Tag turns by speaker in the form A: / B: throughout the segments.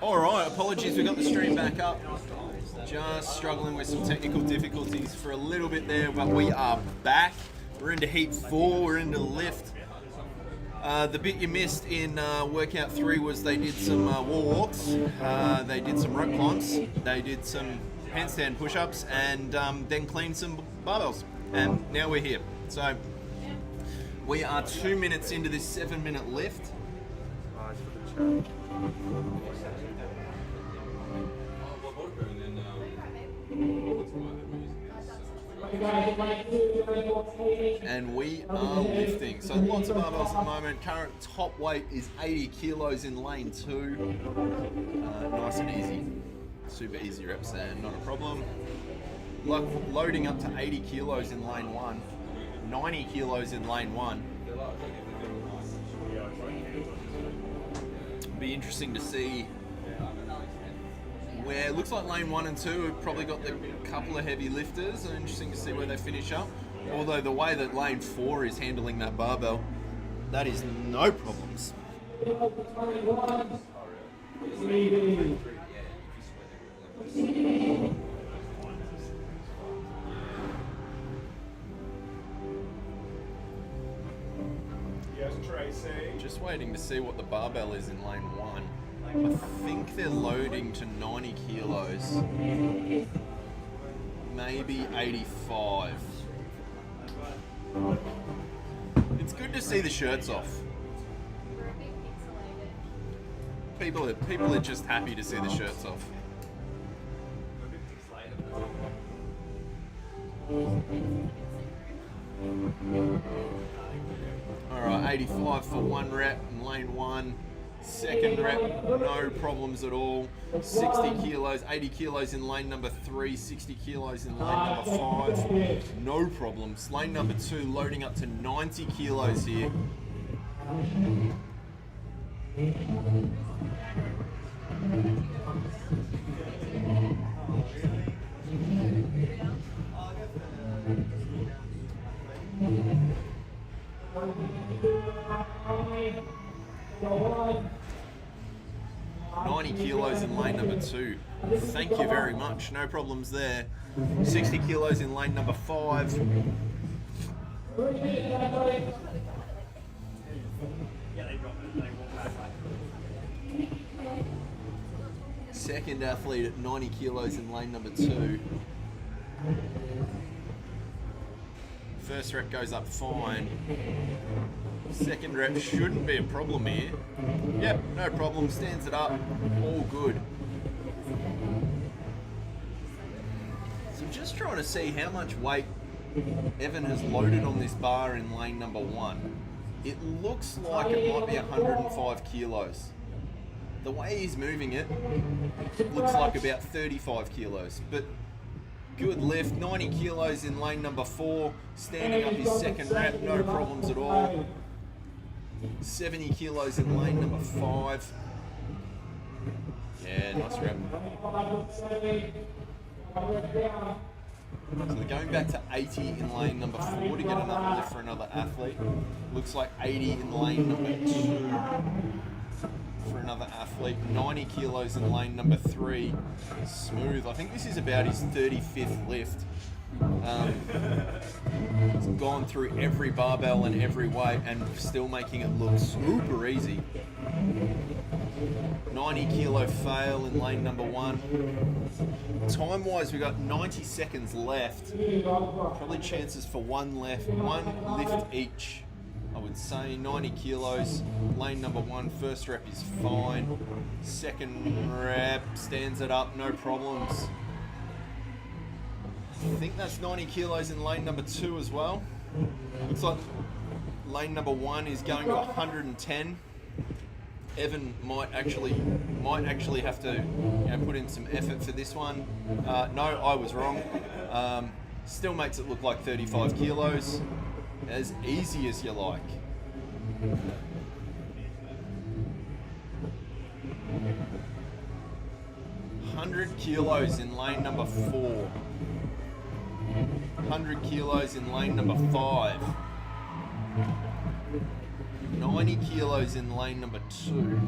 A: Alright, apologies, we got the stream back up. Just struggling with some technical difficulties for a little bit there, but we are back. We're into heat 4, we're into the lift. The bit you missed in workout 3 was they did some wall walks, they did some rope climbs, they did some handstand push-ups, and then cleaned some barbells. And now we're here. So we are 2 minutes into this 7-minute lift. And we are lifting. So lots of barbells at the moment. Current top weight is 80 kilos in lane 2. Nice and easy. Super easy reps there, not a problem. Loading up to 80 kilos in lane 1. 90 kilos in lane 1. Be interesting to see where it looks like lane 1 and 2 have probably got the couple of heavy lifters. So interesting to see where they finish up. Although the way that lane 4 is handling that barbell, that is no problems.
B: Yes, Tracy.
A: Just waiting to see what the barbell is in lane 1. I think they're loading to 90 kilos. Maybe 85. It's good to see the shirts off. People are just happy to see the shirts off. Alright, 85 for 1 rep in lane 1. Second rep, no problems at all. 60 kilos, 80 kilos in lane number 3, 60 kilos in lane number 5. No problems. Lane number 2 loading up to 90 kilos here. Kilos in lane number 2. Thank you very much. No problems there. 60 kilos in lane number 5. Second athlete at 90 kilos in lane number 2. First rep goes up fine. Second rep shouldn't be a problem here. Yep, no problem, stands it up, all good. So I'm just trying to see how much weight Evan has loaded on this bar in lane number 1. It looks like it might be 105 kilos. The way he's moving it looks like about 35 kilos, but good lift. 90 kilos in lane number 4, standing up his second rep, no problems at all. 70 kilos in lane number 5. Yeah, nice rep. So they're going back to 80 in lane number 4 to get another lift for another athlete. Looks like 80 in lane number 2 for another athlete. 90 kilos in lane number 3. Smooth. I think this is about his 35th lift. He's gone through every barbell and every weight and still making it look super easy. 90 kilo fail in lane number 1. Time wise, we've got 90 seconds left. Probably chances for one lift each. I would say 90 kilos, lane number 1, first rep is fine. Second rep, stands it up, no problems. I think that's 90 kilos in lane number 2 as well. Looks like lane number 1 is going to 110. Evan might actually have to put in some effort for this one. No, I was wrong. Still makes it look like 35 kilos. as easy as you like. 100 kilos in lane number 4. 100 kilos in lane number 5. 90 kilos in lane number 2.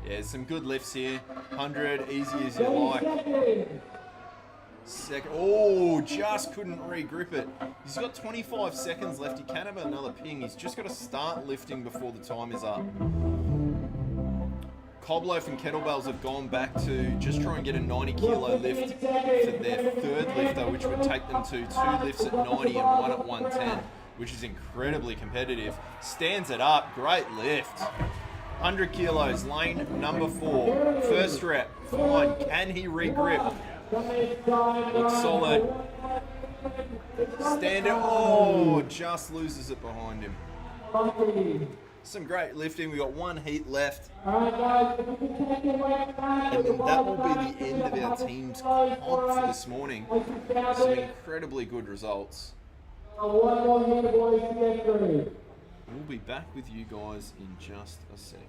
A: Yeah, some good lifts here. 100, easy as you like. Second, oh, just couldn't re-grip it. He's got 25 seconds left. He can have another ping. He's just got to start lifting before the time is up. Cob loaf and kettlebells have gone back to just try and get a 90 kilo lift for their third lifter, which would take them to 2 lifts at 90 and 1 at 110, which is incredibly competitive. Stands it up, great lift. 100 kilos, lane number 4. First rep, fine. Can he re-grip? Looks solid. Stand it, oh, just loses it behind him. Some great lifting. We got 1 heat left. And then that will be the end of our team's comp for this morning. Some incredibly good results. We'll be back with you guys in just a second.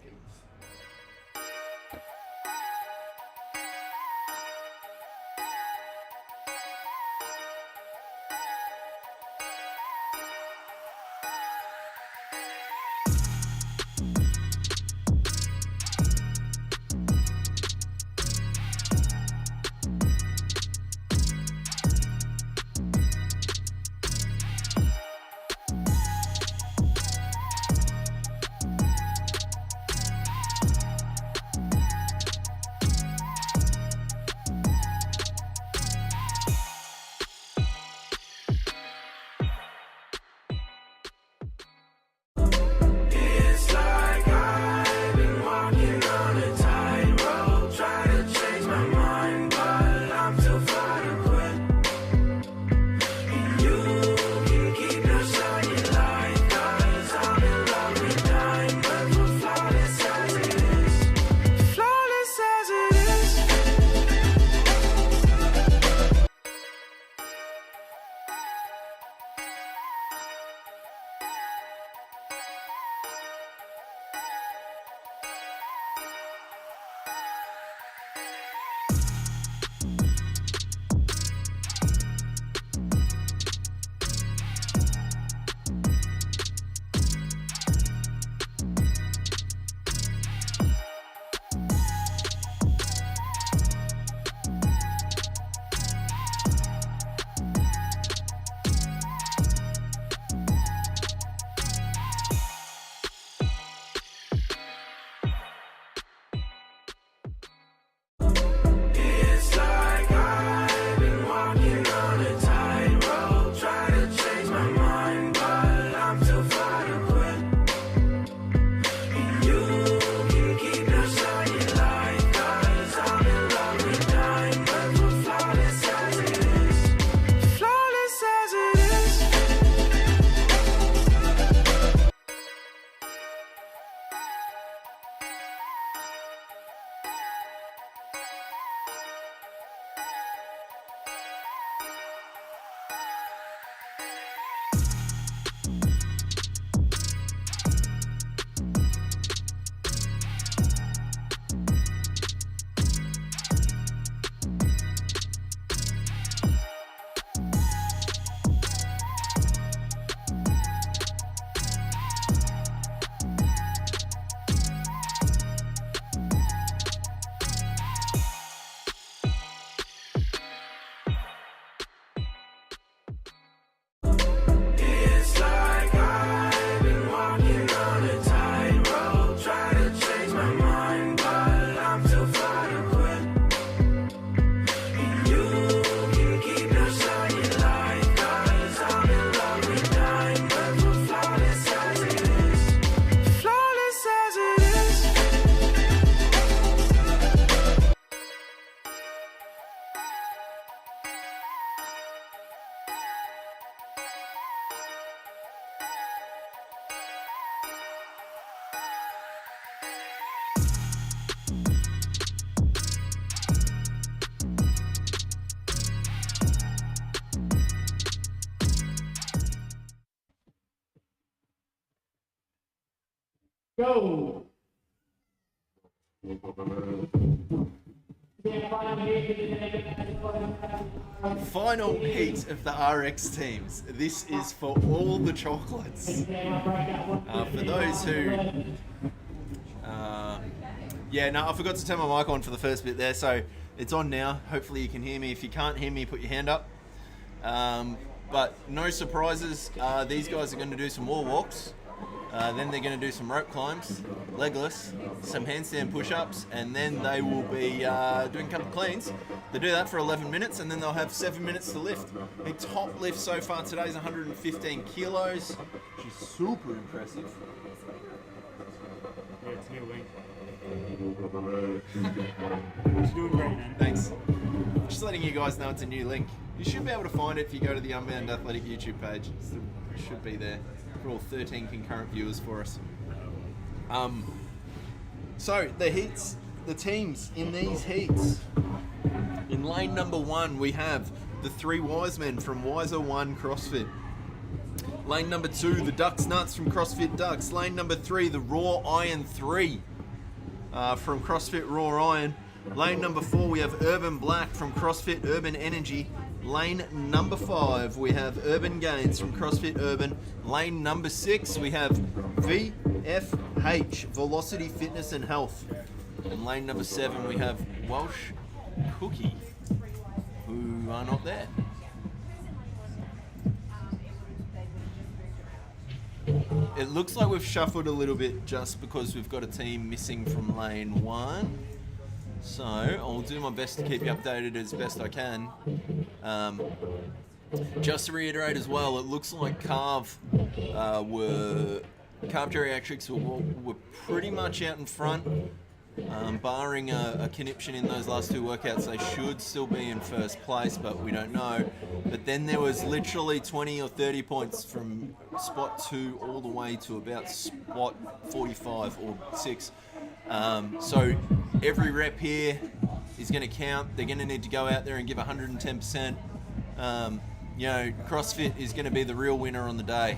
C: Go.
A: Final heat of the RX teams. This is for all the chocolates. For those who... yeah, no, I forgot to turn my mic on for the first bit there, so it's on now. Hopefully you can hear me. If you can't hear me, put your hand up. But no surprises. These guys are going to do some wall walks. Then they're going to do some rope climbs, legless, some handstand push-ups, and then they will be doing a couple of cleans. They do that for 11 minutes, and then they'll have 7 minutes to lift. The top lift so far today is 115 kilos, which is super impressive.
C: Yeah, it's new link. It's doing great, man.
A: Thanks. Just letting you guys know it's a new link. You should be able to find it if you go to the Unbound Athletic YouTube page. It should be there for all 13 concurrent viewers for us. So the heats, the teams in these heats. In lane number 1, we have the 3 wise men from Wiser 1 CrossFit. Lane number 2, the Ducks Nuts from CrossFit Ducks. Lane number 3, the Raw Iron 3 from CrossFit Raw Iron. Lane number 4, we have Urban Black from CrossFit Urban Energy. Lane number 5, we have Urban Gains from CrossFit Urban. Lane number 6, we have VFH, Velocity Fitness and Health. And lane number 7, we have Welsh Cookie, who are not there. It looks like we've shuffled a little bit just because we've got a team missing from lane 1. So I'll do my best to keep you updated as best I can. Just to reiterate as well, it looks like Carve Geriatrics were pretty much out in front. Barring a conniption in those last 2 workouts, they should still be in first place, but we don't know. But then there was literally 20 or 30 points from spot 2 all the way to about spot 45 or 6. So every rep here is going to count. They're going to need to go out there and give 110%. You know, CrossFit is going to be the real winner on the day.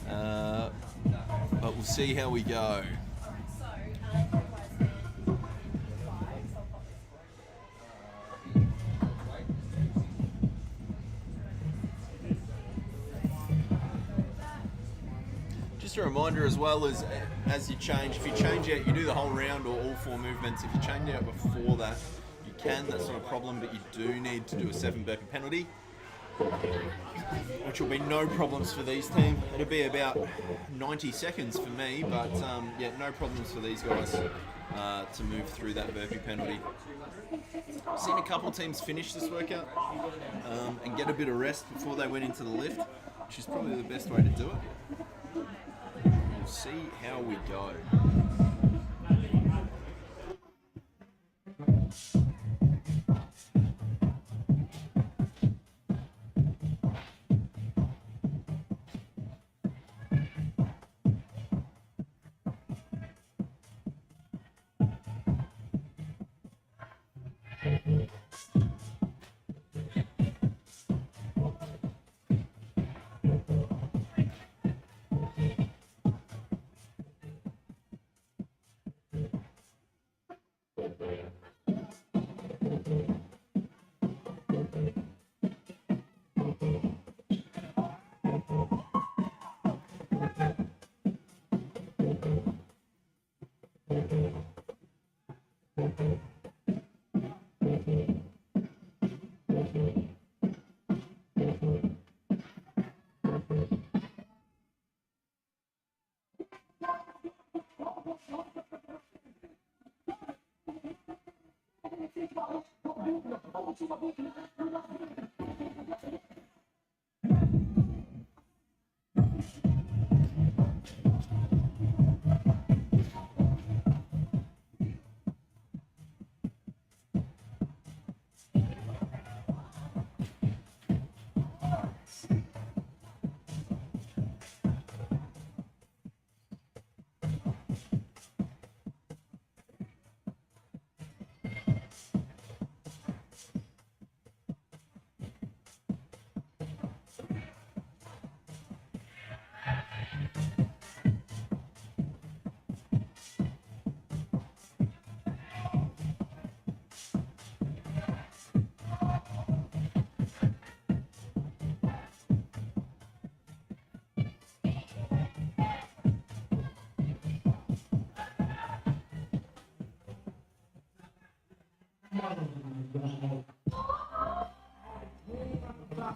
A: But we'll see how we go. Just a reminder as well as you change, if you change out, you do the whole round or all 4 movements. If you change out before that, you can, that's not a problem, but you do need to do a 7 burpee penalty, which will be no problems for these team. It'll be about 90 seconds for me, but yeah, no problems for these guys to move through that burpee penalty. I've seen a couple of teams finish this workout and get a bit of rest before they went into the lift, which is probably the best way to do it. We'll see how we go.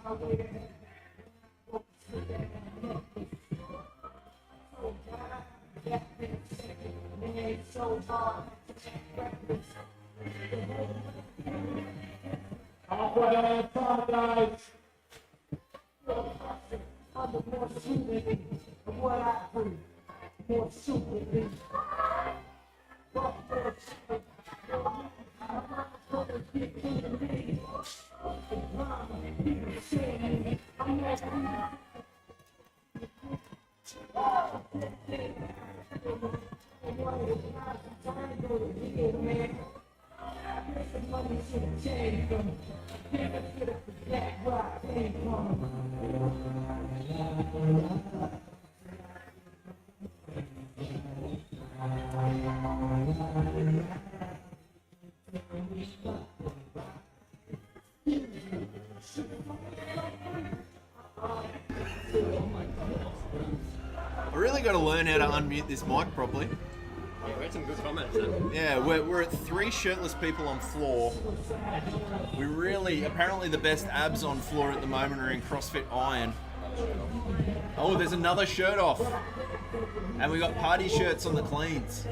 A: I really got to learn how to unmute this mic properly.
D: Yeah, we had some good comments then.
A: Yeah, we're at 3 shirtless people on floor. We really, apparently the best abs on floor at the moment are in CrossFit Iron. Oh, there's another shirt off. And we got party shirts on the cleans.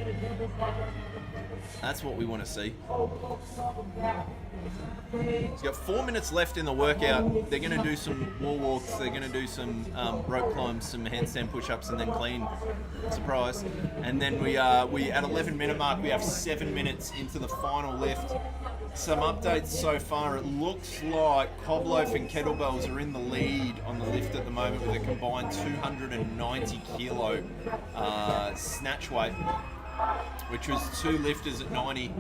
A: That's what we want to see. He's got 4 minutes left in the workout. They're going to do some wall walks. They're going to do some rope climbs, some handstand push-ups, and then clean. Surprise! And then we at 11-minute mark. We have 7 minutes into the final lift. Some updates so far. It looks like Cobloaf and kettlebells are in the lead on the lift at the moment with a combined 290 kilo snatch weight, which was 2 lifters at 90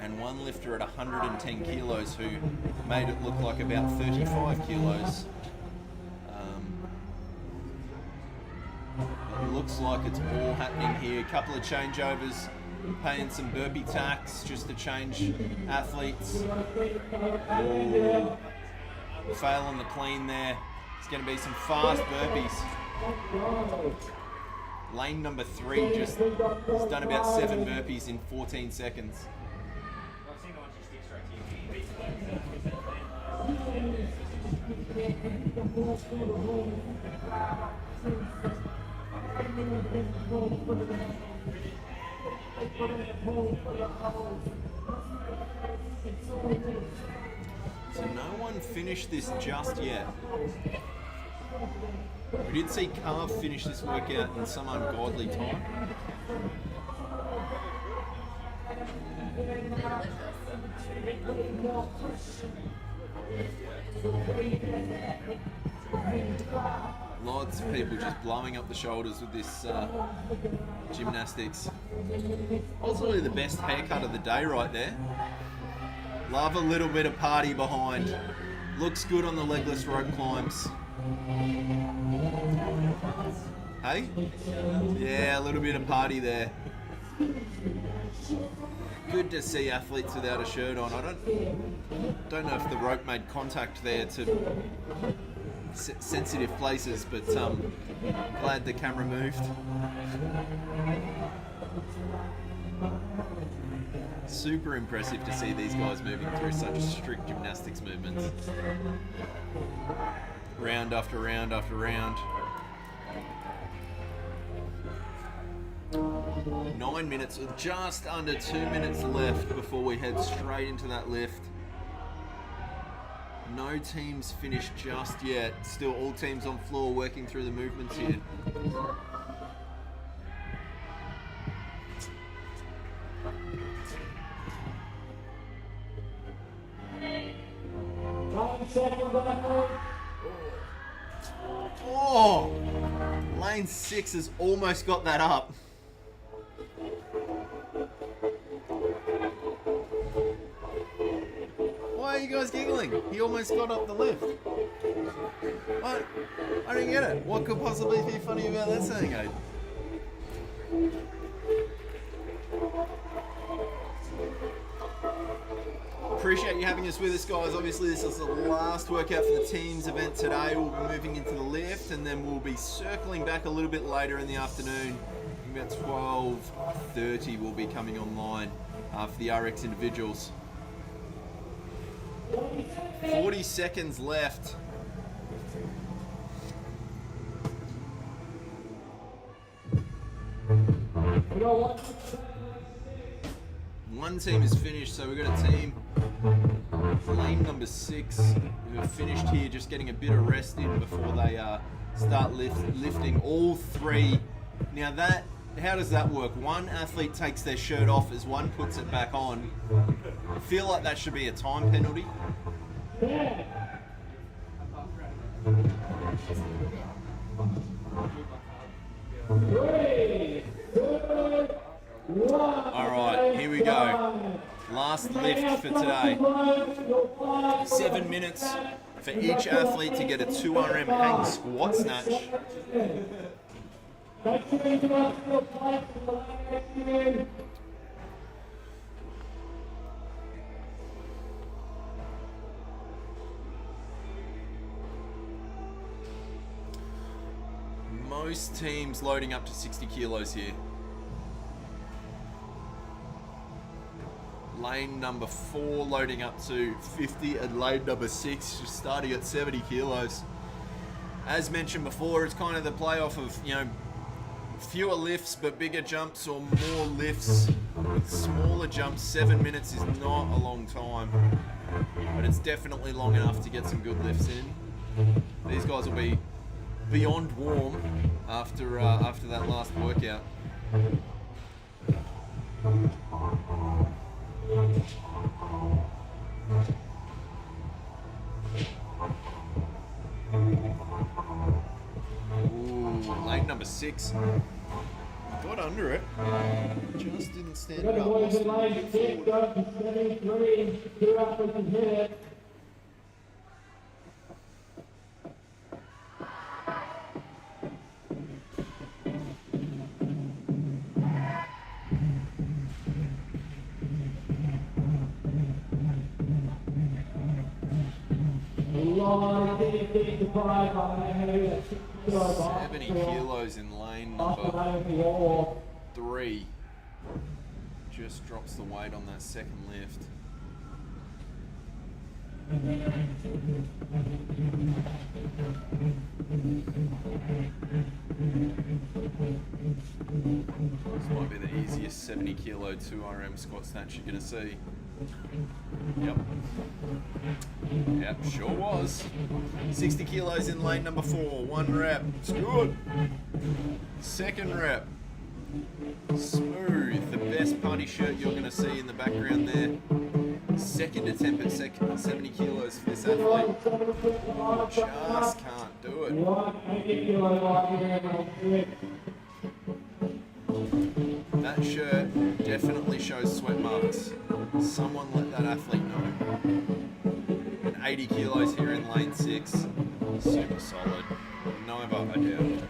A: and 1 lifter at 110 kilos who made it look like about 35 kilos. It looks like it's all happening here. A couple of changeovers, paying some burpee tax just to change athletes. Ooh. Fail on the clean there. It's going to be some fast burpees. Lane number 3 just has done about 7 burpees in 14 seconds. So no one finished this just yet. We did see Carve finish this workout in some ungodly time. Lots of people just blowing up the shoulders with this gymnastics. Ultimately the best haircut of the day right there. Love a little bit of party behind. Looks good on the legless rope climbs. Hey? Yeah, a little bit of party there. Good to see athletes without a shirt on. I don't know if the rope made contact there to sensitive places, but glad the camera moved. Super impressive to see these guys moving through such strict gymnastics movements. Round after round after round. 9 minutes, just under 2 minutes left before we head straight into that lift. No teams finished just yet. Still all teams on floor working through the movements here. Oh! Lane 6 has almost got that up. Why are you guys giggling? He almost got up the lift. What? I don't get it. What could possibly be funny about that saying, Abe? Appreciate you having us with us, guys. Obviously, this is the last workout for the team's event today. We'll be moving into the lift, and then we'll be circling back a little bit later in the afternoon. About 12:30, we'll be coming online for the RX individuals. 40 seconds left. One team is finished, so we've got a team, lane number 6, who have finished here, just getting a bit of rest in before they start lifting all 3. Now how does that work? One athlete takes their shirt off as one puts it back on. I feel like that should be a time penalty. Alright, here we go. Last lift for today. 7 minutes for each athlete to get a 2 RM hang squat snatch. Most teams loading up to 60 kilos here. Lane number 4 loading up to 50 and lane number 6 just starting at 70 kilos. As mentioned before, it's kind of the playoff of, fewer lifts but bigger jumps, or more lifts with smaller jumps. 7 minutes is not a long time, but it's definitely long enough to get some good lifts in. These guys will be beyond warm after that last workout. Ooh, lane number 6. Got under it. Just didn't stand it up. Lost it a bit forward. $70 kilos in lane number 3. Just drops the weight on that second lift. This might be the easiest 70 kilo 2 RM squat snatch you're going to see. Yep, sure was. 60 kilos in lane number 4, 1 rep. It's good. Second rep. Smooth. The best party shirt you're going to see in the background there. Second attempt at 70 kilos for this athlete. Just can't do it. That shirt definitely shows sweat marks. Someone let that athlete know. And 80 kilos here in lane 6. Super solid. Never a doubt.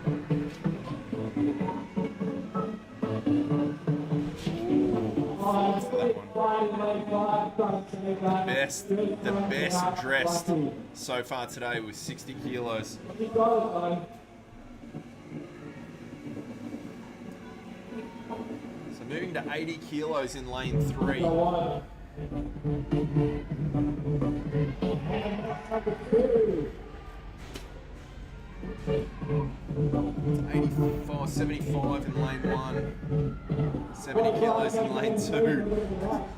A: The best dressed so far today with 60 kilos. So moving to 80 kilos in lane 3. It's 75 in lane 1, 70 kilos in lane 2.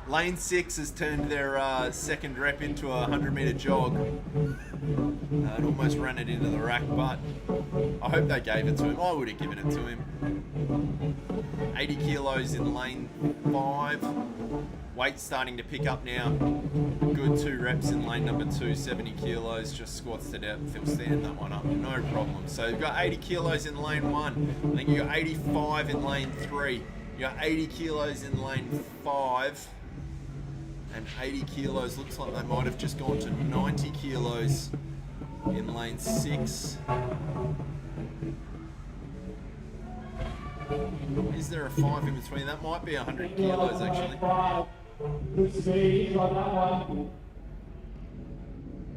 A: Lane 6 has turned their second rep into a 100-meter jog. And almost ran it into the rack, but I hope they gave it to him. I would have given it to him. 80 kilos in lane 5. Weight starting to pick up now. Good 2 reps in lane number 2, 70 kilos, just squats to depth. He'll stand that one up, no problem. So you've got 80 kilos in lane 1. I think you've got 85 in lane 3. You got 80 kilos in lane 5. And 80 kilos, looks like they might have just gone to 90 kilos in lane 6. Is there a 5 in between? That might be 100 kilos actually.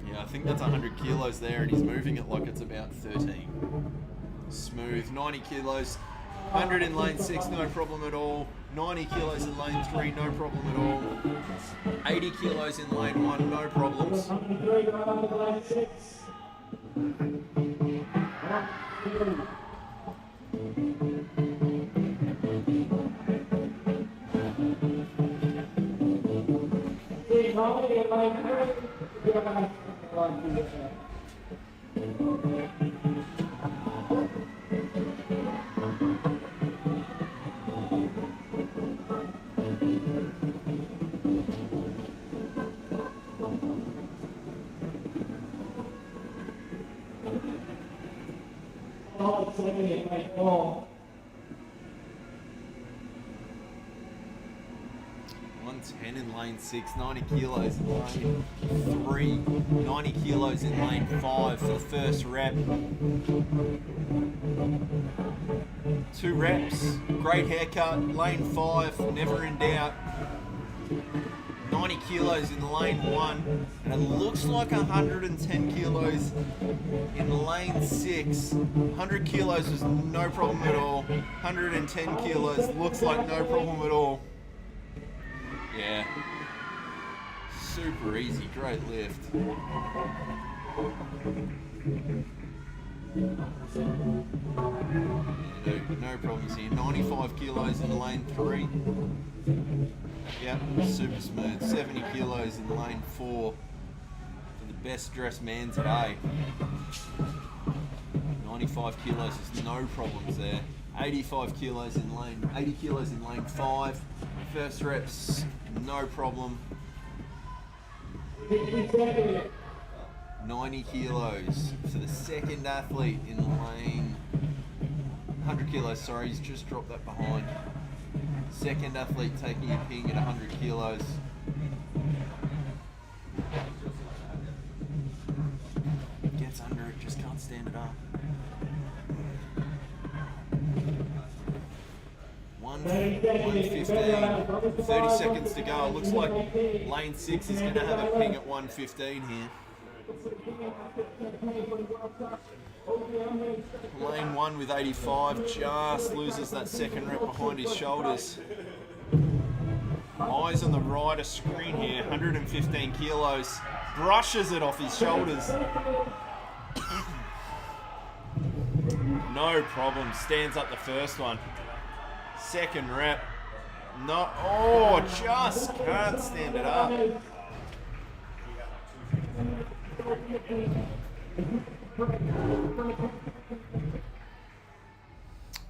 A: Yeah, I think that's 100 kilos there, and he's moving it like it's about 13. Smooth. 90 kilos. 100 in lane 6, no problem at all. 90 kilos in lane 3, no problem at all. 80 kilos in lane 1, no problems.
E: Oh,
A: 110 in lane 6, 90 kilos in lane 3, 90 kilos in lane 5 for the first rep. 2 reps, great haircut, lane 5, never in doubt. 90 kilos in lane 1, and it looks like 110 kilos in lane 6. 100 kilos is no problem at all. 110 kilos looks like no problem at all. Yeah. Super easy, great lift. Yeah, no problems here. 95 kilos in lane 3. Yep, super smooth. 70 kilos in lane 4 for the best dressed man today. 95 kilos is no problems there. 85 kilos in lane, 80 kilos in lane 5. First reps, no problem. 90 kilos for the second athlete in lane 100 kilos, sorry, he's just dropped that behind. Second athlete taking a ping at 100 kilos. Gets under it, just can't stand it up. 1:15, 30 seconds to go. It looks like lane 6 is going to have a ping at 1:15 here. Lane 1 with 85 just loses that second rep behind his shoulders. Eyes on the rider screen here, 115 kilos. Brushes it off his shoulders. No problem, stands up the first one. Second rep. No, oh, just can't stand it up.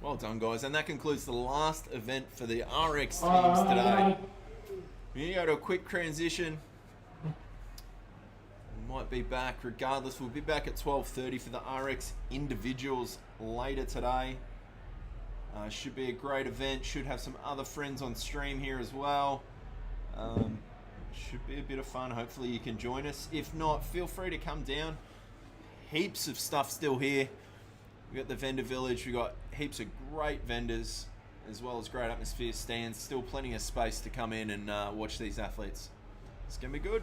A: Well done, guys, and that concludes the last event for the RX teams today. We go to a quick transition. We might be back regardless. We'll be back at 12:30 for the RX individuals later today. Should be a great event. Should have some other friends on stream here as well. Should be a bit of fun. Hopefully you can join us. If not, feel free to come down. Heaps of stuff still here. We got the vendor village. We got heaps of great vendors, as well as great atmosphere stands. Still plenty of space to come in and watch these athletes. It's gonna be good.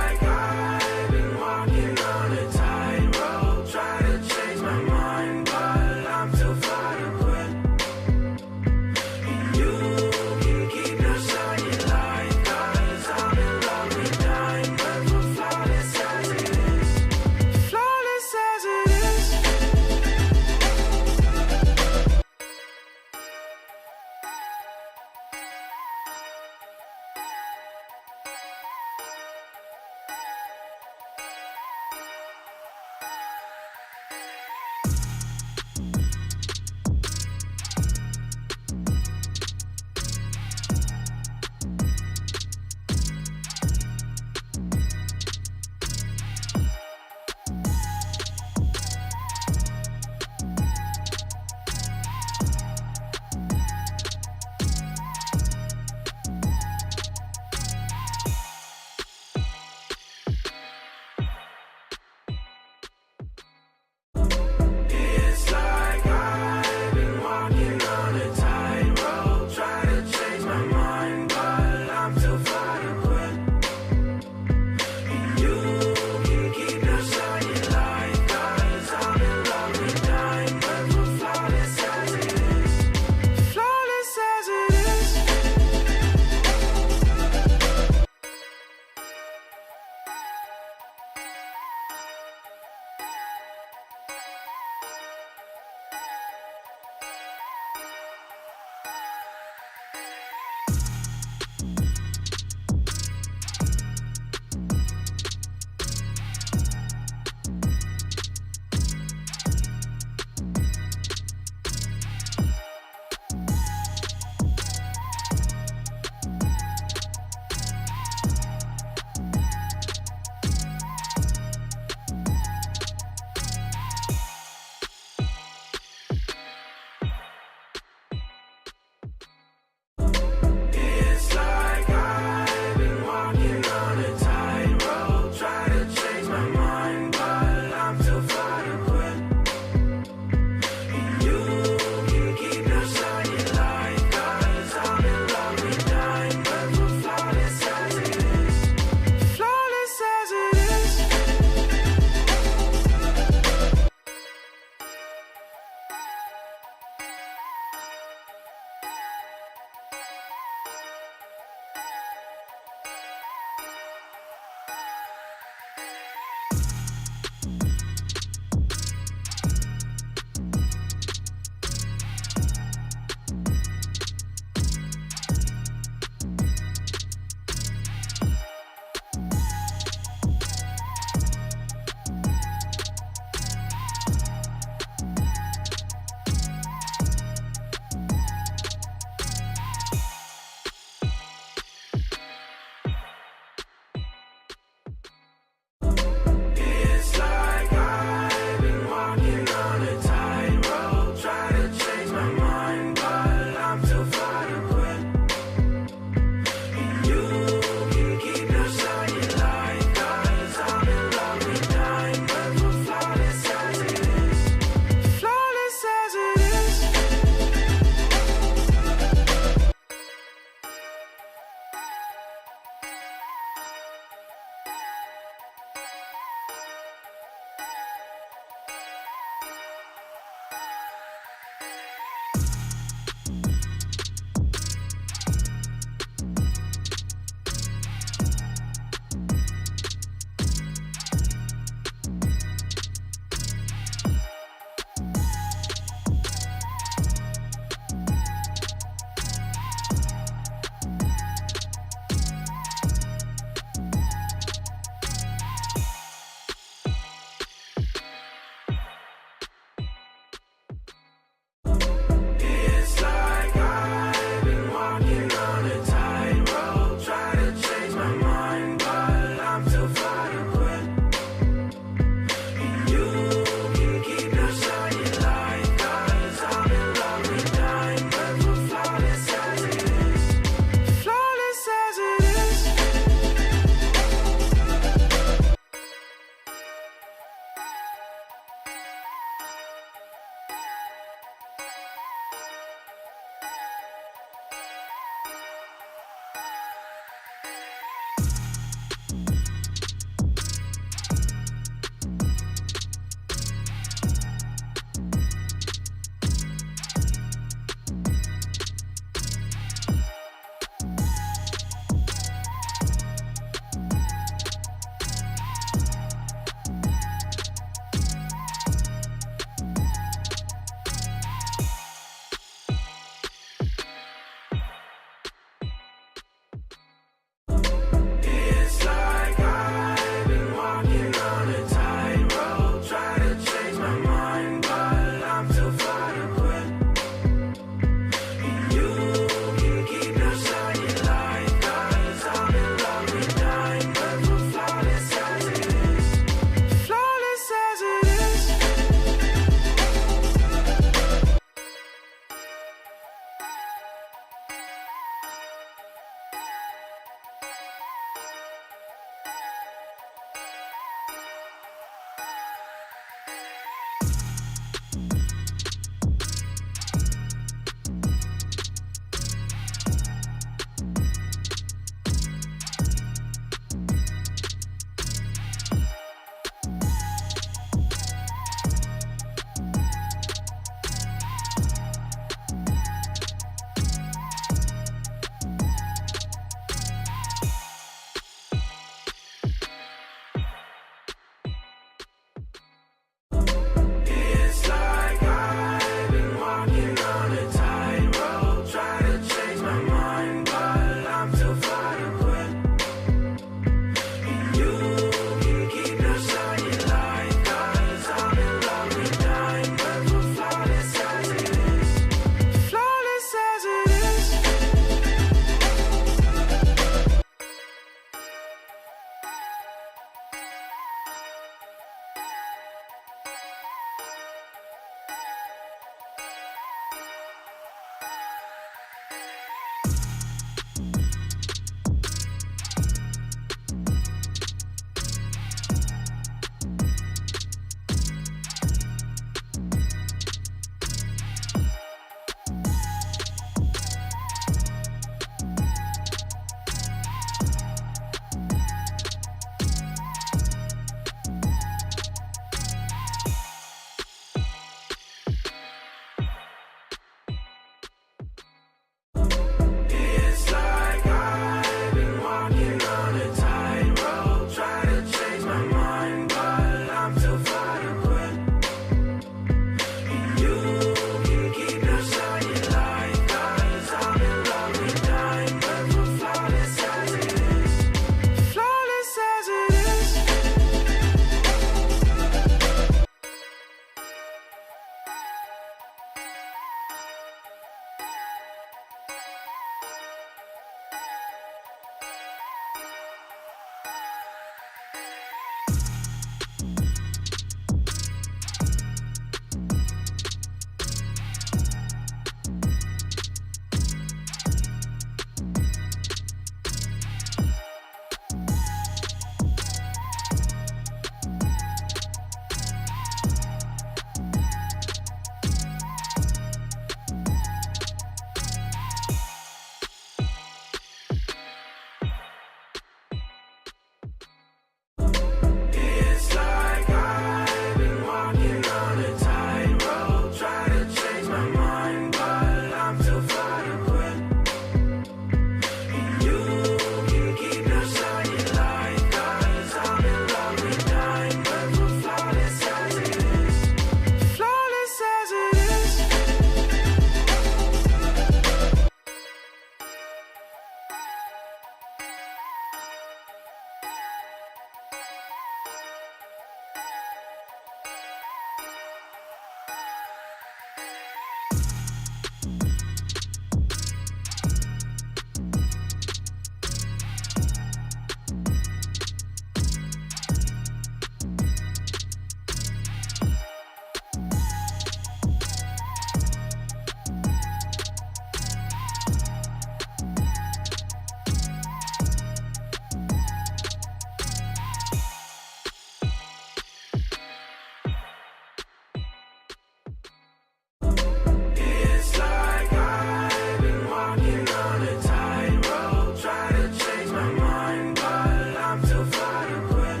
E: It's like I've been walking on a tightrope, trying to change my mind, but I'm too far to quit.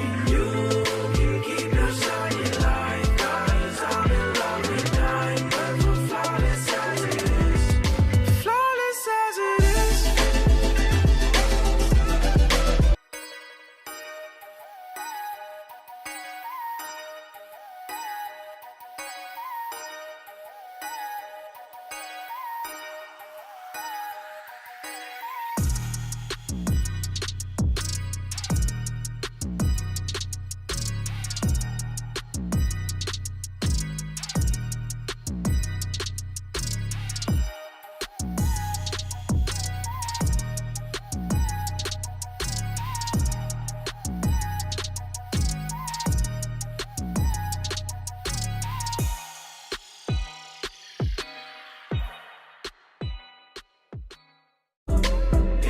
E: And you can keep your shiny light, 'cause I'm in love with diamonds, we're flawless as it is. Flawless as it is.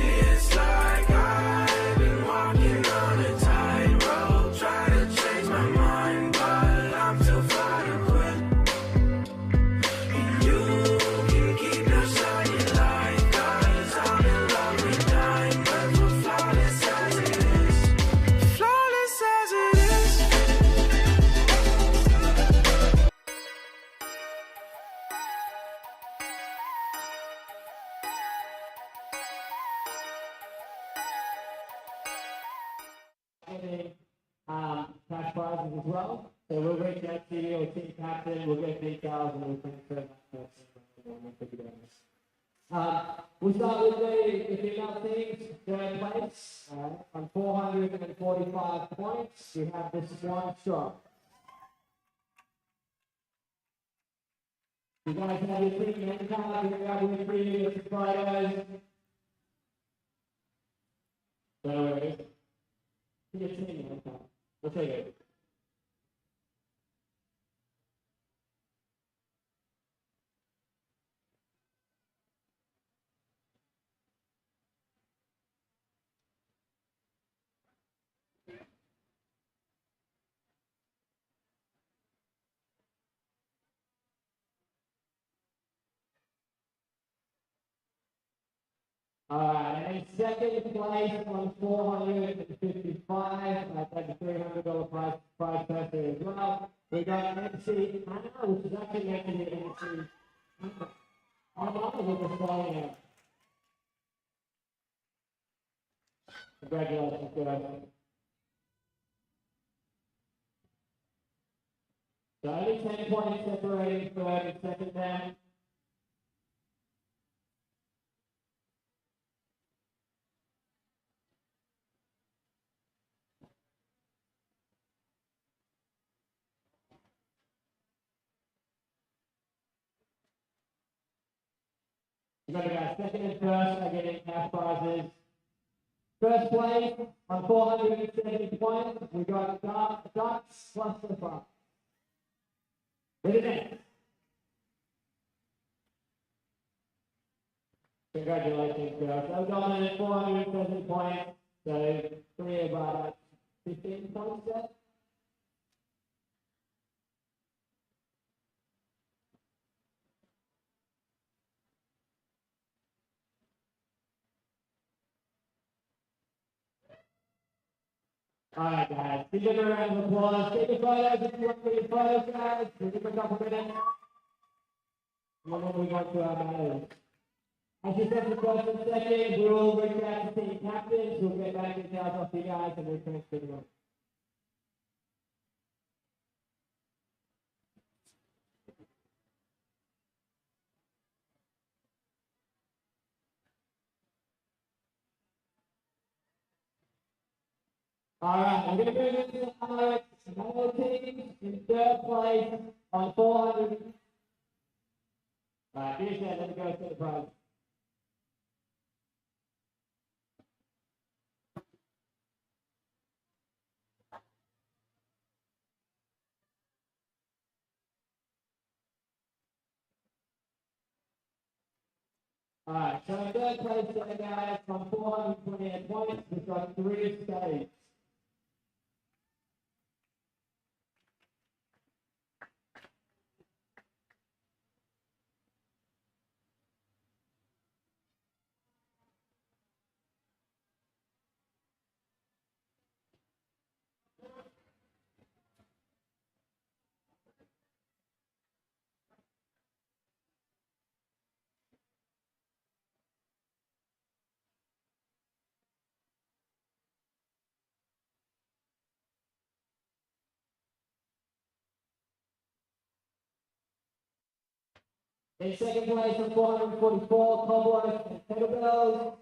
E: It's like I've been walking on a tightrope, trying to change my mind, but I'm too far to quit. And you can keep your shiny light, 'cause I'm in love with diamonds, we're flawless as it is. Flawless as it is.
F: Getting cash prizes as well. So we'll reach out to you or team captain. We'll get details and we'll transfer that person. We'll start with the female teams, third place on 445 points. We have the Swan Shot. You guys have your team name card. You got your previous photos. No worries. Your team name card. We'll take it. Alright, and in second place on 455, that's like a $300 prize person as well. We got MC Anna, which is actually meant to be MC Anna. I'm not going to spelling it. Congratulations, guys. So only 10 points separating third and second there. We've got our second and first are getting cash prizes. First place on 470 points, we got Ducks plus the fun. With it next. Congratulations, girls. So we've got at 470 points, so three about 15 points there. Alright guys, give them a round of applause. Take your photos if you want to take your photos, guys. We'll give them a couple minutes. And then we'll move on to our matters. As you said, the first and second, we'll reach out to team captains. We'll get back details off you guys and we'll finish the room. Alright, I'm gonna move into the RX male team in third place on 400. Alright, finish that, let me go to the prize. Alright, so in third place there, guys, from 428 points, we've got 3 states. In second place on 444, combos and kettlebells.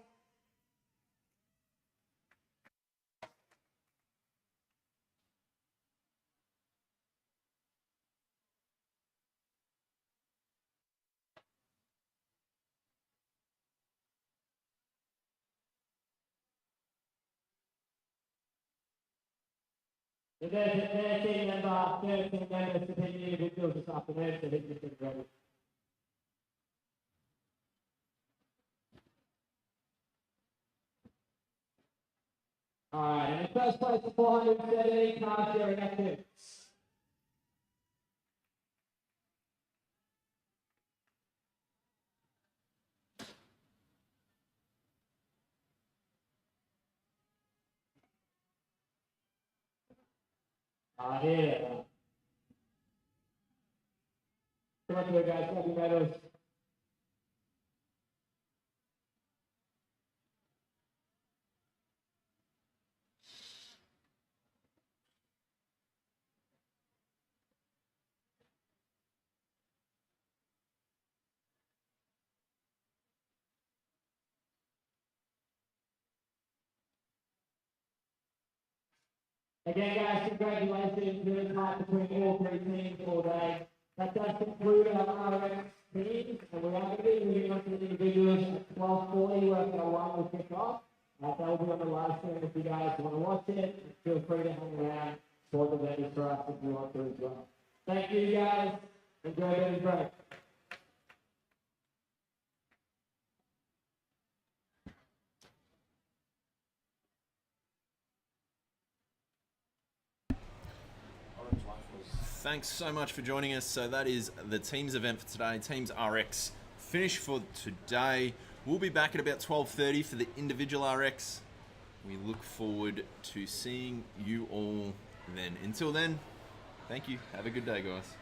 F: And then their team member, 13 members to pick the individuals this afternoon, so hit this ready. Alright, and in first place for 470, car sharing active. Here. Come on to it, guys, happy medals. Again, guys, congratulations. Really tight between all 3 teams all day. That does conclude our RX teams, and we are going to be moving on to the individuals at 12:40, where our one will kick off. That will be on the live stream if you guys want to watch it. Feel free to hang around for the venues for us if you want to as well. Thank you, guys. Enjoy the break.
A: Thanks so much for joining us. So that is the teams event for today. Teams RX finished for today. We'll be back at about 12:30 for the individual RX. We look forward to seeing you all then. Until then, thank you. Have a good day, guys.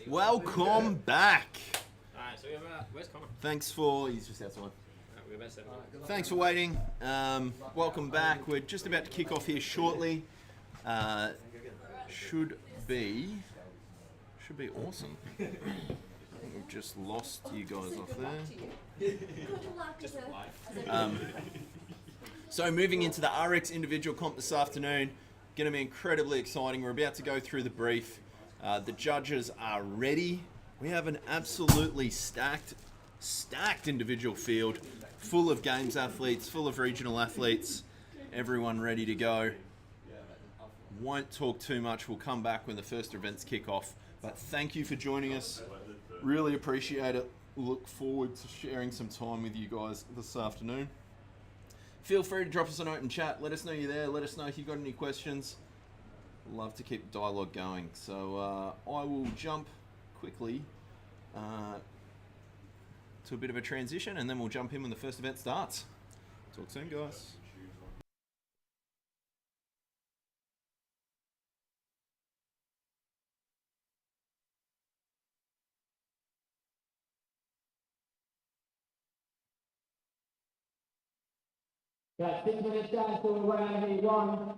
A: Welcome back.
D: Alright, so where's Connor?
A: Thanks for, he's just outside.
D: We're about 7 minutes.
A: Thanks for waiting. Welcome back. We're just about to kick off here shortly. Should be awesome. We've just lost you guys off there. So moving into the RX individual comp this afternoon, going to be incredibly exciting. We're about to go through the brief. The judges are ready. We have an absolutely stacked individual field, full of games athletes, full of regional athletes, everyone ready to go. Won't talk too much. We'll come back when the first events kick off. But thank you for joining us. Really appreciate it. Look forward to sharing some time with you guys this afternoon. Feel free to drop us a note in chat. Let us know you're there. Let us know if you've got any questions. Love to keep dialogue going. So I will jump quickly to a bit of a transition, and then we'll jump in when the first event starts. Talk soon, guys.
F: Got 6 minutes down, so we're running a one.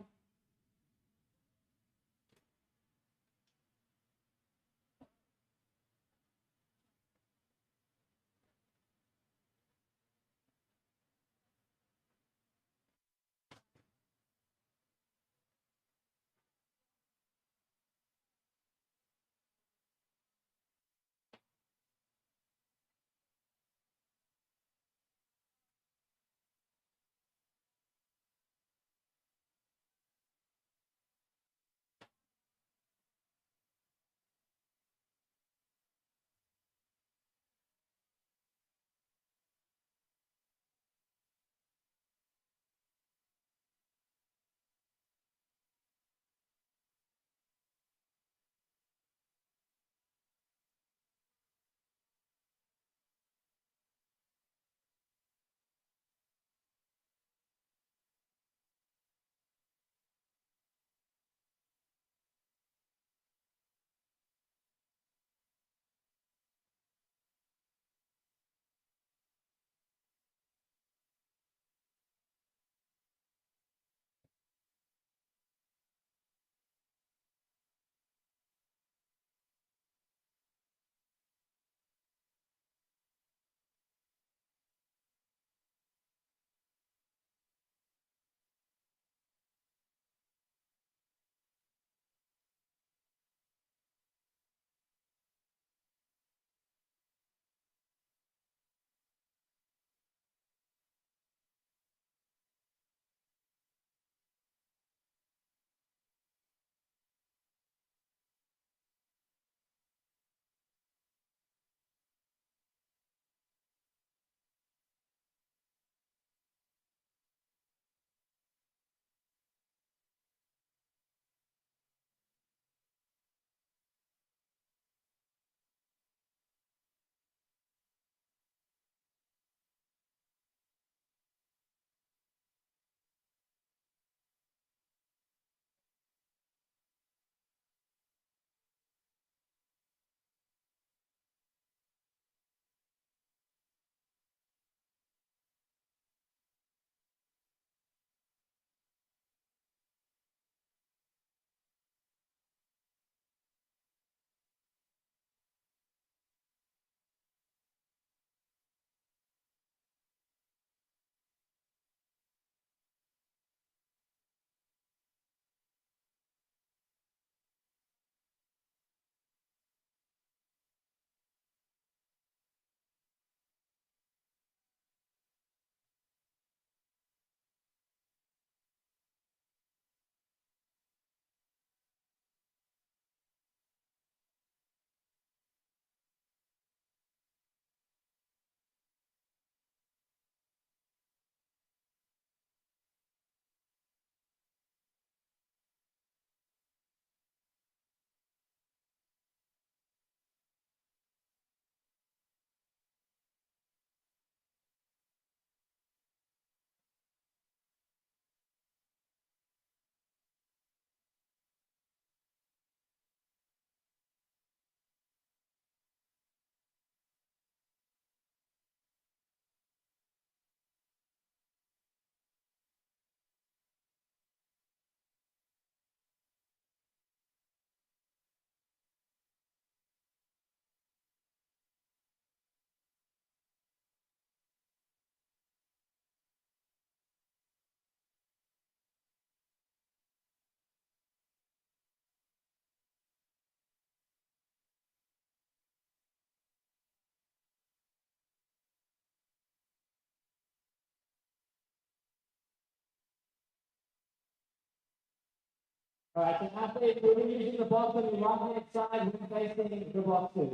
F: Alright, so athlete, we'll be using the box on your right hand side when facing the boxes.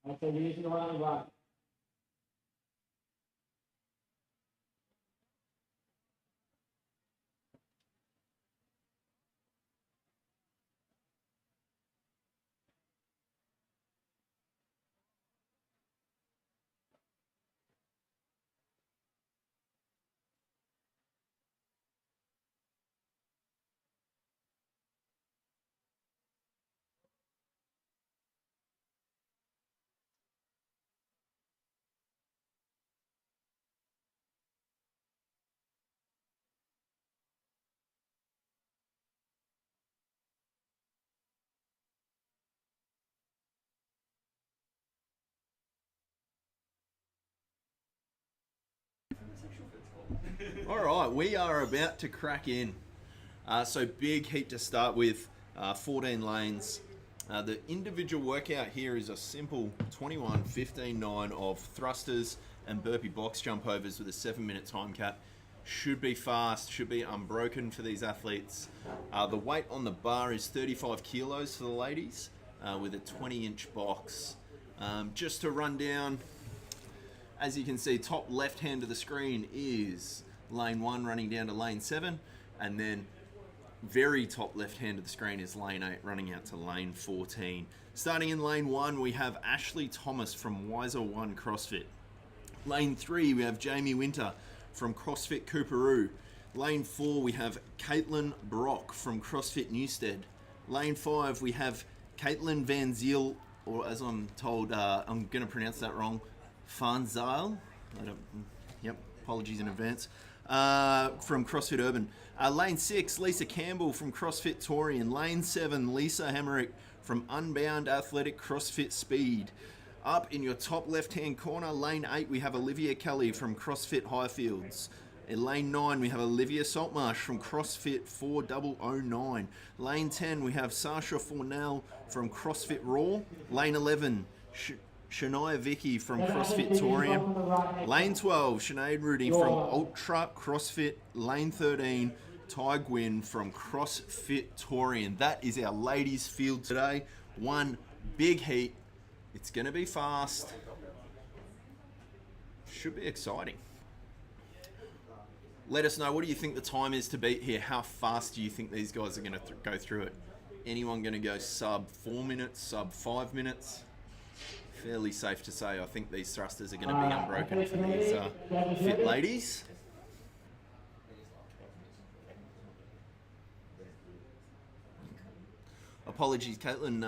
F: Alright, so you're using the one on your right.
A: All right, we are about to crack in. So big heat to start with, 14 lanes. The individual workout here is a simple 21, 15, 9 of thrusters and burpee box jump overs with a 7-minute time cap. Should be fast, should be unbroken for these athletes. The weight on the bar is 35 kilos for the ladies with a 20-inch box. Just to run down, as you can see, top left hand of the screen is lane 1 running down to lane 7, and then very top left hand of the screen is lane 8 running out to lane 14. Starting in lane 1, we have Ashley Thomas from Wiser One CrossFit. Lane 3, we have Jamie Winter from CrossFit Cooperoo. Lane 4, we have Caitlin Brock from CrossFit Newstead. Lane 5, we have Caitlin Van Ziel, or as I'm told, I'm going to pronounce that wrong, Fanzile. Yep, apologies in advance. From CrossFit Urban. Lane 6, Lisa Campbell from CrossFit Torian. Lane 7, Lisa Hemmerick from Unbound Athletic CrossFit Speed. Up in your top left-hand corner, lane 8, we have Olivia Kelly from CrossFit Highfields. In lane 9, we have Olivia Saltmarsh from CrossFit 4009. Lane 10, we have Sasha Fornell from CrossFit Raw. Lane 11, Shania Vicky from CrossFit Torium. Lane 12, Sinead Rudy from Ultra CrossFit. Lane 13, Ty Gwynn from CrossFit Torian. That is our ladies field today. One big heat. It's going to be fast. Should be exciting. Let us know, what do you think the time is to beat here? How fast do you think these guys are going to go through it? Anyone going to go sub 4 minutes, sub 5 minutes? Fairly safe to say, I think these thrusters are going to be unbroken for these fit ladies. Apologies, Caitlin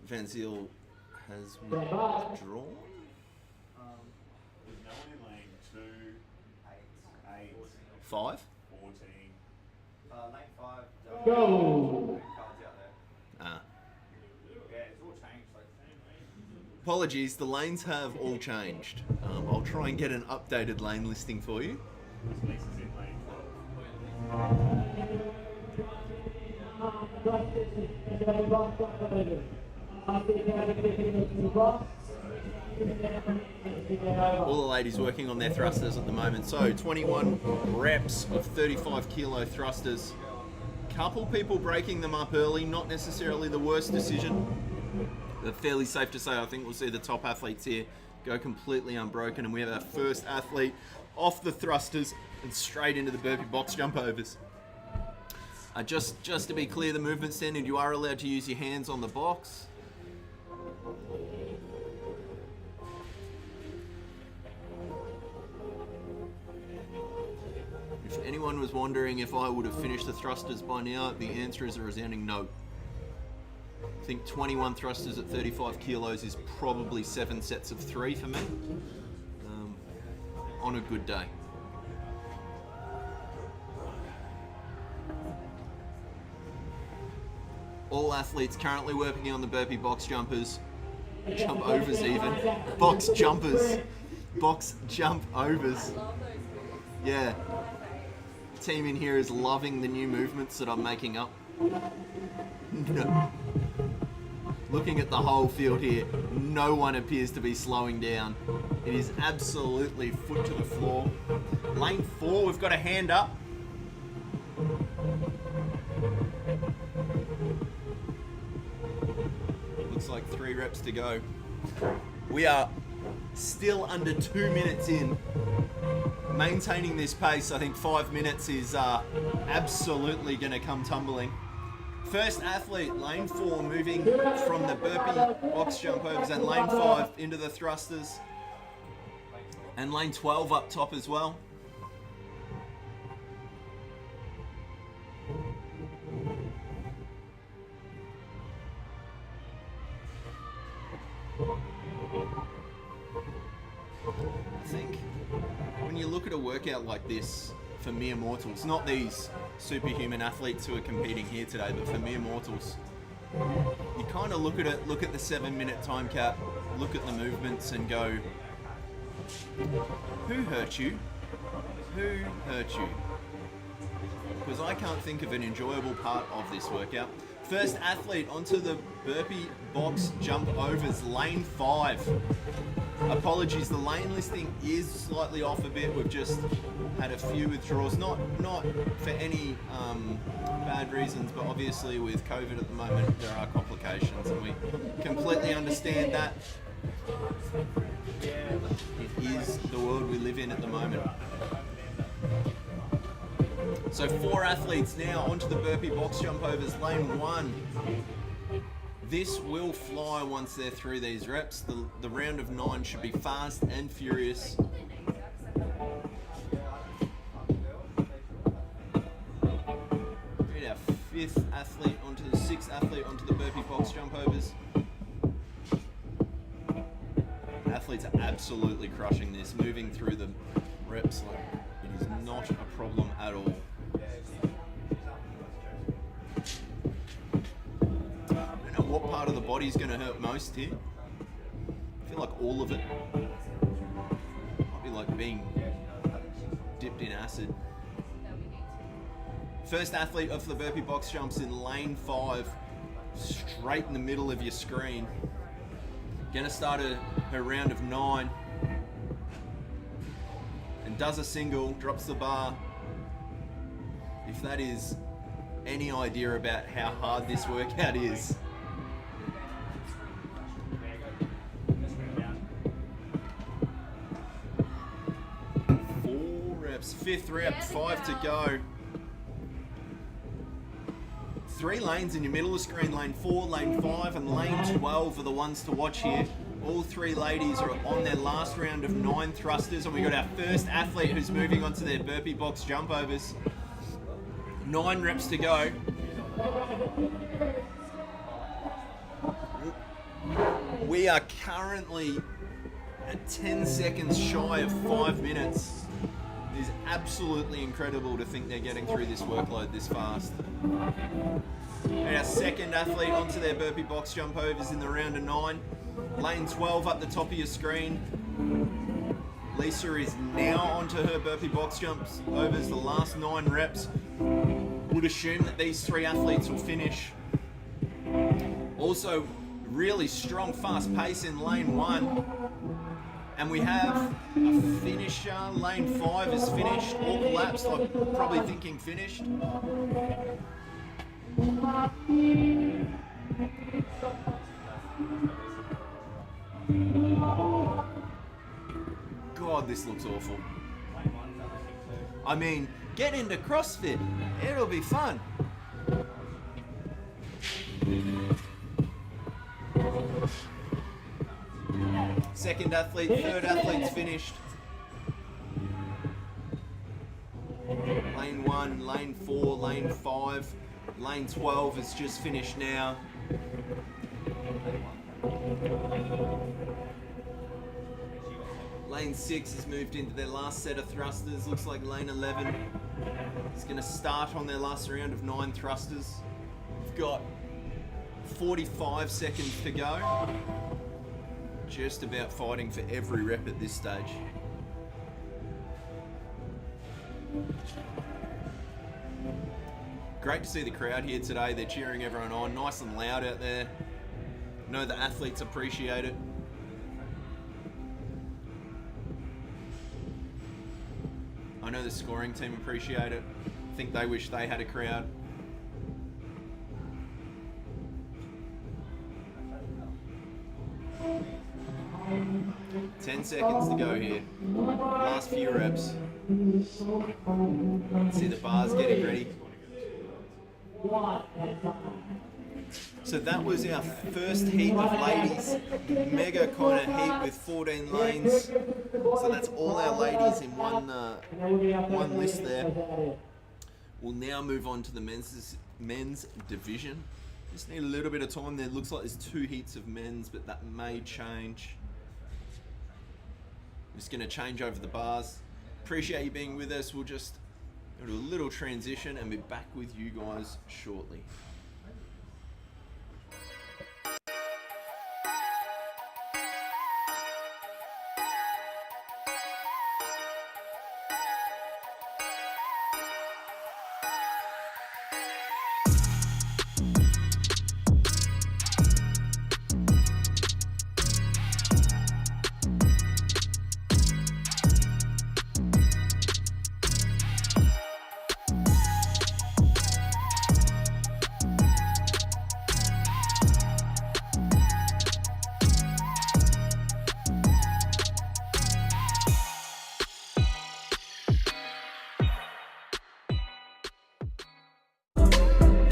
A: Van Ziel has withdrawn.
B: There's no one in lane 2, 8,
A: 5.
B: 14.
G: Lane 5.
F: Go!
G: Cards out there.
A: Ah.
G: Yeah, it's all changed. Like,
A: Apologies, the lanes have all changed. I'll try and get an updated lane listing for you.
B: Lisa's in lane 12.
A: All the ladies working on their thrusters at the moment. So 21 reps of 35 kilo thrusters. Couple people breaking them up early, not necessarily the worst decision. But fairly safe to say, I think we'll see the top athletes here go completely unbroken, and we have our first athlete off the thrusters and straight into the burpee box jump overs. Just to be clear, the movement standard, you are allowed to use your hands on the box. If anyone was wondering if I would have finished the thrusters by now, the answer is a resounding no. I think 21 thrusters at 35 kilos is probably 7 sets of 3 for me, on a good day. All athletes currently working on the burpee box jumpers, jump overs even, box jumpers, box jump overs. Yeah, the team in here is loving the new movements that I'm making up. No. Looking at the whole field here, no one appears to be slowing down. It is absolutely foot to the floor. Lane 4, we've got a hand up. Looks like 3 reps to go. We are still under 2 minutes in. Maintaining this pace, I think 5 minutes is absolutely going to come tumbling. First athlete, lane 4, moving from the burpee box jump overs, and lane 5 into the thrusters. And lane 12 up top as well. I think when you look at a workout like this for mere mortals, not these superhuman athletes who are competing here today, but for mere mortals, you kind of look at it, look at the 7-minute time cap, look at the movements and go, who hurt you? Who hurt you? Because I can't think of an enjoyable part of this workout. First athlete onto the burpee box jump overs, lane 5. Apologies, the lane listing is slightly off a bit. We've just had a few withdrawals, not for any bad reasons, but obviously with COVID at the moment there are complications, and we completely understand that. It is the world we live in at the moment. So 4 athletes now onto the burpee box jump overs, lane 1. This will fly once they're through these reps. The round of 9 should be fast and furious. We're our 5th athlete onto the 6th athlete onto the burpee box jump overs. Athletes are absolutely crushing this, moving through the reps like it is not a problem at all. I don't know what part of the body is going to hurt most here. I feel like all of it. Might be like being dipped in acid. First athlete off the burpee box jumps in lane 5, straight in the middle of your screen. Gonna start her round of 9 and does a single, drops the bar. If that is any idea about how hard this workout is. Four reps, 5th rep, 5 to go. 3 lanes in your middle of the screen, lane 4, lane 5 and lane 12 are the ones to watch here. All 3 ladies are on their last round of 9 thrusters, and we got our first athlete who's moving on to their burpee box jump overs. 9 reps to go. We are currently at 10 seconds shy of 5 minutes. It is absolutely incredible to think they're getting through this workload this fast. And our second athlete onto their burpee box jump overs in the round of 9. Lane 12 up the top of your screen. Lisa is now onto her burpee box jumps overs, the last 9 reps. Would assume that these 3 athletes will finish. Also, really strong, fast pace in lane 1. And we have a finisher. Lane 5 is finished, all collapsed. I'm probably thinking finished. God, this looks awful. I mean, get into CrossFit. It'll be fun. Second athlete, third athlete's finished. Lane 1, lane 4, lane 5, lane 12 is just finished now. Lane 6 has moved into their last set of thrusters. Looks like lane 11 is going to start on their last round of 9 thrusters. We've got 45 seconds to go. Just about fighting for every rep at this stage. Great to see the crowd here today. They're cheering everyone on. Nice and loud out there. Know the athletes appreciate it. I know the scoring team appreciate it. I think they wish they had a crowd. 10 seconds to go here. Last few reps. See the bars getting ready. So that was our first heat of ladies. Mega kind of heat with 14 lanes. So that's all our ladies in one list there. We'll now move on to the men's division. Just need a little bit of time there. Looks like there's 2 heats of men's, but that may change. I'm just going to change over the bars. Appreciate you being with us. We'll just do a little transition and be back with you guys shortly.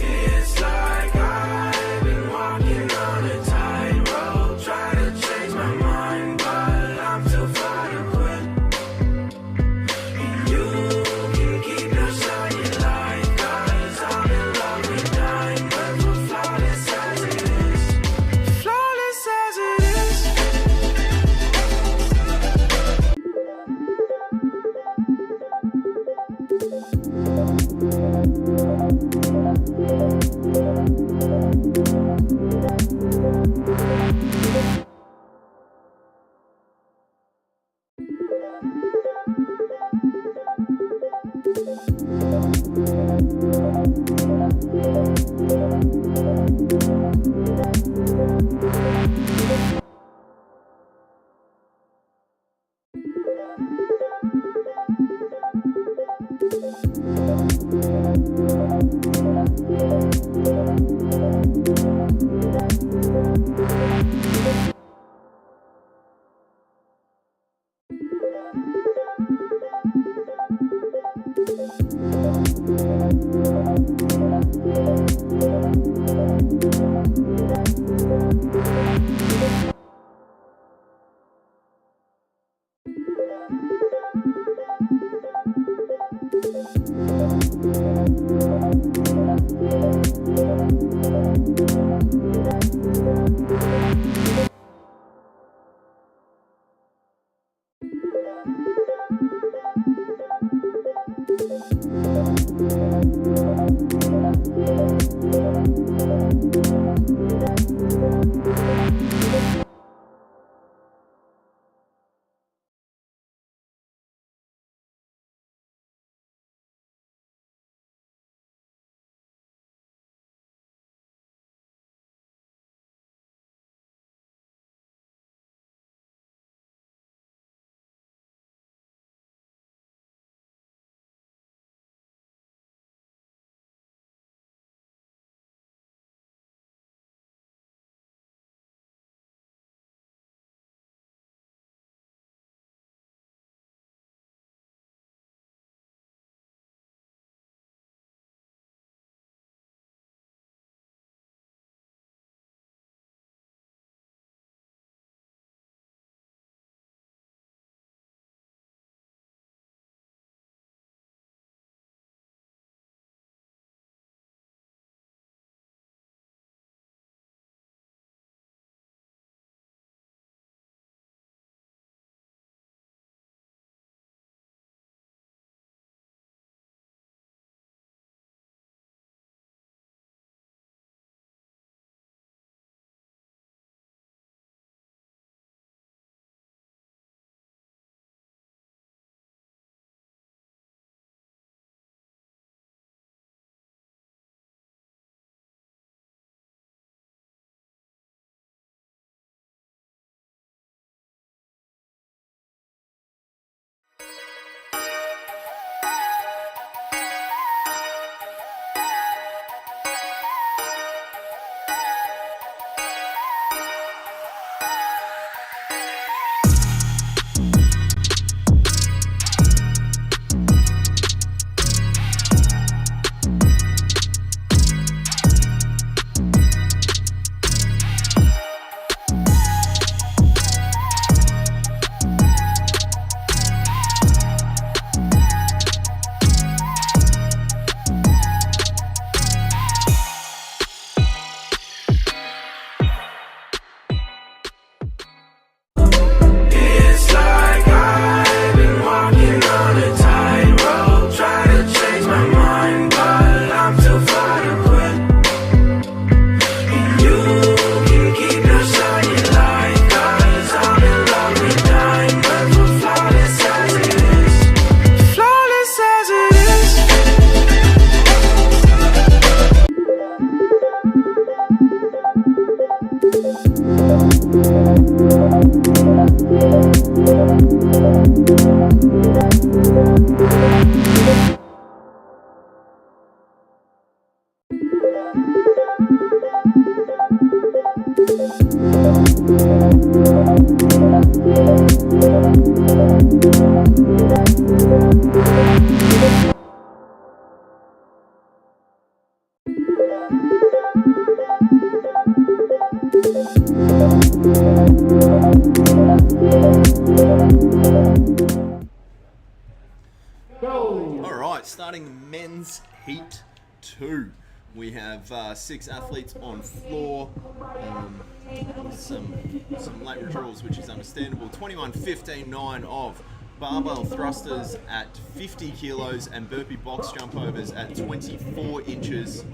E: It's like I've been walking on a tightrope, trying to change my mind, but I'm too far to quit. And you can keep your shiny light, 'cause I'm in love with diamonds, but flawless as it is. Flawless as it is.
A: All right, starting men's heat 2. We have 6 athletes on floor. Some late withdrawals, which is understandable. 21, 15, 9 of barbell thrusters at 50 kilos and burpee box jump overs at 24 inches.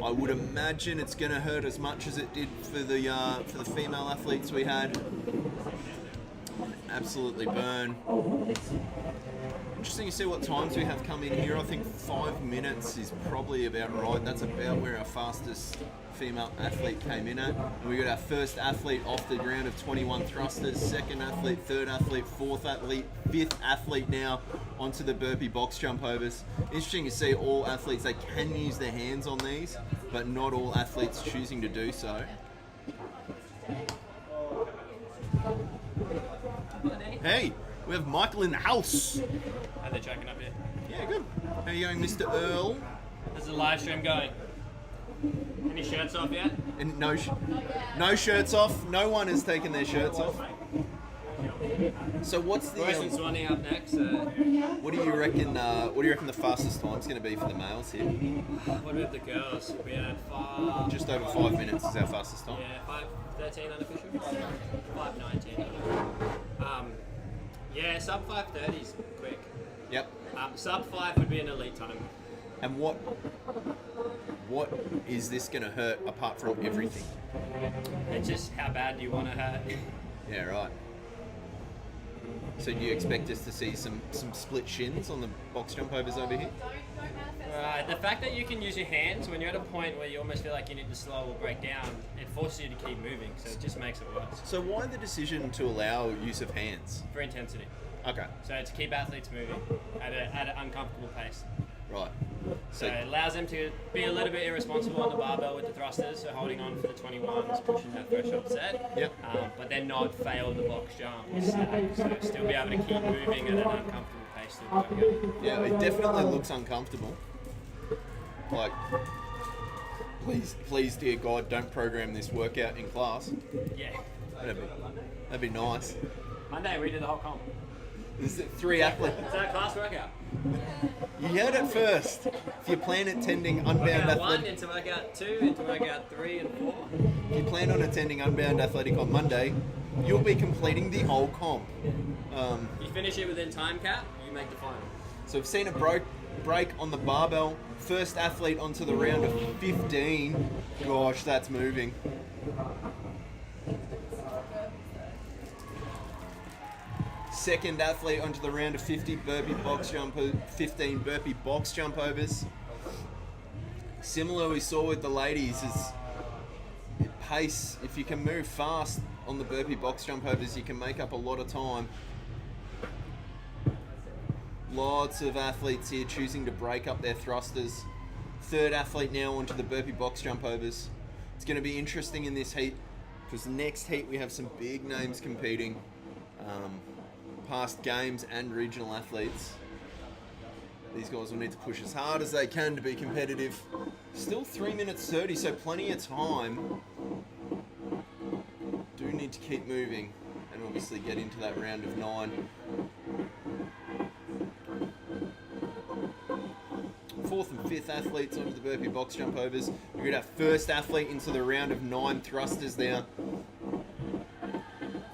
A: I would imagine it's going to hurt as much as it did for the female athletes we had. Absolutely burn. Interesting to see what times we have come in here. I think 5 minutes is probably about right. That's about where our fastest female athlete came in at. And we got our first athlete off the ground of 21 thrusters, second athlete, third athlete, fourth athlete, fifth athlete now onto the burpee box jump overs. Interesting to see all athletes, they can use their hands on these, but not all athletes choosing to do so. Hey, we have Michael in the house.
D: How they tracking up here?
A: Yeah, good. How are you going, Mr. Earl?
D: How's the live stream going? Any shirts off yet?
A: And no shirts off. No one has taken their shirts off. So what's the?
D: Royston's running up next.
A: What do you reckon? What do you reckon the fastest time's going to be for the males here?
D: What about the girls? We had 5.
A: Just over 5 minutes is our fastest time.
D: Yeah, 5:13 unofficial. 5:19. Yeah, sub 5:30 is quick.
A: Yep.
D: Sub 5 would be an elite time.
A: And what is this going to hurt apart from everything?
D: It's just how bad do you want to hurt?
A: Yeah, right. So do you expect us to see some split shins on the box jump overs over here?
D: Right, the fact that you can use your hands when you're at a point where you almost feel like you need to slow or break down, it forces you to keep moving, so it just makes it worse.
A: So why the decision to allow use of hands?
D: For intensity.
A: Okay.
D: So to keep athletes moving at an uncomfortable pace.
A: Right.
D: So it allows them to be a little bit irresponsible on the barbell with the thrusters, so holding on for the 21s, pushing that threshold set,
A: Yep.
D: but then not fail the box jumps. So still be able to keep moving at an uncomfortable pace through the workout.
A: Yeah, it definitely looks uncomfortable. Like, please, dear God, don't program this workout in class.
D: Yeah.
A: That'd be nice.
D: Monday we did the whole comp.
A: There's 3 athletes.
D: It's our class workout.
A: You heard it first. If you plan attending Unbound
D: Workout 1
A: Athletic,
D: into workout 2 into workout 3 and 4.
A: if you plan on attending Unbound Athletic on Monday, you'll be completing the whole comp.
D: You finish it within time cap, you make the final.
A: So we've seen a break on the barbell. First athlete onto the round of 15. Gosh, that's moving. Second athlete onto the round of 15 burpee box jump overs. Similar we saw with the ladies is pace. If you can move fast on the burpee box jump overs, you can make up a lot of time. Lots of athletes here choosing to break up their thrusters. Third athlete now onto the burpee box jump overs. It's going to be interesting in this heat because next heat we have some big names competing. Past games and regional athletes. These guys will need to push as hard as they can to be competitive. Still 3 minutes 30, so plenty of time. Do need to keep moving and obviously get into that round of 9. Fourth and fifth athletes onto the burpee box jump overs. We've got our first athlete into the round of 9 thrusters now.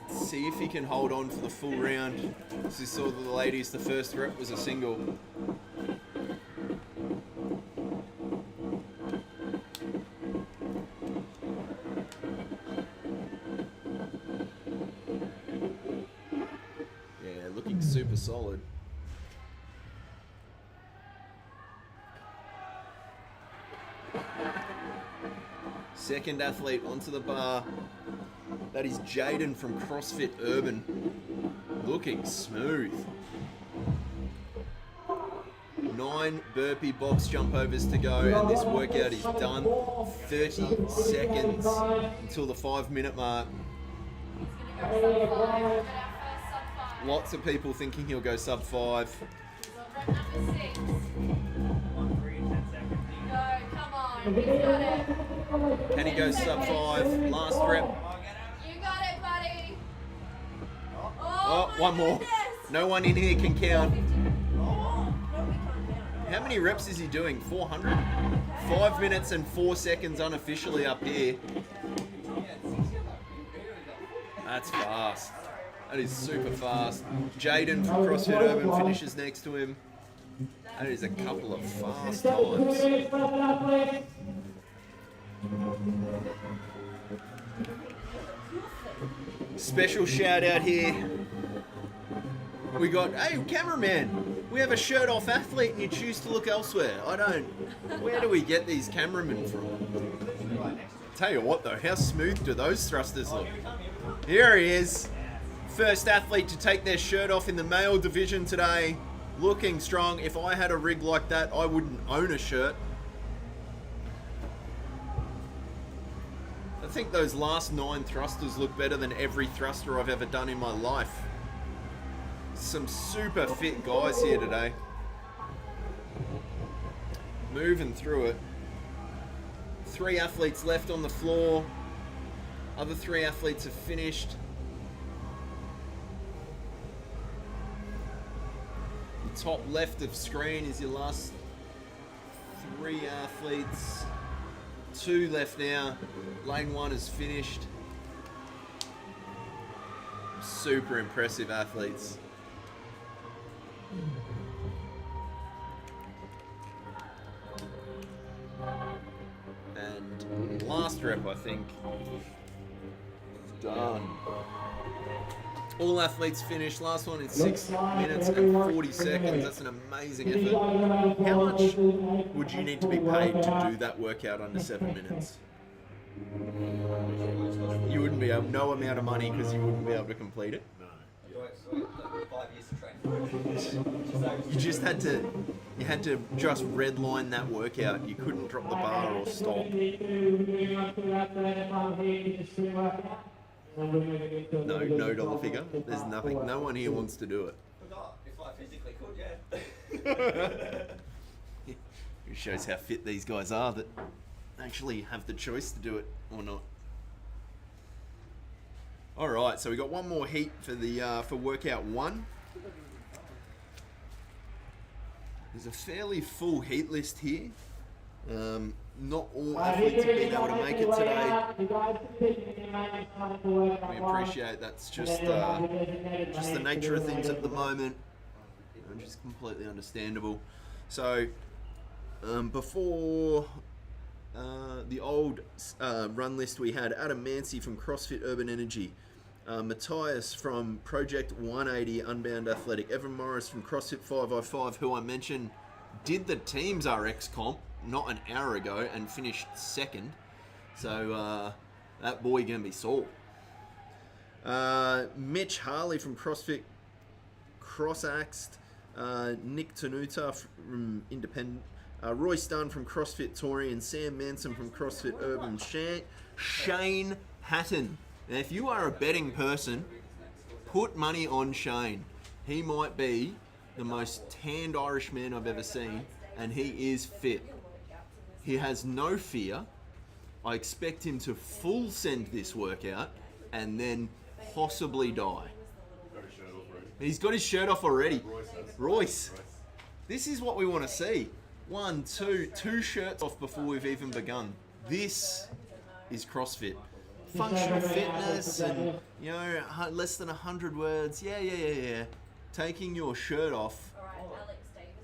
A: See if he can hold on for the full round. As we saw the ladies, the first rep was a single. Yeah, looking super solid. Second athlete onto the bar. That is Jaden from CrossFit Urban. Looking smooth. 9 burpee box jump overs to go, and this workout is done. 30 seconds until the 5-minute mark. Lots of people thinking he'll go sub 5. Can he go sub 5? Last rep.
H: You got it, buddy.
A: Oh, one more. No one in here can count. How many reps is he doing? 400? 5 minutes and 4 seconds unofficially up here. That's fast. That is super fast. Jaden from CrossFit Urban finishes next to him. That is a couple of fast times. Special shout out here. We got, hey, cameraman, we have a shirt off athlete and you choose to look elsewhere. Where do we get these cameramen from? Tell you what though, how smooth do those thrusters look? Here he is. First athlete to take their shirt off in the male division today. Looking strong. If I had a rig like that, I wouldn't own a shirt. I think those last 9 thrusters look better than every thruster I've ever done in my life. Some super fit guys here today. Moving through it. 3 athletes left on the floor. Other 3 athletes have finished. The top left of screen is your last 3 athletes. 2 left now. Lane 1 is finished. Super impressive athletes. And last rep, I think, done. All athletes finished. Last one in 6 minutes and 40 seconds. That's an amazing effort. How much would you need to be paid to do that workout under 7 minutes? You wouldn't be able, no amount of money because you wouldn't be able to complete it. You just had to, just redline that workout. You couldn't drop the bar or stop. No dollar figure. There's nothing. No one here wants to do it.
G: If I physically could, yeah.
A: It shows how fit these guys are that actually have the choice to do it or not. All right, so we got one more heat for the for workout 1. There's a fairly full heat list here. Not all athletes have been able to make it today. We appreciate that's just the nature of things at the moment. Which is completely understandable. So before the old run list, we had Adam Mancy from CrossFit Urban Energy, Matthias from Project 180 Unbound Athletic, Evan Morris from CrossFit 505, who I mentioned did the Teams RX comp not an hour ago and finished 2nd. So that boy gonna be sore. Mitch Harley from CrossFit Crossaxed, Nick Tenuta from Independent, Royce Dunn from CrossFit Tory, and Sam Manson from CrossFit Urban. Shane Hatton. Now, if you are a betting person, put money on Shane. He might be the most tanned Irishman I've ever seen, and he is fit. He has no fear. I expect him to full send this workout and then possibly die. He's got his shirt off already. Royce. This is what we want to see. 1, 2 shirts off before we've even begun. This is CrossFit. Functional fitness and, less than 100 words. Yeah. Taking your shirt off,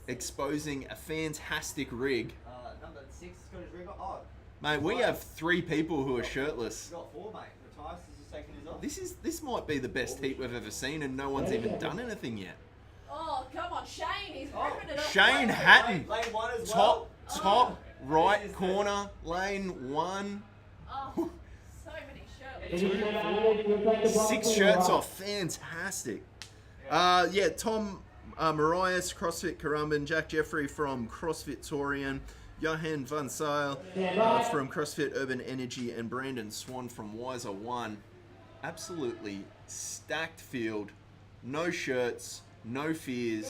A: exposing a fantastic rig.
G: Number 6 has got his rig on. Oh,
A: Mate, we have 3 people who are shirtless.
G: we've got 4, mate. Matthias is just taking his off.
A: This might be the best heat we've ever seen, and no one's even done anything yet.
H: Oh, come on, Shane. He's ripping it up.
A: Shane Hatton,
G: Lane 1 as well.
A: top right corner, lane 1.
H: Oh,
A: 6 shirts off. Fantastic. Yeah, Tom Marias, CrossFit Currumbin, Jack Jeffrey from CrossFit Torian, Johan Van Sale from CrossFit Urban Energy, and Brandon Swan from Wiser One. Absolutely stacked field. No shirts, no fears.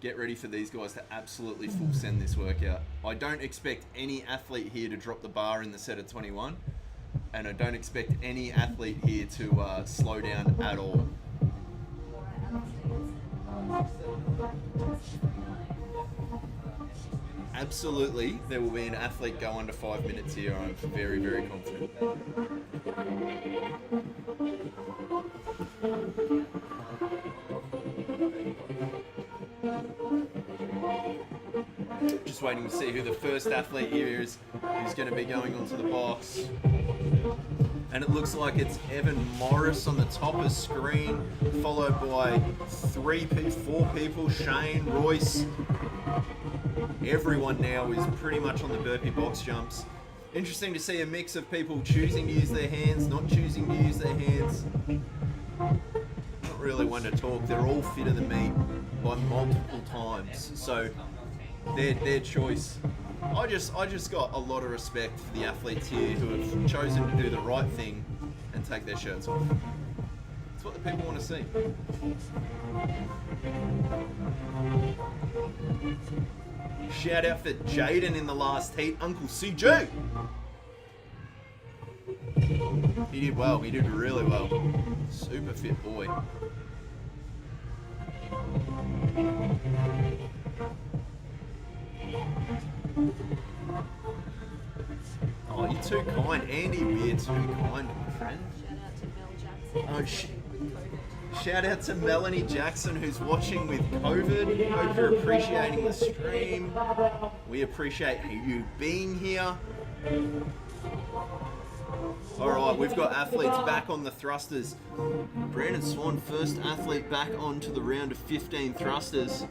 A: Get ready for these guys to absolutely full send this workout. I don't expect any athlete here to drop the bar in the set of 21, and I don't expect any athlete here to slow down at all. Absolutely, there will be an athlete go under 5 minutes here. I'm very, very confident. Just waiting to see who the first athlete here is who's going to be going onto the box. And it looks like it's Evan Morris on the top of screen, followed by 4 people, Shane, Royce. Everyone now is pretty much on the burpee box jumps. Interesting to see a mix of people choosing to use their hands, not choosing to use their hands. Not really one to talk. They're all fitter than me by multiple times. So their choice. I just got a lot of respect for the athletes here who have chosen to do the right thing and take their shirts off. It's what the people want to see. Shout out for Jaden in the last heat, Uncle CJ. He did well, he did really well. Super fit boy. Oh, you're too kind. Andy, we're too kind, my friend. Oh, shout out to Melanie Jackson, who's watching with COVID. Hope you're appreciating the stream. We appreciate you being here. Alright, we've got athletes back on the thrusters. Brandon Swan, first athlete back onto the round of 15 thrusters.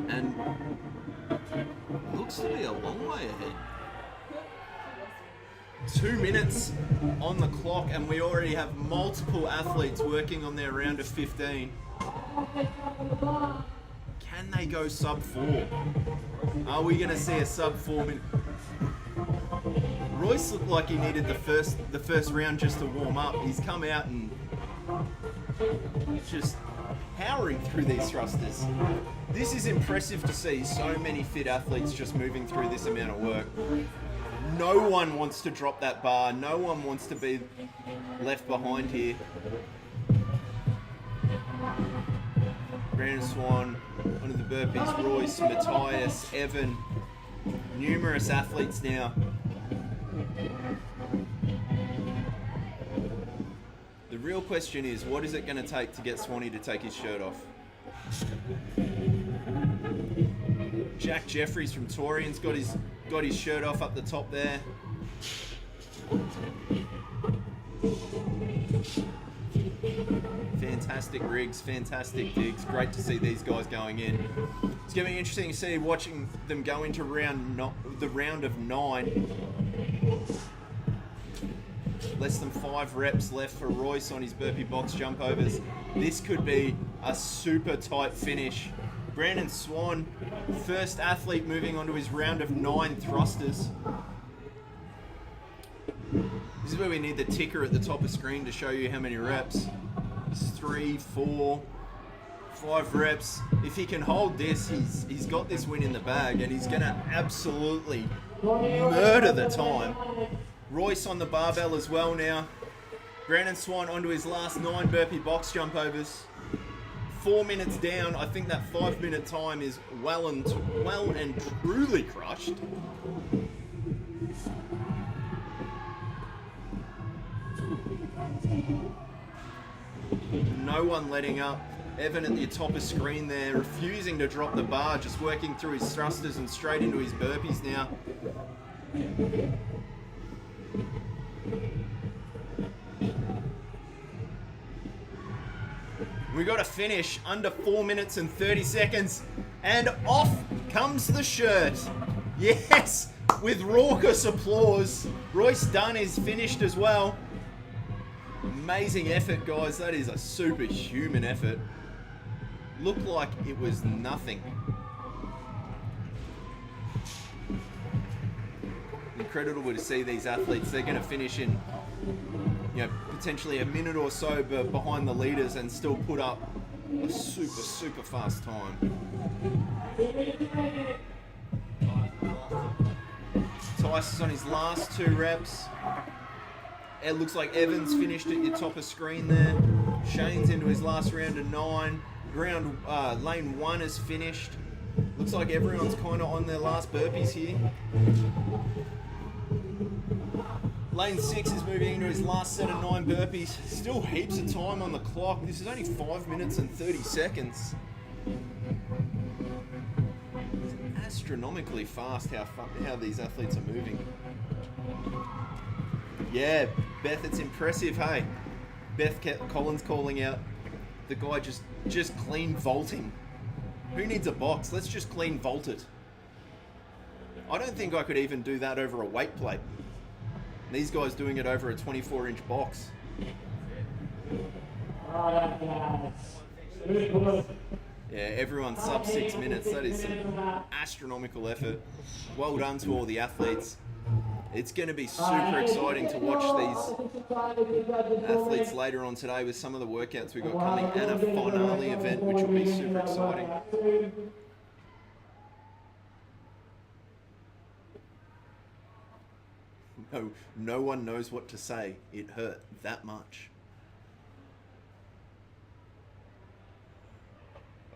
A: And looks to be a long way ahead. 2 minutes on the clock, and we already have multiple athletes working on their round of 15. Can they go sub 4? Are we going to see a sub 4 minute? Royce looked like he needed the first round just to warm up. He's come out and just powering through these thrusters. This is impressive to see so many fit athletes just moving through this amount of work. No one wants to drop that bar. No one wants to be left behind here. Brandon Swan, one of the burpees, Royce, Matthias, Evan, numerous athletes now. The real question is, what is it going to take to get Swanee to take his shirt off? Jack Jeffries from Torian's got his shirt off up the top there. Fantastic rigs, fantastic digs. Great to see these guys going in. It's going to be interesting to see watching them go into the round of 9. Less than 5 reps left for Royce on his burpee box jump overs. This could be a super tight finish. Brandon Swan, first athlete moving on to his round of 9 thrusters. This is where we need the ticker at the top of screen to show you how many reps. It's 3, 4, 5 reps. If he can hold this, he's got this win in the bag, and he's gonna absolutely murder the time. Royce on the barbell as well now. Brandon Swan onto his last 9 burpee box jump overs. 4 minutes down. I think that 5 minute time is well and truly crushed. No one letting up. Evan at the top of screen there, refusing to drop the bar, just working through his thrusters and straight into his burpees now. We got to finish under 4 minutes and 30 seconds, and off comes the shirt. Yes, with raucous applause. Royce Dunn is finished as well. Amazing effort, guys. That is a superhuman effort. Looked like it was nothing. Incredible to see these athletes. They're going to finish in, potentially a minute or so behind the leaders and still put up a super fast time. Tyson's on his last 2 reps. It looks like Evans finished at your top of screen there. Shane's into his last round of 9. Lane 1 is finished. Looks like everyone's kind of on their last burpees here. Lane 6 is moving into his last set of 9 burpees. Still heaps of time on the clock. This is only 5 minutes and 30 seconds. It's astronomically fast how these athletes are moving. Yeah, Beth, it's impressive, hey. Beth Collins calling out the guy just clean vaulting. Who needs a box? Let's just clean vault it. I don't think I could even do that over a weight plate. These guys doing it over a 24-inch box. Yeah, everyone's sub 6 minutes. That is some astronomical effort. Well done to all the athletes. It's going to be super exciting to watch these athletes later on today with some of the workouts we've got coming and a finale event, which will be super exciting. No one knows what to say. It hurt that much.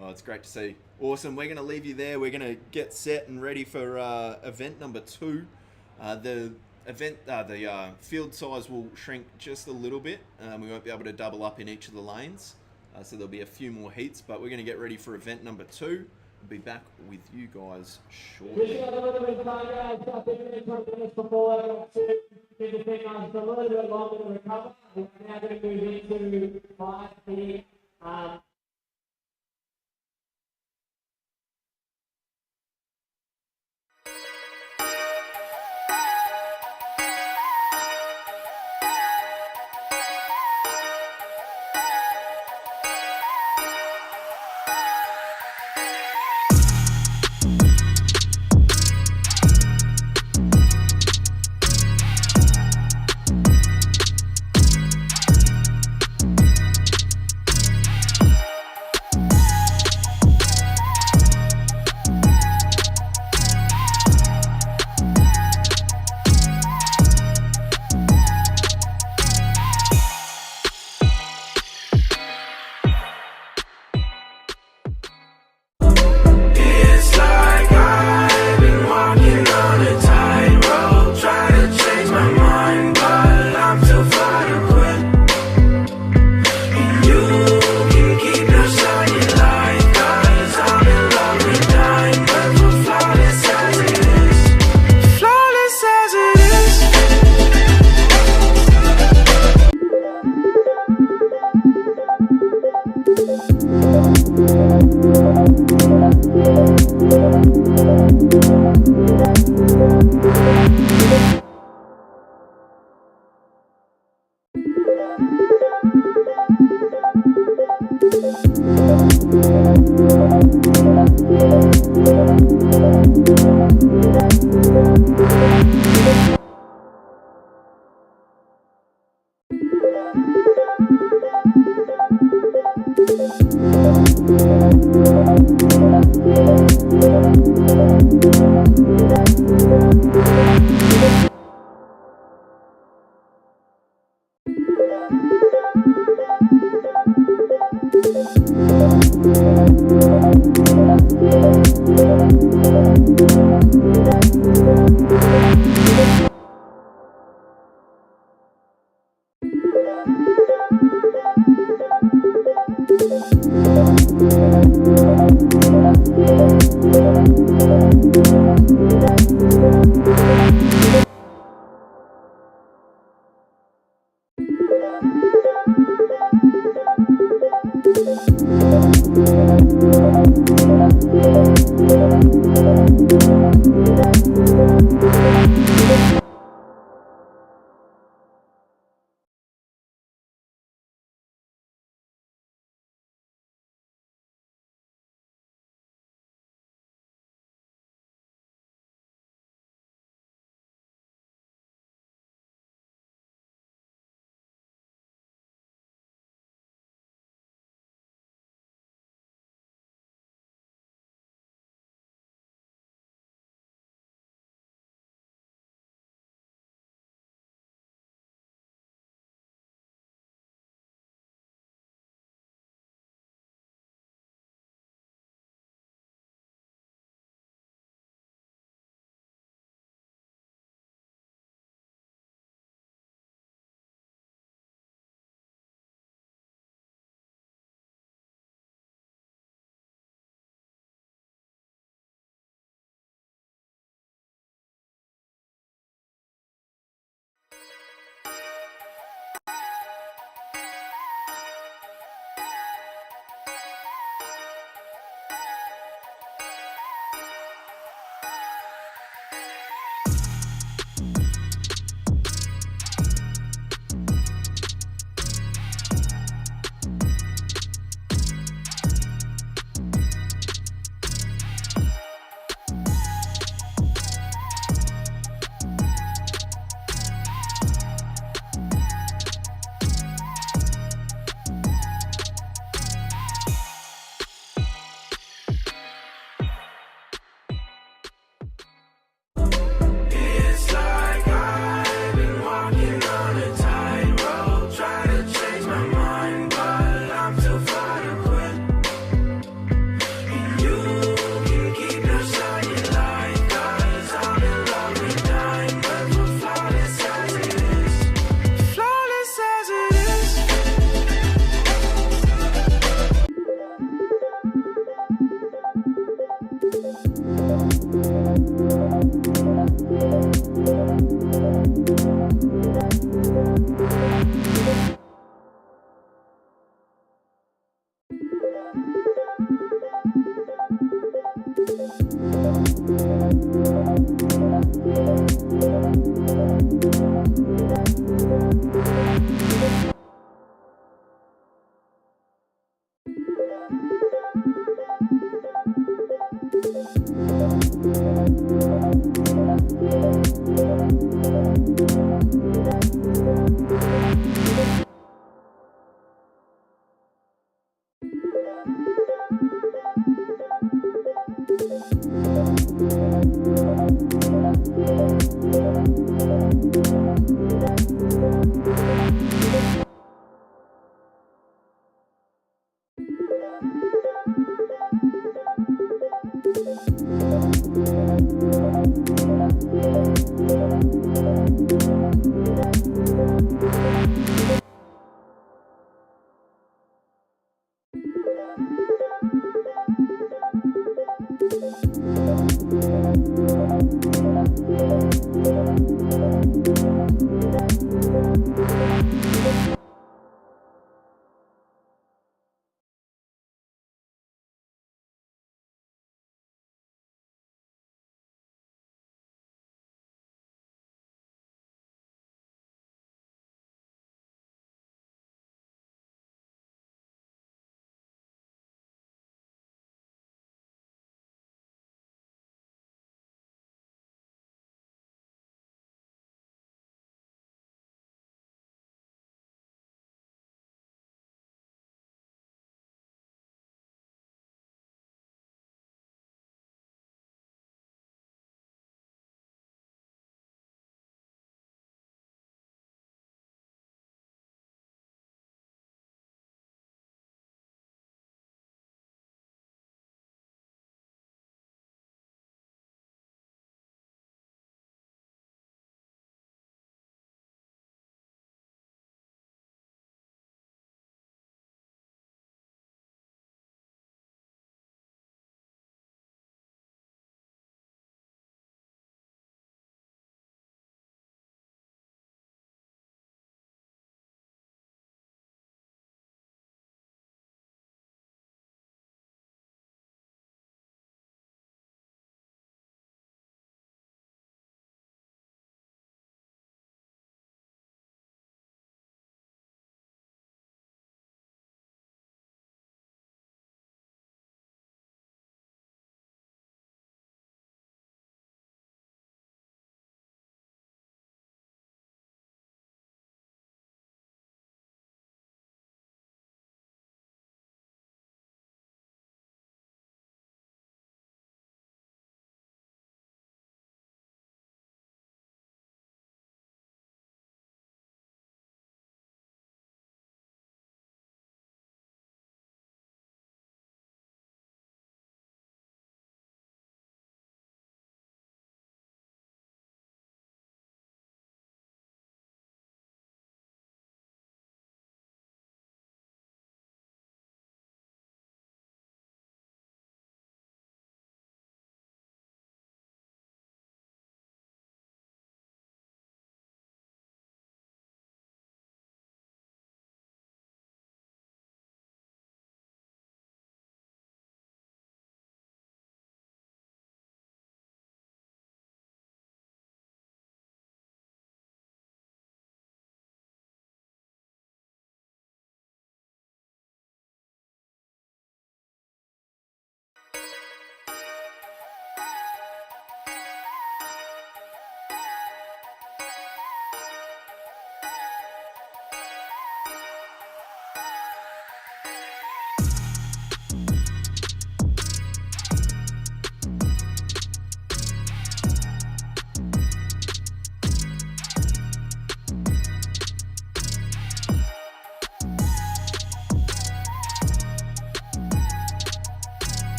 A: Oh, it's great to see. Awesome. We're going to leave you there. We're going to get set and ready for event number 2. The field size will shrink just a little bit. We won't be able to double up in each of the lanes. So there'll be a few more heats, but we're going to get ready for event number 2. We'll be back with you guys shortly.
F: Give the thing on just a little bit longer to recover. We're now going to move into 5 minutes.
E: It's like I've been walking on a tightrope, trying to change my mind, but I'm too far to quit. And you can keep your shiny light, 'cause I'm in love with diamonds, but flawless as it is. Flawless as it is.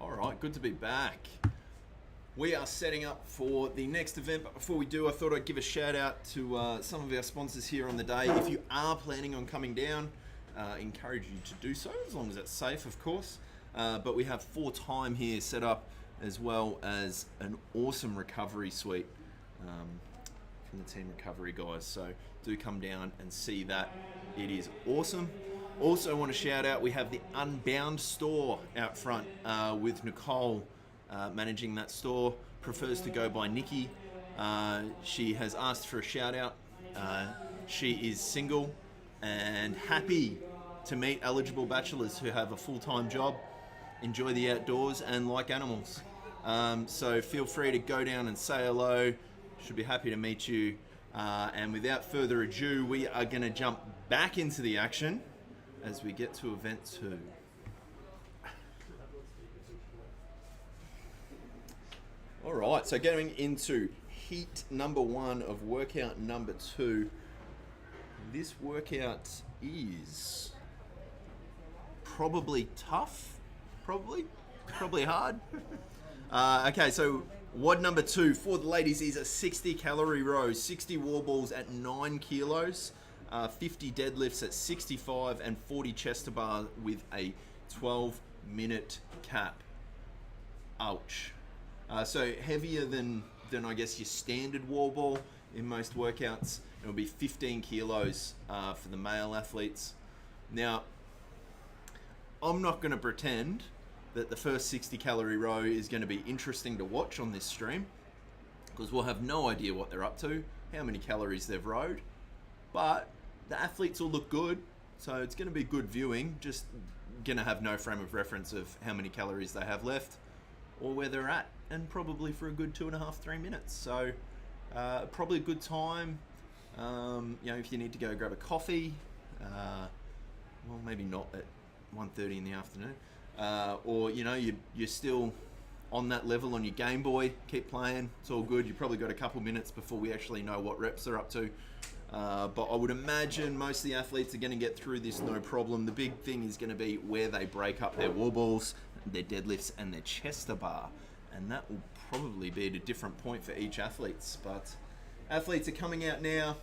A: All right, good to be back. We are setting up for the next event, but before we do, I thought I'd give a shout out to some of our sponsors here on the day. If you are planning on coming down, encourage you to do so, as long as it's safe, of course. But we have 4 time here set up, as well as an awesome recovery suite from the Team Recovery guys. So do come down and see that. It is awesome. Also want to shout out, we have the Unbound store out front with Nicole managing that store. Prefers to go by Nikki. She has asked for a shout out. She is single and happy to meet eligible bachelors who have a full-time job, enjoy the outdoors and like animals. So feel free to go down and say hello. Should be happy to meet you. And without further ado, we are going to jump back into the action as we get to event 2. All right, so getting into heat number 1 of workout number 2. This workout is probably tough, probably hard. Okay, so WOD number 2 for the ladies is a 60 calorie row, 60 wall balls at 9 kilos. 50 deadlifts at 65 and 40 chest to bar with a 12-minute cap. Ouch. So heavier than I guess your standard wall ball in most workouts. It'll be 15 kilos for the male athletes. Now, I'm not going to pretend that the first 60 calorie row is going to be interesting to watch on this stream, because we'll have no idea what they're up to, how many calories they've rowed, but the athletes will look good, so it's going to be good viewing. Just going to have no frame of reference of how many calories they have left or where they're at, and probably for a good 2.5-3 minutes. So probably a good time. If you need to go grab a coffee, well, maybe not at 1:30 in the afternoon, or you're still on that level on your Game Boy, keep playing, it's all good. You probably got a couple minutes before we actually know what reps they're up to. But I would imagine most of the athletes are going to get through this no problem. The big thing is going to be where they break up their wall balls, their deadlifts and their chest to bar. And that will probably be at a different point for each athlete. But athletes are coming out now,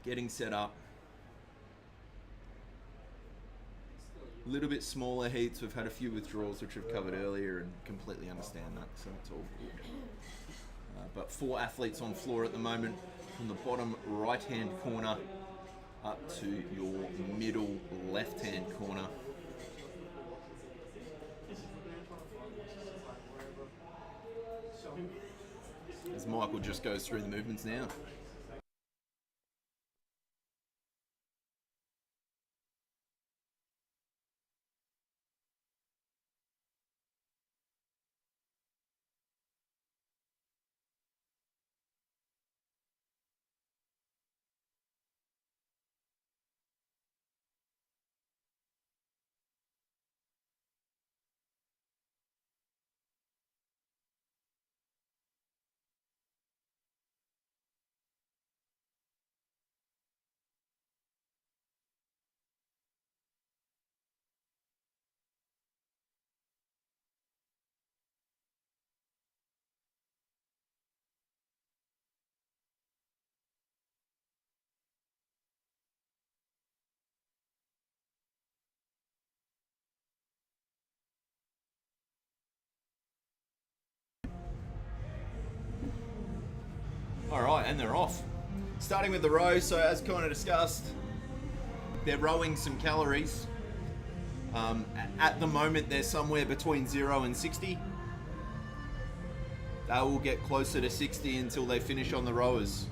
A: getting set up. A little bit smaller heats. We've had a few withdrawals which we've covered earlier and completely understand that, so it's all good. But 4 athletes on floor at the moment, from the bottom right hand corner up to your middle left hand corner. As Michael just goes through the movements now. All right, and they're off. Starting with the row, so as kind of discussed, they're rowing some calories. At the moment, they're somewhere between 0 and 60. They will get closer to 60 until they finish on the rowers.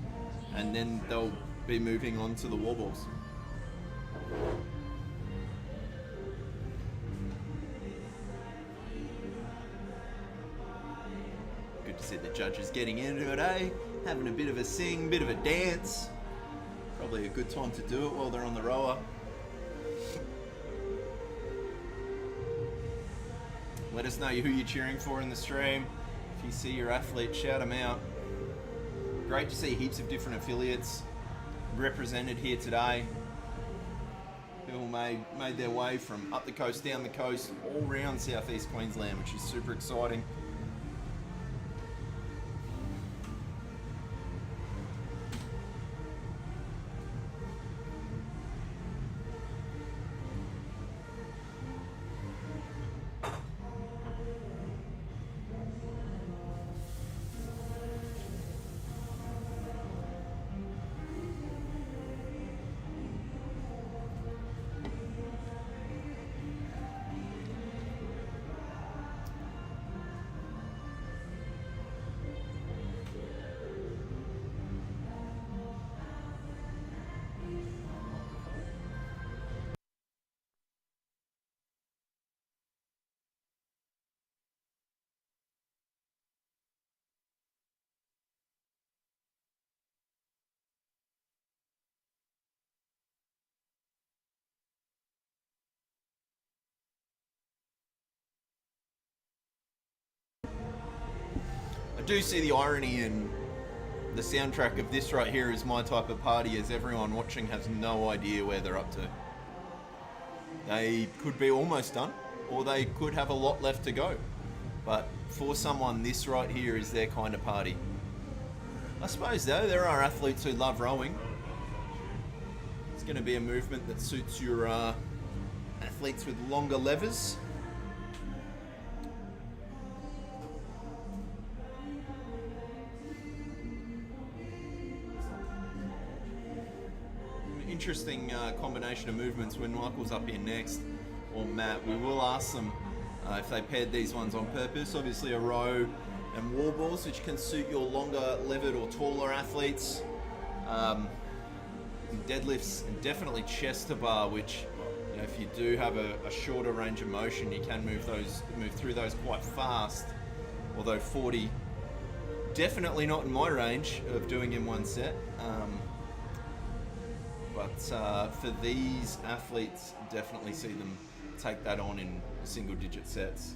A: and then they'll be moving on to the wall balls. Good to see the judges getting into it, eh? Having a bit of a sing, bit of a dance. Probably a good time to do it while they're on the rower. Let us know who you're cheering for in the stream. If you see your athlete, shout them out. Great to see heaps of different affiliates represented here today. People made their way from up the coast, down the coast, all around southeast Queensland, which is super exciting. I do see the irony in the soundtrack of this right here is my type of party, as everyone watching has no idea where they're up to. They could be almost done, or they could have a lot left to go. But for someone, this right here is their kind of party. I suppose though, there are athletes who love rowing. It's going to be a movement that suits your athletes with longer levers. Interesting combination of movements. When Michael's up here next, or Matt, we will ask them if they paired these ones on purpose. Obviously a row and wall balls, which can suit your longer levered or taller athletes. Deadlifts and definitely chest to bar, which, you know, if you do have a shorter range of motion, you can move through those quite fast. Although 40, definitely not in my range of doing in one set. But for these athletes, definitely see them take that on in single digit sets.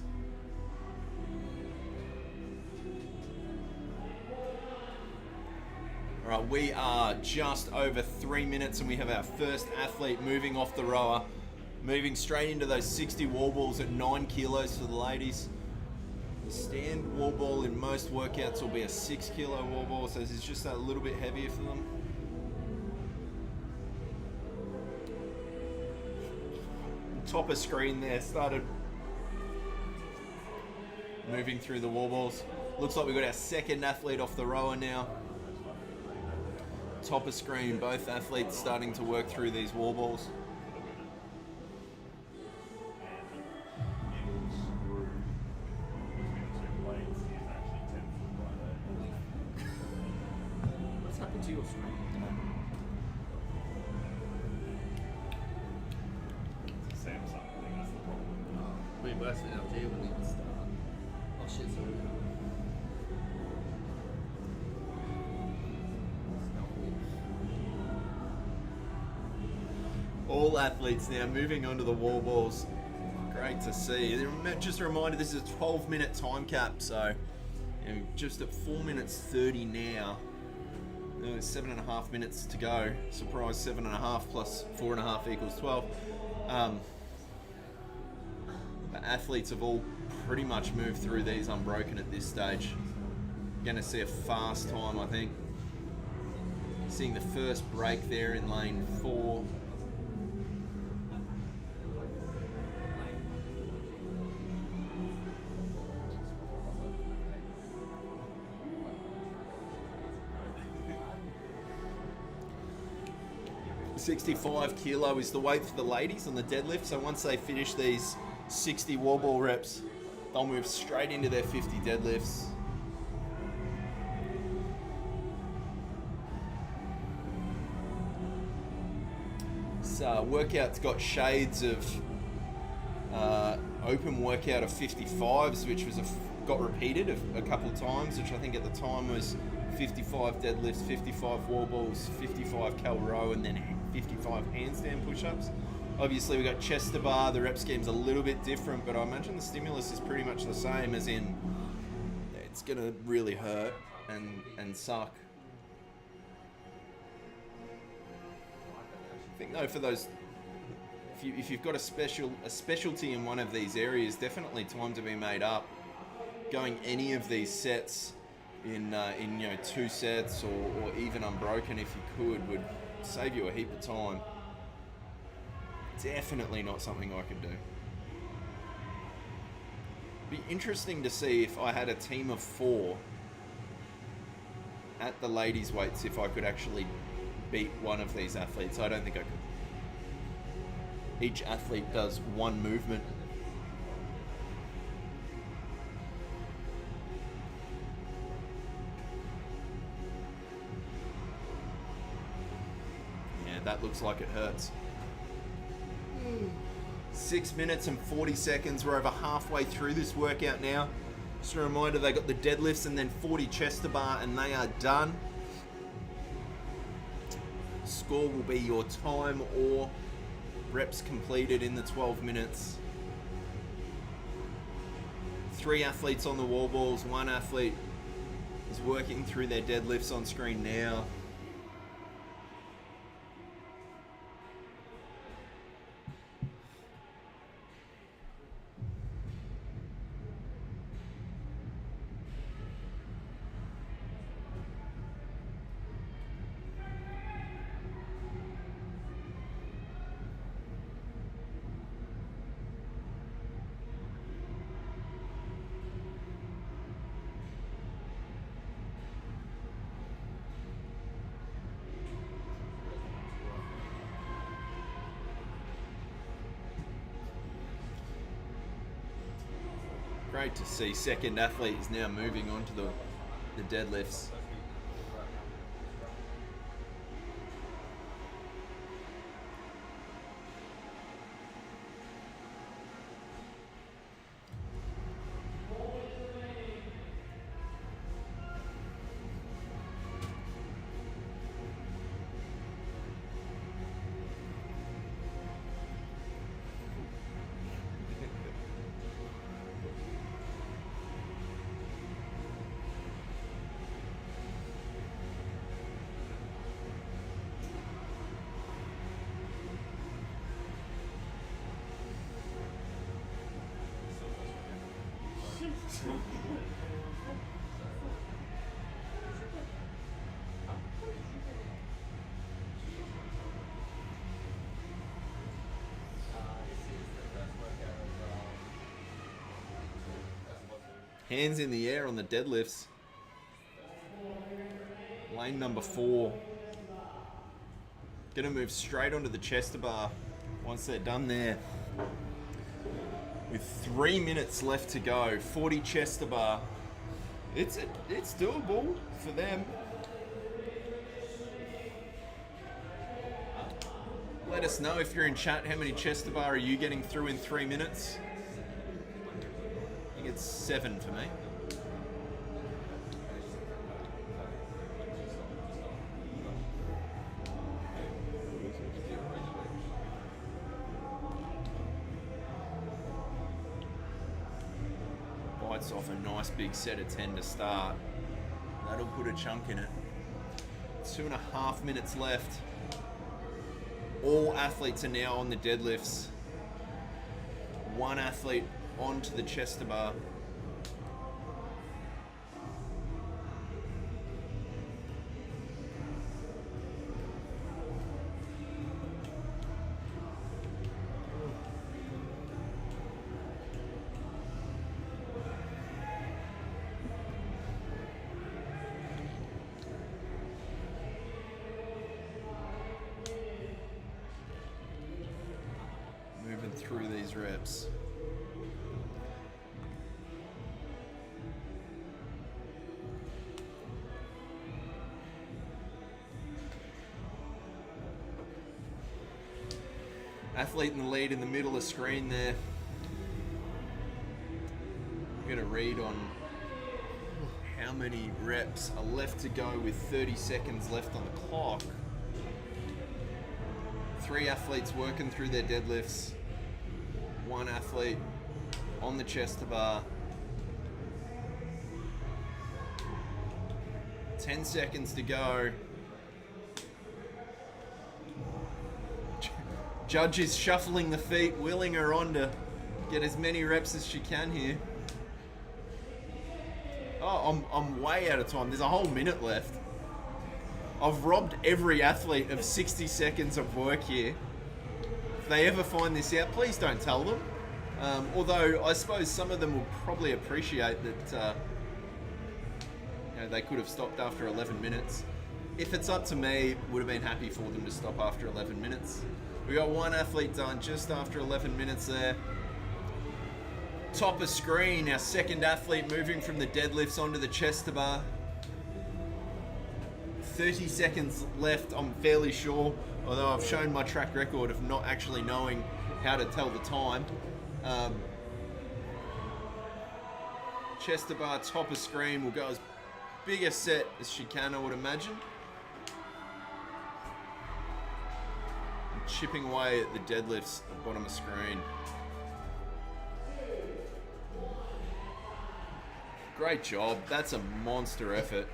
A: All right, we are just over 3 minutes and we have our first athlete moving off the rower, moving straight into those 60 wall balls at 9 kilos for the ladies. The stand wall ball in most workouts will be a 6 kilo wall ball, so this is just a little bit heavier for them. Top of screen there started moving through the wall balls. Looks like we've got our second athlete off the rower now. Top of screen, both athletes starting to work through these wall balls.
G: What's happened to your screen?
B: Samsung, I think that's the problem.
G: I mean, worse than LG when we start. Oh shit, sorry.
A: All athletes now moving onto the wall balls. Great to see. Just a reminder, this is a 12-minute time cap, so you know, just at 4 minutes 30 now. There's 7.5 minutes to go. Surprise, 7.5 plus 4.5 equals 12. The athletes have all pretty much moved through these unbroken at this stage. Going to see a fast time, I think. Seeing the first break there in lane 4. $65 kilo is the weight for the ladies on the deadlift. So once they finish these 60 wall ball reps, they'll move straight into their 50 deadlifts. This workout's got shades of open workout of 55s, which was got repeated a couple of times, which I think at the time was 55 deadlifts, 55 wall balls, 55 cal row, and then 55 handstand push-ups. Obviously, we got chest to bar. The rep scheme's a little bit different, but I imagine the stimulus is pretty much the same, as in it's gonna really hurt and suck. I think though, for those, if you've got a specialty in one of these areas, definitely time to be made up. Going any of these sets in 2 sets or even unbroken, if you could, would save you a heap of time. Definitely not something I could do. Be interesting to see if I had a team of 4 at the ladies' weights, if I could actually beat one of these athletes. I don't think I could. Each athlete does one movement. Yeah, that looks like it hurts. 6 minutes and 40 seconds. We're over halfway through this workout now. Just a reminder, they got the deadlifts and then 40 chest to bar, and they are done. Score will be your time or reps completed in the 12 minutes. 3 athletes on the wall balls. 1 athlete is working through their deadlifts on screen now. Great to see. Second athlete is now moving on to the deadlifts. Hands in the air on the deadlifts. Lane number 4. Gonna move straight onto the chest to bar once they're done there. With 3 minutes left to go, 40 chest to bar. It's doable for them. Let us know if you're in chat, how many chest to bar are you getting through in 3 minutes? I think it's 7 for me. Bites off a nice big set of 10 to start. That'll put a chunk in it. 2.5 minutes left. All athletes are now on the deadlifts. 1 athlete onto the chest to bar. Moving through these reps. Athlete in the lead in the middle of screen there. I'm going to read on how many reps are left to go with 30 seconds left on the clock. 3 athletes working through their deadlifts. 1 athlete on the chest to bar. 10 seconds to go. Judge is shuffling the feet, willing her on to get as many reps as she can here. Oh, I'm way out of time. There's a whole minute left. I've robbed every athlete of 60 seconds of work here. If they ever find this out, please don't tell them. Although I suppose some of them will probably appreciate that they could have stopped after 11 minutes. If it's up to me, would have been happy for them to stop after 11 minutes. We got 1 athlete done just after 11 minutes there. Top of screen, our second athlete moving from the deadlifts onto the chest to bar. 30 seconds left, I'm fairly sure, although I've shown my track record of not actually knowing how to tell the time. Chest to bar, top of screen, will go as big a set as she can, I would imagine. Chipping away at the deadlifts at the bottom of screen. Great job. That's a monster effort.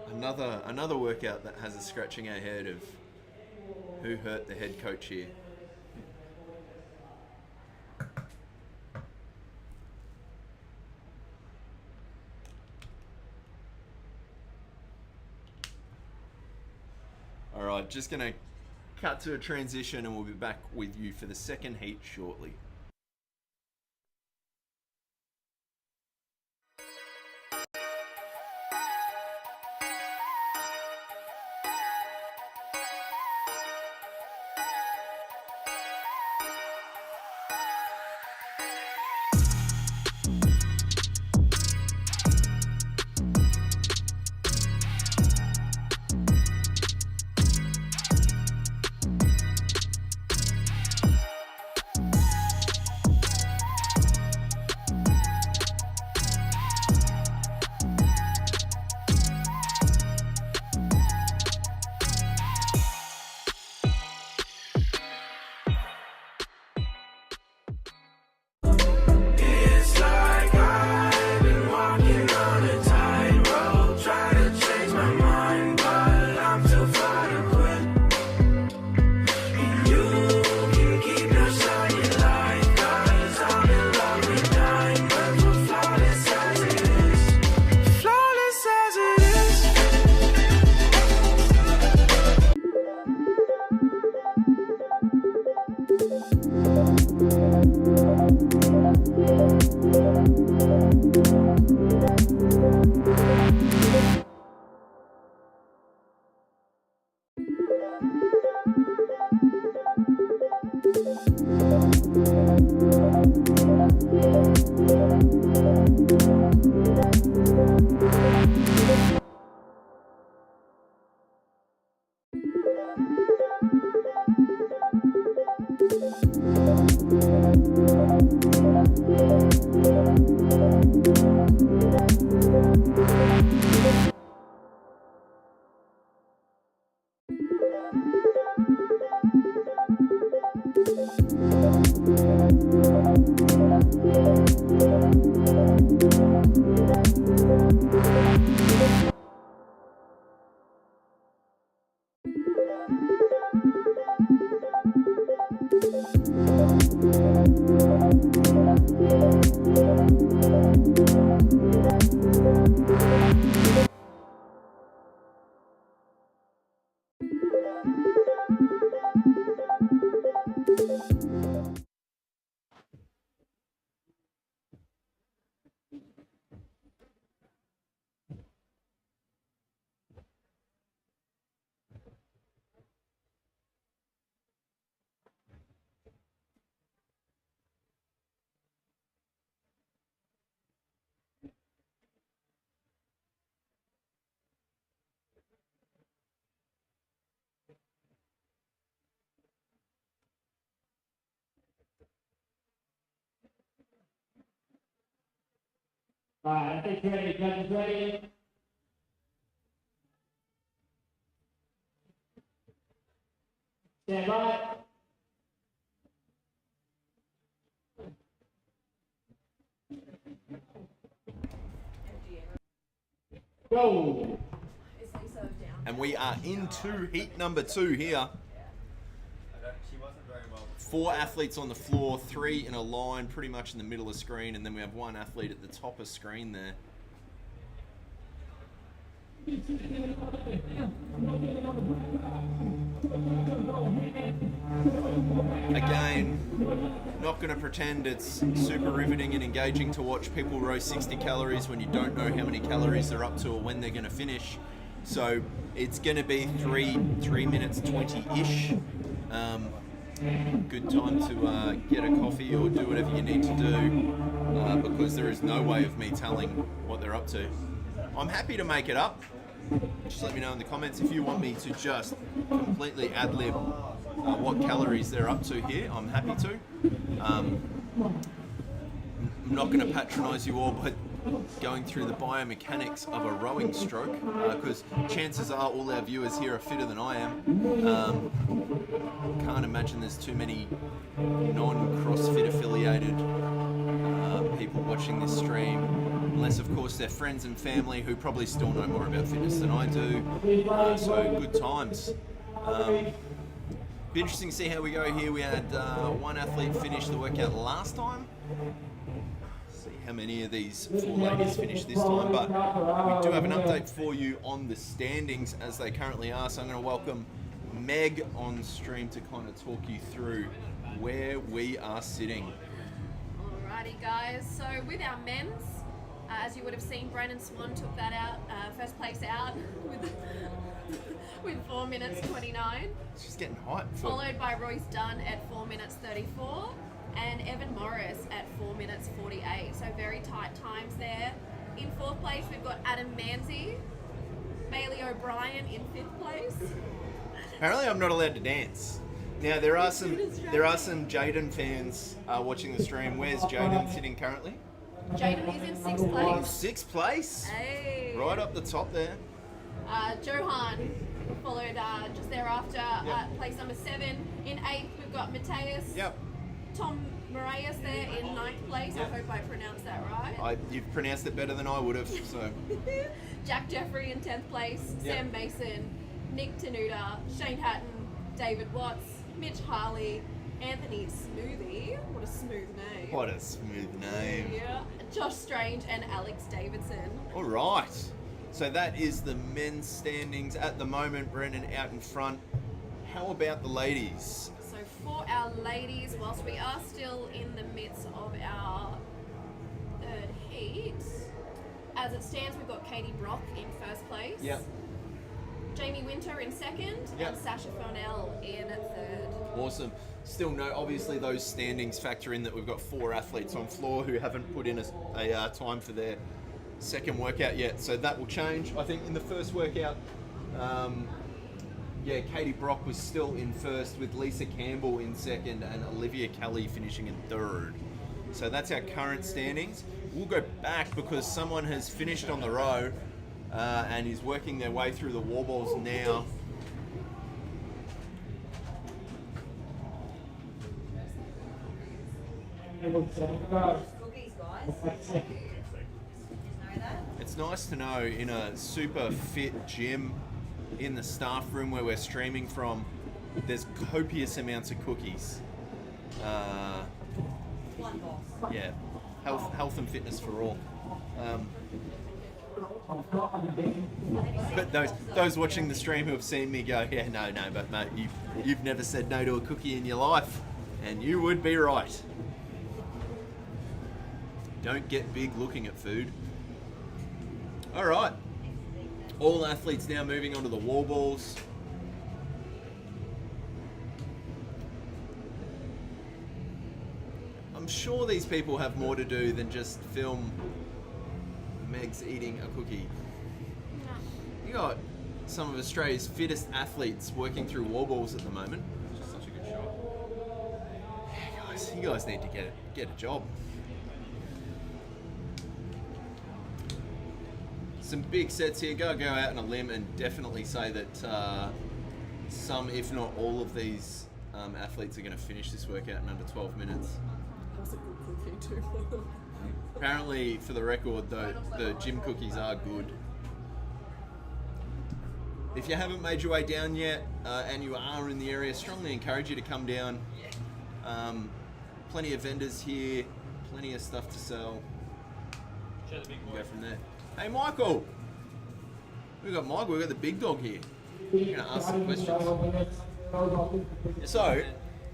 A: Another workout that has us scratching our head of who hurt the head coach here. All right, just gonna cut to a transition and we'll be back with you for the second heat shortly.
E: It's like I've been walking on a tightrope, trying to change my mind, but I'm too far to quit. And you can keep your shiny light, 'cause I'm in love with diamonds, we're flawless as it is. Flawless as it is.
F: Alright, I think ready, judges ready. Stand by. Go.
H: Is Lisa down?
A: And we are into heat number 2 here.
B: She wasn't very well.
A: 4 athletes on the floor, 3 in a line, pretty much in the middle of screen, and then we have 1 athlete at the top of screen there. Again, not going to pretend it's super riveting and engaging to watch people row 60 calories when you don't know how many calories they're up to or when they're going to finish. So it's going to be 3 minutes 20-ish. Good time to get a coffee or do whatever you need to do because there is no way of me telling what they're up to. I'm happy to make it up. Just let me know in the comments if you want me to just completely ad-lib what calories they're up to here. I'm happy to. I'm not going to patronise you all, but going through the biomechanics of a rowing stroke, because chances are all our viewers here are fitter than I am. Can't imagine there's too many non-CrossFit affiliated people watching this stream, unless of course they're friends and family who probably still know more about fitness than I do. So good times. Be interesting to see how we go here. We had 1 athlete finish the workout last time. See how many of these 4 ladies finish this time, but we do have an update for you on the standings as they currently are. So I'm going to welcome Meg on stream to kind of talk you through where we are sitting.
H: Alrighty guys, so with our men's, as you would have seen, Brandon Swan took that out, first place out with 4 minutes 29.
A: She's getting hyped.
H: Followed by Royce Dunn at 4 minutes 34 and Evan Morris at 4 minutes 48. So very tight times there. In 4th place we've got Adam Manzi, Bailey O'Brien in 5th place.
A: Apparently I'm not allowed to dance. Now there are some Jaden fans watching the stream. Where's Jaden sitting currently?
H: Jaden is in 6th place.
A: 6th place.
H: Hey.
A: Right up the top there.
H: Johan followed just thereafter, place number 7. In 8th we've got Mateus.
A: Yep.
H: Tom Moraes there in 9th place. I hope I pronounced that right.
A: You've pronounced it better than I would have. So.
H: Jack Jeffrey in 10th place.
A: Yep.
H: Sam Mason, Nick Tenuta, Shane Hatton, David Watts, Mitch Harley, Anthony Smoothie. What a smooth name.
A: What a smooth name.
H: Yeah. Josh Strange and Alex Davidson.
A: All right. So that is the men's standings at the moment. Brendan out in front. How about the ladies?
H: So for our ladies, whilst we are still in the midst of our 3rd heat, as it stands, we've got Katie Brock in 1st place.
A: Yep.
H: Jamie Winter in 2nd,
A: Yep.
H: and Sasha Fonell in 3rd.
A: Awesome. Still no, obviously those standings factor in that we've got 4 athletes on floor who haven't put in a time for their 2nd workout yet. So that will change. I think in the first workout, Katie Brock was still in 1st with Lisa Campbell in 2nd and Olivia Kelly finishing in 3rd. So that's our current standings. We'll go back because someone has finished on the row and is working their way through the wall balls now.
I: Cookies, guys.
A: It's nice to know in a super fit gym in the staff room where we're streaming from, there's copious amounts of cookies.
I: One box.
A: Yeah, health and fitness for all. But those watching the stream who have seen me go, yeah, no, but mate, you've never said no to a cookie in your life, and you would be right. Don't get big looking at food. All right, all athletes now moving onto the wall balls. I'm sure these people have more to do than just film Meg's eating a cookie. You got some of Australia's fittest athletes working through wall balls at the moment.
B: It's just such a good shot.
A: Yeah, guys, you guys need to get a job. some big sets here. Go out on a limb and definitely say that some, if not all of these athletes are going to finish this workout in under 12 minutes.
J: That was a good cookie too.
A: Apparently, for the record, though, the gym cookies are good. If you haven't made your way down yet and you are in the area, strongly encourage you to come down. Plenty of vendors here, plenty of stuff to sell.
D: Show the big
A: We'll
D: boy.
A: go from there. Hey, Michael! We've got Michael, we've got the big dog here. We're going to ask some questions. So,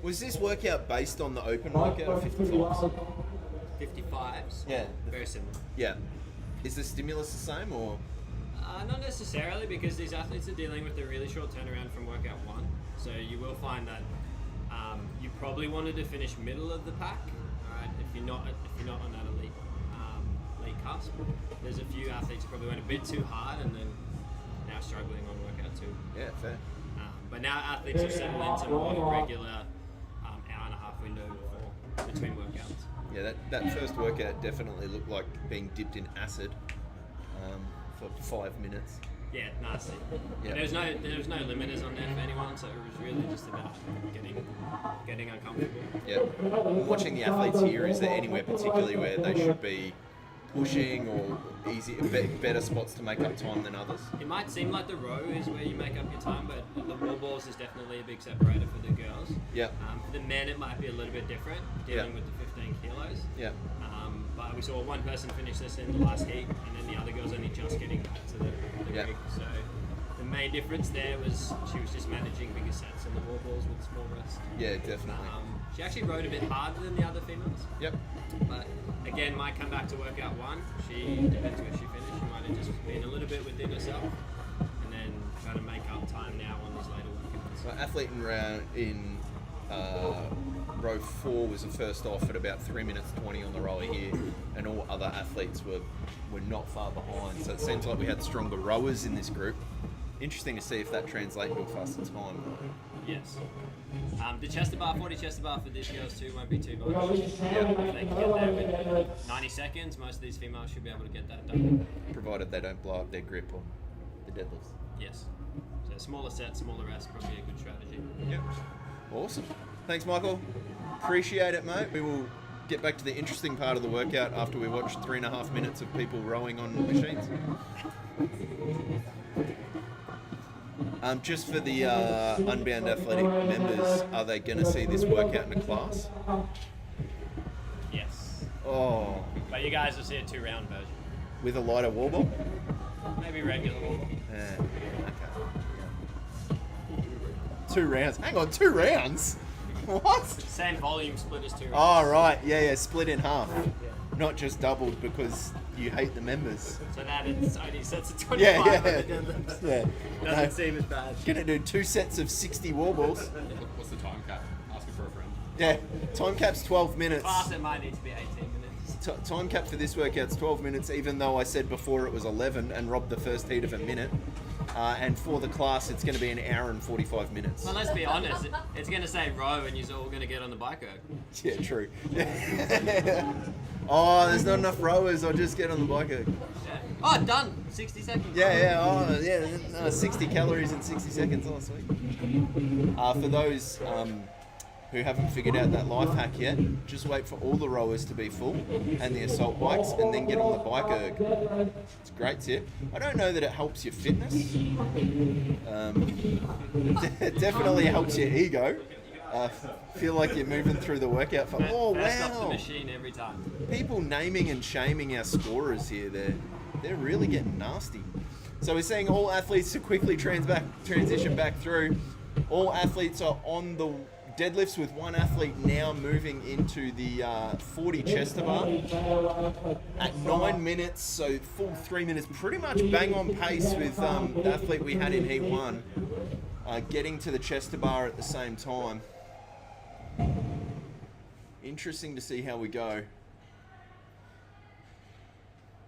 A: was this workout based on the open workout of 55s?
D: 55s.
A: Yeah.
D: Very similar.
A: Yeah. Is the stimulus the same or?
D: Not necessarily, because these athletes are dealing with a really short turnaround from workout 1. So you will find that you probably wanted to finish middle of the pack. Alright, if you're not on that elite cusp. There's a few athletes who probably went a bit too hard and then now struggling on workout 2.
A: Yeah, fair.
D: But now athletes are settling into more regular hour and a half window between workouts.
A: Yeah, that first workout definitely looked like being dipped in acid for 5 minutes.
D: Yeah, nasty.
A: Yeah.
D: There was no limiters on there for anyone, so it was really just about getting uncomfortable.
A: Yeah. Watching the athletes here, is there anywhere particularly where they should be pushing or better spots to make up time than others?
D: It might seem like the row is where you make up your time, but the wall balls is definitely a big separator for the girls.
A: Yeah.
D: For the men, it might be a little bit different, dealing with the 15 kilos.
A: Yeah.
D: But we saw one person finish this in the last heat, and then the other girl's only just getting back to the rig. So the main difference there was she was just managing bigger sets in the wall balls with small rest.
A: Yeah, definitely.
D: She actually rode a bit harder than the other females.
A: Yep.
D: But again, might come back to workout 1. She depends where she finished. She might have just been a little bit within herself, and then trying to make up time now on these later workouts.
A: So athlete in row 4 was the first off at about 3 minutes 20 on the rower here, and all other athletes were not far behind. So it seems like we had stronger rowers in this group. Interesting to see if that translates to a faster time.
D: Yes. The chest to bar, 40 chest to bar for these girls too won't be too much. If they can get there with 90 seconds, most of these females should be able to get that done.
A: Provided they don't blow up their grip or the deadlifts.
D: Yes. So smaller sets, smaller rest, probably a good strategy.
A: Yep. Awesome. Thanks, Michael. Appreciate it, mate. We will get back to the interesting part of the workout after we watch 3.5 minutes of people rowing on machines. Just for the Unbound Athletic members, are they going to see this workout in a class?
D: Yes.
A: Oh.
D: But you guys will see a 2-round version.
A: With a lighter wall ball?
D: Maybe regular wall ball.
A: Yeah. Okay. 2 rounds. Hang on, 2 rounds? What?
D: Same volume split as 2 rounds.
A: Oh, right. Yeah, split in half. Not just doubled because you hate the members.
D: So that it's only sets of 25.
A: Yeah.
D: Doesn't seem as bad.
A: Gonna do 2 sets of 60 wall balls.
B: What's the time cap? Asking for a friend.
A: Yeah, time cap's 12 minutes.
D: Class, it might need to be 18 minutes.
A: Time cap for this workout's 12 minutes, even though I said before it was 11 and robbed the first heat of a minute. And for the class, it's going to be 1 hour and 45 minutes.
D: Well, let's be honest. It's going to say row, and you're all going to get on the bike erg.
A: Yeah, true. Oh, there's not enough rowers. I'll just get on the bike erg.
D: Yeah. Oh, done. 60 seconds.
A: Yeah. Oh, yeah. 60 calories in 60 seconds. Oh, sweet. For those who haven't figured out that life hack yet, just wait for all the rowers to be full and the assault bikes, and then get on the bike erg. It's a great tip. I don't know that it helps your fitness. It definitely helps your ego. Feel like you're moving through the workout. Oh,
D: Fast off the
A: wow.
D: machine every time.
A: People naming and shaming our scorers here. They're really getting nasty. So we're seeing all athletes to quickly transition back through. All athletes are on the deadlifts, with one athlete now moving into the 40 chest to bar at 9 minutes, so full 3 minutes, pretty much bang on pace with the athlete we had in heat 1, getting to the chest to bar at the same time. Interesting to see how we go.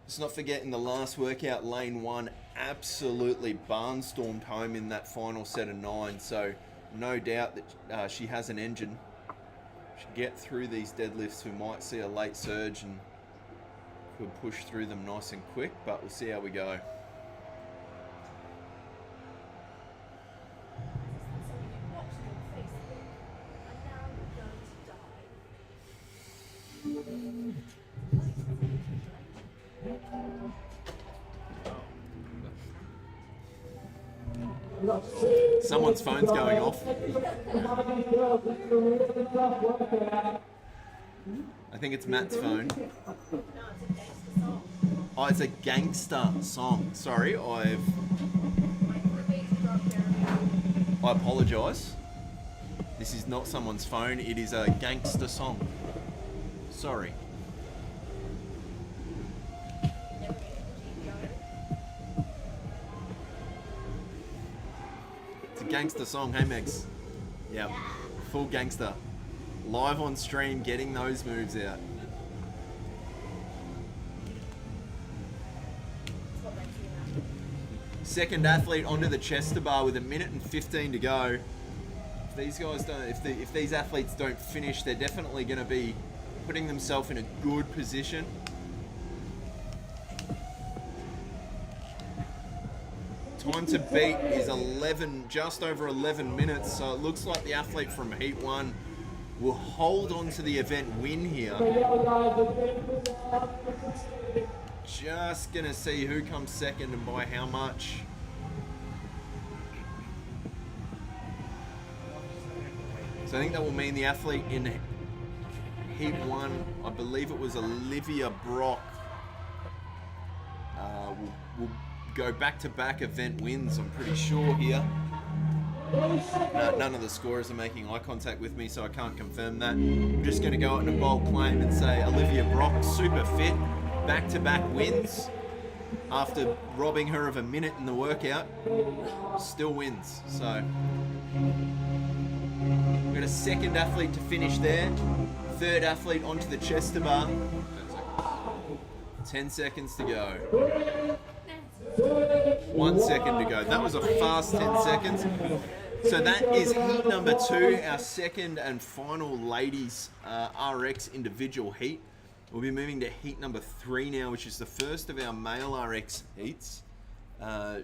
A: Let's not forget, in the last workout, lane 1 absolutely barnstormed home in that final set of 9, so no doubt that she has an engine. She get through these deadlifts. We might see a late surge and Could push through them nice and quick, but we'll see how we go. Someone's phone's going off. I think it's Matt's phone. Oh, it's a gangster song. Sorry, I apologise. This is not someone's phone. It is a gangster song. Sorry. It's a gangster song. Hey, Megs. Yep. Full gangster. Live on stream, getting those moves out. Second athlete onto the chest bar with 1:15 to go. If these guys don't, if these athletes don't finish, they're definitely going to be putting themselves in a good position. Time to beat is 11, just over 11 minutes. So it looks like the athlete from Heat 1 will hold on to the event win here. Just gonna see who comes second and by how much. So I think that will mean the athlete in Heat 1, I believe it was Olivia Brock, will go back-to-back event wins, I'm pretty sure here. None of the scorers are making eye contact with me, so I can't confirm that. I'm just going to go out in a bold claim and say Olivia Brock, super fit, back-to-back wins. After robbing her of a minute in the workout, still wins. So we've got a second athlete to finish there. Third athlete onto the chest bar. 10 seconds to go. 1 second to go. That was a fast 10 seconds. So that is heat number 2, our second and final ladies RX individual heat. We'll be moving to heat number 3 now, which is the first of our male RX heats.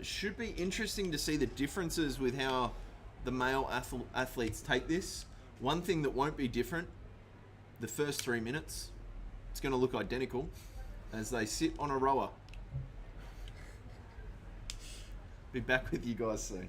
A: Should be interesting to see the differences with how the male athletes take this. One thing that won't be different, the first 3 minutes, it's going to look identical as they sit on a rower. Be back with you guys soon.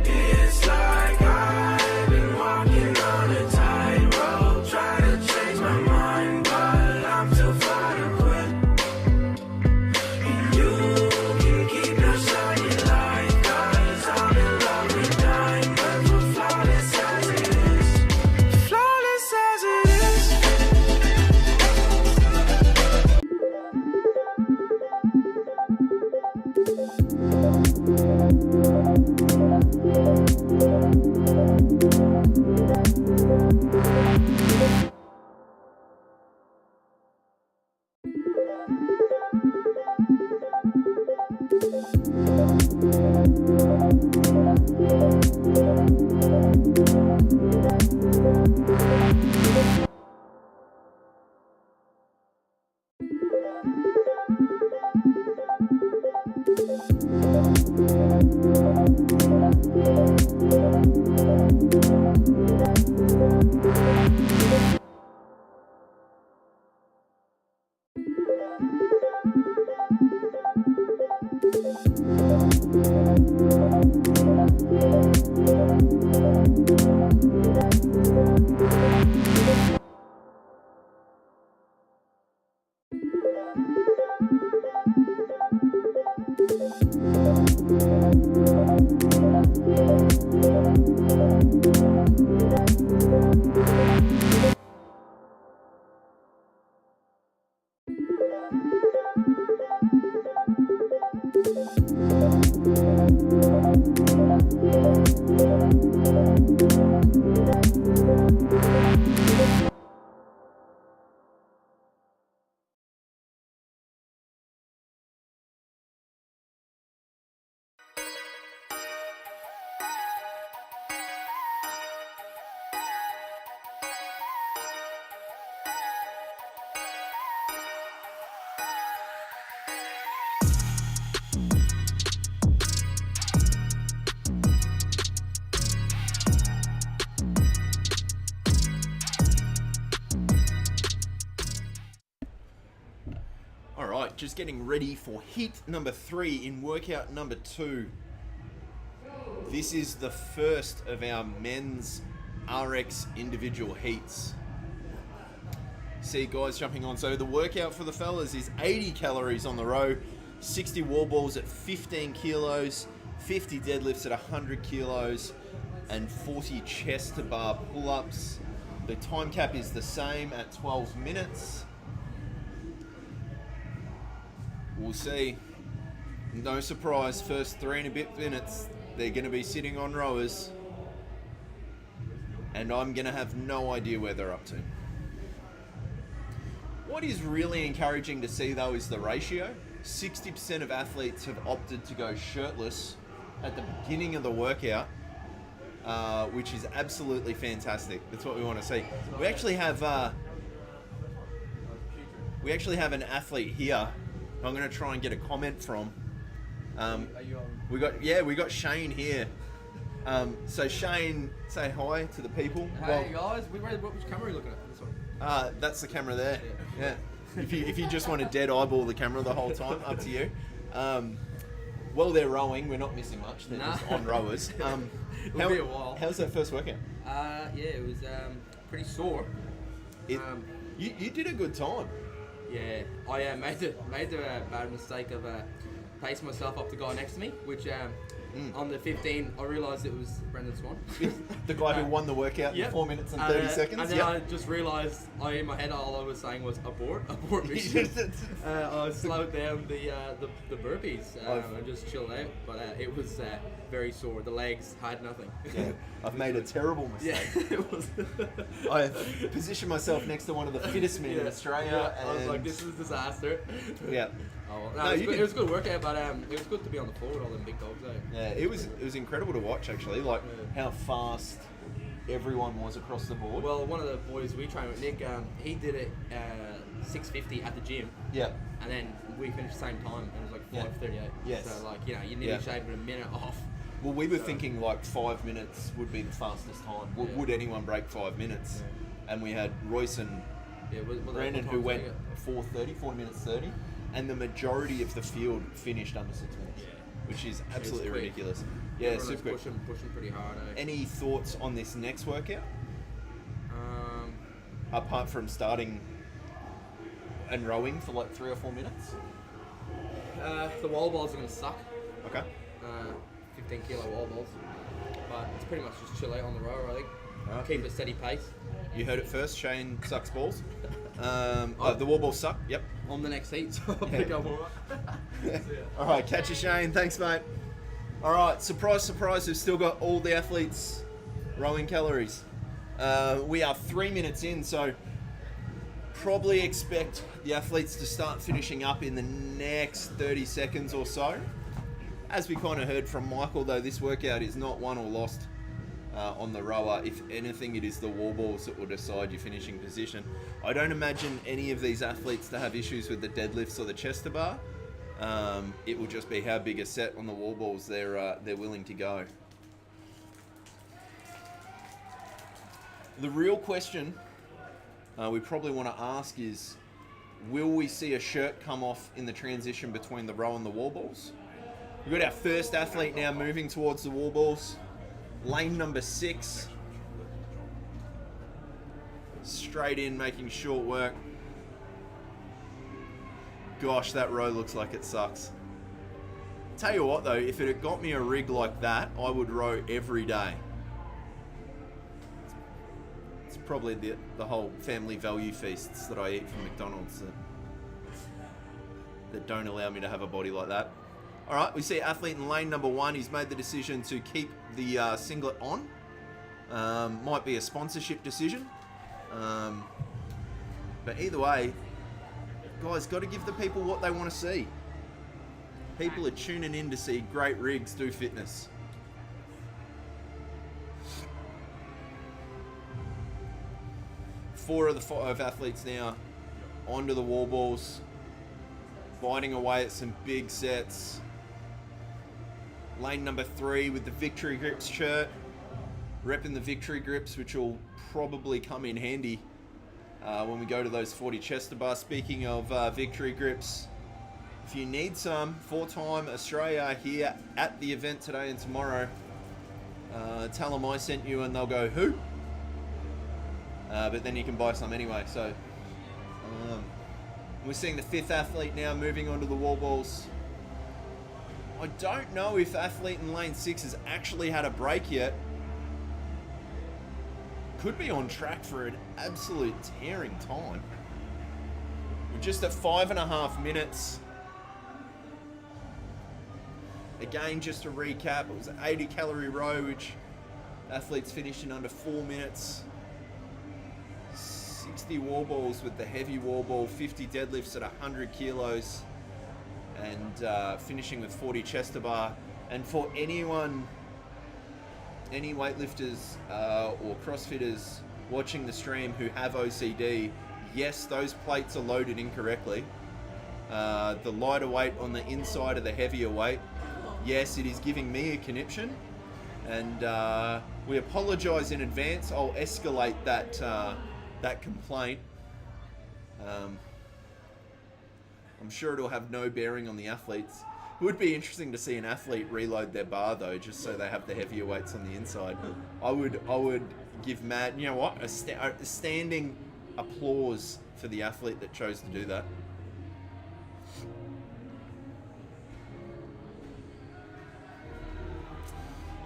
E: It's like I've been walking on a tightrope, trying to change my mind, but I'm too far to quit. And you can keep your shiny light, 'cause I'm in love with diamonds, but flawless as it is. Flawless as it is.
A: Alright, just getting ready for heat number 3 in workout number 2. This is the first of our men's RX individual heats. See guys jumping on. So the workout for the fellas is 80 calories on the row, 60 wall balls at 15 kilos, 50 deadlifts at 100 kilos, and 40 chest to bar pull-ups. The time cap is the same at 12 minutes. We'll see. No surprise, first 3 and a bit minutes, they're going to be sitting on rowers. And I'm going to have no idea where they're up to. What is really encouraging to see though is the ratio. 60% of athletes have opted to go shirtless at the beginning of the workout, which is absolutely fantastic. That's what we want to see. We actually have an athlete here. I'm going to try and get a comment from. We got Shane here. So Shane, say hi to the people.
K: Hey guys, which camera are you looking at? This one.
A: That's the camera there. If you just want to dead eyeball the camera the whole time, up to you. Well, they're rowing. We're not missing much. They're
K: Nah.
A: just on rowers.
K: It'll be a while.
A: How's that first workout?
K: Yeah, it was pretty sore.
A: It, you did a good time.
K: Yeah, I made the bad mistake of pacing myself up the guy next to me, which on the 15 I realised it was Brendan Swan.
A: The guy who won the workout in 4 minutes and 30 seconds.
K: And then I just realised, in my head, all I was saying was abort mission. I slowed down the burpees and just chilled out, but it was very sore. The legs had nothing.
A: Yeah, I've made a terrible mistake.
K: Yeah, it was.
A: I positioned myself next to one of the fittest men in Australia.
K: Yeah, I was like, this is a disaster.
A: Yeah.
K: Oh, well, it was a good workout, but it was good to be on the floor with all them big dogs.
A: Yeah, it was incredible to watch actually, like how fast everyone was across the board.
K: Well, one of the boys we trained with, Nick, he did it 6:50 at the gym.
A: Yeah.
K: And then we finished the same time, and it was like 5:38.
A: Yes.
K: So like, you nearly shaved a minute off.
A: Well, we were thinking like 5 minutes would be the fastest time. Would anyone break 5 minutes? Yeah. And we had Royce and Brandon who went 4:30, 4 minutes 30, and the majority of the field finished under 6 minutes, which is absolutely ridiculous. Yeah,
K: everyone
A: super
K: was pushing pretty hard.
A: Any thoughts on this next workout? Apart from starting and rowing for like 3 or 4 minutes?
K: The wall balls are going to suck.
A: Okay.
K: 15 kilo wall balls. But it's pretty much just chill out on the rower, I think.
A: Right.
K: Keep a steady pace.
A: You heard it first, Shane sucks balls. The wall balls suck, yep.
K: On the next heat, so I'll pick up all right.
A: Alright, catch you, Shane. Thanks, mate. Alright, surprise, surprise, we've still got all the athletes rowing calories. We are 3 minutes in, so probably expect the athletes to start finishing up in the next 30 seconds or so. As we kind of heard from Michael, though, this workout is not won or lost on the rower. If anything, it is the wall balls that will decide your finishing position. I don't imagine any of these athletes to have issues with the deadlifts or the chest to bar. It will just be how big a set on the wall balls they're willing to go. The real question we probably want to ask is, will we see a shirt come off in the transition between the row and the wall balls? We've got our first athlete now moving towards the wall balls. Lane number 6. Straight in, making short work. Gosh, that row looks like it sucks. Tell you what though, if it had got me a rig like that, I would row every day. It's probably the whole family value feasts that I eat from McDonald's that don't allow me to have a body like that. Alright, we see athlete in lane number 1. He's made the decision to keep the singlet on. Might be a sponsorship decision. But either way, guys, got to give the people what they want to see. People are tuning in to see great rigs do fitness. Four of the 5 athletes now onto the wall balls, biting away at some big sets. Lane number 3 with the Victory Grips shirt, repping the Victory Grips, which will probably come in handy when we go to those 40 chest to bar. Speaking of Victory Grips, if you need some, 4-time Australia here at the event today and tomorrow, tell them I sent you and they'll go, who? But then you can buy some anyway. So we're seeing the 5th athlete now moving onto the wall balls. I don't know if athlete in lane 6 has actually had a break yet. Could be on track for an absolute tearing time. We're just at 5.5 minutes. Again, just to recap, it was an 80 calorie row, which athletes finished in under 4 minutes. 60 wall balls with the heavy wall ball, 50 deadlifts at 100 kilos, and finishing with 40 chest to bar. And for anyone, any weightlifters or CrossFitters watching the stream who have OCD, yes, those plates are loaded incorrectly. The lighter weight on the inside of the heavier weight, yes, it is giving me a conniption, and we apologise in advance. I'll escalate that complaint. I'm sure it'll have no bearing on the athletes. Would be interesting to see an athlete reload their bar though, just so they have the heavier weights on the inside. I would give Matt, you know what, a standing applause for the athlete that chose to do that.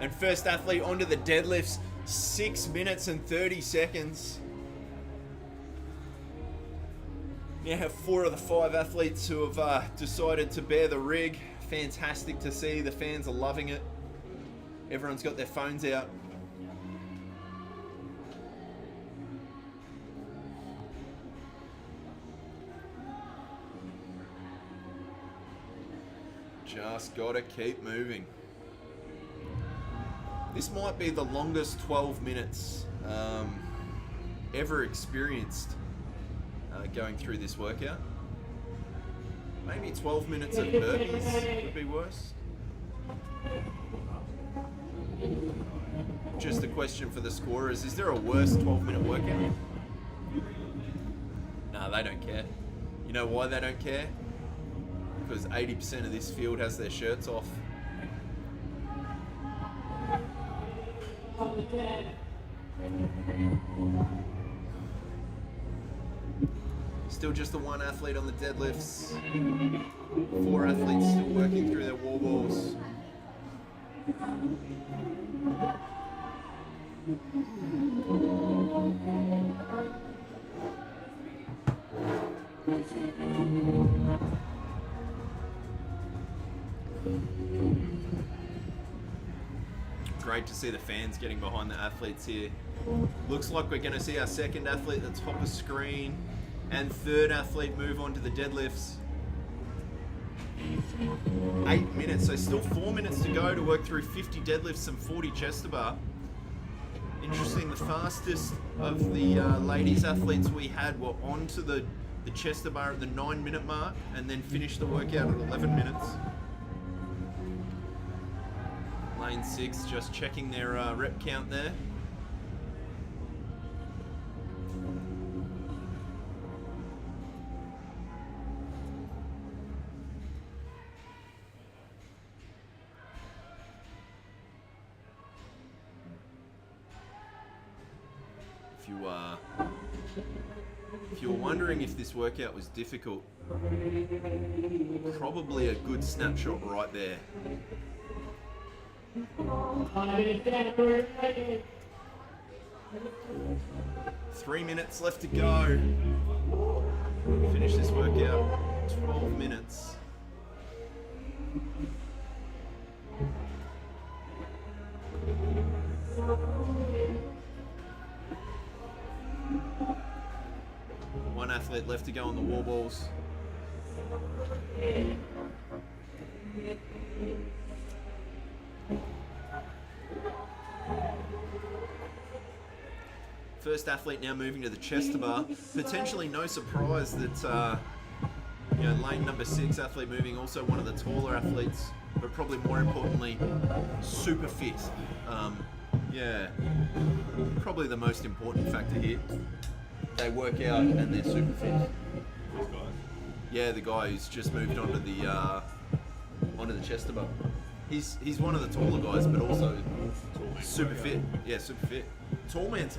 A: And first athlete onto the deadlifts, 6 minutes and 30 seconds. Now have 4 of the 5 athletes who have decided to bear the rig. Fantastic to see. The fans are loving it. Everyone's got their phones out. Just gotta keep moving. This might be the longest 12 minutes ever experienced going through this workout. Maybe 12 minutes of burpees would be worse. Just a question for the scorers. Is there a worse 12-minute workout? Nah, they don't care. You know why they don't care? Because 80% of this field has their shirts off. Still just the 1 athlete on the deadlifts. 4 athletes still working through their wall balls. Great to see the fans getting behind the athletes here. Looks like we're going to see our second athlete at the top of screen and third athlete move on to the deadlifts. 8 minutes, so still 4 minutes to go to work through 50 deadlifts and 40 chest to bar. Interesting, the fastest of the ladies athletes we had were on to the chest to bar at the 9-minute mark and then finished the workout at 11 minutes. Lane 6 just checking their rep count there. If you're wondering if this workout was difficult, probably a good snapshot right there. 3 minutes left to go. Finish this workout. 12 minutes. One athlete left to go on the wall balls. First athlete now moving to the chest to bar. Potentially no surprise that lane number 6 athlete moving, also one of the taller athletes, but probably more importantly, super fit. Probably the most important factor here. They work out and they're super fit. Yeah, the guy who's just moved onto the chest to bar. He's one of the taller guys, but also super fit. Yeah, super fit. Tall man's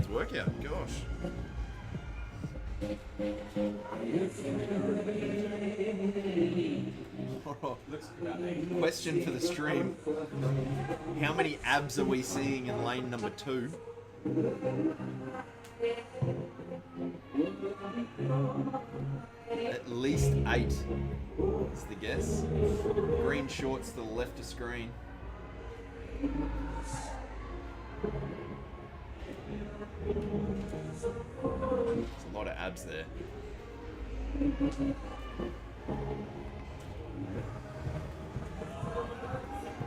A: workout. Gosh. Question for the stream: how many abs are we seeing in lane number 2? At least 8 is the guess. Green shorts to the left of screen. There's a lot of abs there.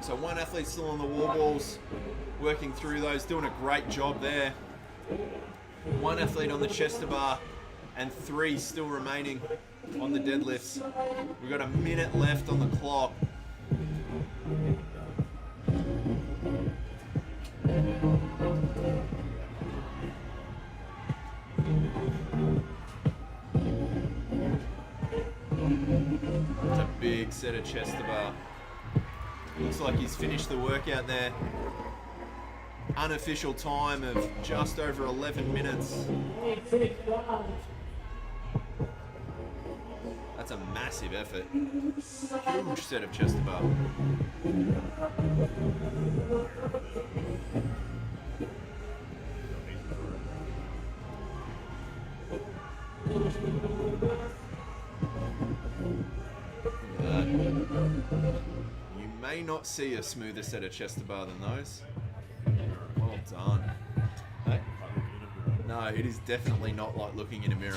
A: So one athlete still on the wall balls, working through those, doing a great job there. One athlete on the chest to bar, and 3 still remaining on the deadlifts. We've got a minute left on the clock. It's a big set of chest to bar. Looks like he's finished the workout there. Unofficial time of just over 11 minutes. That's a massive effort. Huge set of chest to bar. You may not see a smoother set of chest to bar than those. Well done. Hey? No, it is definitely not like looking in a mirror.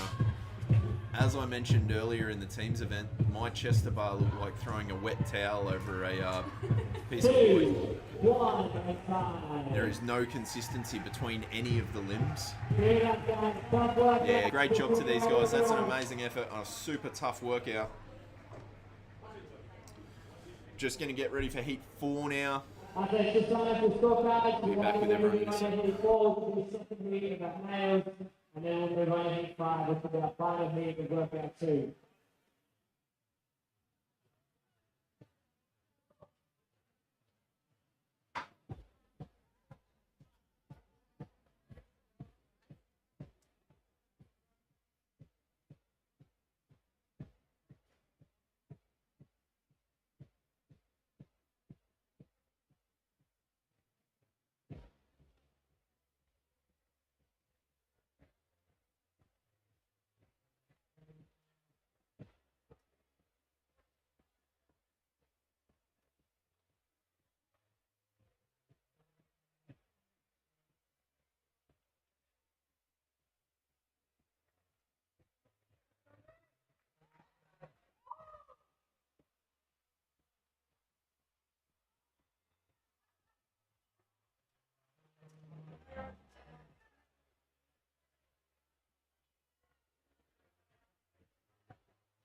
A: As I mentioned earlier in the teams event, my chest to bar looked like throwing a wet towel over a piece of wood. There is no consistency between any of the limbs. Yeah, great job to these guys. That's an amazing effort on a super tough workout. Just going to get ready for heat 4 now. I'll be back with everyone in a second.
F: And then we'll move on to heat 5, which will be our final heat of workout 2.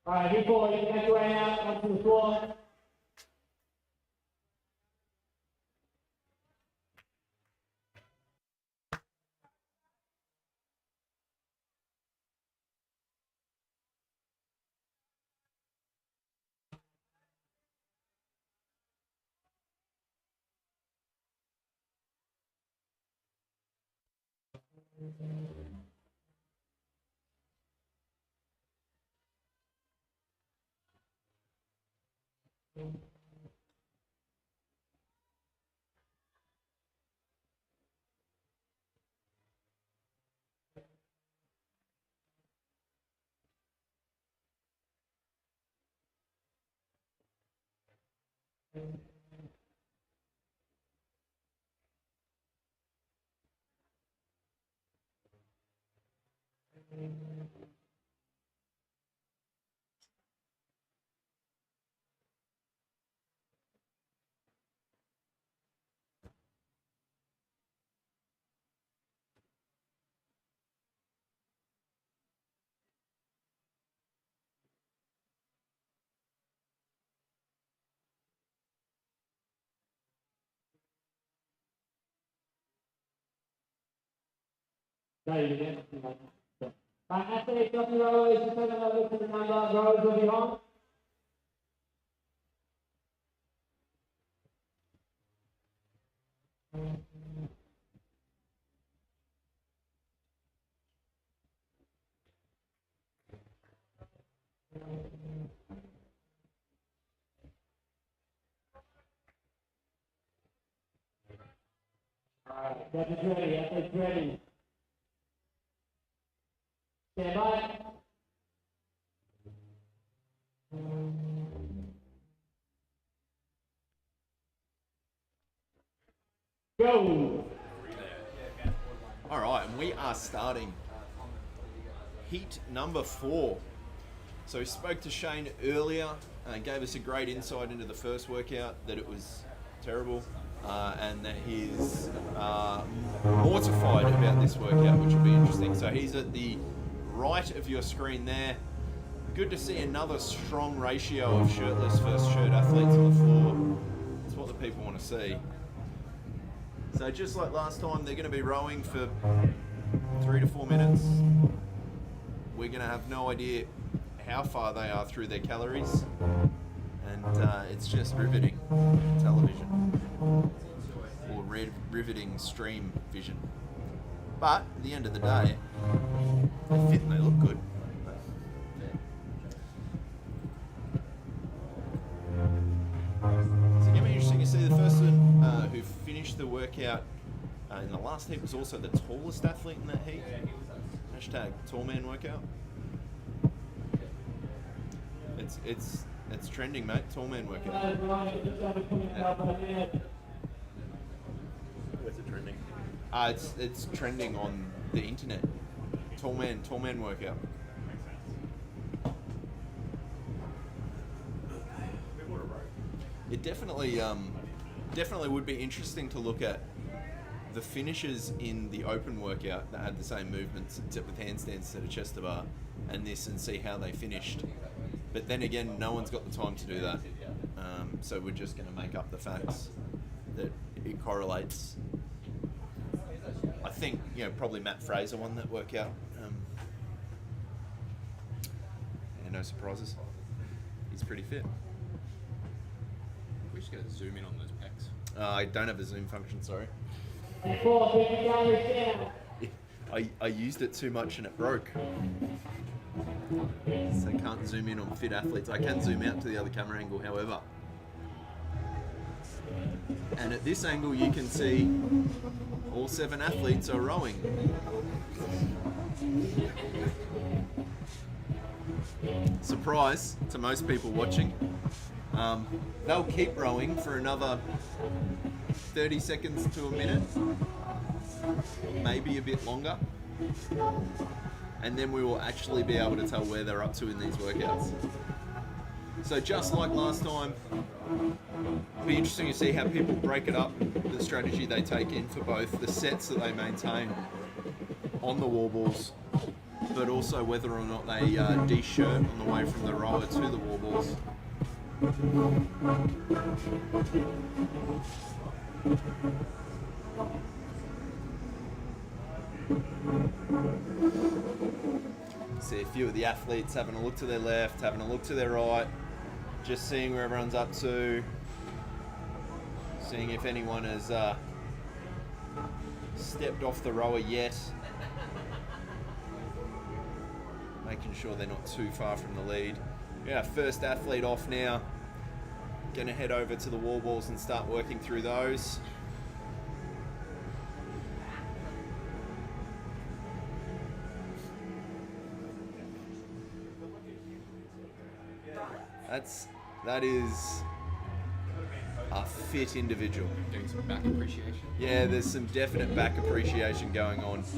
F: Alright, heat 4, you can make your way out onto the floor. No, you didn't. After they drop the row, is the second level to the number of rows will be on. Alright, that is ready, that is ready. Stand by. Go!
A: Alright, and we are starting heat number 4. So we spoke to Shane earlier and gave us a great insight into the first workout, that it was terrible, and that he's mortified about this workout, which will be interesting. So he's at the right of your screen there. Good to see another strong ratio of shirtless versus shirt athletes on the floor. That's what the people want to see. So just like last time, they're going to be rowing for 3 to 4 minutes. We're going to have no idea how far they are through their calories. And and it's just riveting television or riveting stream vision. But at the end of the day, they fit and they look good. So it's gonna be interesting. You see, the person who finished the workout in the last heat was also the tallest athlete in that heat. Hashtag tall man workout. It's trending, mate. Tall man workout.
G: Where's it trending?
A: It's trending on the internet. Tall man workout. It definitely would be interesting to look at the finishers in the open workout that had the same movements except with handstands instead of chest to bar, and this, and see how they finished. But then again, no one's got the time to do that. So we're just going to make up the facts that it correlates. I think, probably Matt Fraser won that workout. Yeah, no surprises. He's pretty fit.
B: We should get a zoom in on those pecs.
A: I don't have a zoom function, sorry. I used it too much and it broke. So I can't zoom in on fit athletes. I can zoom out to the other camera angle, however. And at this angle you can see all 7 athletes are rowing. Surprise to most people watching. They'll keep rowing for another 30 seconds to a minute, maybe a bit longer, and then we will actually be able to tell where they're up to in these workouts. So just like last time, it'll be interesting to see how people break it up, the strategy they take in for both the sets that they maintain on the wall balls, but also whether or not they de-shirt on the way from the rower to the wall balls. See a few of the athletes having a look to their left, having a look to their right, just seeing where everyone's up to, seeing if anyone has stepped off the rower yet, making sure they're not too far from the lead. Yeah, first athlete off now. Gonna head over to the wall balls and start working through those. That is a fit individual.
B: Getting some back appreciation.
A: Yeah, there's some definite back appreciation going on for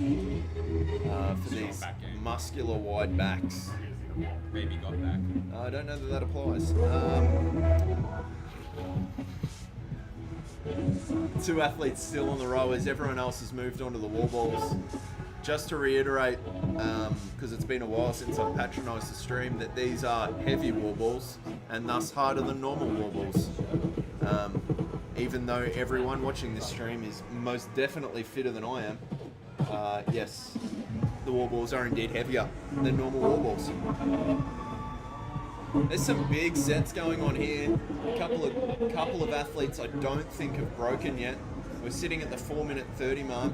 A: these
B: back game.
A: muscular wide backs.
B: Maybe got back.
A: I don't know that applies. 2 athletes still on the rowers. Everyone else has moved on to the wall balls. Just to reiterate, because it's been a while since I've patronised the stream, that these are heavy wall balls and thus harder than normal wall balls. Even though everyone watching this stream is most definitely fitter than I am, yes, the wall balls are indeed heavier than normal wall balls. There's some big sets going on here. A couple of athletes I don't think have broken yet. We're sitting at the 4:30 mark.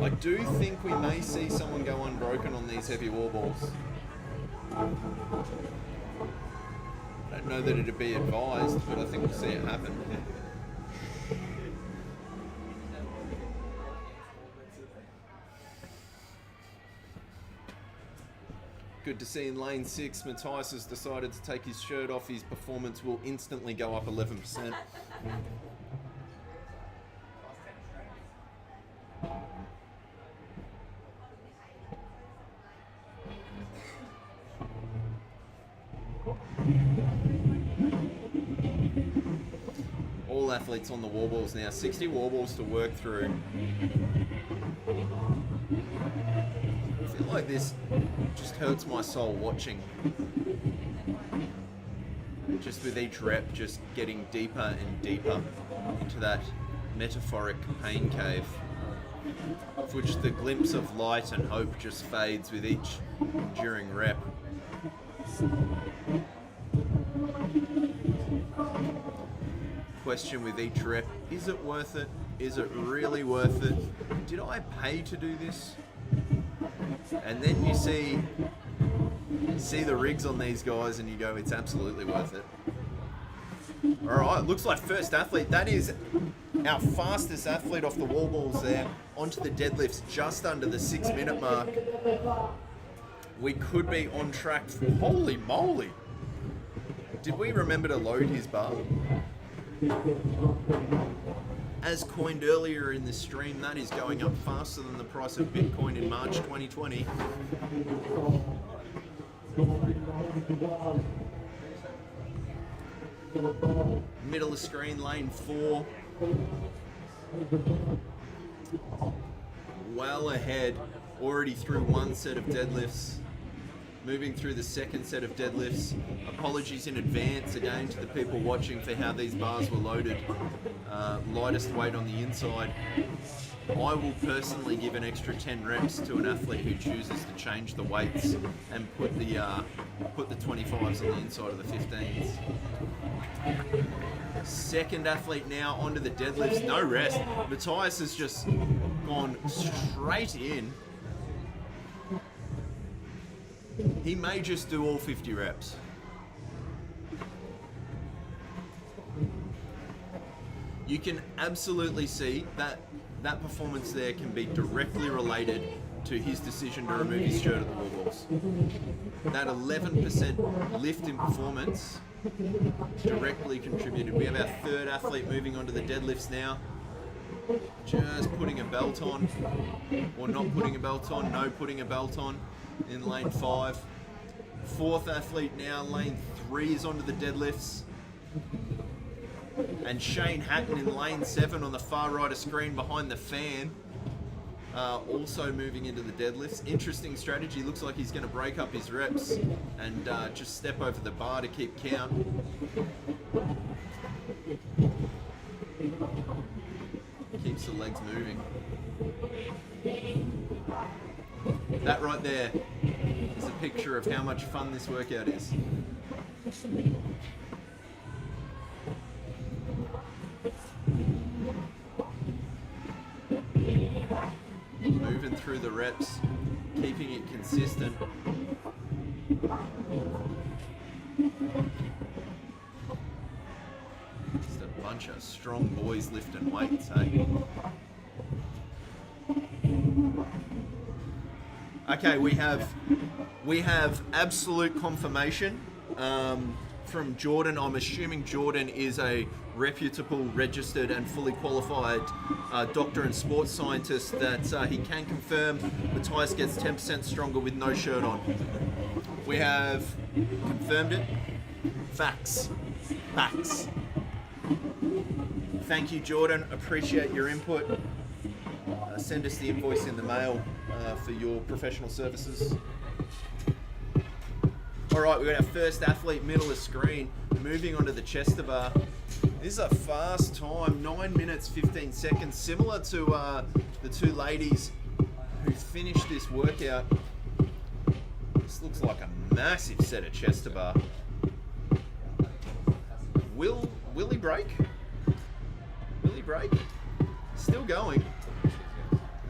A: I do think we may see someone go unbroken on these heavy wall balls. I don't know that it'd be advised, but I think we'll see it happen. Good to see in lane 6, Matthias has decided to take his shirt off. His performance will instantly go up 11%. All athletes on the wall balls now. 60 wall balls to work through. I feel like this just hurts my soul watching. Just with each rep, just getting deeper and deeper into that metaphoric pain cave, of which the glimpse of light and hope just fades with each enduring rep. Question with each rep, is it worth it? Is it really worth it? Did I pay to do this? And then you see the rigs on these guys and you go, it's absolutely worth it. All right, looks like first athlete. That is our fastest athlete off the wall balls there onto the deadlifts just under the 6 minute mark. We could be on track for, holy moly. Did we remember to load his bar? As coined earlier in the stream, that is going up faster than the price of Bitcoin in March 2020. Middle of screen, lane 4. Well ahead, already through one set of deadlifts. Moving through the second set of deadlifts. Apologies in advance again to the people watching for how these bars were loaded. Lightest weight on the inside. I will personally give an extra 10 reps to an athlete who chooses to change the weights and put the 25s on the inside of the 15s. Second athlete now onto the deadlifts, no rest. Matthias has just gone straight in. He may just do all 50 reps. You can absolutely see that that performance there can be directly related to his decision to remove his shirt at the wall balls. That 11% lift in performance directly contributed. We have our third athlete moving on to the deadlifts now. Just putting a belt on, or not putting a belt on, no putting a belt on in lane 5. Fourth athlete now, lane 3 is onto the deadlifts. And Shane Hatton in lane 7 on the far right of screen behind the fan, also moving into the deadlifts. Interesting strategy. Looks like he's going to break up his reps and just step over the bar to keep count. Keeps the legs moving. That right there is a picture of how much fun this workout is. Moving through the reps, keeping it consistent. Just a bunch of strong boys lifting weights, hey? Okay, we have absolute confirmation from Jordan. I'm assuming Jordan is a reputable, registered and fully qualified doctor and sports scientist that he can confirm Matthias gets 10% stronger with no shirt on. We have confirmed it. Facts. Facts. Thank you, Jordan. Appreciate your input. Send us the invoice in the mail for your professional services. All right, we've got our first athlete, middle of screen, moving onto the chest bar. This is a fast time, 9 minutes, 15 seconds, similar to the two ladies who finished this workout. This looks like a massive set of chest bar. Will he break? Will he break? Still going.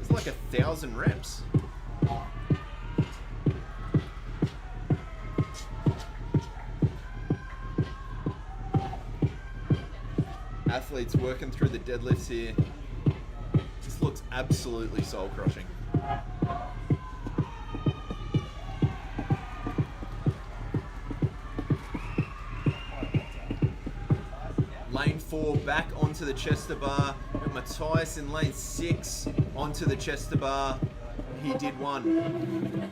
A: It's like 1,000 reps. Athletes working through the deadlifts here. This looks absolutely soul crushing. Lane 4 back onto the chest bar. Matthias in lane 6 onto the chest bar. He did one.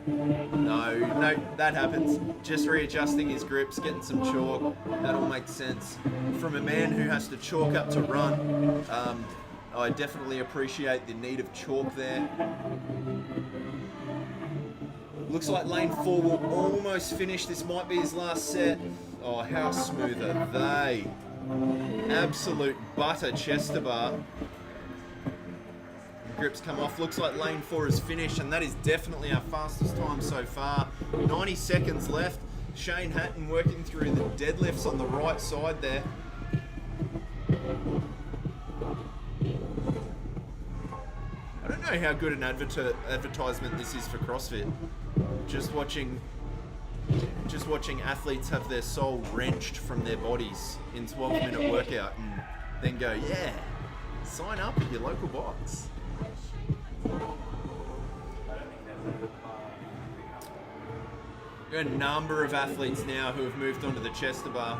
A: No, that happens. Just readjusting his grips, getting some chalk. That all makes sense. From a man who has to chalk up to run, I definitely appreciate the need of chalk there. Looks like lane 4 will almost finish. This might be his last set. Oh, how smooth are they? Absolute butter chest bar. grips come off. Looks like lane 4 is finished, and that is definitely our fastest time so far. 90 seconds left. Shane Hatton working through the deadlifts on the right side there. I don't know how good an advertisement this is for CrossFit. Just watching athletes have their soul wrenched from their bodies in 12-minute workout and then go, yeah, sign up at your local box. Got a number of athletes now who have moved onto the chest bar.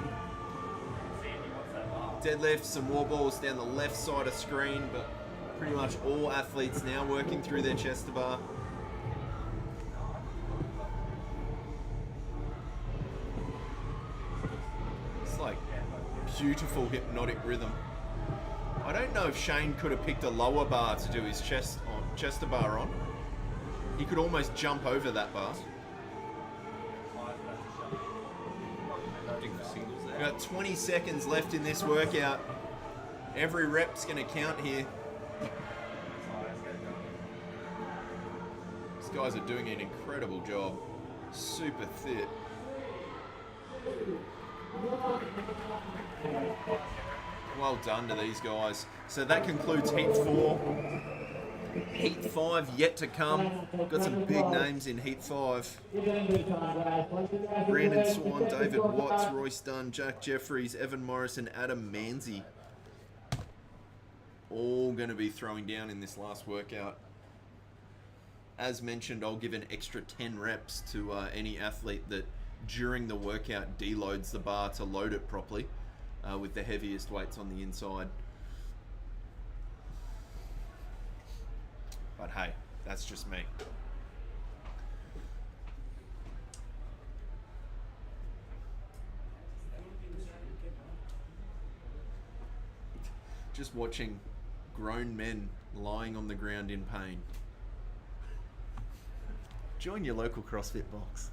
A: Deadlifts and wall balls down the left side of screen, but pretty much all athletes now working through their chest bar. It's like beautiful hypnotic rhythm. I don't know if Shane could have picked a lower bar to do his chest bar on. He could almost jump over that bar. We've got 20 seconds left in this workout. Every rep's going to count here. These guys are doing an incredible job. Super fit. Well done to these guys. So that concludes Heat 4. Heat 5 yet to come. Got some big names in Heat 5. Brandon Swan, David Watts, Royce Dunn, Jack Jeffries, Evan Morris and Adam Manzi. All going to be throwing down in this last workout. As mentioned, I'll give an extra 10 reps to any athlete that during the workout deloads the bar to load it properly with the heaviest weights on the inside. But hey, that's just me. Just watching grown men lying on the ground in pain. Join your local CrossFit box.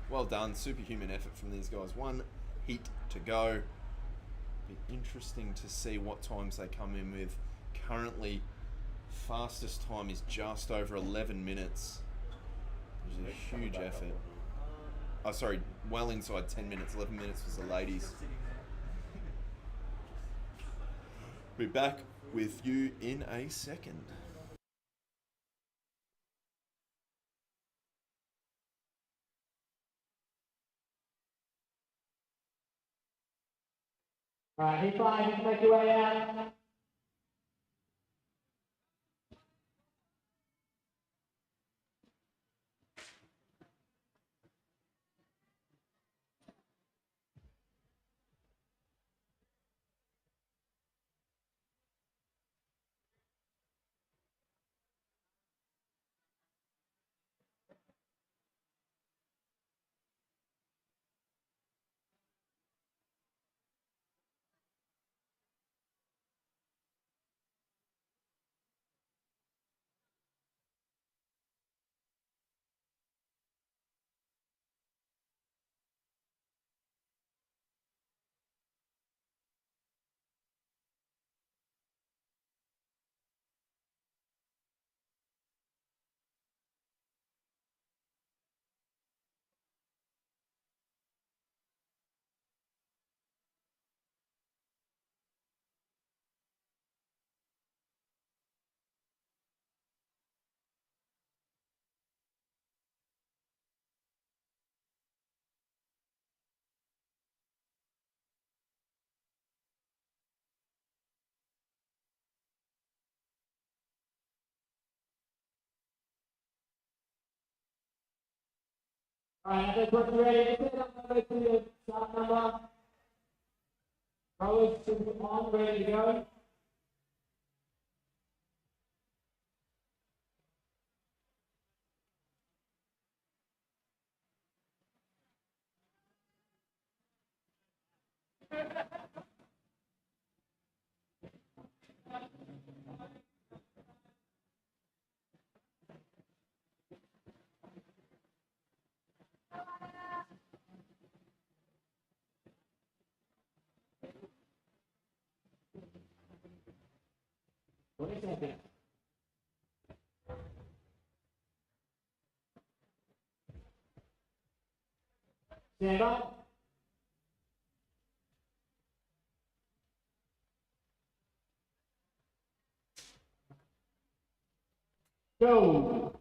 A: Well done, superhuman effort from these guys. 1 heat to go. Be interesting to see what times they come in with. Currently, fastest time is just over 11 minutes, which is a huge effort. Oh, sorry, well inside 10 minutes. 11 minutes was the ladies. Be back with you in a second.
F: Alright, Heat 5, you can make your way out. Alright, that's what you're ready. Get up number to the shot number. Rowers on, ready to go. Stand up. Go.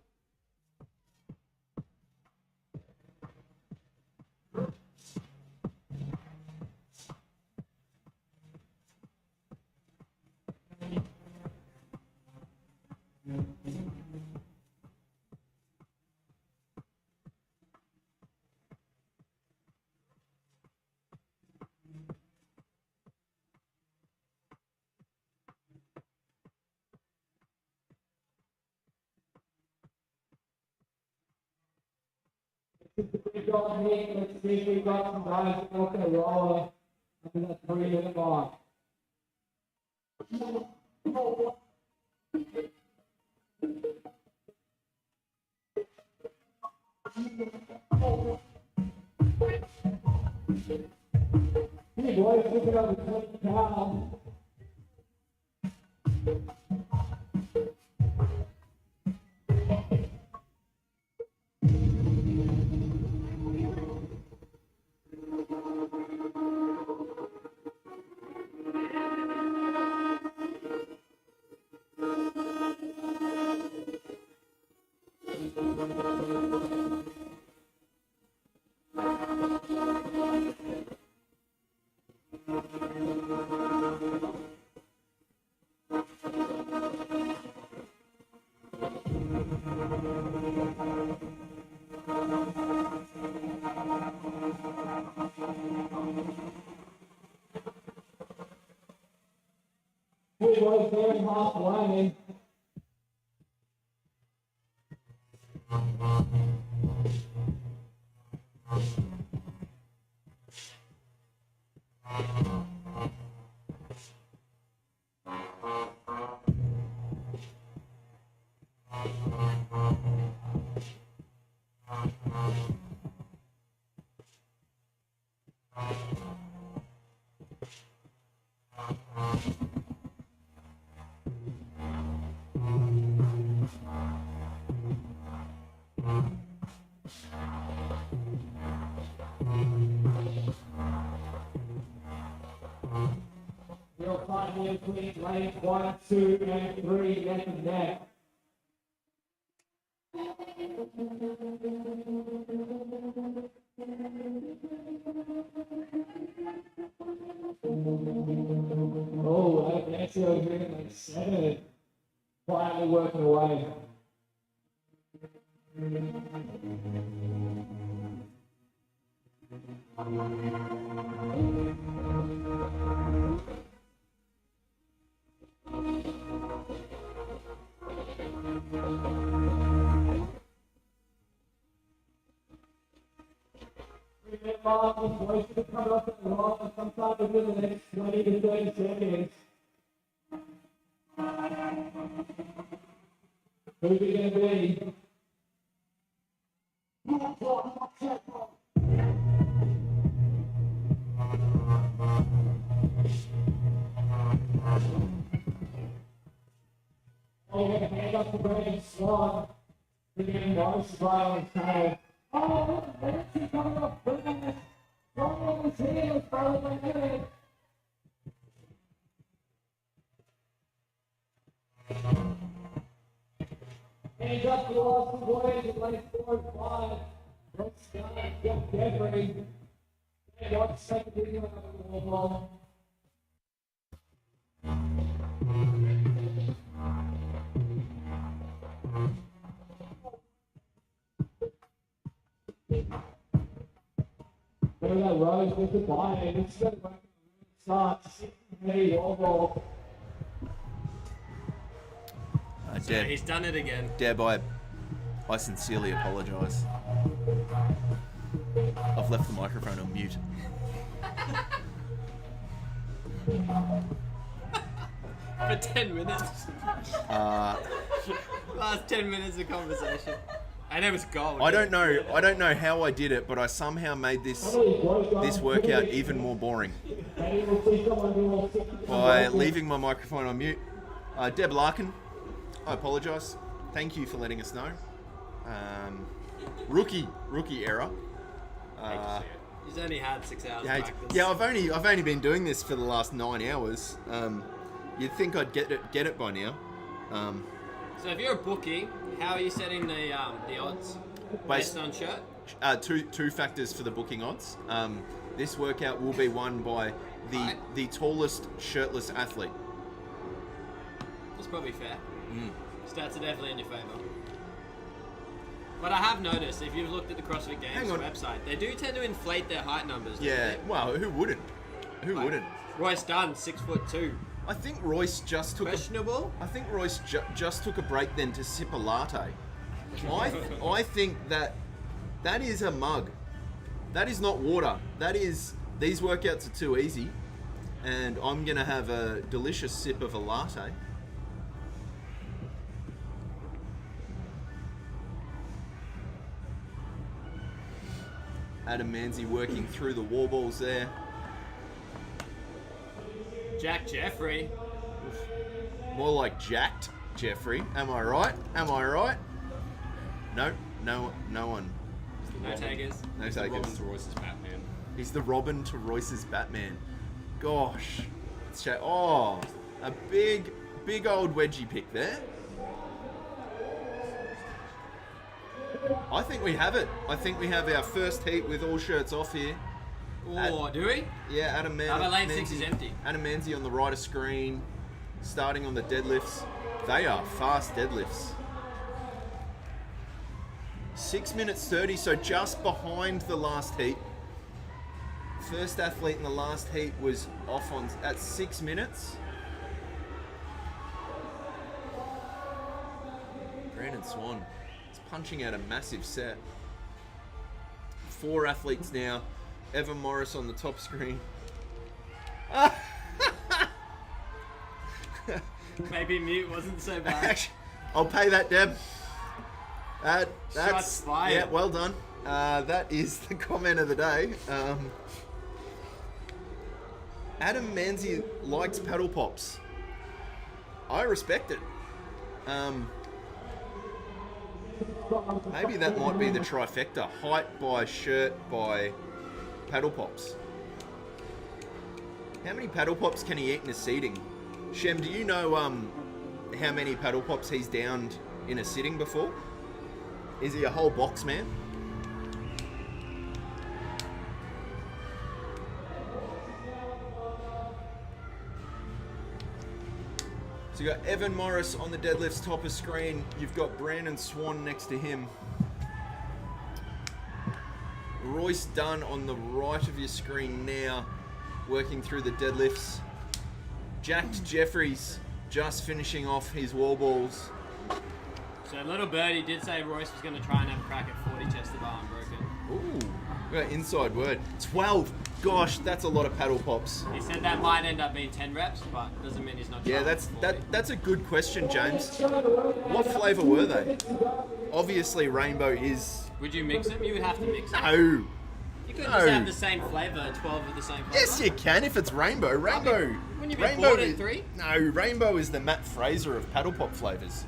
F: We've got here, let's see if we've got some guys that look at a roller. I think that's 3-minute mark. Hey boys, look at over 20 pounds. Hey boys, they're halfway. You'll find me between lanes 1, 2, and 3, neck and neck. Oh, that next over here, like 7. Quietly working away. Boys should come up and roll sometime within the next 20 to 30 seconds. Who's it gonna be? Oh, we're gonna hand up the brain slot. Bring in Morris right on his tail. Oh, let's see coming up. Bring this. Roll on his heels, follow my head. Hands up to all the boys in lane 4 and 5. Let's go, get Jeffrey. And watch second video of the ball. There we go, Rose with the buy-in. It's going to start 6-8 all.
A: Deb,
D: He's done it again.
A: Deb, I sincerely apologise. I've left the microphone on mute.
D: For 10 minutes. Last 10 minutes of conversation. And it was gold.
A: I don't know how I did it, but I somehow made this workout even more boring by leaving my microphone on mute. Deb Larkin, I apologise. Thank you for letting us know. Rookie error.
D: He's only had 6 hours
A: Yeah,
D: practice.
A: yeah. I've only been doing this for the last 9 hours. You'd think I'd get it by now.
D: So if you're a bookie, how are you setting the odds? Based on shirt?
A: Two factors for the booking odds. This workout will be won by the tallest shirtless athlete.
D: That's probably fair. Stats are definitely in your favour. But I have noticed, if you've looked at the CrossFit Games website, they do tend to inflate their height numbers.
A: Yeah, well, who wouldn't? Who wouldn't?
D: Royce Dunn, 6'2".
A: I think Royce just took
D: questionable.
A: I think Royce just took a break then to sip a latte. I think that is a mug. That is not water. That is, these workouts are too easy, and I'm gonna have a delicious sip of a latte. Adam Manzi working through the wall balls there.
D: Jack Jeffrey.
A: More like jacked Jeffrey. Am I right? Am I right? No one.
D: No takers.
A: No
B: He's the
A: takers.
B: Robin to Royce's Batman.
A: He's the Robin to Royce's Batman. Gosh. Oh, a big old wedgie pick there. I think we have it. I think we have our first heat with all shirts off here.
D: Oh, do we?
A: Yeah, Adam Manzi.
D: Our lane 6 is empty.
A: Adam Manzi on the right of screen, starting on the deadlifts. They are fast deadlifts. 6 minutes 30, so just behind the last heat. First athlete in the last heat was off at 6 minutes. Brandon Swan is punching out a massive set. 4 athletes now. Evan Morris on the top screen.
D: Maybe mute wasn't so bad.
A: I'll pay that, Deb. That's
D: Shots fired.
A: Yeah, well done. That is the comment of the day. Adam Manzi likes paddle pops. I respect it. Maybe that might be the trifecta: height by shirt by paddle pops. How many paddle pops can he eat in a seating? Shem, do you know how many paddle pops he's downed in a sitting before? Is he a whole box man? So you got Evan Morris on the deadlifts, top of screen. You've got Brandon Swan next to him. Royce Dunn on the right of your screen now, working through the deadlifts. Jacked Jeffries just finishing off his wall balls.
D: So Little Birdie did say Royce was going to try and have a crack at 40 chest to bar unbroken.
A: Ooh, we got inside word. 12. Gosh, that's a lot of paddle pops.
D: He said that might end up being 10 reps, but doesn't mean he's not trying.
A: Yeah, that's a good question, James. What flavour were they? Obviously, rainbow is.
D: Would you mix them? You would have to mix them.
A: No.
D: You couldn't
A: No.
D: just have the same flavour, 12 of the same flavour.
A: Yes, you can if it's rainbow. Rainbow.
D: Wouldn't you be
A: Rainbow
D: bored at
A: is-
D: 3?
A: No, rainbow is the Matt Fraser of paddle pop flavours.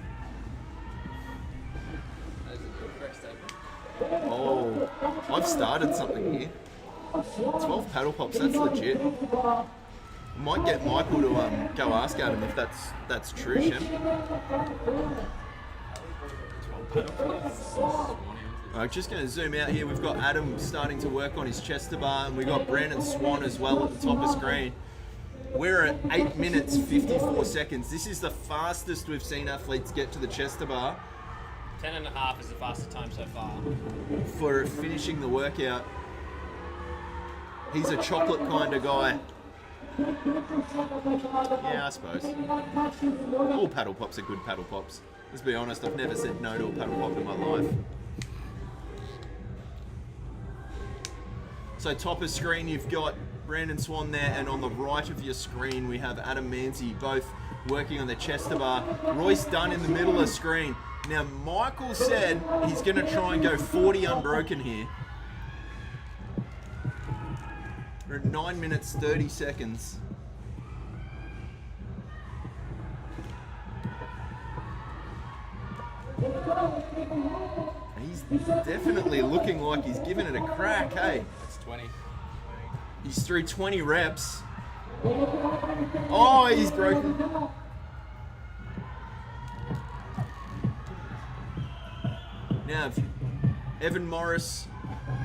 D: That is a good first statement.
A: Oh, I've started something here. 12 paddle pops, that's legit. Might get Michael to go ask Adam if that's true, Shem.
B: 12 paddle pops.
A: I'm just going to zoom out here. We've got Adam starting to work on his chest to bar, and we've got Brandon Swan as well at the top of screen. We're at 8 minutes 54 seconds. This is the fastest we've seen athletes get to the chest to bar
D: 10.5 is the fastest time so far.
A: for finishing the workout. He's a chocolate kind of guy. Yeah, I suppose. All paddle pops are good paddle pops. Let's be honest, I've never said no to a paddle pop in my life. So top of screen, you've got Brandon Swan there, and on the right of your screen, we have Adam Manzi, both working on the chest to bar. Royce Dunn in the middle of the screen. Now, Michael said he's going to try and go 40 unbroken here. We're at 9 minutes 30 seconds. He's definitely looking like he's giving it a crack, hey?
B: That's 20.
A: He's through 20 reps. Oh, he's broken. Now, Evan Morris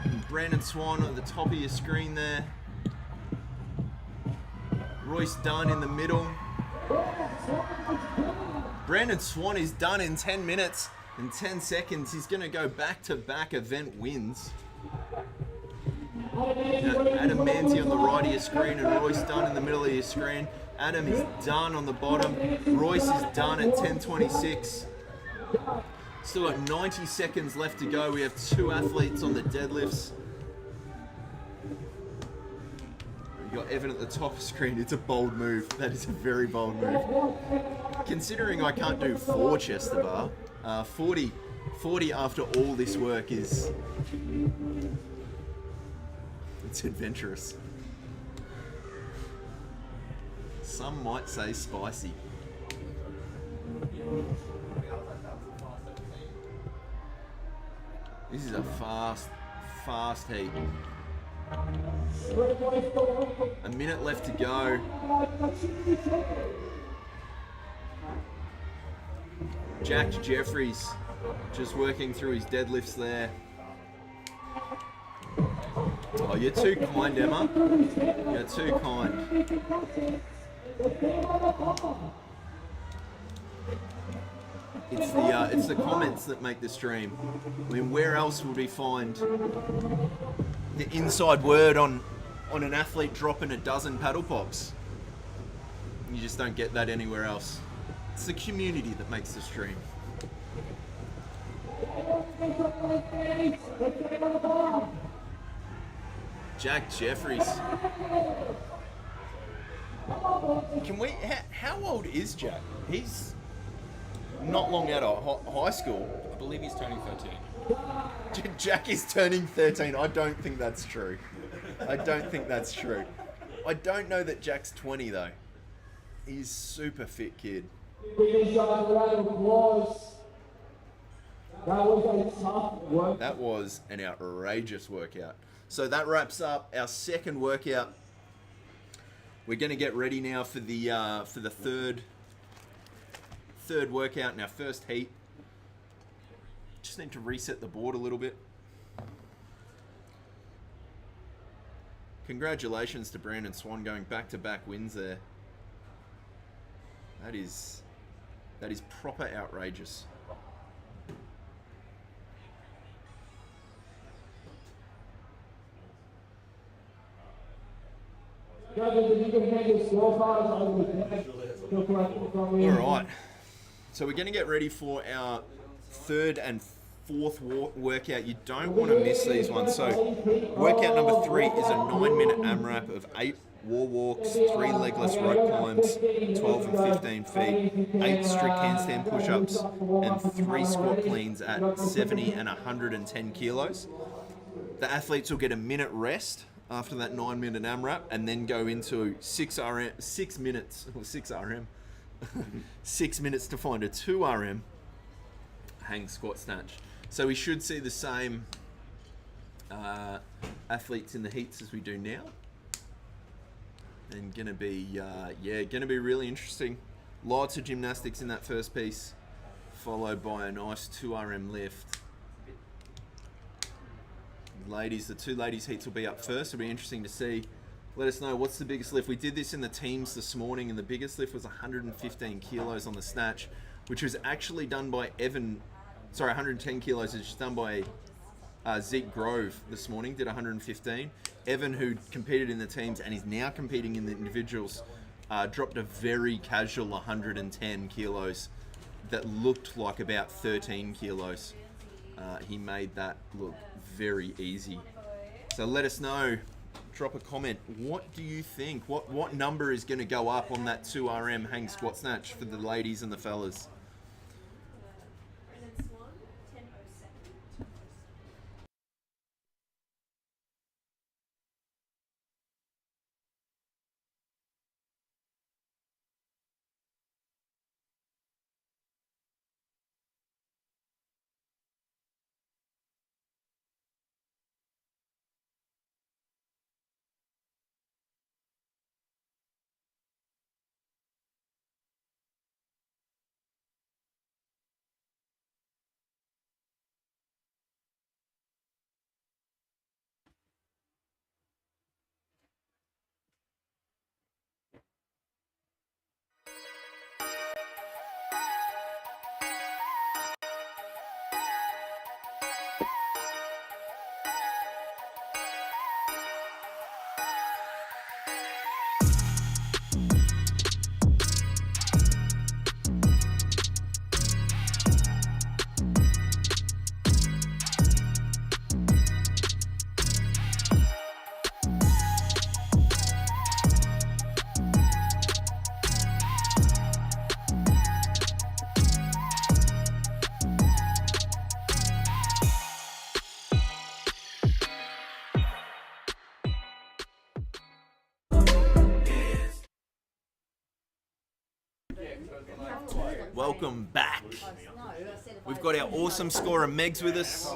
A: and Brandon Swan at the top of your screen there. Royce Dunn in the middle. Brandon Swan is done in 10 minutes and 10 seconds. He's going to go back-to-back event wins. Now, Adam Manzi on the right of your screen and Royce Dunn in the middle of your screen. Adam is done on the bottom. Royce is done at 10:26. Still got 90 seconds left to go. We have 2 athletes on the deadlifts. You got Evan at the top of the screen. It's a bold move. That is a very bold move. Considering I can't do 4 chest to bar, 40 after all this work is... It's adventurous. Some might say spicy. This is a fast heat. A minute left to go. Jack Jeffries just working through his deadlifts there. Oh, you're too kind, Emma. You're too kind. It's the comments that make the stream. I mean, where else would we find the inside word on an athlete dropping a dozen paddle pops? You just don't get that anywhere else. It's the community that makes the stream. Jack Jeffries. Can we? How old is Jack? He's not long out of high school.
B: I believe he's turning 13.
A: Jack is turning 13. I don't think that's true. I don't think that's true. I don't know that Jack's 20 though. He's super fit kid. That was an outrageous workout. So that wraps up our second workout. We're going to get ready now for the third workout in our first heat. Just need to reset the board a little bit. Congratulations to Brandon Swan going back-to-back wins there. That is proper outrageous. Alright, so we're going to get ready for our third and fourth workout. You don't want to miss these ones. So workout number 3 is a 9-minute AMRAP of 8 wall walks, 3 legless rope climbs, 12 and 15 feet, 8 strict handstand push-ups, and 3 squat cleans at 70 and 110 kilos. The athletes will get a minute rest after that 9-minute AMRAP, and then go into 6 minutes to find a 2 RM hang squat snatch. So we should see the same athletes in the heats as we do now, and gonna be really interesting. Lots of gymnastics in that first piece, followed by a nice 2 RM lift. Ladies, the 2 ladies heats will be up first. It'll be interesting to see. Let us know what's the biggest lift. We did this in the teams this morning, and the biggest lift was 115 kilos on the snatch, which was actually done by 110 kilos is done by Zeke Grove this morning, did 115. Evan, who competed in the teams and is now competing in the individuals, dropped a very casual 110 kilos that looked like about 13 kilos. He made that look very easy. So let us know, drop a comment. What do you think? What number is going to go up on that 2 RM hang squat snatch for the ladies and the fellas? welcome back. We've got our awesome scorer Megs with us.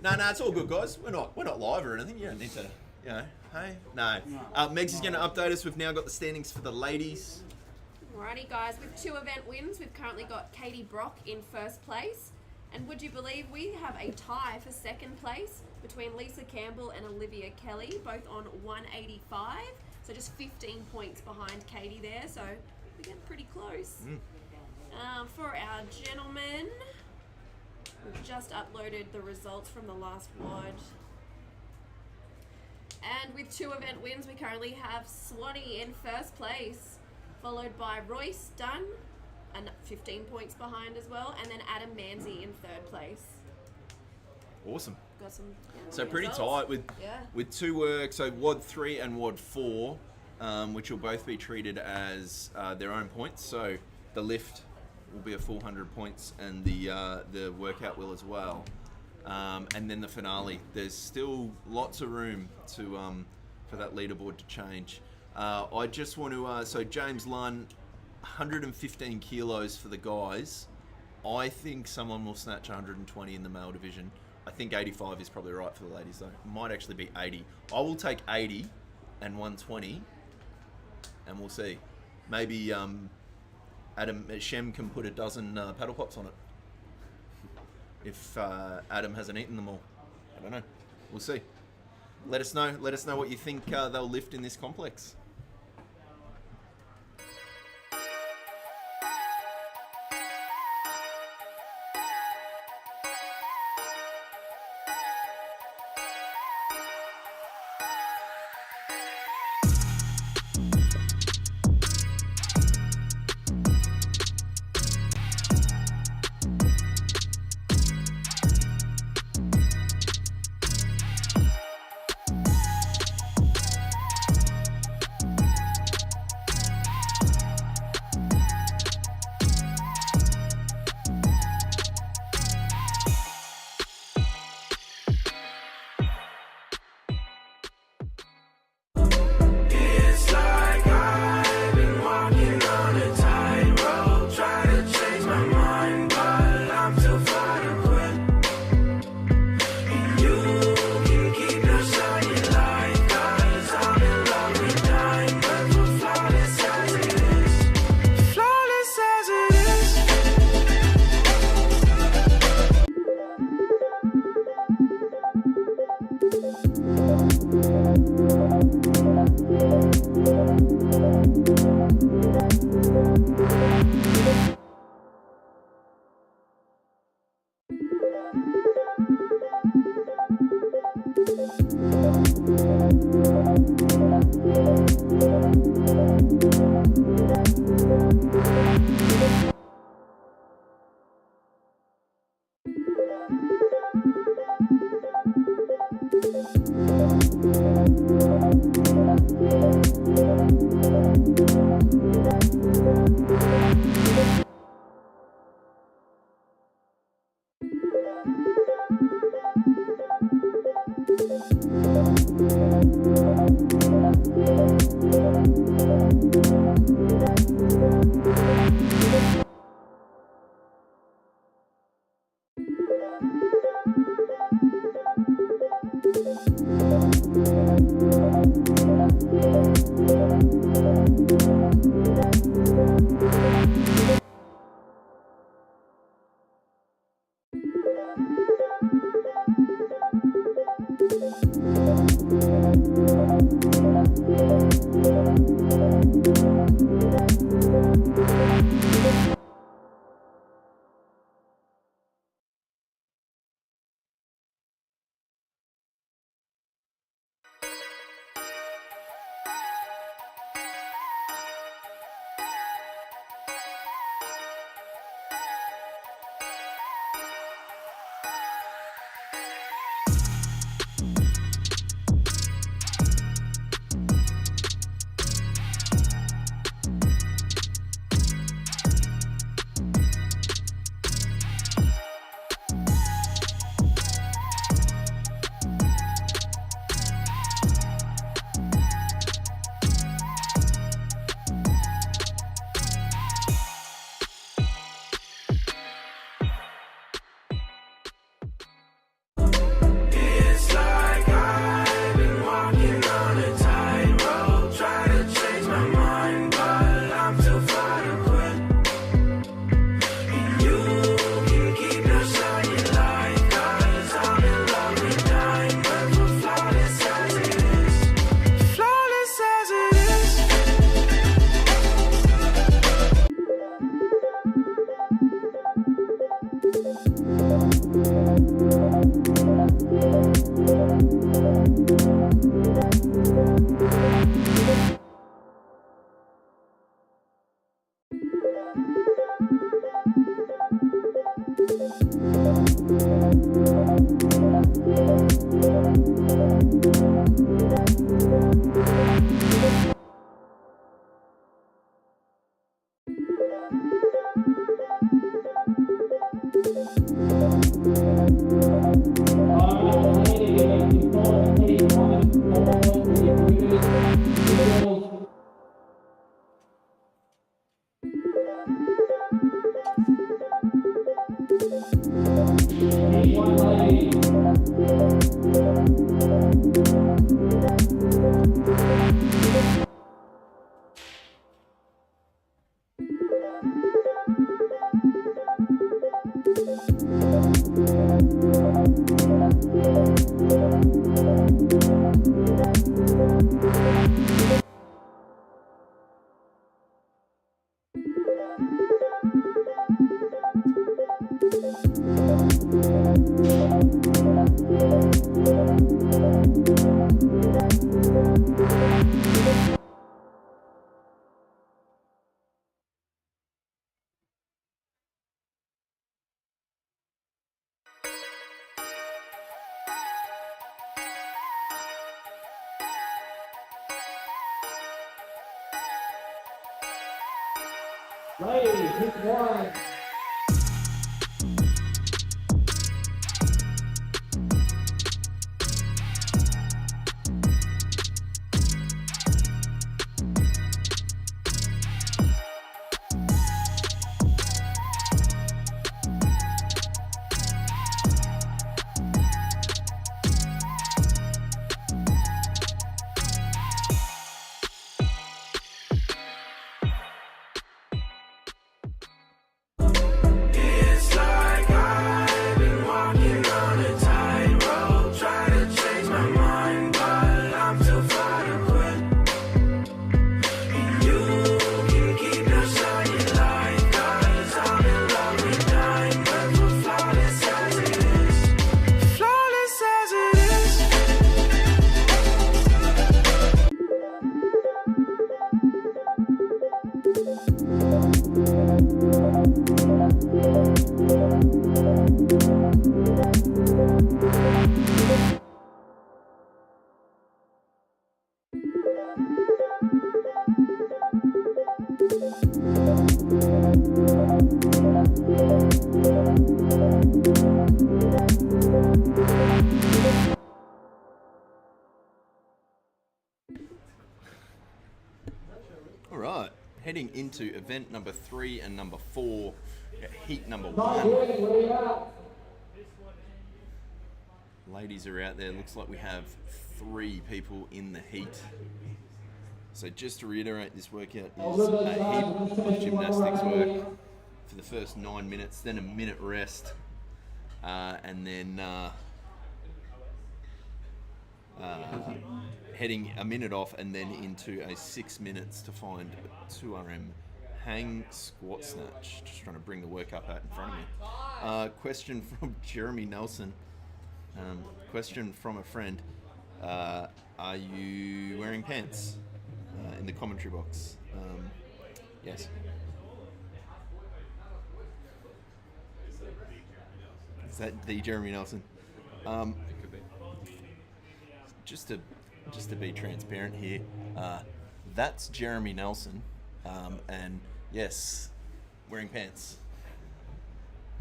A: No, it's all good, guys. We're not live or anything. You don't need to, hey? No. Megs is going to update us. We've now got the standings for the ladies.
H: Alrighty, guys. With 2 event wins, we've currently got Katie Brock in first place. And would you believe we have a tie for second place between Lisa Campbell and Olivia Kelly, both on 185. So just 15 points behind Katie there. So we're getting pretty close. For our gentlemen, we've just uploaded the results from the last WOD. And with 2 event wins, we currently have Swanee in first place, followed by Royce Dunn, and 15 points behind as well, and then Adam Manzi in third place.
A: Awesome.
H: Got some.
A: So pretty
H: results.
A: tight with 2 work. So WOD 3 and WOD 4, which will both be treated as their own points. So the lift will be a full 100 points, and the workout will as well. And then the finale. There's still lots of room to for that leaderboard to change. I just want to. So James Lunn, 115 kilos for the guys. I think someone will snatch 120 in the male division. I think 85 is probably right for the ladies though. It might actually be 80. I will take 80 and 120, and we'll see. Maybe Adam Shem can put a dozen paddle pops on it if Adam hasn't eaten them all. I don't know. We'll see. Let us know. Let us know what you think they'll lift in this complex.
E: It's like I've been walking on a tightrope, trying to change my mind, but I'm too far to quit. And you can keep your shiny light, 'cause I'm in love with diamonds, but flawless as it is. Flawless as it is.
F: Ladies, hit one.
E: It's like I've been walking on a tightrope, trying to change my mind, but I'm too far to quit. And you can keep your shiny light, 'cause I'm in love with diamonds, we're flawless as it is. Flawless as it is.
A: All right, heading into event number 3 and number 4, heat number 1. Ladies are out there. Looks like we have 3 people in the heat. So just to reiterate, this workout is a heap of gymnastics work for the first 9 minutes, then a minute rest, and then heading a minute off and then into a 6 minutes to find 2RM hang squat snatch. Just trying to bring the workout out in front of me. Question from Jeremy Nelson. Question from a friend. Are you wearing pants? In the commentary box. Yes. Is that the Jeremy Nelson? Just to be transparent here, that's Jeremy Nelson, and yes, wearing pants.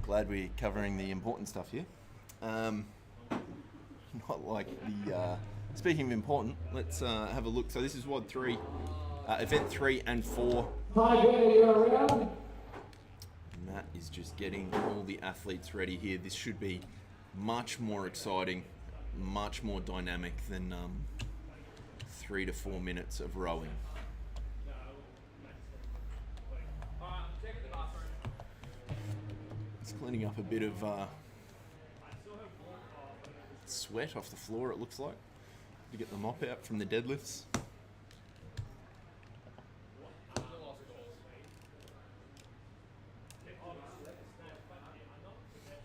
A: Glad we're covering the important stuff here. Not like the. Speaking of important, let's have a look. So this is WOD 3, event 3 and 4. And that is just getting all the athletes ready here. This should be much more exciting, much more dynamic than 3 to 4 minutes of rowing. It's cleaning up a bit of sweat off the floor, it looks like, to get the mop out from the deadlifts.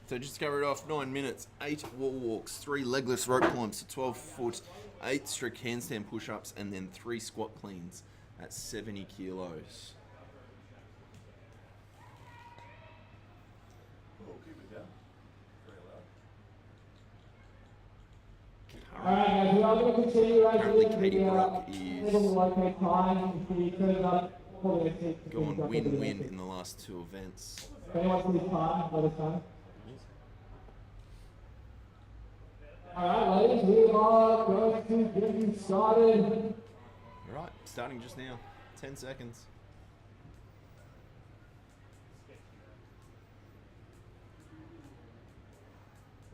A: So just to cover it off, 9 minutes, 8 wall walks, 3 legless rope climbs to 12 foot, 8 strict handstand push-ups, and then 3 squat cleans at 70 kilos.
F: Alright guys, we are going to continue right
A: Currently
F: here.
A: Katie Brook is
F: going
A: gone win-win in the last 2 events.
F: If anyone sees time, let us know. Alright ladies, we are going to get you started.
A: Alright, starting just now. 10 seconds.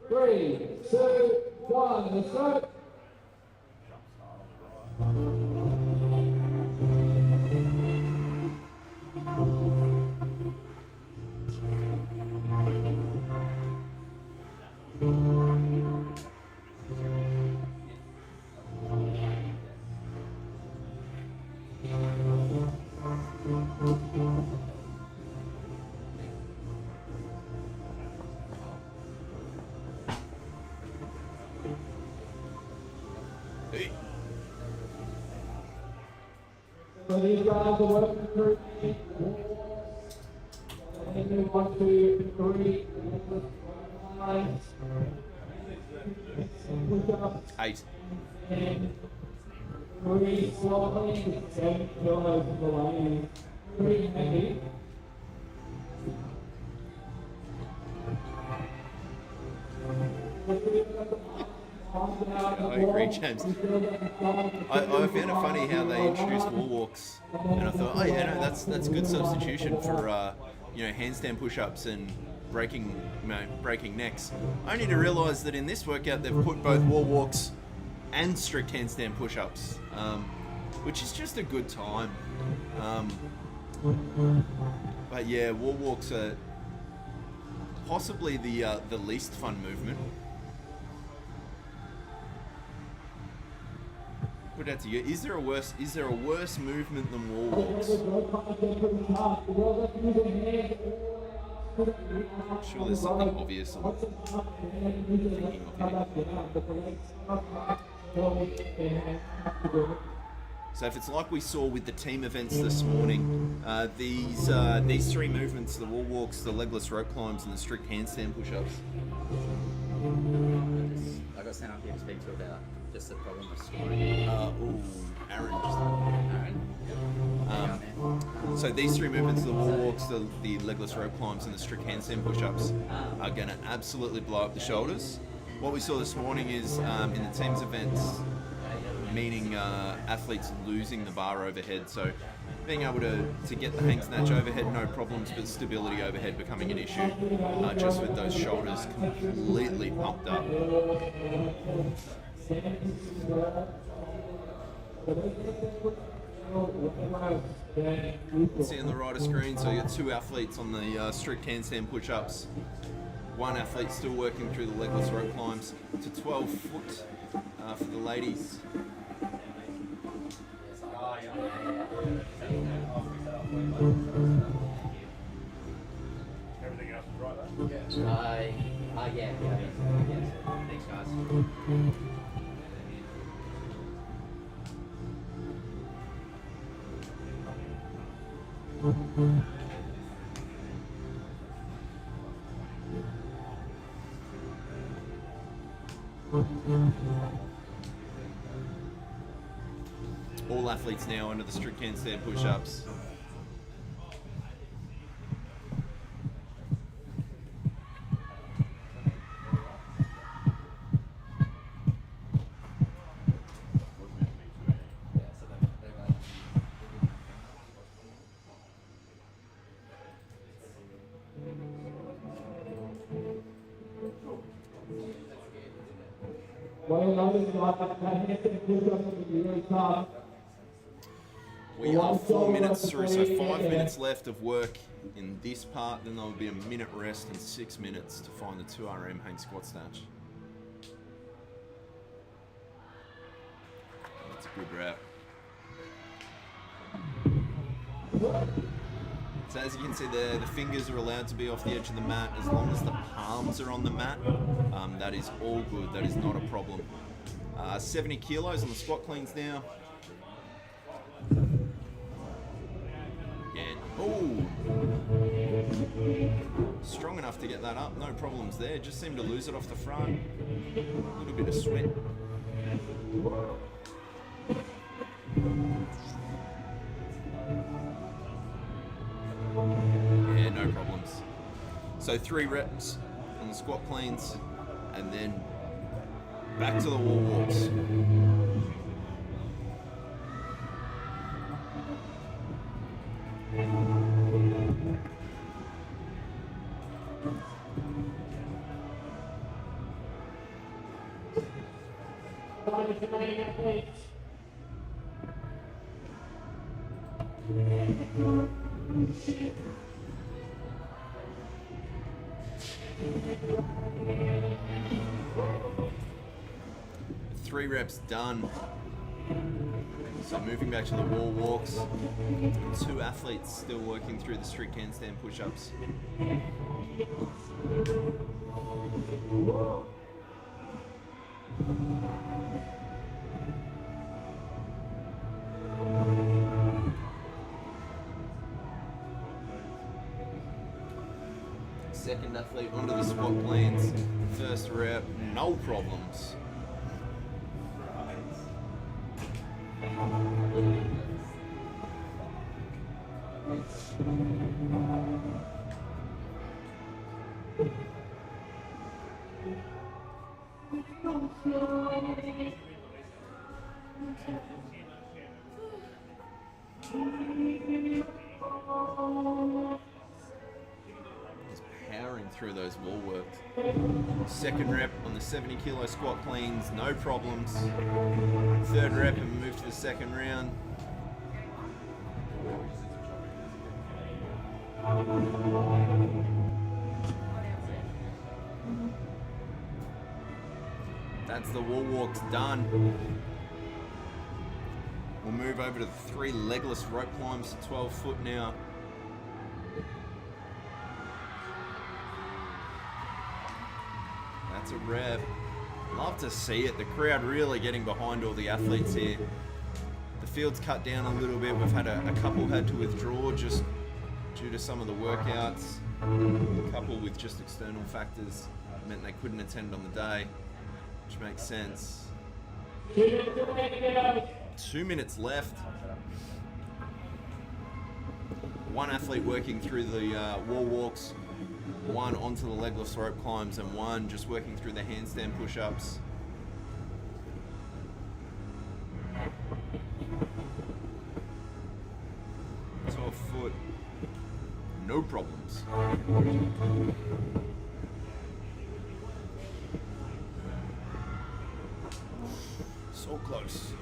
F: Three, two, one, let's go.
A: Hey.
F: So these guys are working through and 1, 2, 3,
A: 8.
F: and 3 slowly, 7 kilos below, 3 heavy.
A: I agree, James. I found it funny how they introduced wall walks, and I thought, oh yeah, no, that's a good substitution for handstand push-ups and breaking necks. Only to realise that in this workout they've put both wall walks and strict handstand push-ups, which is just a good time. But yeah, wall walks are possibly the least fun movement. Put it out to you. Is there a worse movement than wall walks? Sure, there's something obvious I'm thinking of here. So if it's like we saw with the team events this morning, these 3 movements, the wall walks, the legless rope climbs, and the strict handstand push-ups.
L: I got sent up here to speak to about just the problem with scoring.
A: Aaron.
L: Aaron?
A: So these 3 movements, the wall walks, the legless rope climbs, and the strict handstand push-ups, are going to absolutely blow up the shoulders. What we saw this morning is in the teams events, meaning athletes losing the bar overhead. So being able to get the hang snatch overhead, no problems, but stability overhead becoming an issue, just with those shoulders completely pumped up. See on the right of screen, so you got 2 athletes on the strict handstand push-ups. 1 athlete still working through the legless rope climbs to 12 foot for the ladies.
C: Everything else is right there?
L: Yeah. Thanks, guys.
A: All athletes now under the strict handstand push-ups. We are 4 minutes through, so 5 minutes left of work in this part, then there will be a minute rest and 6 minutes to find the 2RM hang squat snatch. That's a good wrap. So as you can see there, the fingers are allowed to be off the edge of the mat as long as the palms are on the mat. That is all good, that is not a problem. 70 kilos on the squat cleans now. And, oh! Strong enough to get that up, no problems there. Just seemed to lose it off the front. A little bit of sweat. Yeah, no problems. So 3 reps on the squat cleans, and then back to the wall walks. Three reps done. So moving back to the wall walks. 2 athletes still working through the strict handstand push-ups. Second athlete onto the squat planes. First rep, no problems. Just powering through those wall works. Second rep on the 70 kilo squat cleans, no problems. Third rep and move to the second round. That's the wall walks done. We'll move over to the 3 legless rope climbs to 12 foot now. That's a rep. Love to see it. The crowd really getting behind all the athletes here. The field's cut down a little bit. We've had a couple had to withdraw just due to some of the workouts. A couple with just external factors meant they couldn't attend on the day, which makes sense. 2 minutes left. 1 athlete working through the wall walks, 1 onto the legless rope climbs, and 1 just working through the handstand push-ups. Foot, no problems. So close.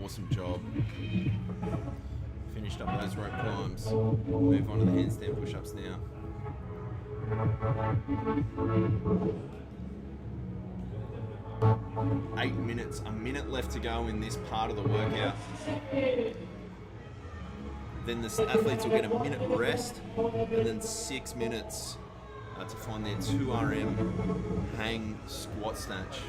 A: Awesome job. Finished up those rope climbs. Move on to the handstand push-ups now. Eight minutes, a minute left to go in this part of the workout. Then the athletes will get a minute rest, and then 6 minutes to find their 2 RM hang squat snatch.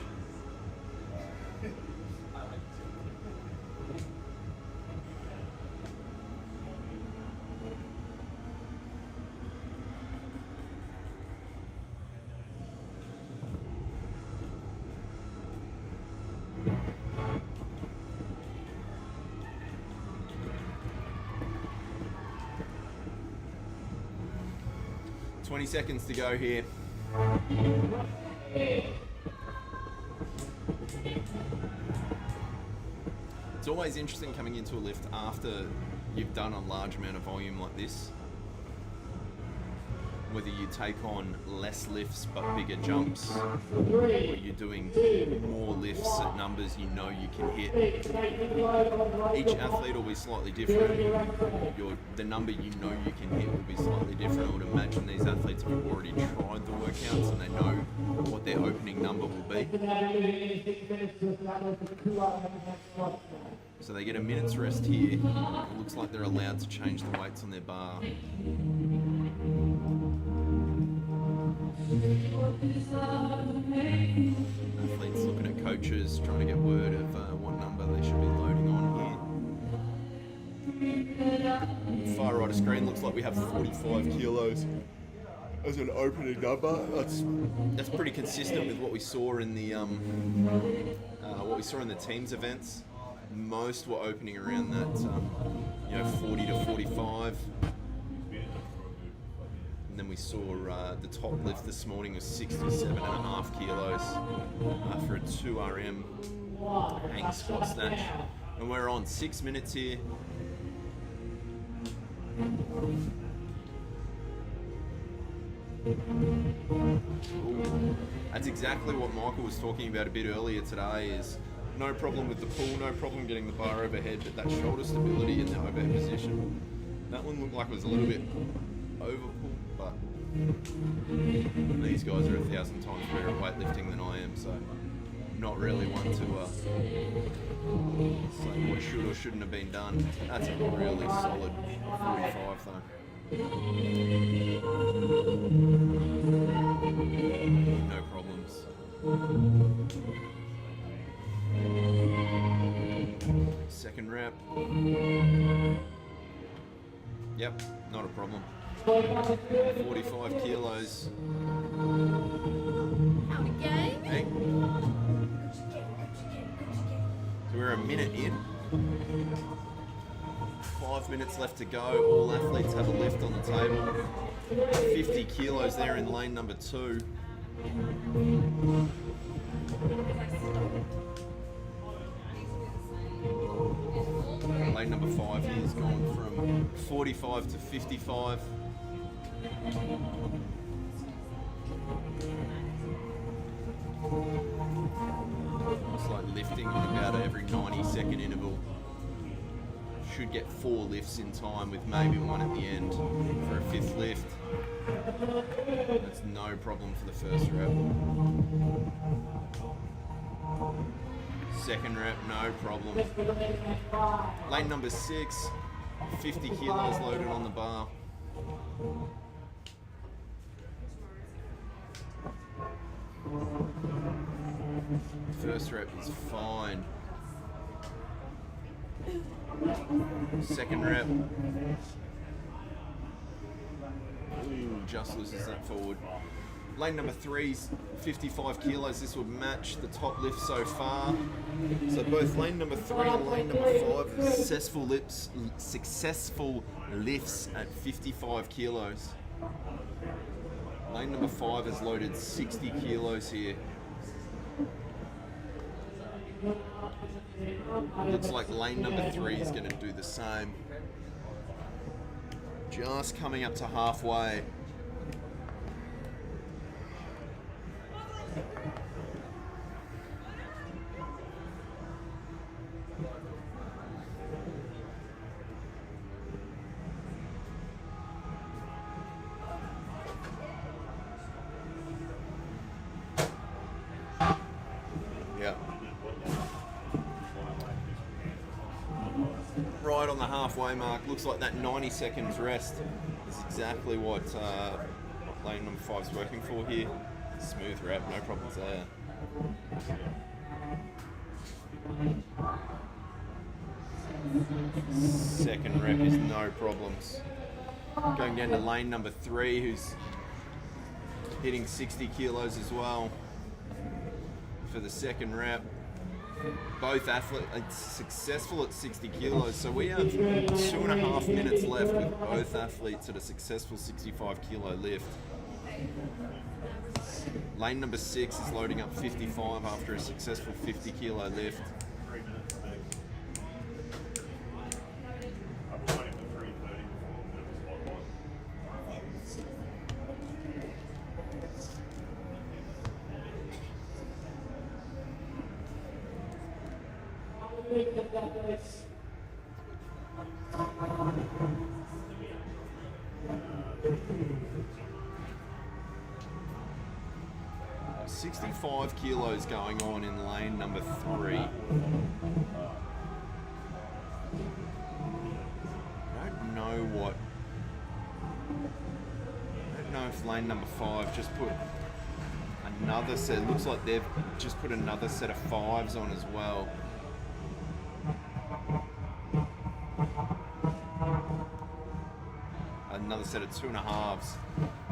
A: $20 seconds to go here. It's always interesting coming into a lift after you've done a large amount of volume like this. whether you take on less lifts but bigger jumps, or you're doing more lifts at numbers you know you can hit. Each athlete will be slightly different. The number you know you can hit will be slightly different. I would imagine these athletes have already tried the workouts and they know what their opening number will be. So they get a minute's rest here. It looks like they're allowed to change the weights on their bar. Athletes looking at coaches, trying to get word of what number they should be loading on here. Far right of screen looks like we have 45 kilos as an opening number. That's pretty consistent with what we saw in the teams events. Most were opening around that 40 to 45. And then we saw the top lift this morning was 67.5 kilos for a 2 RM hang squat snatch. And we're on 6 minutes here. Ooh. That's exactly what Michael was talking about a bit earlier today, is no problem with the pull, no problem getting the bar overhead, but that shoulder stability in the overhead position. That one looked like it was a little bit overpull, but these guys are 1,000 times better at weightlifting than I am, so not really one to say what should or shouldn't have been done. That's a really solid 45 though. No problems. Second rep. Yep, not a problem. 45 kilos. Hey. So we're a minute in. 5 minutes left to go. All athletes have a lift on the table. 50 kilos there in lane number 2. Lane number 5 here has gone from 45 to 55. It's like lifting on about every 90-second interval. Should get 4 lifts in time with maybe one at the end for a 5th lift. That's no problem for the first rep. Second rep, no problem. Lane number 6, 50 kilos loaded on the bar. First rep is fine. Second rep. Ooh, just loses that forward. Lane number 3's 55 kilos. This would match the top lift so far. So both lane number 3 and lane number 5 are successful lifts at 55 kilos. Lane number 5 has loaded 60 kilos here. Looks like lane number 3 is going to do the same. Just coming up to halfway. Right on the halfway mark. Looks like that 90 seconds rest is exactly what lane number 5's working for here. Smooth rep, no problems there. Second rep is no problems. Going down to lane number 3, who's hitting 60 kilos as well for the second rep. Both athletes are successful at 60 kilos, so we have 2.5 minutes left with both athletes at a successful 65 kilo lift. Lane number 6 is loading up 55 after a successful 50 kilo lift.
F: athletes.
A: 65 kilos going on in lane number 3. I don't know if lane number 5 just put another set. It looks like they've just put another set of 5s on as well. Another set of 2.5s.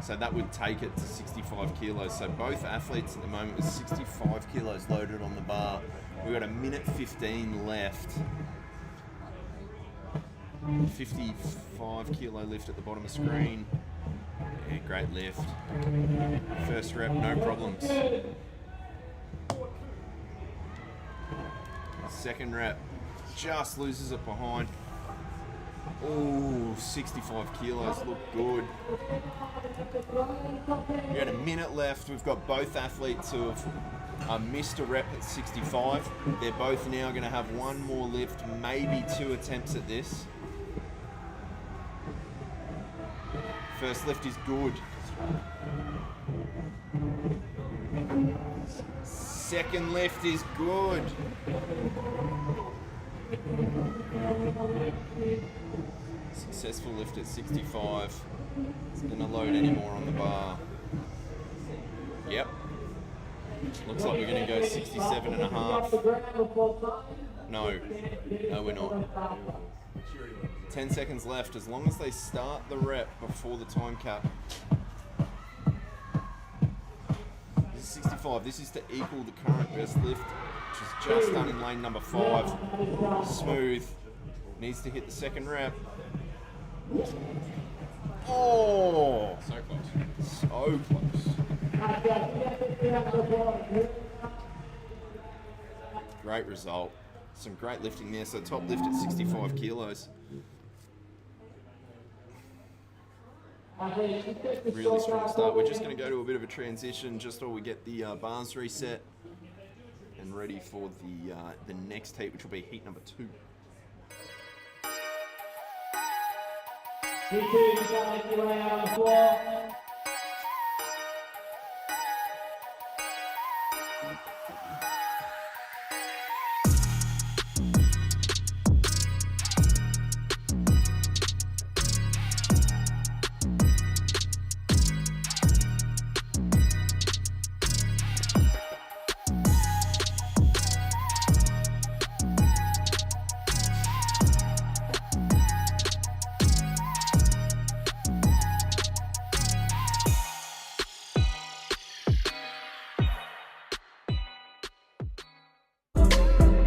A: So that would take it to 65 kilos. So both athletes at the moment with 65 kilos loaded on the bar. We've got a minute 15 left. 55 kilo lift at the bottom of the screen. Yeah, great lift. First rep, no problems. Second rep, just loses it behind. Oh, 65 kilos, look good. We got a minute left. We've got both athletes who have missed a rep at 65. They're both now going to have one more lift, maybe 2 attempts at this. First lift is good. Second lift is good. Successful lift at 65. It's going to load any more on the bar. Yep. Looks like we're going to go 67.5. No, we're not. 10 seconds left. As long as they start the rep before the time cap. This is 65. This is to equal the current best lift, which is just done in lane number 5. Smooth. Needs to hit the second rep. Oh!
B: So close.
A: So close. Great result. Some great lifting there. So top lift at 65 kilos. Really strong start. We're just going to go to a bit of a transition just while we get the bars reset and ready for the next heat, which will be heat number 2.
F: Heat 2, you got like you lay out on the floor.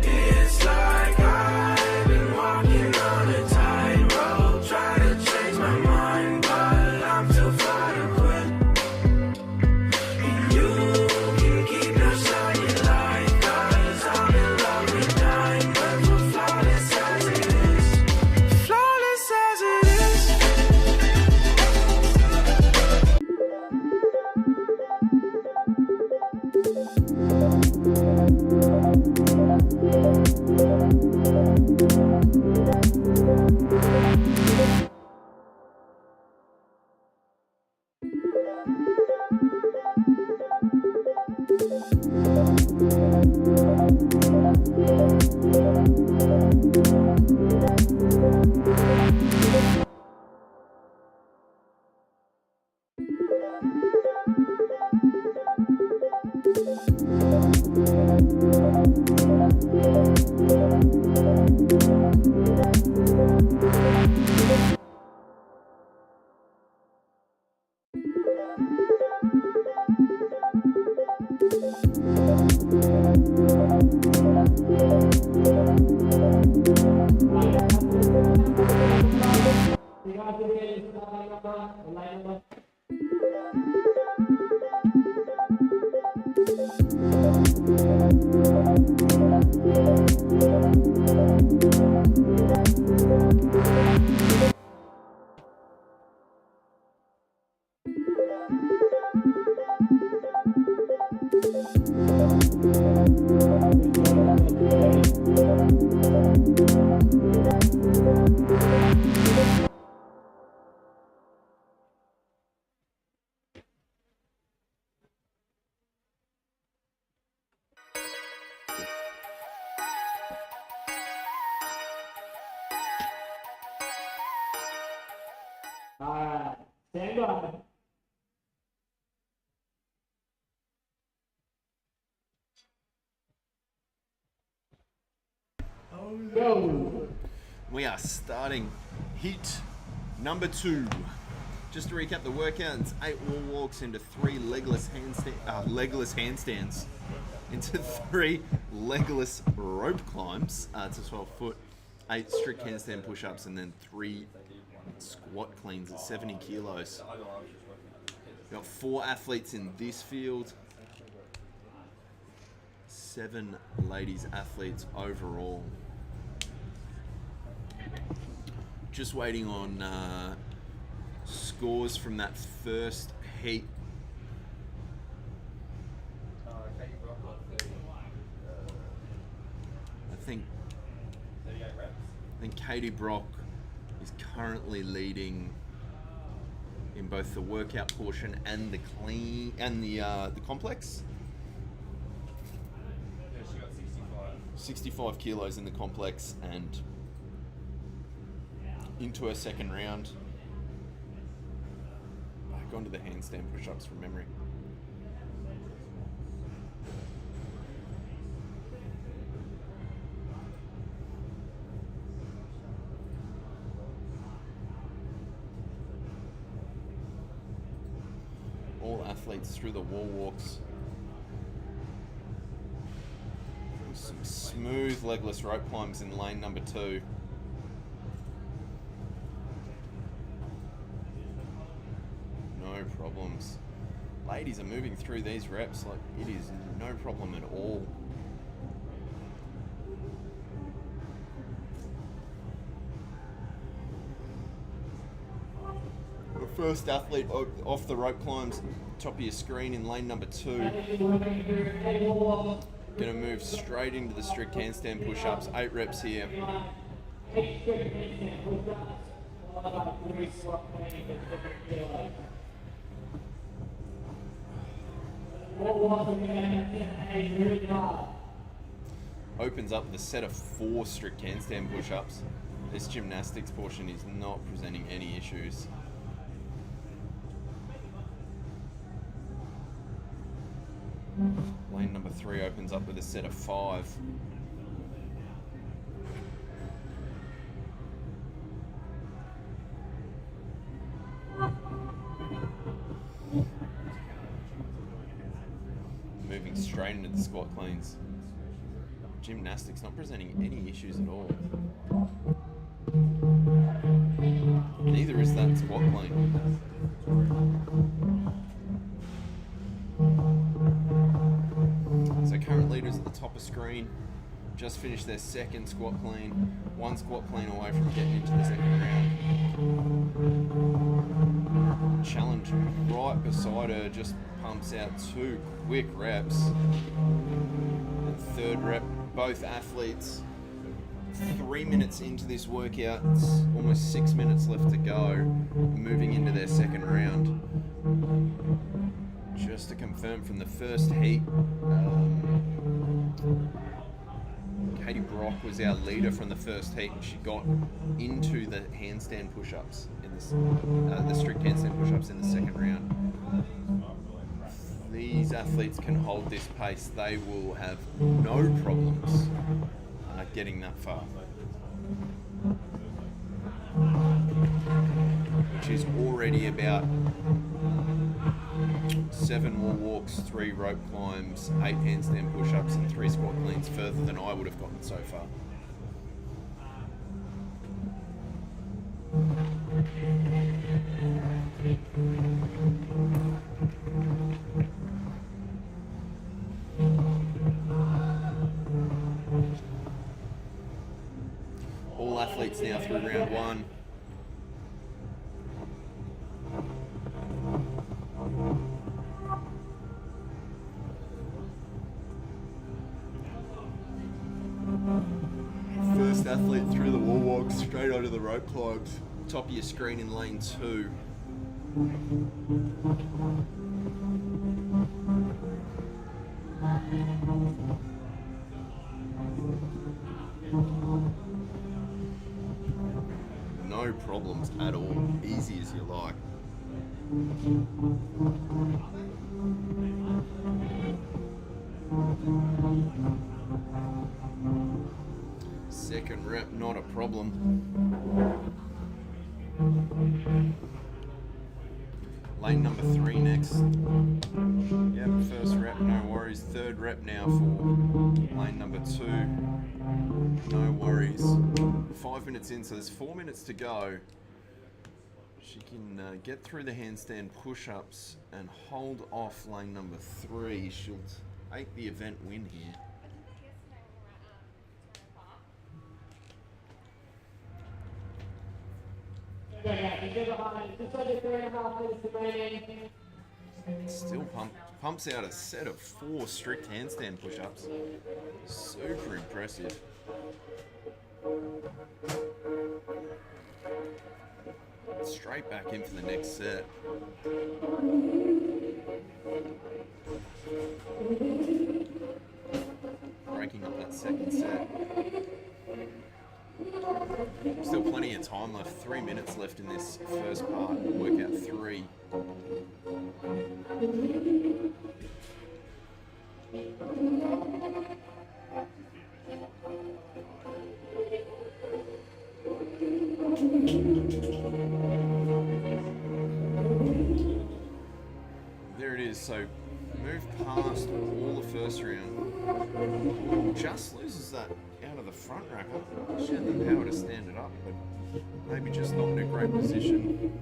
E: It's like I've been walking on a tightrope, trying to change my mind, but I'm too far to quit. And you can keep your shiny light, 'cause I'm in love with diamonds, but flawless as it is. Flawless as it is.
F: You got to get into the line number. Stand by. Go.
A: We are starting heat number 2. Just to recap the workouts, 8 wall walks into 3 legless handstands, into 3 legless rope climbs to 12 foot, 8 strict handstand push-ups, and then 3 squat cleans at 70 kilos. We've got 4 athletes in this field, 7 ladies athletes overall. Just waiting on scores from that first heat. I think Katie Brock is currently leading in both the workout portion and the clean and the complex.
B: Yeah, she got
A: 65 kilos in the complex and into her second round. Back onto the handstand push-ups from memory. All athletes through the wall walks. Some smooth legless rope climbs in lane number 2. No problems. Ladies are moving through these reps like it is no problem at all. The first athlete off the rope climbs, top of your screen in lane number 2. Gonna move straight into the strict handstand push-ups, 8 reps here. Opens up with a set of 4 strict handstand push-ups. This gymnastics portion is not presenting any issues. Lane number 3 opens up with a set of 5. Moving straight into the squat cleans. Gymnastics not presenting any issues at all. Neither is that squat clean. So current leaders at the top of screen just finished their second squat clean. 1 squat clean away from getting into the second round. Challenge right beside her just pumps out 2 quick reps. And third rep, both athletes 3 minutes into this workout, it's almost 6 minutes left to go, moving into their second round. Just to confirm from the first heat, Katie Brock was our leader from the first heat, and she got into the handstand push-ups in the strict handstand push-ups in the second round. If these athletes can hold this pace, they will have no problems getting that far. Which is already about 7 wall walks, 3 rope climbs, 8 handstand push-ups, and 3 squat cleans further than I would have gotten so far. All athletes now through round 1. First athlete through the wall walk, straight onto the rope climbs. Top of your screen in lane 2. No problems at all. Easy as you like. Second rep, not a problem. Lane number 3 next. Yep, first rep, no worries. Third rep now for lane number 2. No worries. 5 minutes in, so there's 4 minutes to go. She can get through the handstand push-ups and hold off lane number 3. She'll take the event win here. Still pumps out a set of 4 strict handstand push-ups. Super impressive. Straight back in for the next set. Breaking up that second set. Still plenty of time left. 3 minutes left in this first part. Workout 3. There it is. So move past all the first round. Just loses that out of the front rack. She had the power to stand it up, but maybe just not in a great position.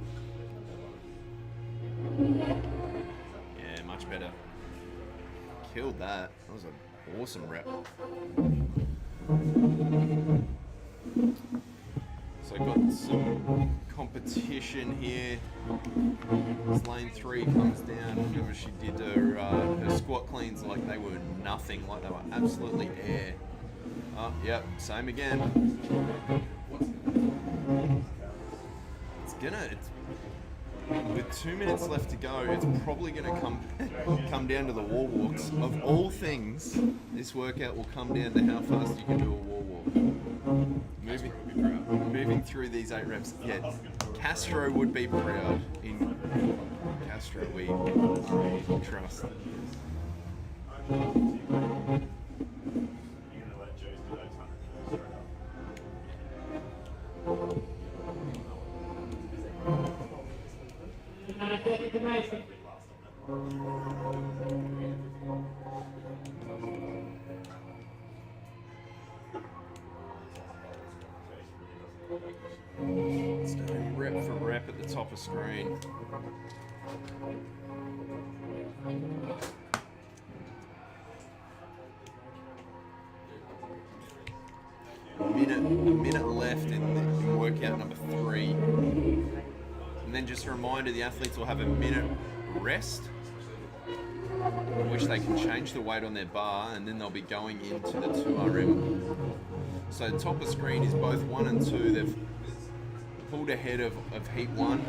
A: Yeah, much better. Killed that. That was an awesome rep. So got some competition here. As lane 3 comes down, remember she did her squat cleans like they were nothing, like they were absolutely air. Oh, yep, same again. With 2 minutes left to go, it's probably gonna come down to the wall walks. Of all things, this workout will come down to how fast you can do a wall walk. Moving through these 8 reps. Yeah, Castro would be proud. In Castro, we trust. Let's do rep for rep at the top of screen. A minute left in workout number 3. And then just a reminder, the athletes will have a minute rest, in which they can change the weight on their bar, and then they'll be going into the 2RM. So top of screen is both 1 and 2. They've pulled ahead of heat 1.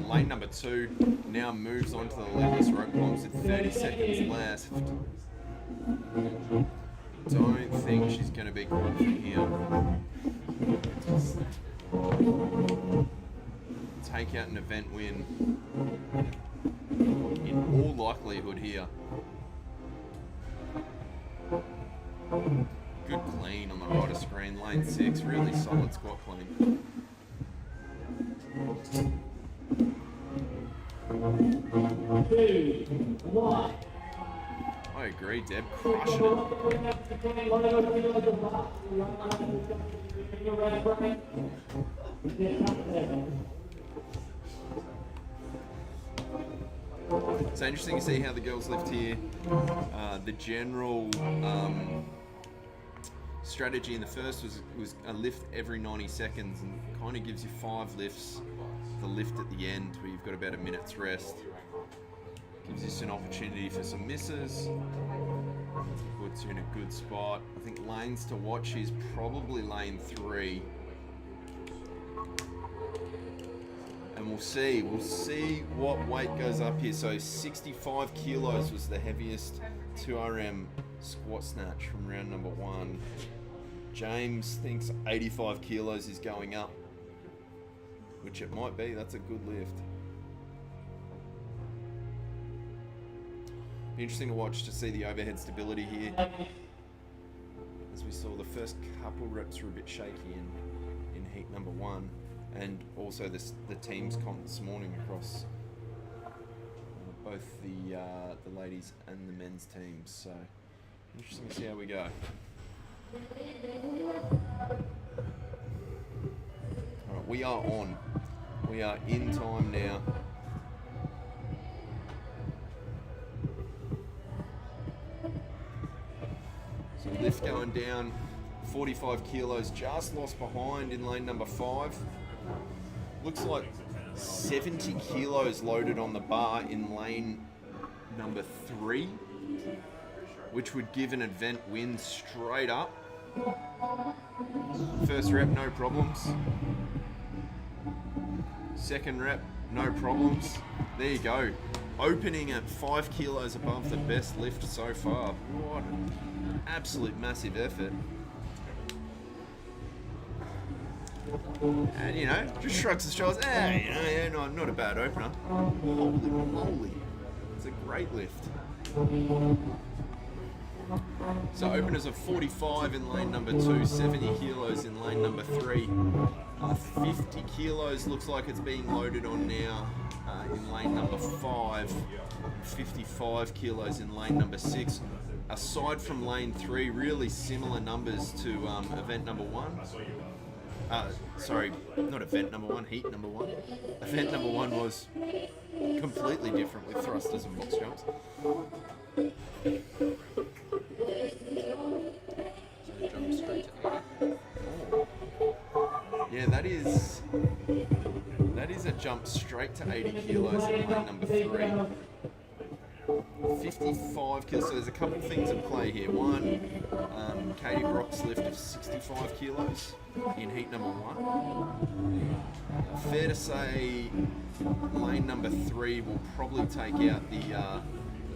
A: Lane number 2 now moves on to the legless rope climbs with 30 seconds left. Don't think she's going to be caught from here. Take out an event win in all likelihood here. Good clean on the right of screen, lane 6, really solid squat clean. I agree, Deb, crushing it. It's interesting to see how the girls lift here. The general strategy in the first was a lift every 90 seconds, and kind of gives you 5 lifts. The lift at the end where you've got about a minute's rest. Gives us an opportunity for some misses. Puts you in a good spot. I think lanes to watch is probably lane 3. And we'll see what weight goes up here. So 65 kilos was the heaviest 2RM squat snatch from round number 1. James thinks 85 kilos is going up, which it might be. That's a good lift. Be interesting to watch to see the overhead stability here. As we saw, the first couple reps were a bit shaky in heat number 1, and also the teams comp this morning across both the ladies and the men's teams. So interesting to see how we go. Alright, we are on. We are in time now. So lift going down, 45 kilos, just lost behind in lane number 5. Looks like 70 kilos loaded on the bar in lane number 3, which would give an event win straight up. First rep, no problems. Second rep, no problems. There you go. Opening at 5 kilos above the best lift so far. What an absolute massive effort. And you know, just shrugs his shoulders. No, not a bad opener. Holy moly. It's a great lift. So openers of 45 in lane number 2, 70 kilos in lane number 3. 50 kilos looks like it's being loaded on now in lane number 5. 55 kilos in lane number 6. Aside from lane 3, really similar numbers to event number 1. Sorry, not event number 1, heat number 1. Event number 1 was completely different with thrusters and box jumps.
K: Jump straight to 80.
A: Yeah, that is a jump straight to 80 kilos in lane number 3. 55 kilos, so there's a couple things at play here. One, Katie Brock's lift of 65 kilos in heat number 1. Fair to say lane number 3 will probably take out the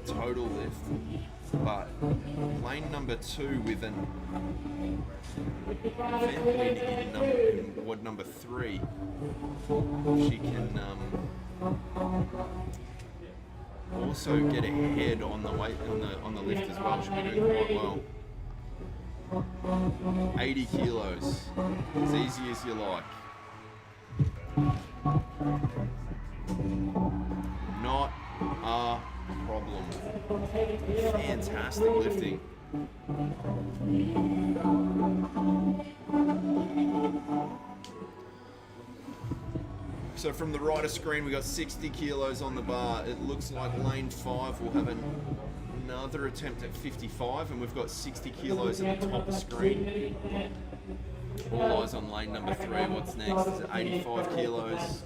A: total lift, but lane number 2 with an event win in WOD number 3, she can also get ahead on the weight on the lift as well. She'll be doing quite well. 80 kilos, as easy as you like. Not a problem. Fantastic lifting. So from the right of screen, we got 60 kilos on the bar. It looks like lane 5 will have another attempt at 55, and we've got 60 kilos at the top of screen. All eyes on lane number 3. What's next? Is it 85 kilos?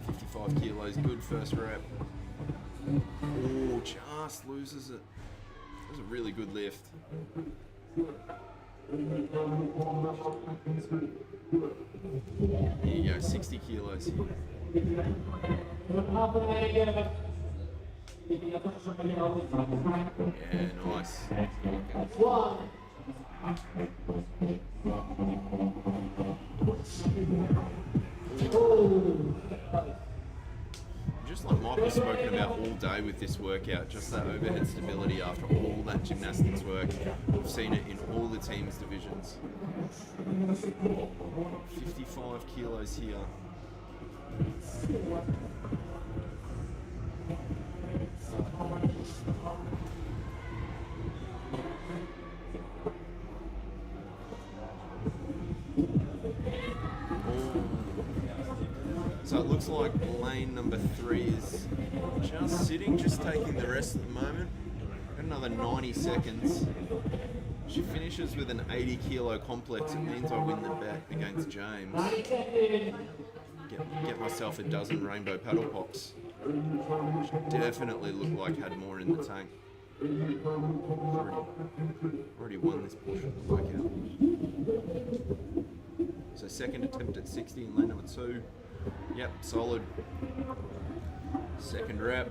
A: 55 kilos, good first rep. Oh, just loses it. That was a really good lift. Here you go, 60 kilos here. Yeah, nice. Just like Michael's spoken about all day with this workout, just that overhead stability after all that gymnastics work. We've seen it in all the teams' divisions. 55 kilos here. So it looks like lane number 3 is just sitting, just taking the rest at the moment. Got another 90 seconds. She finishes with an 80 kilo complex. It means I win the bet against James. Get myself a dozen rainbow paddle pops. She definitely looked like had more in the tank. Already won this portion of the workout. So second attempt at 60 in lane number 2. Yep, solid. Second rep.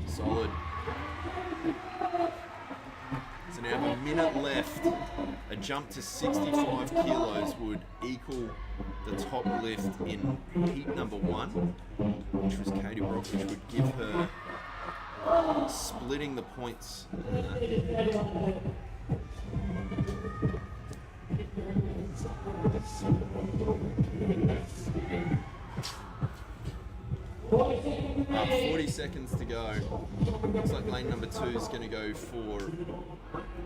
A: Solid. So now have a minute left. A jump to 65 kilos would equal the top lift in heat number 1, which was Katie Brock, which would give her splitting the points. 40 seconds to go. Looks like lane number 2 is going to go for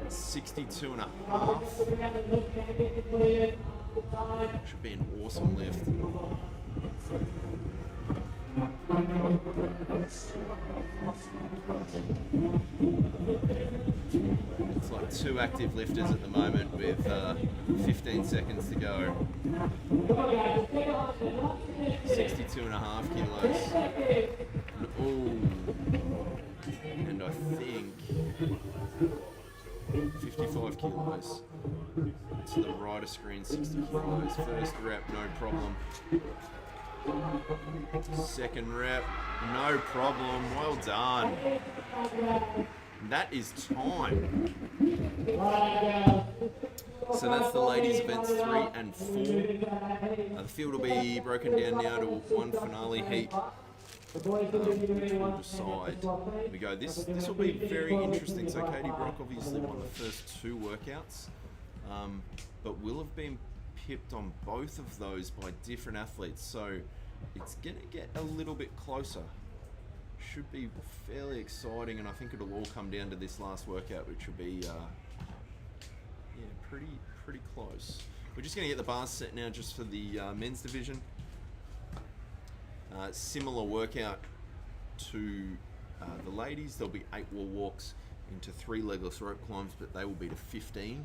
A: 62 and a half. Should be an awesome lift. It's like 2 active lifters at the moment with 15 seconds to go. 62 and a half kilos. And I think 55 kilos. To the right of screen, 60 kilos. First rep, no problem. Second rep, no problem. Well done. That is time. So that's the ladies' events 3 and 4. The field will be broken down now to one finale heat. We'll decide. Here we go. This will be very interesting. So Katie Brock obviously won the first 2 workouts, but will have been pipped on both of those by different athletes. So it's going to get a little bit closer. Should be fairly exciting, and I think it'll all come down to this last workout, which will be pretty close. We're just going to get the bars set now just for the men's division. Similar workout to the ladies. There'll be 8 wall walks into 3 legless rope climbs, but they will be to 15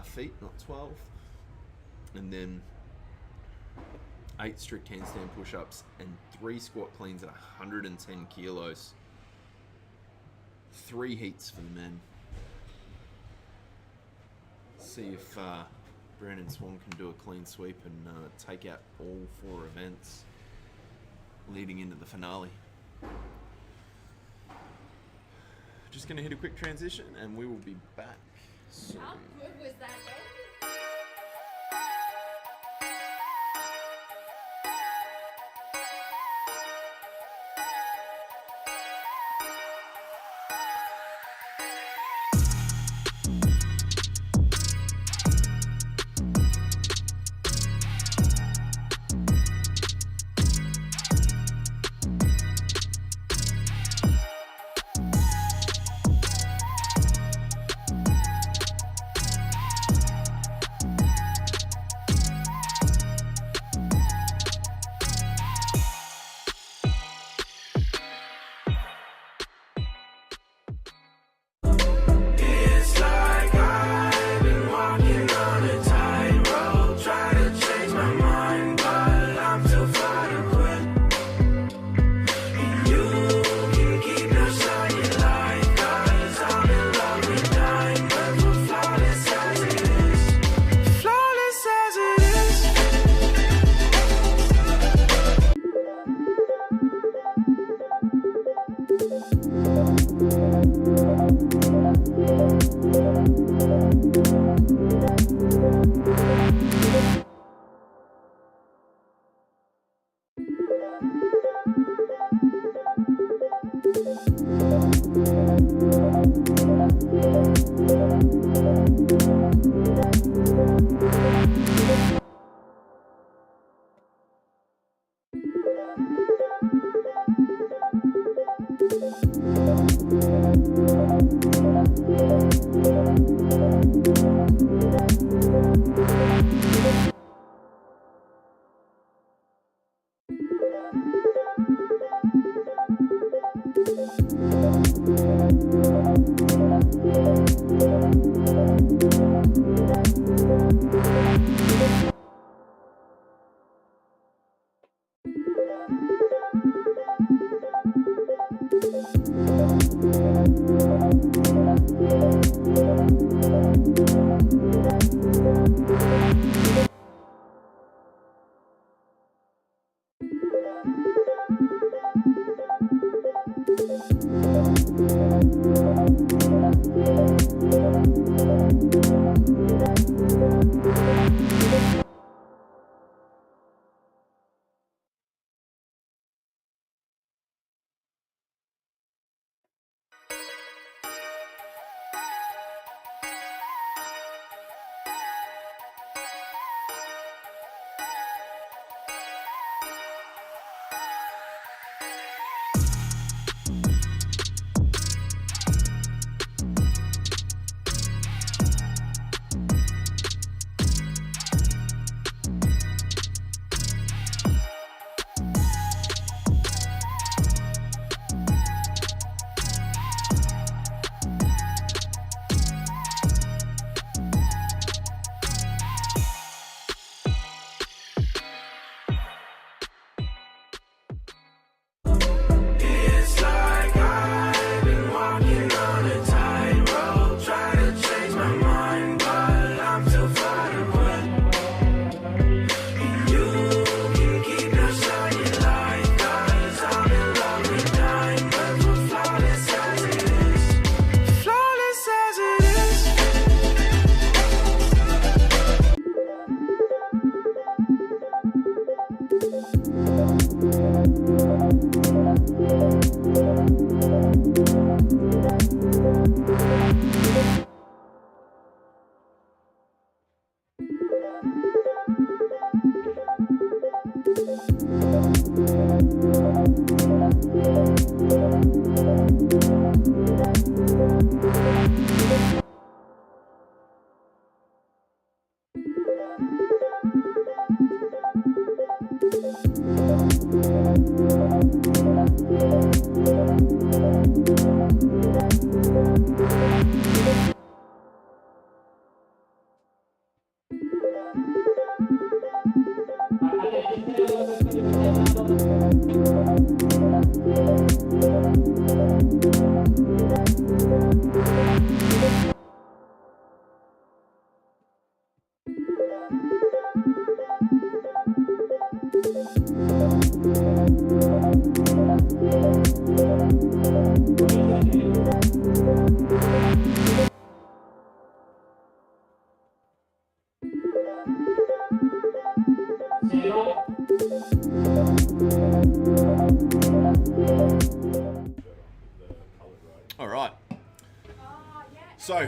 A: feet, not 12. And then 8 strict handstand push-ups and 3 squat cleans at 110 kilos. 3 heats for the men. See if Brandon Swan can do a clean sweep and take out all 4 events leading into the finale. Just going to hit a quick transition and we will be back soon.
H: How good was that, though?
E: It's like I've been walking on a tightrope, trying to change my mind, but I'm too far to quit. And you can keep your shiny light, 'cause I'm in love with diamonds, but flawless as it is. Flawless as it is. It's like I've been walking on a tightrope, trying to change my mind, but I'm too far to run. And you can keep your shiny light, 'cause I'm in love with diamonds, we're flawless as it is. Flawless as it is.
A: All right. So,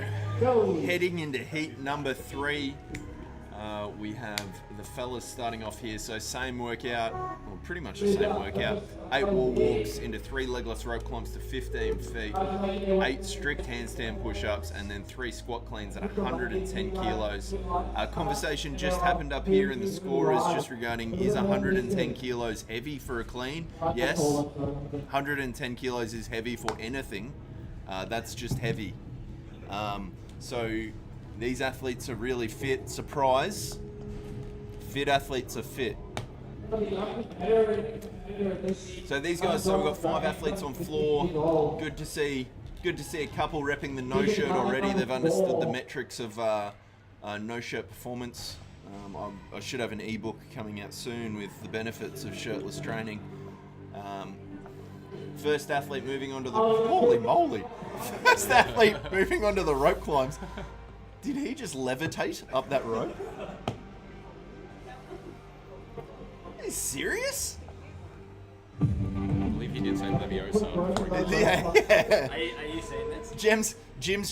A: heading into heat number 3, we have the fellas starting off here. So same workout, or pretty much the same workout. 8 wall walks into 3 legless rope climbs to 15 feet, 8 strict handstand push-ups, and then 3 squat cleans at 110 kilos. Conversation just happened up here in the scorers just regarding, is 110 kilos heavy for a clean? Yes, 110 kilos is heavy for anything. That's just heavy. So these athletes are really fit. Surprise, fit athletes are fit. So these guys, so we've got 5 athletes on floor. Good to see a couple repping the no shirt already. They've understood the metrics of no shirt performance. I should have an ebook coming out soon with the benefits of shirtless training. First athlete moving onto the, holy moly! First athlete moving onto the rope climbs. Did he just levitate up that rope? Are you serious?
B: I believe he did say Leviosa before he did.
A: Yeah.
D: Are you seeing this?
A: Jim's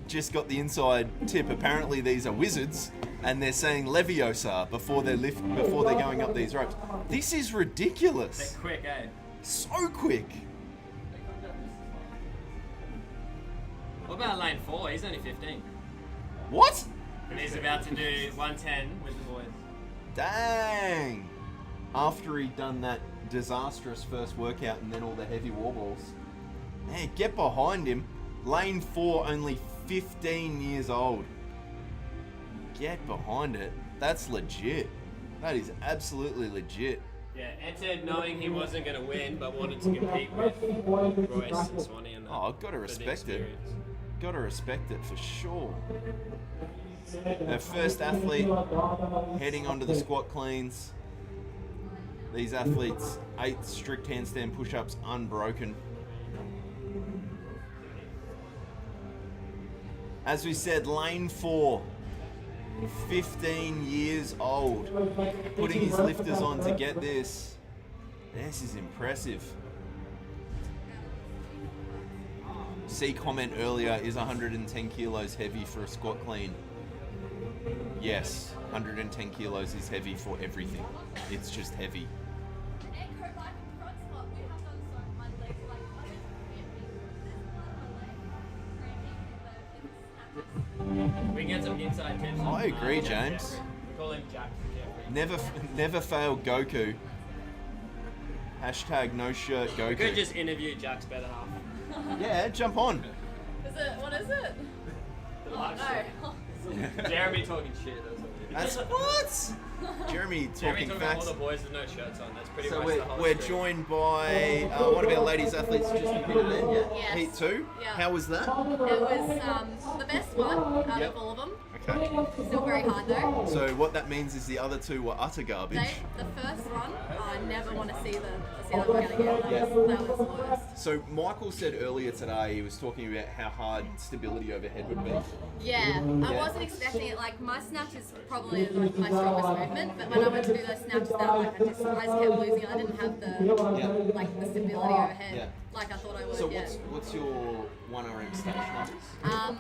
A: just got the inside tip. Apparently these are wizards, and they're saying Leviosa before they're going up these ropes. This is ridiculous.
D: They're quick, eh?
A: So quick.
D: What about lane 4? He's only 15.
A: What?
D: And he's about to do 110 with the boys.
A: Dang. After he'd done that disastrous first workout and then all the heavy wall balls. Hey, get behind him. Lane 4, only 15 years old. Get behind it. That's legit. That is absolutely legit.
D: Yeah, entered knowing he wasn't going to win, but wanted to compete with Royce and Swanee. And
A: Oh, I've got to respect it. Got to respect it for sure. Our first athlete heading onto the squat cleans. These athletes, 8 strict handstand push-ups unbroken. As we said, lane 4, 15 years old, putting his lifters on to get this. This is impressive. C comment earlier, is 110 kilos heavy for a squat clean? Yes, 110 kilos is heavy for everything. It's just heavy.
D: We can get some inside tips.
A: I agree, James.
D: Call him Jack.
A: Never fail Goku. Hashtag no shirt Goku.
D: We could just interview Jack's better half.
A: Yeah, jump on.
H: Is it? What is it? Oh no.
D: Jeremy talking shit.
A: That's what? Jeremy talking
D: about
A: facts.
D: all the boys with no shirts on. That's pretty
A: So
D: much the whole
A: we're
D: stream.
A: joined by one of our ladies athletes just competed then, yeah?
H: Yes.
A: Heat 2.
H: Yeah.
A: How was that?
H: It was the best one out
A: Yep.
H: of all of them.
A: Okay.
H: Still very hard though.
A: So what that means is the other 2 were utter garbage.
H: The first one, I never want to see that we're gonna get.
A: Yeah.
H: That was the worst.
A: So Michael said earlier today, he was talking about how hard stability overhead would be.
H: Yeah, I wasn't expecting it. Like my snatch is probably like my strongest movement, but when I went to do those snatches, that like I just kept losing. I didn't have the like the stability overhead like I thought I would.
A: So what's your 1RM snatch numbers?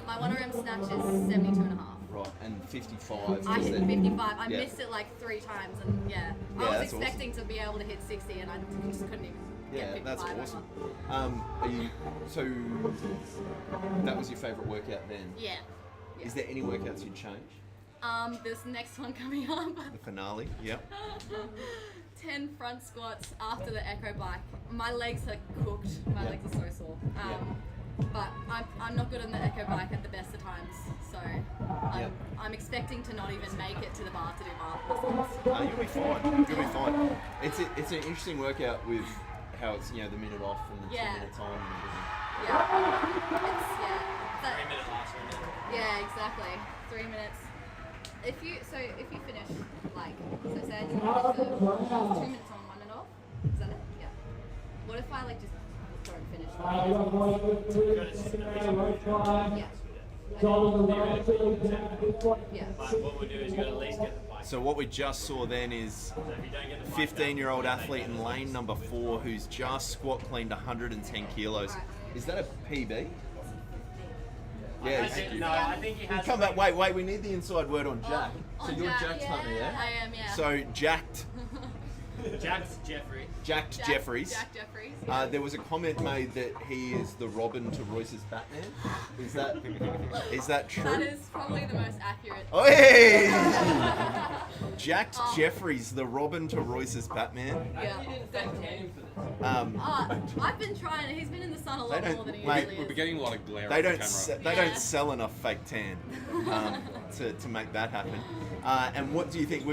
H: My 1RM snatch is 72.5.
A: Right, and 55.
H: I hit 55. I
A: Yeah.
H: missed it like 3 times, and I was
A: that's
H: expecting to be able to hit 60, and I just couldn't even.
A: Yeah,
H: get
A: that's
H: 55
A: awesome.
H: over.
A: So that was your favourite workout then?
H: Yeah.
A: Is there any workouts you'd change?
H: This next one coming up.
A: The finale, yep.
H: 10 front squats after the echo bike. My legs are cooked. My legs are so sore. But I'm not good on the echo bike at the best of times, so I'm expecting to not even make it to the bar to do bar.
A: You'll be fine. You'll be fine. It's an interesting workout with how it's the minute off and the 2 minute time and everything.
H: Yeah. It's
D: 3 minute last minute.
H: Yeah, exactly. 3 minutes. If you finish like say I did like the 2 minutes on 1 and off, is that it? Yeah. What if I like just don't finish? Yeah.
D: But what we'll do is you got to at least get the bike.
A: So what we just saw then is 15-year-old athlete in lane number 4 who's just squat cleaned 110 kilos. Is that a PB? Yeah.
D: I think he has.
A: Come back. Wait. We need the inside word on Jack. So you're Jack's hunter, yeah?
H: I am, yeah.
A: So jacked.
D: Jack's Jeffrey.
A: Jacked Jeffries.
H: Jack Jeffries.
A: There was a comment made that he is the Robin to Royce's Batman. Is that true?
H: That is probably the most accurate.
A: Oh, hey! Jacked Jeffries, the Robin to Royce's Batman.
H: Yeah. I've been trying. He's been in the sun a lot more than he usually is.
B: We're getting a lot of glare
A: They
B: on
A: don't.
B: the camera.
A: They don't sell enough fake tan to make that happen. And what do you think?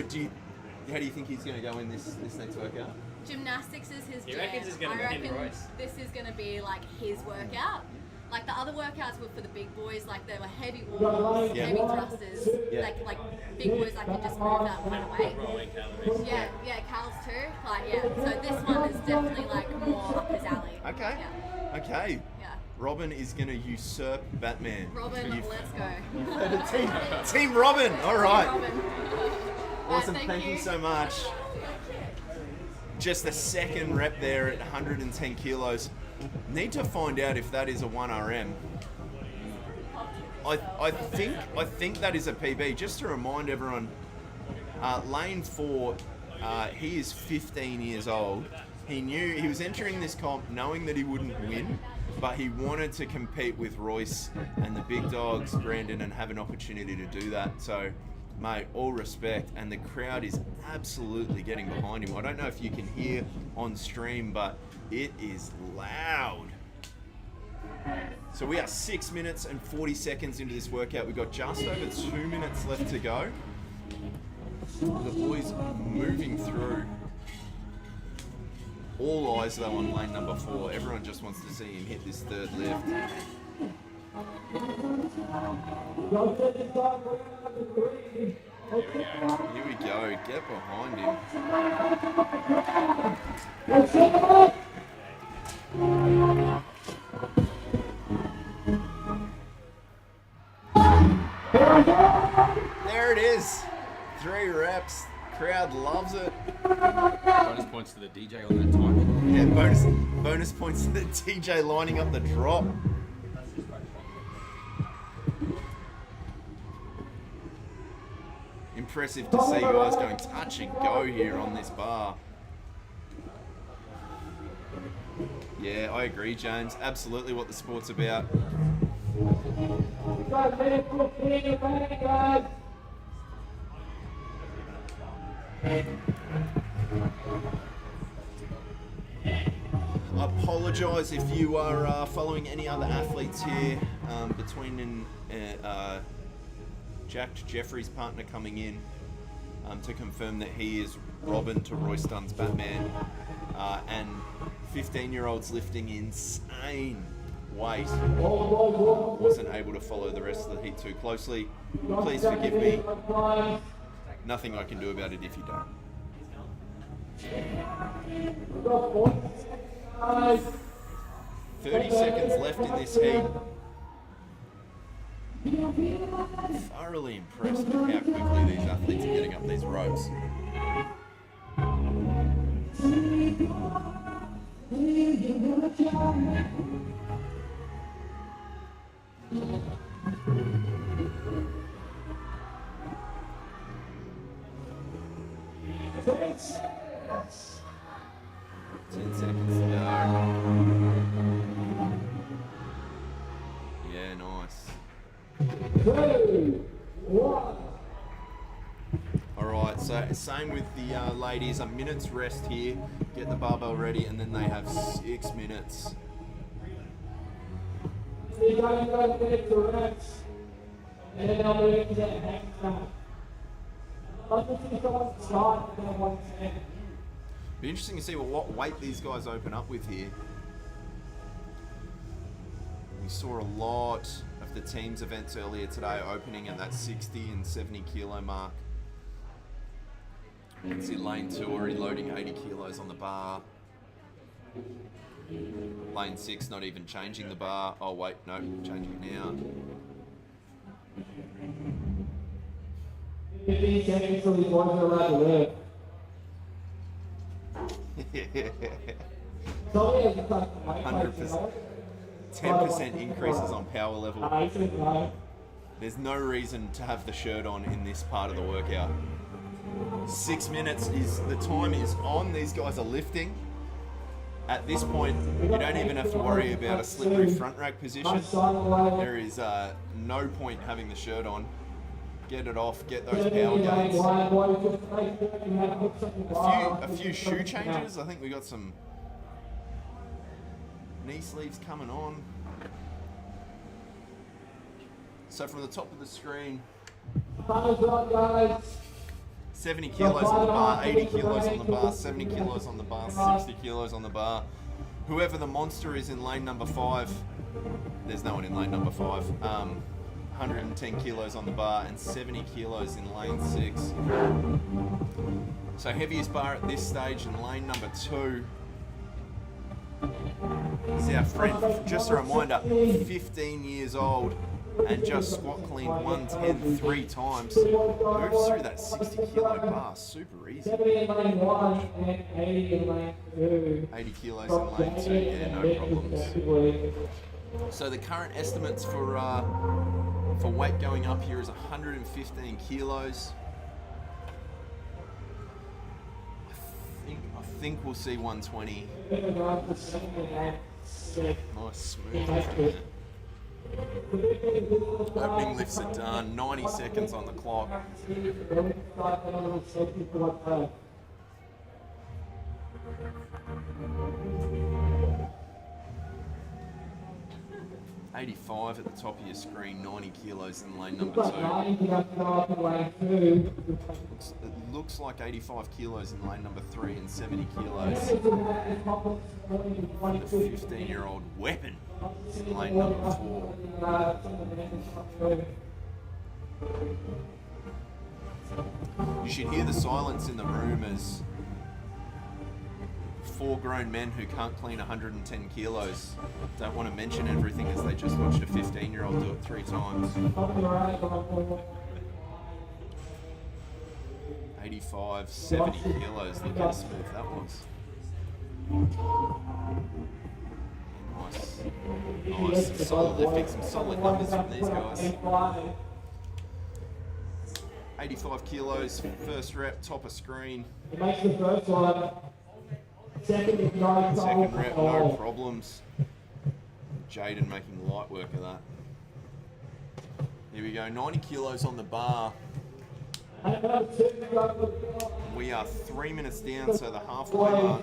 A: How do you think he's going to go in this next workout?
H: Gymnastics is his
D: He
H: jam.
D: reckons he's gonna
H: I
D: be
H: reckon
D: in Royce.
H: this is going to be like his workout. Like the other workouts were for the big boys, like they were heavy walls, heavy thrusters, like big boys that can just move that kind of weight.
D: Rolling calories.
H: Yeah, Cal's too. So this one is definitely like more up his alley.
A: Okay.
H: Yeah.
A: Okay.
H: Yeah.
A: Robin is going to usurp Batman.
H: Robin, let's go.
A: Team Robin. All right.
H: Robin.
A: Awesome. Thank you so much. Just the second rep there at 110 kilos. Need to find out if that is a 1RM. I think that is a PB. Just to remind everyone, lane 4, he is 15 years old. He knew he was entering this comp knowing that he wouldn't win, but he wanted to compete with Royce and the big dogs, Brandon, and have an opportunity to do that. So, mate, all respect, and the crowd is absolutely getting behind him. I don't know if you can hear on stream, but it is loud. So we are 6 minutes and 40 seconds into this workout. We've got just over 2 minutes left to go. The boys moving through. All eyes though on lane number 4. Everyone just wants to see him hit this third lift. Here we go. Get behind him. There it is. 3 reps. Crowd loves it.
B: Bonus points to the DJ on that time.
A: Yeah, bonus points to the DJ lining up the drop. Impressive to see you guys going touch and go here on this bar. Yeah, I agree, James. Absolutely what the sport's about. I apologise if you are following any other athletes here between Jack Jeffrey's partner coming in to confirm that he is Robin to Roy Stunn's Batman, and 15-year-olds lifting insane weight. Wasn't able to follow the rest of the heat too closely. Please forgive me. Nothing I can do about it if you don't. 30 seconds left in this heat. Thoroughly impressed with how quickly these athletes are getting up these ropes. Ten seconds to go. Yeah, nice. Alright, so same with the ladies, a minute's rest here, get the barbell ready, and then they have 6 minutes. Be interesting to see what weight these guys open up with here. We saw a lot of the teams events earlier today opening at that 60 and 70 kilo mark. You can see lane 2 already loading 80 kilos on the bar. Lane 6 not even changing the bar. Oh wait, no, changing it now.
F: 15 seconds till these ones are allowed to live.
A: 100%. 10% increases on power level. There's no reason to have the shirt on in this part of the workout. 6 minutes is the time is on. These guys are lifting. At this point, you don't even have to worry about a slippery front rack position. There is no point having the shirt on. Get it off, get those power gains. A few shoe changes. I think we got some knee sleeves coming on. So from the top of the screen, 70 kilos on the bar, 80 kilos on the bar, 70 kilos on the bar, 60 kilos on the bar. Whoever the monster is in lane number 5, there's no one in lane number 5. 110 kilos on the bar and 70 kilos in lane 6. So heaviest bar at this stage in lane number 2 is our friend, just a reminder, 15 years old and just squat cleaned 110 3 times. Moves through that 60 kilo bar super easy. 80 kilos in lane 2, yeah, no problems. So the current estimates for weight going up here is 115 kilos. I think we'll see 120. Nice smooth lift in there. Opening lifts are done, 90 seconds on the clock. 85 at the top of your screen, 90 kilos in lane number 2. It looks like 85 kilos in lane number 3 and 70 kilos for the 15-year-old weapon in lane number 4. You should hear the silence in the room as 4 grown men who can't clean 110 kilos don't want to mention everything as they just watched a 15-year-old do it 3 times. 85, 70 kilos. Look how smooth that was. Nice. Some solid lifting, some solid numbers from these guys. 85 kilos, first rep, top of screen.
F: It makes the first one. Second is no
A: Second rep, no problems. Jaden making light work of that. Here we go, 90 kilos on the bar. We are 3 minutes down, so the halfway mark.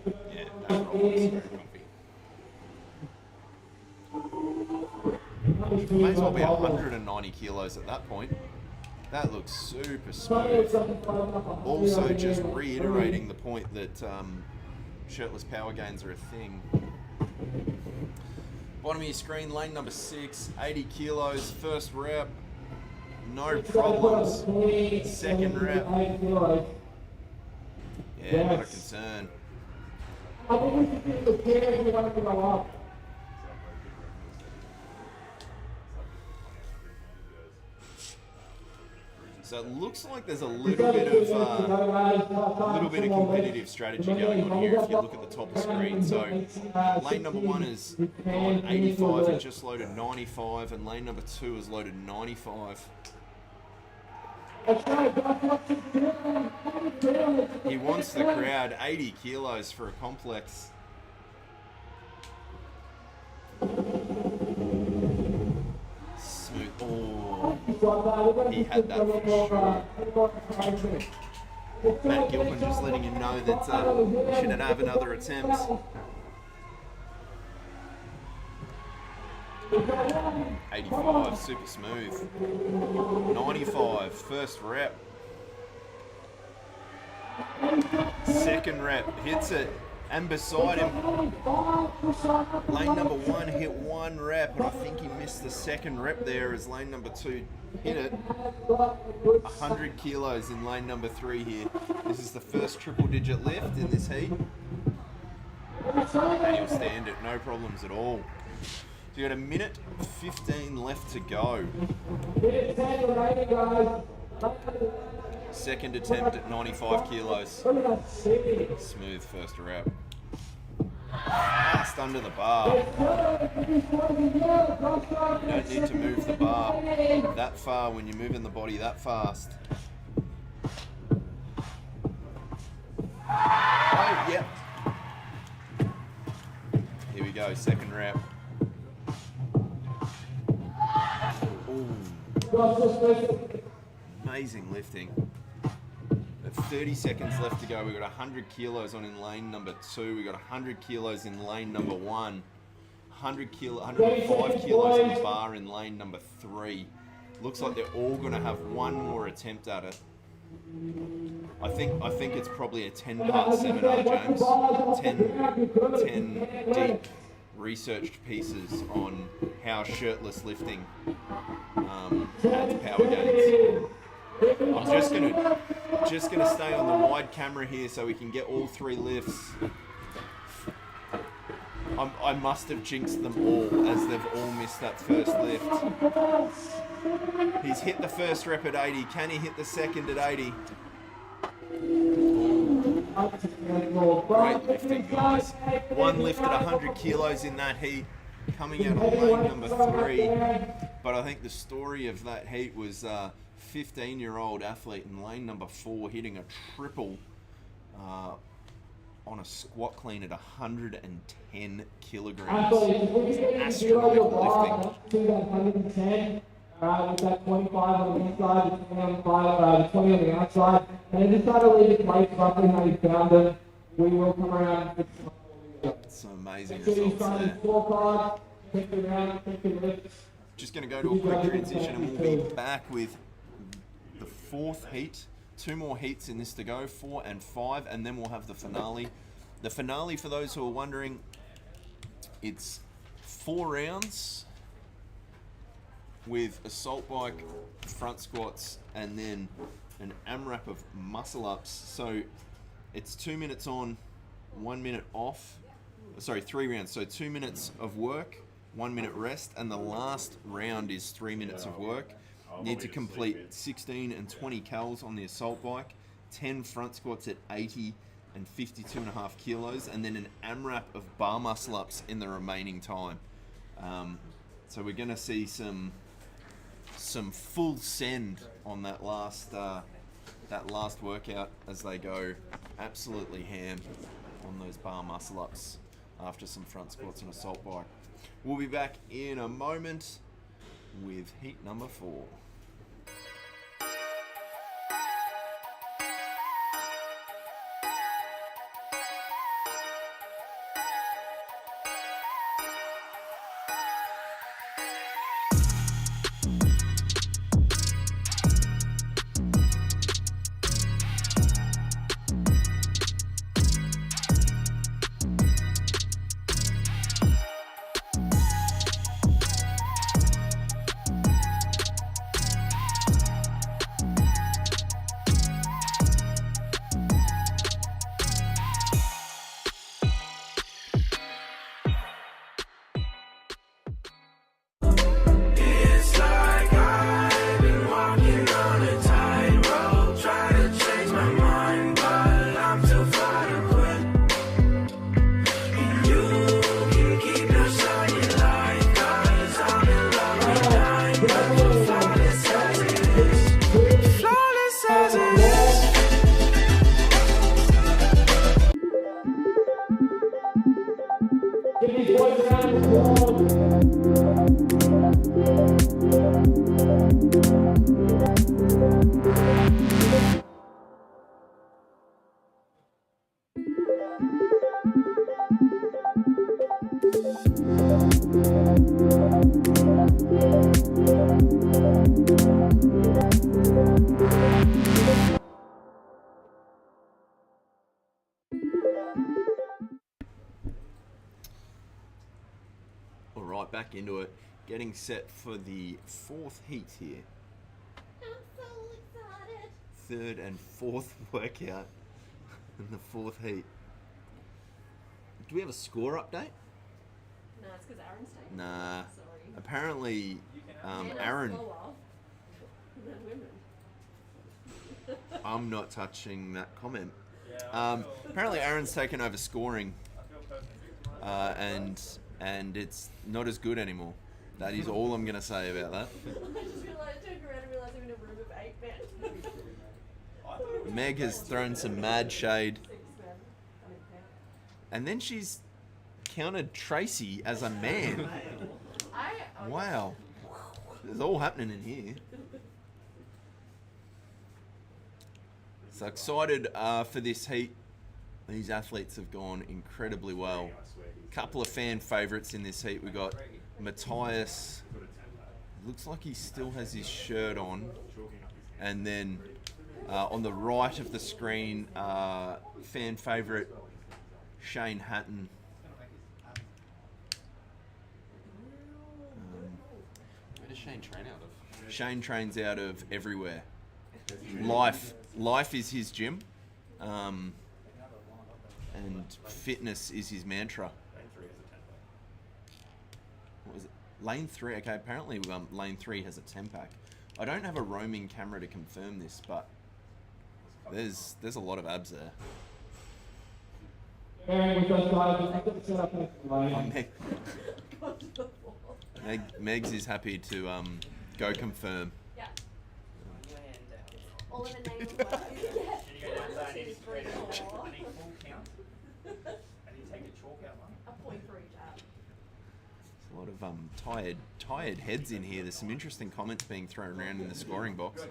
A: Yeah, no problems. Very comfy. May as well be 190 kilos at that point. That looks super smooth. Also, just reiterating the point that shirtless power gains are a thing. Bottom of your screen, lane number 6, 80 kilos, first rep, no problems. Second rep, yeah, not a concern.
F: I think we should do the chair if we want to go up.
A: So it looks like there's a little bit of competitive strategy going on here if you look at the top of the screen. So lane number 1 is on 85 and just loaded 95, and lane number 2 is loaded 95. He wants the crowd 80 kilos for a complex. Smooth. Oh, he had that for sure. Matt Gilpin just letting him know that he shouldn't have another attempt. $85, super smooth. 95, first rep. Second rep, hits it. And beside him, lane number 1 hit 1 rep, and I think he missed the second rep there as lane number 2 hit it. 100 kilos in lane number 3 here. This is the first triple-digit lift in this heat. And he'll stand it, no problems at all. So you got 1:15 left to go. Second attempt at 95 kilos. Smooth first rep. Fast under the bar. You don't need to move the bar that far when you're moving the body that fast. Oh, yep. Here we go, second rep. Ooh. Amazing lifting. At 30 seconds left to go, we've got 100 kilos on in lane number 2. We've got 100 kilos in lane number 1. 105 kilos on the bar in lane number 3. Looks like they're all going to have one more attempt at it. I think it's probably a 10-part seminar, James. 10 deep researched pieces on how shirtless lifting adds power gains. I'm just gonna stay on the wide camera here so we can get all 3 lifts. I must have jinxed them all as they've all missed that first lift. He's hit the first rep at 80. Can he hit the second at 80? Great lifting, guys. One lift at 100 kilos in that heat, coming out on lane number 3. But I think the story of that heat was 15-year-old athlete in lane number 4 hitting a triple on a squat clean at 110 kilograms. Astronomical lifting.
F: 110. With that 25 on the inside, the 20 on the 20 on the outside. And then just try to leave it place roughly how you found them. We will come around.
A: Some amazing results there. Just going to go to a quick transition and we'll be back with the 4th heat. 2 more heats in this to go, 4 and 5, and then we'll have the finale. The finale, for those who are wondering, it's 4 rounds. with assault bike, front squats, and then an AMRAP of muscle ups. So it's 2 minutes on, 1 minute off. Sorry, 3 rounds. So 2 minutes of work, 1 minute rest, and the last round is 3 minutes of work. Need to complete 16 and 20 cals on the assault bike, 10 front squats at 80 and 52.5 kilos, and then an AMRAP of bar muscle ups in the remaining time. So we're going to see some full send on that last workout as they go absolutely ham on those bar muscle ups after some front squats and assault bike. We'll be back in a moment with heat number 4.
E: It's like I've been walking on a tightrope, trying to change my mind, but I'm too far to quit. And you can keep your shiny light, 'cause I'm in love with dying, but you're flawless as it is. Flawless as it is.
F: Give these boys a round of applause.
A: All right, back into it. Getting set for the 4th heat here.
H: I'm so excited.
A: 3rd and 4th workout in the 4th heat. Do we have a score update?
J: No, it's because Aaron's taking
A: Nah.
J: it. Sorry.
A: Apparently,
J: Men are
A: Aaron.
J: slower than women.
A: I'm not touching that comment. Apparently, Aaron's taken over scoring, and it's not as good anymore. That is all I'm gonna say about that.
J: I just realised, turned around and realised I'm in a room of 8 men.
A: Meg has thrown some mad shade,
J: 6 men. I mean, count.
A: and then she's counted Tracy as a man. Wow, it's all happening in here. So excited for this heat. These athletes have gone incredibly well. Couple of fan favourites in this heat. We got Matthias. Looks like he still has his shirt on. And then on the right of the screen, fan favourite Shane Hatton.
B: Where does Shane train out of?
A: Shane trains out of everywhere. Life is his gym, and fitness is his mantra. What was it? Lane 3. Okay, apparently Lane 3 has a 10-pack. I don't have a roaming camera to confirm this, but there's a lot of abs there.
F: Aaron with us, guys. I think it's set up next to Ryan.
A: Megs is happy to go confirm.
H: Yeah. All in the name of what? Yeah. 1, 2, 3, 4.
G: I need full count. And you take a chalk out one.
H: A point for each app.
A: There's a lot of tired heads in here. There's some interesting comments being thrown around in the scoring box.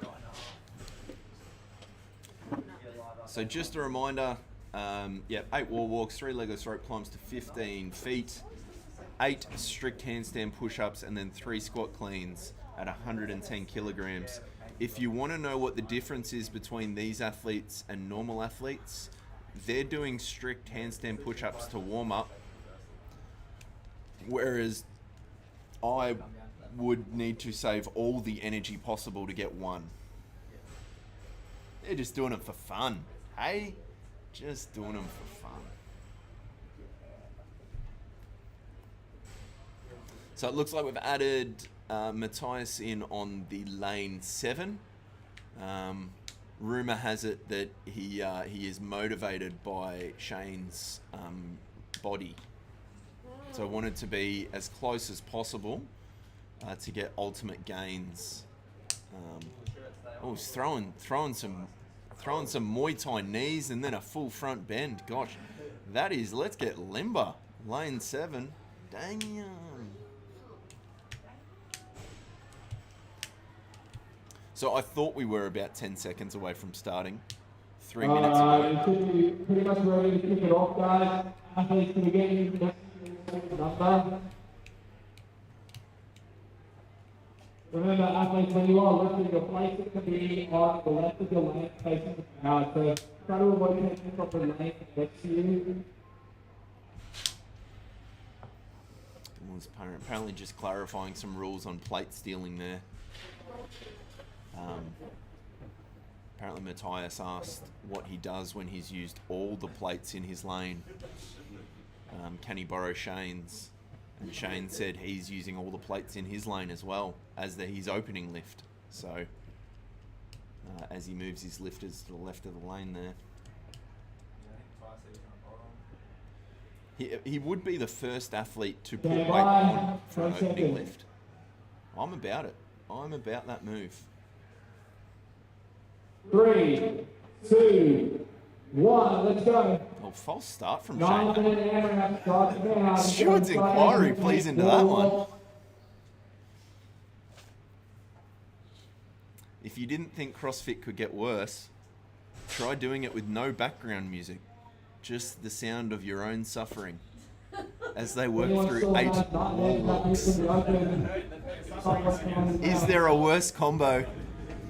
A: So just a reminder, 8 wall walks, 3 legless rope climbs to 15 feet, 8 strict handstand push-ups, and then 3 squat cleans at 110 kilograms. If you want to know what the difference is between these athletes and normal athletes, they're doing strict handstand push-ups to warm up, whereas I would need to save all the energy possible to get one. They're just doing it for fun. Hey? Just doing them for fun. So it looks like we've added Matthias in on the lane 7. Rumour has it that he is motivated by Shane's body. So I wanted to be as close as possible to get ultimate gains. Oh, he's throwing some Muay Thai knees and then a full front bend. Gosh, that is, let's get limber. Lane 7. Damn. So I thought we were about 10 seconds away from starting. 3 minutes ago.
F: Pretty much ready to kick it off, guys. Athletes can get you the next number. Remember, athletes, when you are lifting, your place is going to be on the left of your lane facing the crowd. So try to avoid taking from the lane next to you.
A: Someone's apparently just clarifying some rules on plate stealing there. Apparently Matthias asked what he does when he's used all the plates in his lane. Can he borrow Shane's? And Shane said he's using all the plates in his lane as well as his opening lift. So as he moves his lifters to the left of the lane there. He would be the first athlete to put weight on for an opening lift. I'm about it. I'm about that move.
F: 3, 2, 1, let's go.
A: Oh, false start from
F: 9
A: Shane.
F: minute AMRAP starts now.
A: Steward's inquiry plays into that one. If you didn't think CrossFit could get worse, try doing it with no background music. Just the sound of your own suffering as they work through 8 wall walks. Is there a worse combo?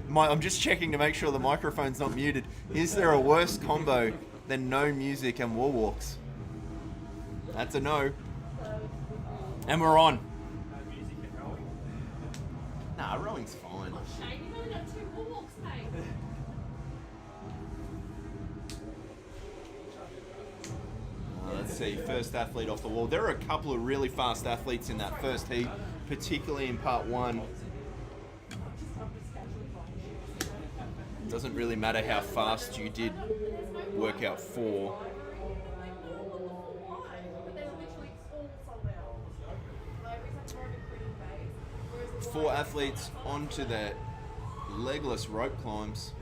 A: I'm just checking to make sure the microphone's not muted. Is there a worse combo than no music and wall walks? That's a no. And we're on. Nah, rowing's fine.
J: Shane, you've only got 2 wall walks, mate.
A: Let's see, first athlete off the wall. There are a couple of really fast athletes in that first heat, particularly in part 1. Doesn't really matter how fast you did workout 4. Four athletes onto the legless rope climbs.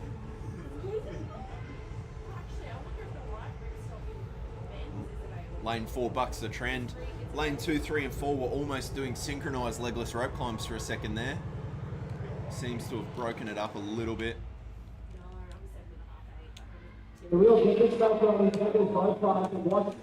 A: Lane 4 bucks the trend. Lane 2, 3 and 4 were almost doing synchronized legless rope climbs for a second there. Seems to have broken it up a little bit.
F: The real biggest stuff on these levels both sides and watch.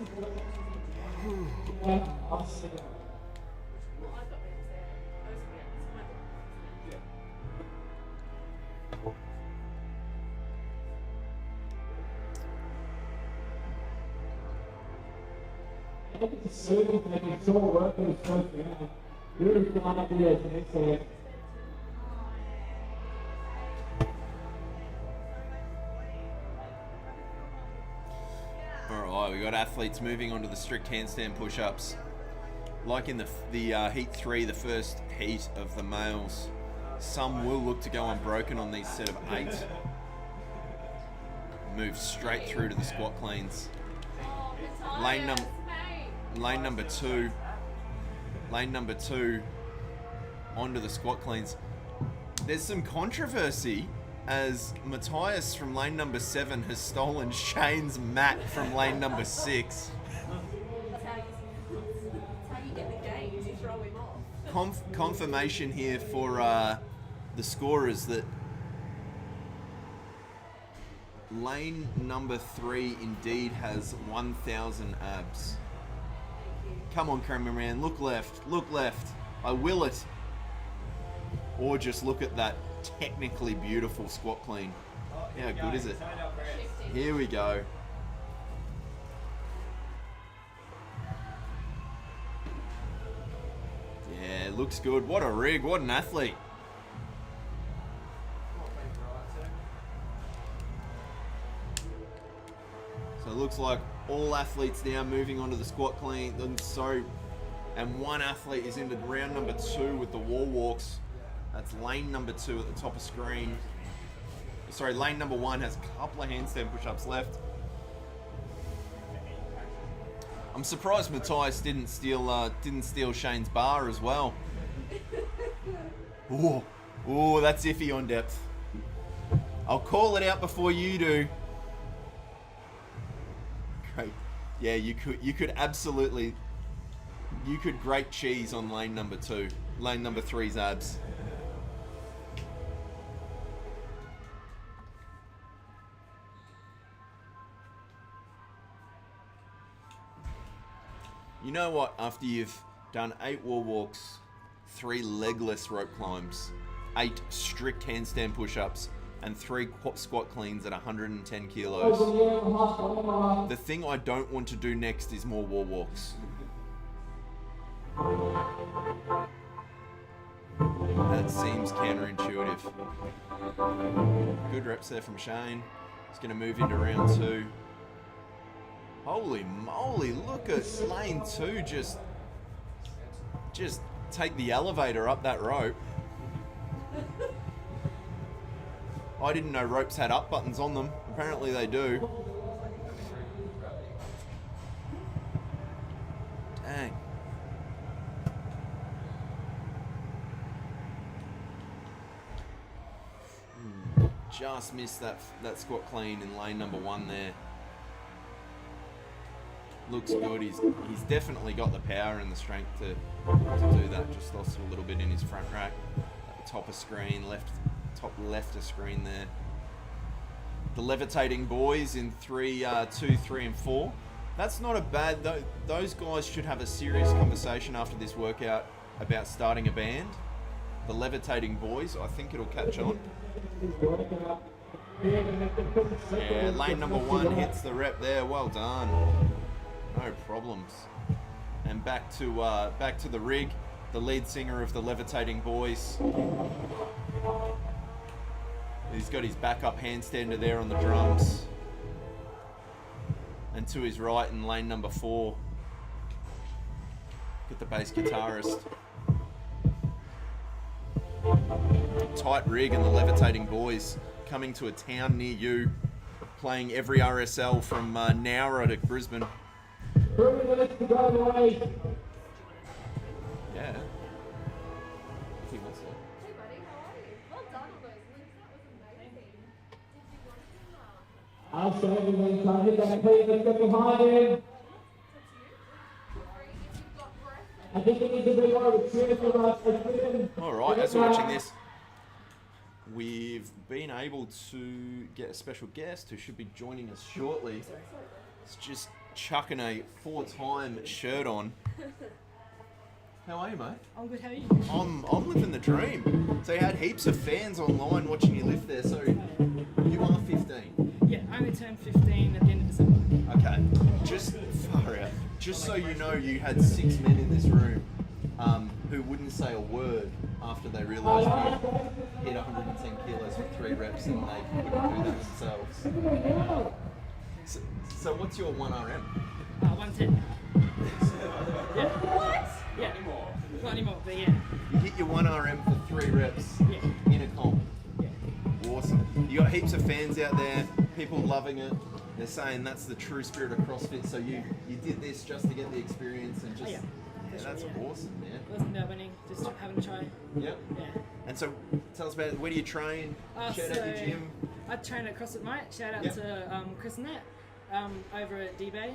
A: Alright, we got athletes moving onto the strict handstand push-ups. Like in the heat 3, the first heat of the males, some will look to go unbroken on these set of 8. Move straight through to the squat cleans. Lane number 2 onto the squat cleans. There's some controversy as Matthias from lane number 7 has stolen Shane's mat from lane number 6.
J: That's how you get the gains, you throw him off.
A: Confirmation here for the scorers that lane number 3 indeed has 1,000 abs. Come on, cameraman, look left, I will it. Or just look at that technically beautiful squat clean. How good is it? Here we go. Yeah, looks good. What a rig. What an athlete. So it looks like all athletes now moving on to the squat clean. And one athlete is into round number 2 with the wall walks. That's lane number 2 at the top of screen. Sorry, lane number 1 has a couple of handstand push-ups left. I'm surprised Matthias didn't steal Shane's bar as well. Ooh, that's iffy on depth. I'll call it out before you do. Great. Yeah, you could absolutely. You could grate cheese on lane number 2. Lane number 3's abs. You know what? After you've done 8 wall walks, 3 legless rope climbs, 8 strict handstand push-ups, and 3 squat cleans at 110 kilos. The thing I don't want to do next is more wall walks. That seems counterintuitive. Good reps there from Shane. He's going to move into round 2. Holy moly, look at lane 2 just take the elevator up that rope. I didn't know ropes had up buttons on them. Apparently they do. Dang. Just missed that squat clean in lane number 1 there. Looks good. He's definitely got the power and the strength to do that. Just lost a little bit in his front rack. At the top of screen, top left of screen there. The levitating boys in 3, 2, 3, and 4. That's not a bad. Those guys should have a serious conversation after this workout about starting a band. The levitating boys, I think it'll catch on. Yeah, lane number 1 hits the rep there. Well done. No problems. And back to the rig, the lead singer of the Levitating Boys. He's got his backup handstander there on the drums. And to his right in lane number 4, get the bass guitarist. Tight rig and the Levitating Boys coming to a town near you, playing every RSL from Nowra to Brisbane.
F: 3 minutes to go away.
A: Yeah. If he wants to.
H: Hey buddy, how are you? Well done on those links. That was amazing. Did you want to?
F: I'll show everyone trying to hit that plate. Let's get behind him. I think it needs a bit more of a cheer from us.
A: Alright, as we're watching this, we've been able to get a special guest who should be joining us shortly. It's just chucking a 4-time shirt on. How are you, mate?
M: I'm good, how are you?
A: I'm living the dream. So you had heaps of fans online watching you lift there, so you are 15?
M: Yeah, I only turned 15 at the end of December.
A: Okay, just far out. Just so you know, you had 6 men in this room who wouldn't say a word after they realised you hit 110 kilos for 3 reps and they couldn't do that themselves. So what's your 1RM?
M: 110. Yeah.
H: What?
M: Yeah. Not anymore, but yeah.
A: You hit your 1RM for 3 reps in a comp.
M: Yeah.
A: Awesome. You got heaps of fans out there, people loving it. They're saying that's the true spirit of CrossFit. So you did this just to get the experience and just that's awesome, man.
M: It wasn't about winning, just having a try.
A: Yep.
M: Yeah.
A: And so tell us about it. Where do you train? Shout out your gym.
M: I train at CrossFit Mate. Shout out to Chris and Nat over at D-Bay.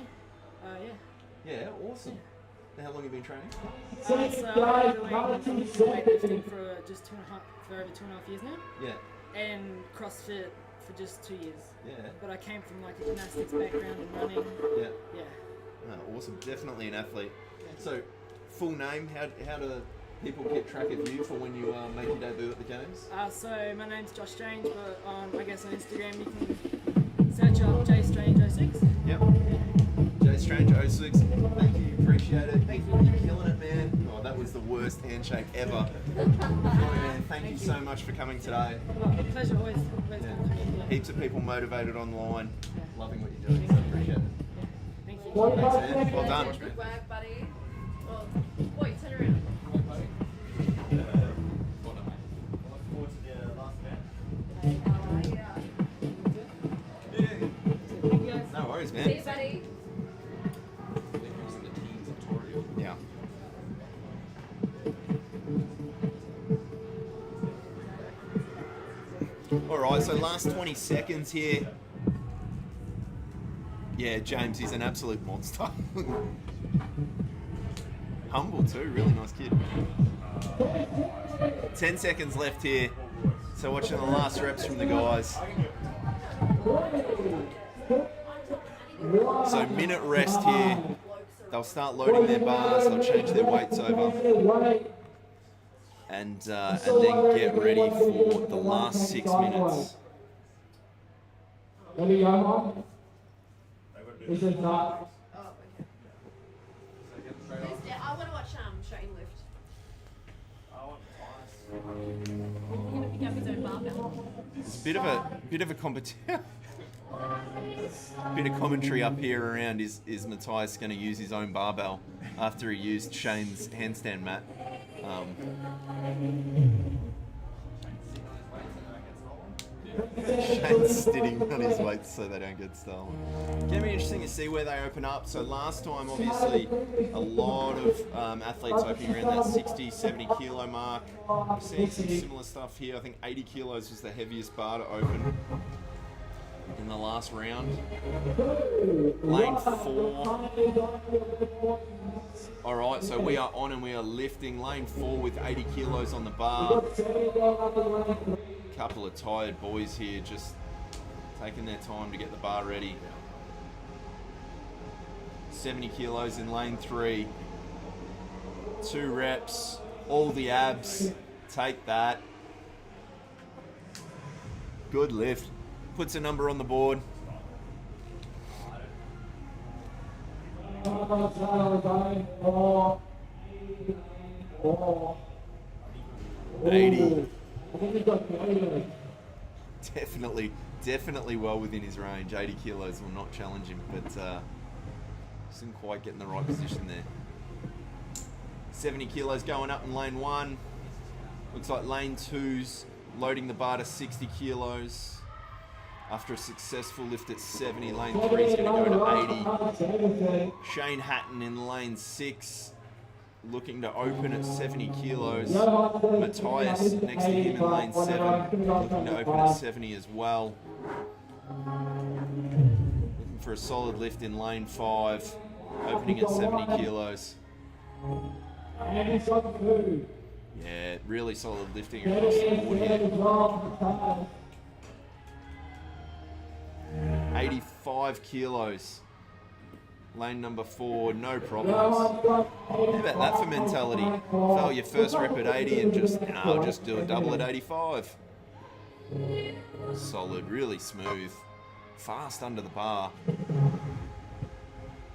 A: Yeah, awesome. How long have you been training?
M: So I've been doing weightlifting for over 2.5 years now.
A: Yeah.
M: And CrossFit for just 2 years.
A: Yeah.
M: But I came from like a gymnastics background and running.
A: Yeah.
M: Yeah.
A: Oh, awesome. Definitely an athlete. So, full name, how do people keep track of you for when you make your debut at the games?
M: So my name's Josh Strange, but I guess on Instagram you can search up JStrange06.
A: Yep. JStrange06. Thank you. Appreciate it.
M: Thank you.
A: You're killing it, man. Oh, that was is the worst handshake ever. Man, thank you so much for coming today.
M: Pleasure, always.
A: Heaps of people motivated online. Loving what you're doing, so appreciate it.
M: Thank you.
A: Thanks, man. Well done.
H: Good work, buddy. Well, boy, turn around.
A: No worries, man.
H: See you, buddy.
A: Yeah. All right, so last 20 seconds here. Yeah, James, he's an absolute monster. Humble too, really nice kid. 10 seconds left here. So watching the last reps from the guys. So minute rest here. They'll start loading their bars, they'll change their weights over. And then get ready for the last 6 minutes.
F: Ready, go on. This is not.
H: Oh, okay. I want to watch Shane lift. He's going to pick up his own barbell.
A: It's a bit of a competition. Bit of commentary up here around is Matthias going to use his own barbell after he used Shane's handstand mat. Shane's sitting on his weights so they don't get stolen. Gonna be interesting to see where they open up. So last time, obviously, a lot of athletes opening around that 60, 70 kilo mark. We're seeing some similar stuff here. I think 80 kilos was the heaviest bar to open in the last round. Lane 4. Alright, so we are on and we are lifting. Lane 4 with 80 kilos on the bar. Couple of tired boys here just taking their time to get the bar ready. 70 kilos in lane 3. 2 reps, all the abs. Take that. Good lift. Puts a number on the board. 80. Definitely well within his range. 80 kilos will not challenge him, but just didn't quite get in the right position there. 70 kilos going up in lane 1. Looks like lane 2's loading the bar to 60 kilos. After a successful lift at 70, lane 3 is going to go to 80. Shane Hatton in lane 6, looking to open at 70 kilos. Matthias next to him in lane 7, looking to open at 70 as well. Looking for a solid lift in lane 5, opening at 70 kilos. Yeah, really solid lifting across the board here. 85 kilos. Lane number 4, no problems. How about that for mentality? Fail your first rep at 80 and I'll just do a double at 85. Solid, really smooth. Fast under the bar.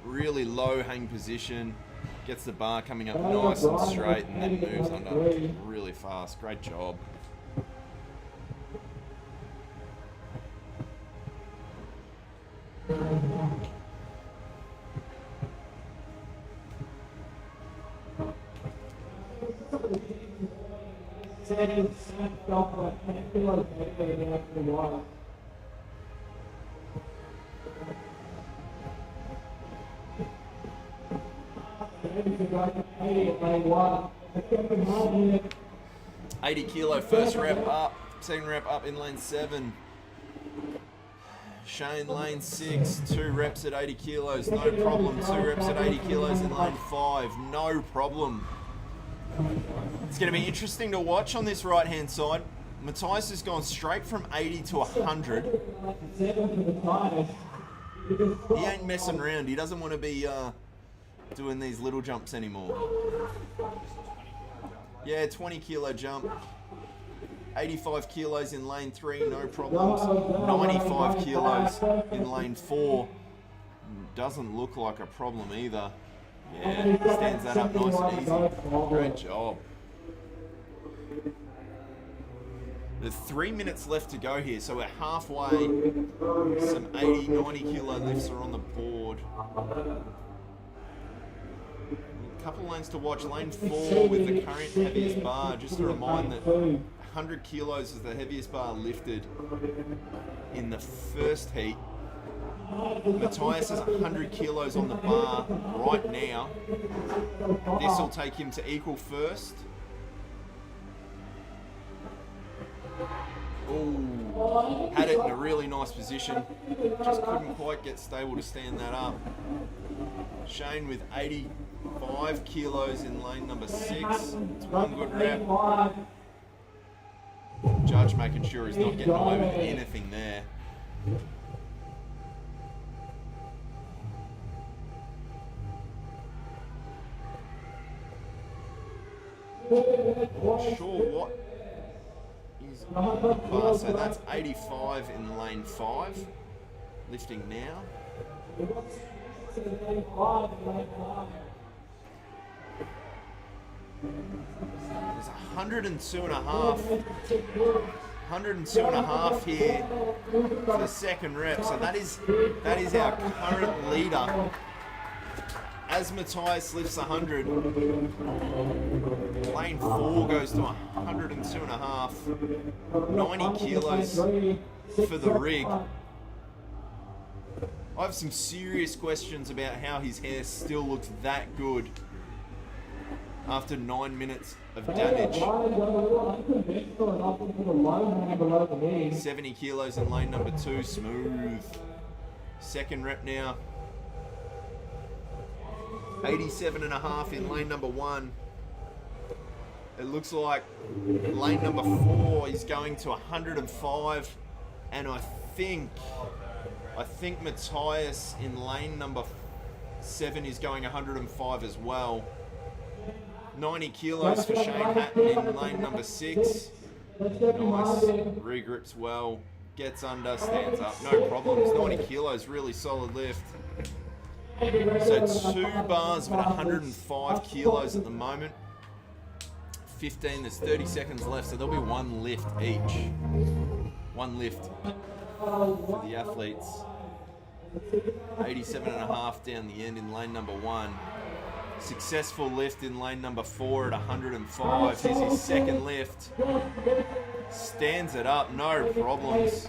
A: Really low hang position. Gets the bar coming up nice and straight and then moves under really fast. Great job. $80 kilo first rep up, second rep up in lane 7. Shane lane 6, 2 reps at 80 kilos, no problem. 2 reps at 80 kilos in lane 5, no problem. It's going to be interesting to watch on this right hand side. Matthias has gone straight from 80 to 100. He ain't messing around. He doesn't want to be doing these little jumps anymore. Yeah, 20 kilo jump. 85 kilos in lane 3, no problems. 95 kilos in lane 4. Doesn't look like a problem either. Yeah, stands that up nice and easy. Great job. There's 3 minutes left to go here, so we're halfway. Some 80, 90 kilo lifts are on the board. A couple lanes to watch. Lane 4 with the current heaviest bar. Just to remind that 100 kilos is the heaviest bar lifted in the first heat. Matthias has 100 kilos on the bar right now. This will take him to equal first. Oh, had it in a really nice position. Just couldn't quite get stable to stand that up. Shane with 85 kilos in lane number 6. It's one good rep. Judge making sure he's not getting away with anything there. Not sure what is on the bar. So that's 85 in lane 5. Lifting now. There's 102 and a half. 102 and a half here for the second rep. So that is our current leader. As Matthias lifts 100, lane 4 goes to 102 and a half. 90 kilos for the rig. I have some serious questions about how his hair still looks that good after 9 minutes of damage. 70 kilos in lane number 2, smooth. Second rep now. 87 and a half in lane number 1. It looks like lane number 4 is going to 105, and I think Matthias in lane number 7 is going 105 as well. 90 kilos for Shane Hatton in lane number 6. Nice, regrips well, gets under, stands up, no problems. 90 kilos, really solid lift. So 2 bars with 105 kilos at the moment. 15, there's 30 seconds left, so there'll be 1 lift each. 1 lift for the athletes. 87 and a half down the end in lane number 1. Successful lift in lane number 4 at 105. Here's his second lift. Stands it up, no problems.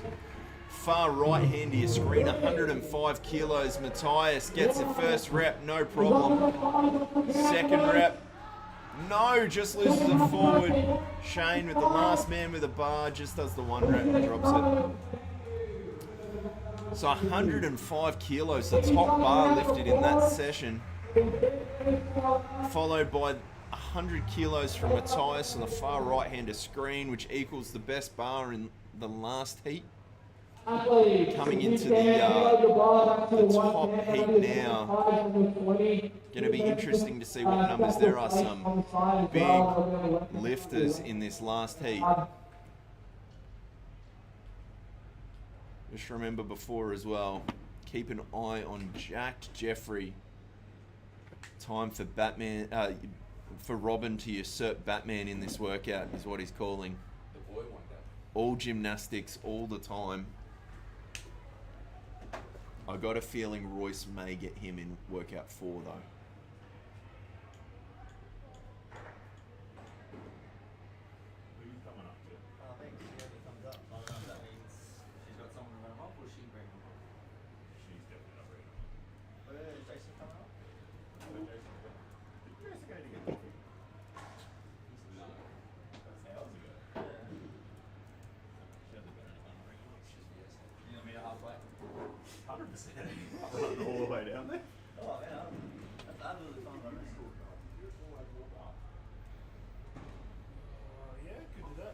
A: Far right hand to your screen, 105 kilos. Matthias gets the first rep, no problem. Second rep, no, just loses it forward. Shane with the last man with a bar, just does the 1 rep and drops it. So 105 kilos, the top bar lifted in that session. Followed by 100 kilos from Matthias on the far right hand to screen, which equals the best bar in the last heat. Coming into the top heat now. Going to be interesting to see what numbers. There are some big lifters in this last heat. Just remember before as well, keep an eye on Jack Jeffrey. Time for Batman, for Robin to usurp Batman in this workout is what he's calling.
B: The boy wonder.
A: All gymnastics, all the time. I got a feeling Royce may get him in workout 4 though.
B: Who are you coming up to?
G: I think she gave me a thumbs up. I don't know if that means she's got someone to run them off or she bring them off.
B: She's definitely not ready.
G: But is Jason coming up?
B: So Jason, did Jason go to get coffee? No. That's hours ago.
G: Yeah.
B: She hasn't been anyone bring them up. She's yes.
G: You know, meet her halfway.
B: 100%. Running all the way down there.
G: Oh, man. That's absolutely fun running.
B: Yeah, could do that.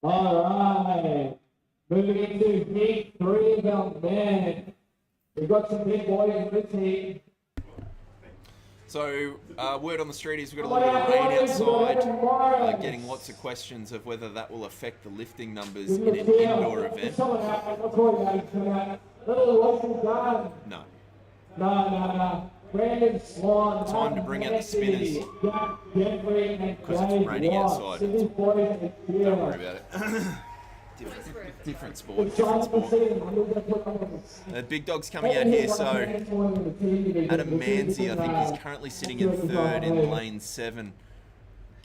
F: Alright. Moving into heat 3 of our men. We've got some big boys in this heat.
A: So, word on the street is we've got a little bit of rain outside, getting lots of questions of whether that will affect the lifting numbers in an indoor event. No.
F: No. Brandon Swan.
A: Time to bring out the spinners. Because it's raining outside. Don't worry about it. Different sport. The big dog's coming out here, so Adam Manzi, I think, is currently sitting in third in lane 7.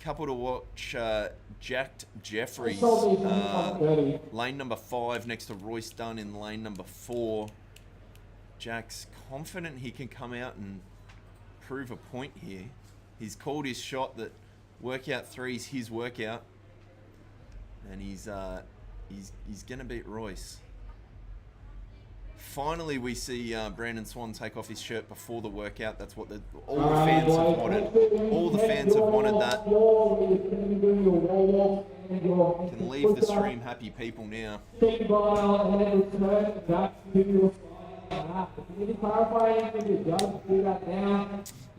A: Couple to watch, Jack Jeffries, lane number 5 next to Royce Dunn in lane number 4. Jack's confident he can come out and prove a point here. He's called his shot that workout 3 is his workout, and he's gonna beat Royce. Finally, we see Brandon Swan take off his shirt before the workout. That's what all the fans have wanted. All the fans have wanted that. Can leave the stream happy people now.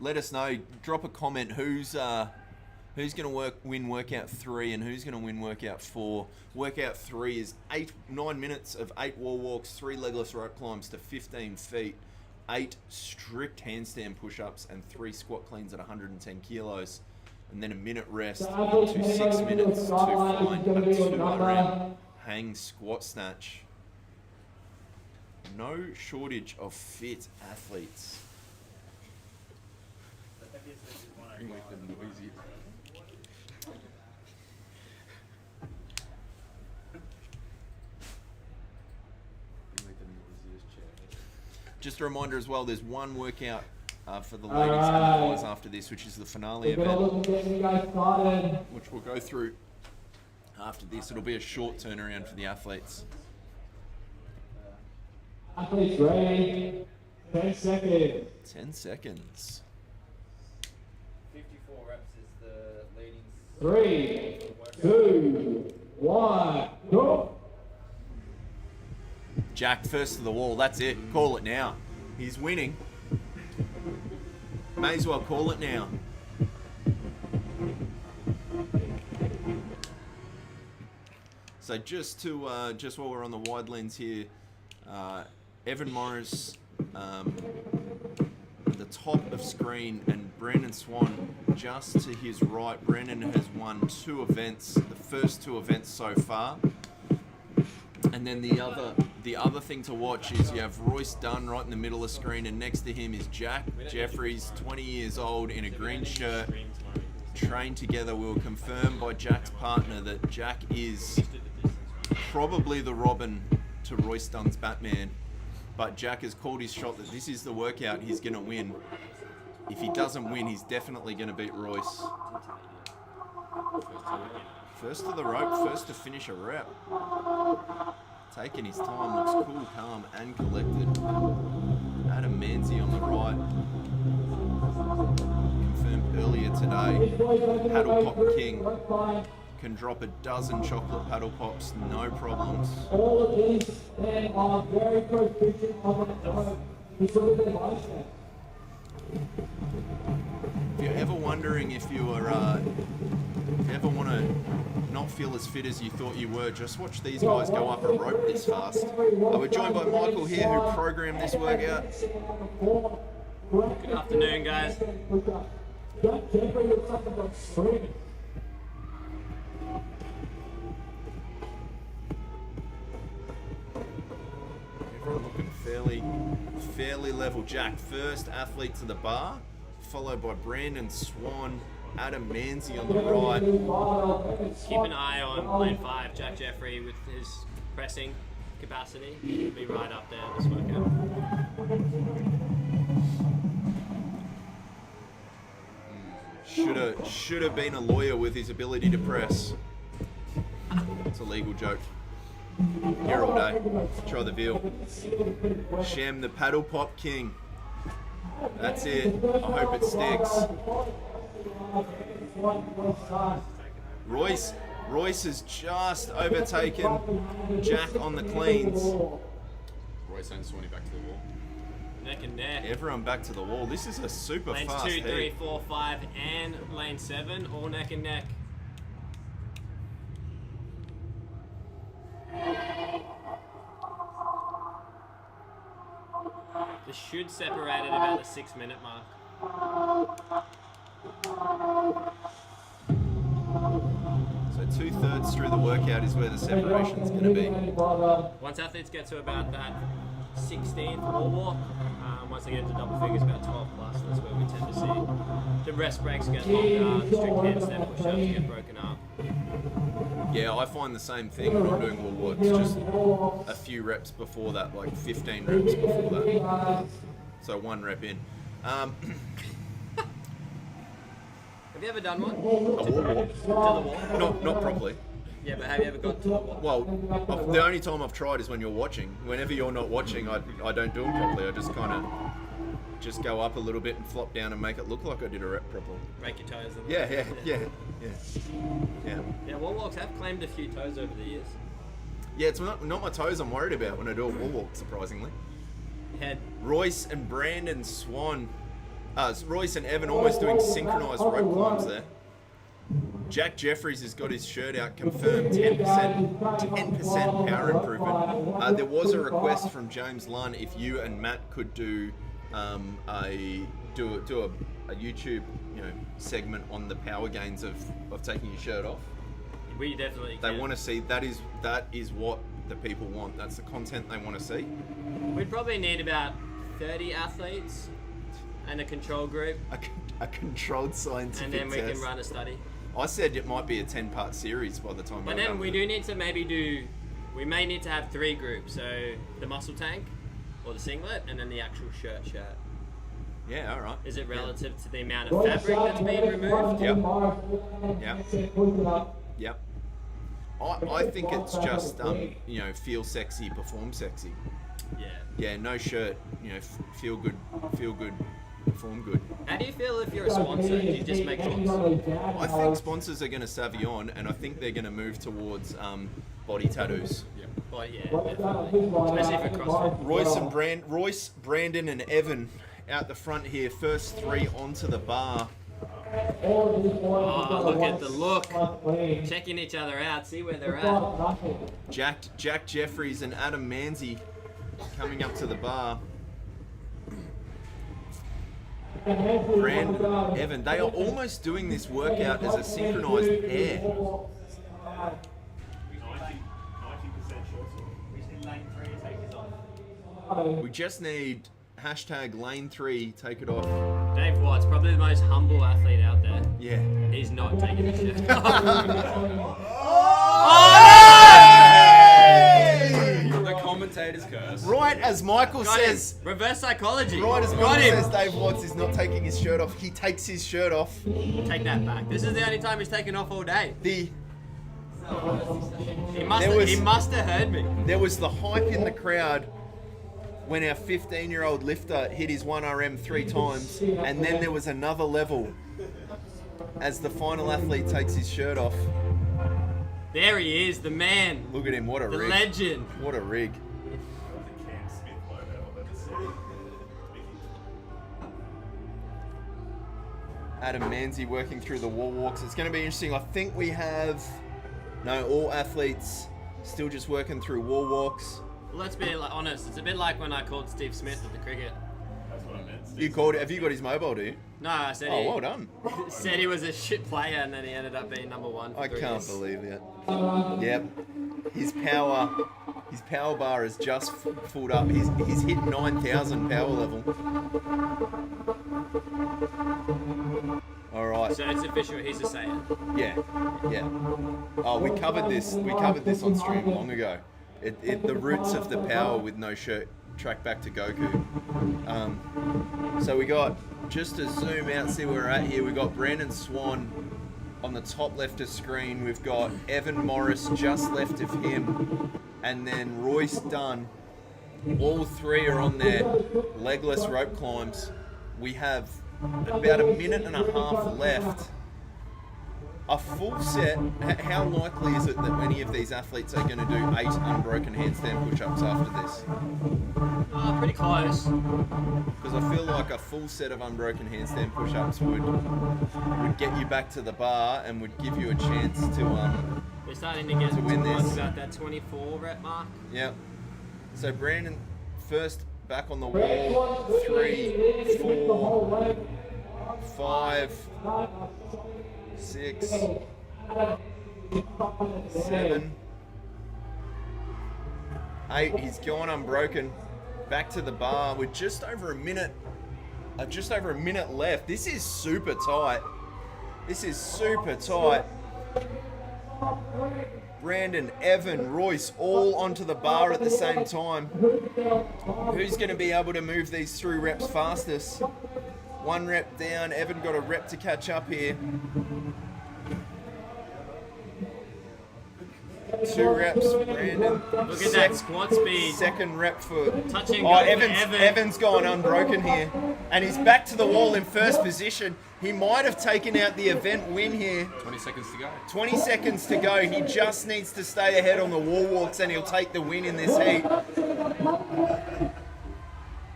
A: Let us know. Drop a comment. Who's going to win workout 3 and who's going to win workout 4? Workout 3 is 9 minutes of 8 wall walks, 3 legless rope climbs to 15 feet, 8 strict handstand push-ups, and 3 squat cleans at 110 kilos. And then a minute rest into 6 minutes to find a 2RM hang squat snatch. No shortage of fit athletes. Just a reminder as well, there's one workout for the ladies and the boys after this, which is the finale event, which we'll go through after this. It'll be a short turnaround for the athletes.
F: Athletes ready. 10 seconds.
A: 10 seconds.
G: 54 reps is the leading.
F: 3, 2, 1, go.
A: Jack first to the wall. That's it. Call it now. He's winning. May as well call it now. So just while we're on the wide lens here, Evan Morris, at the top of screen, and Brandon Swan just to his right. Brandon has won 2 events, the first 2 events so far. And then the other thing to watch is you have Royce Dunn right in the middle of the screen, and next to him is Jack Jeffries, 20 years old, in a green shirt. Trained together. We were confirmed by Jack's partner that Jack is probably the Robin to Royce Dunn's Batman. But Jack has called his shot that this is the workout he's going to win. If he doesn't win, he's definitely going to beat Royce. First to the rope, first to finish a rep. Taking his time, looks cool, calm, and collected. Adam Manzi on the right. Confirmed earlier today. Paddle Pop King. Can drop a dozen chocolate paddle pops, no problems.
F: All of these men are very proficient on the rope.
A: If you're ever wondering if you ever want to not feel as fit as you thought you were, just watch these guys go up a rope this fast. We're joined by Michael here, who programmed this workout.
D: Good afternoon, guys.
A: Everyone looking fairly level. Jack, first athlete to the bar, followed by Brandon Swan, Adam Manzi on the right.
D: Keep an eye on lane 5, Jack Jeffrey, with his pressing capacity. He'll be right up there in this workout.
A: Should have been a lawyer with his ability to press. It's a legal joke. Here all day. Try the veal. Shem, the paddle pop king. That's it. I hope it sticks. Royce Royce has just overtaken Jack on the cleans.
B: Royce and Swanee back to the wall.
D: Neck and neck.
A: Everyone back to the wall. This is a super
D: Lanes
A: fast
D: 2, 3,
A: heat.
D: 4, 5, and lane 7, all neck and neck. This should separate at about the 6-minute mark.
A: So 2/3 through the workout is where the separation's going to be.
D: Once athletes get to about that 16th wall walk, once they get to double figures, about 12 plus, that's where we tend to see the rest breaks get longer, the strict handstand push-ups get broken up.
A: Yeah, I find the same thing when I'm doing wall walks, just a few reps before that, like 15 reps before that. So 1 rep in.
D: Have you ever done one?
A: A wall walk?
D: To the wall?
A: Not properly.
D: Yeah, but have you ever got to the wall?
A: Well, the only time I've tried is when you're watching. Whenever you're not watching, I don't do them properly. I just kind of just go up a little bit and flop down and make it look like I did a rep properly.
D: Break your toes. And
A: Yeah,
D: wall walks have claimed a few toes over the years.
A: Yeah, it's not my toes I'm worried about when I do a wall walk, surprisingly.
D: Head.
A: Royce and Brandon Swan. Royce and Evan almost doing synchronized rope climbs there. Jack Jeffries has got his shirt out, confirmed 10% power improvement. There was a request from James Lunn if you and Matt could do a YouTube segment on the power gains of taking your shirt off.
D: We definitely
A: They
D: can.
A: want to see that is what the people want. That's the content they want to see.
D: We'd probably need about 30 athletes and a control group,
A: A controlled scientific
D: and then we
A: test.
D: can run a study.
A: I said it might be a 10-part series by the time.
D: But then we do need to we may need to have 3 groups. So the muscle tank, or the singlet, and then the actual shirt.
A: Yeah, all right.
D: Is it relative to the amount of fabric that's being removed?
A: Yep. I think it's just feel sexy, perform sexy.
D: Yeah.
A: Yeah, no shirt. Feel good, perform good.
D: How do you feel if you're a sponsor? Do you just make shorts?
A: I think sponsors are going to savvy on, and I think they're going to move towards body tattoos.
D: Oh, yeah, definitely. Especially for CrossFit.
A: Royce, Brandon, and Evan out the front here. First 3 onto the bar.
D: Oh, look at the look. Checking each other out, see where they're at.
A: Jack Jeffries and Adam Manzi coming up to the bar. Brandon, Evan, they are almost doing this workout as a synchronized pair.
B: 90% shorts. We just need lane 3 to take his off.
A: We just need #lane3 take it off.
D: Dave Watts, probably the most humble athlete out there.
A: Yeah.
D: He's not taking his shirt off.
K: The commentator's curse.
A: Right as Michael
D: Got
A: says.
D: him. Reverse psychology.
A: Right as
D: Got
A: Michael
D: him.
A: says Dave Watts is not taking his shirt off. He takes his shirt off.
D: Take that back. This is the only time he's taken off all day. He
A: was-
D: must have heard me.
A: There was the hype in the crowd when our 15-year-old lifter hit his 1RM 3 times, and then there was another level as the final athlete takes his shirt off.
D: There he is, the man.
A: Look at him, what a
D: The
A: rig.
D: legend.
A: What a rig.
B: The Cam Smith logo, let's see.
A: Adam Manzi working through the wall walks. It's going to be interesting. I think we have all athletes still just working through wall walks.
D: Well, let's be honest. It's a bit like when I called Steve Smith at the cricket.
B: That's what I meant.
A: You called it. Have you got his mobile, do you?
D: No, I said
A: Oh, well done.
D: said he was a shit player, and then he ended up being #1. For
A: I
D: 3
A: can't
D: years.
A: believe it. Yep. His power bar has just filled up. He's hit 9,000 power level. All right.
D: So it's official. He's a Saiyan.
A: Yeah. Oh, we covered this. We covered this on stream long ago. The roots of the power with no shirt track back to Goku. So we got, just to zoom out, see where we're at here. We got Brandon Swan on the top left of screen. We've got Evan Morris just left of him, and then Royce Dunn. All 3 are on their legless rope climbs. We have about a minute and a half left A full set, how likely is it that any of these athletes are going to do 8 unbroken handstand push-ups after this?
D: Pretty close.
A: Because I feel like a full set of unbroken handstand push-ups would get you back to the bar and would give you a chance to
D: We're starting to get
A: to win
D: towards
A: this.
D: about that 24 rep mark.
A: Yeah. So Brandon first back on the wall. 3, 4, 5, 6, 7, 8. He's gone unbroken. Back to the bar with just over a minute left. This is super tight. Brandon, Evan, Royce, all onto the bar at the same time. Who's going to be able to move these 3 reps fastest? 1 rep down. Evan got a rep to catch up here. 2 reps, Brandon.
D: Look at that squat speed.
A: Second rep for
D: Touching.
A: Evan's gone unbroken here, and he's back to the wall in first position. He might have taken out the event win here.
N: 20 seconds to go.
A: 20 seconds to go. He just needs to stay ahead on the wall walks, and he'll take the win in this heat.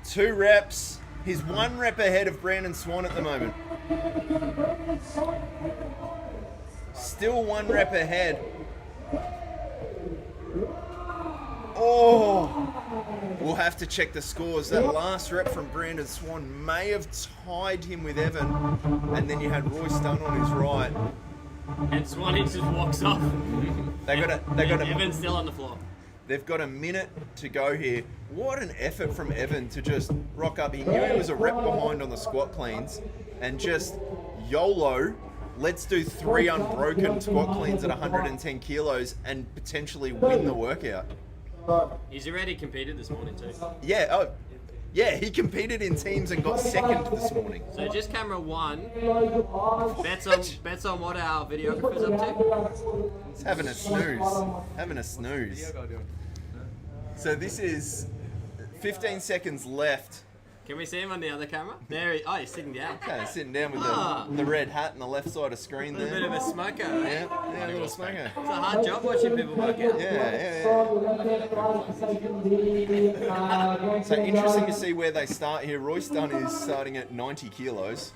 A: 2 reps. He's 1 rep ahead of Brandon Swan at the moment. Still 1 rep ahead. Oh, we'll have to check the scores. That last rep from Brandon Swan may have tied him with Evan, and then you had Royce Dunn on his right.
D: And Swanee just walks off. Evan's still on the floor.
A: They've got a minute to go here. What an effort from Evan to just rock up. He knew he was a rep behind on the squat cleans, and just YOLO. Let's do 3 unbroken squat cleans at 110 kilos and potentially win the workout.
D: He's already competed this morning too.
A: Yeah, he competed in teams and got second this morning.
D: So just camera 1. Bets on what our videographer's up to.
A: He's having a snooze. So this is 15 seconds left.
D: Can we see him on the other camera? He's sitting down.
A: Okay, sitting down with the red hat on the left side of screen there.
D: A bit of a smoker, eh?
A: Yeah, a little smoker.
D: It's a hard job watching people work out.
A: Yeah. So interesting to see where they start here. Royce Dunn is starting at 90 kilos.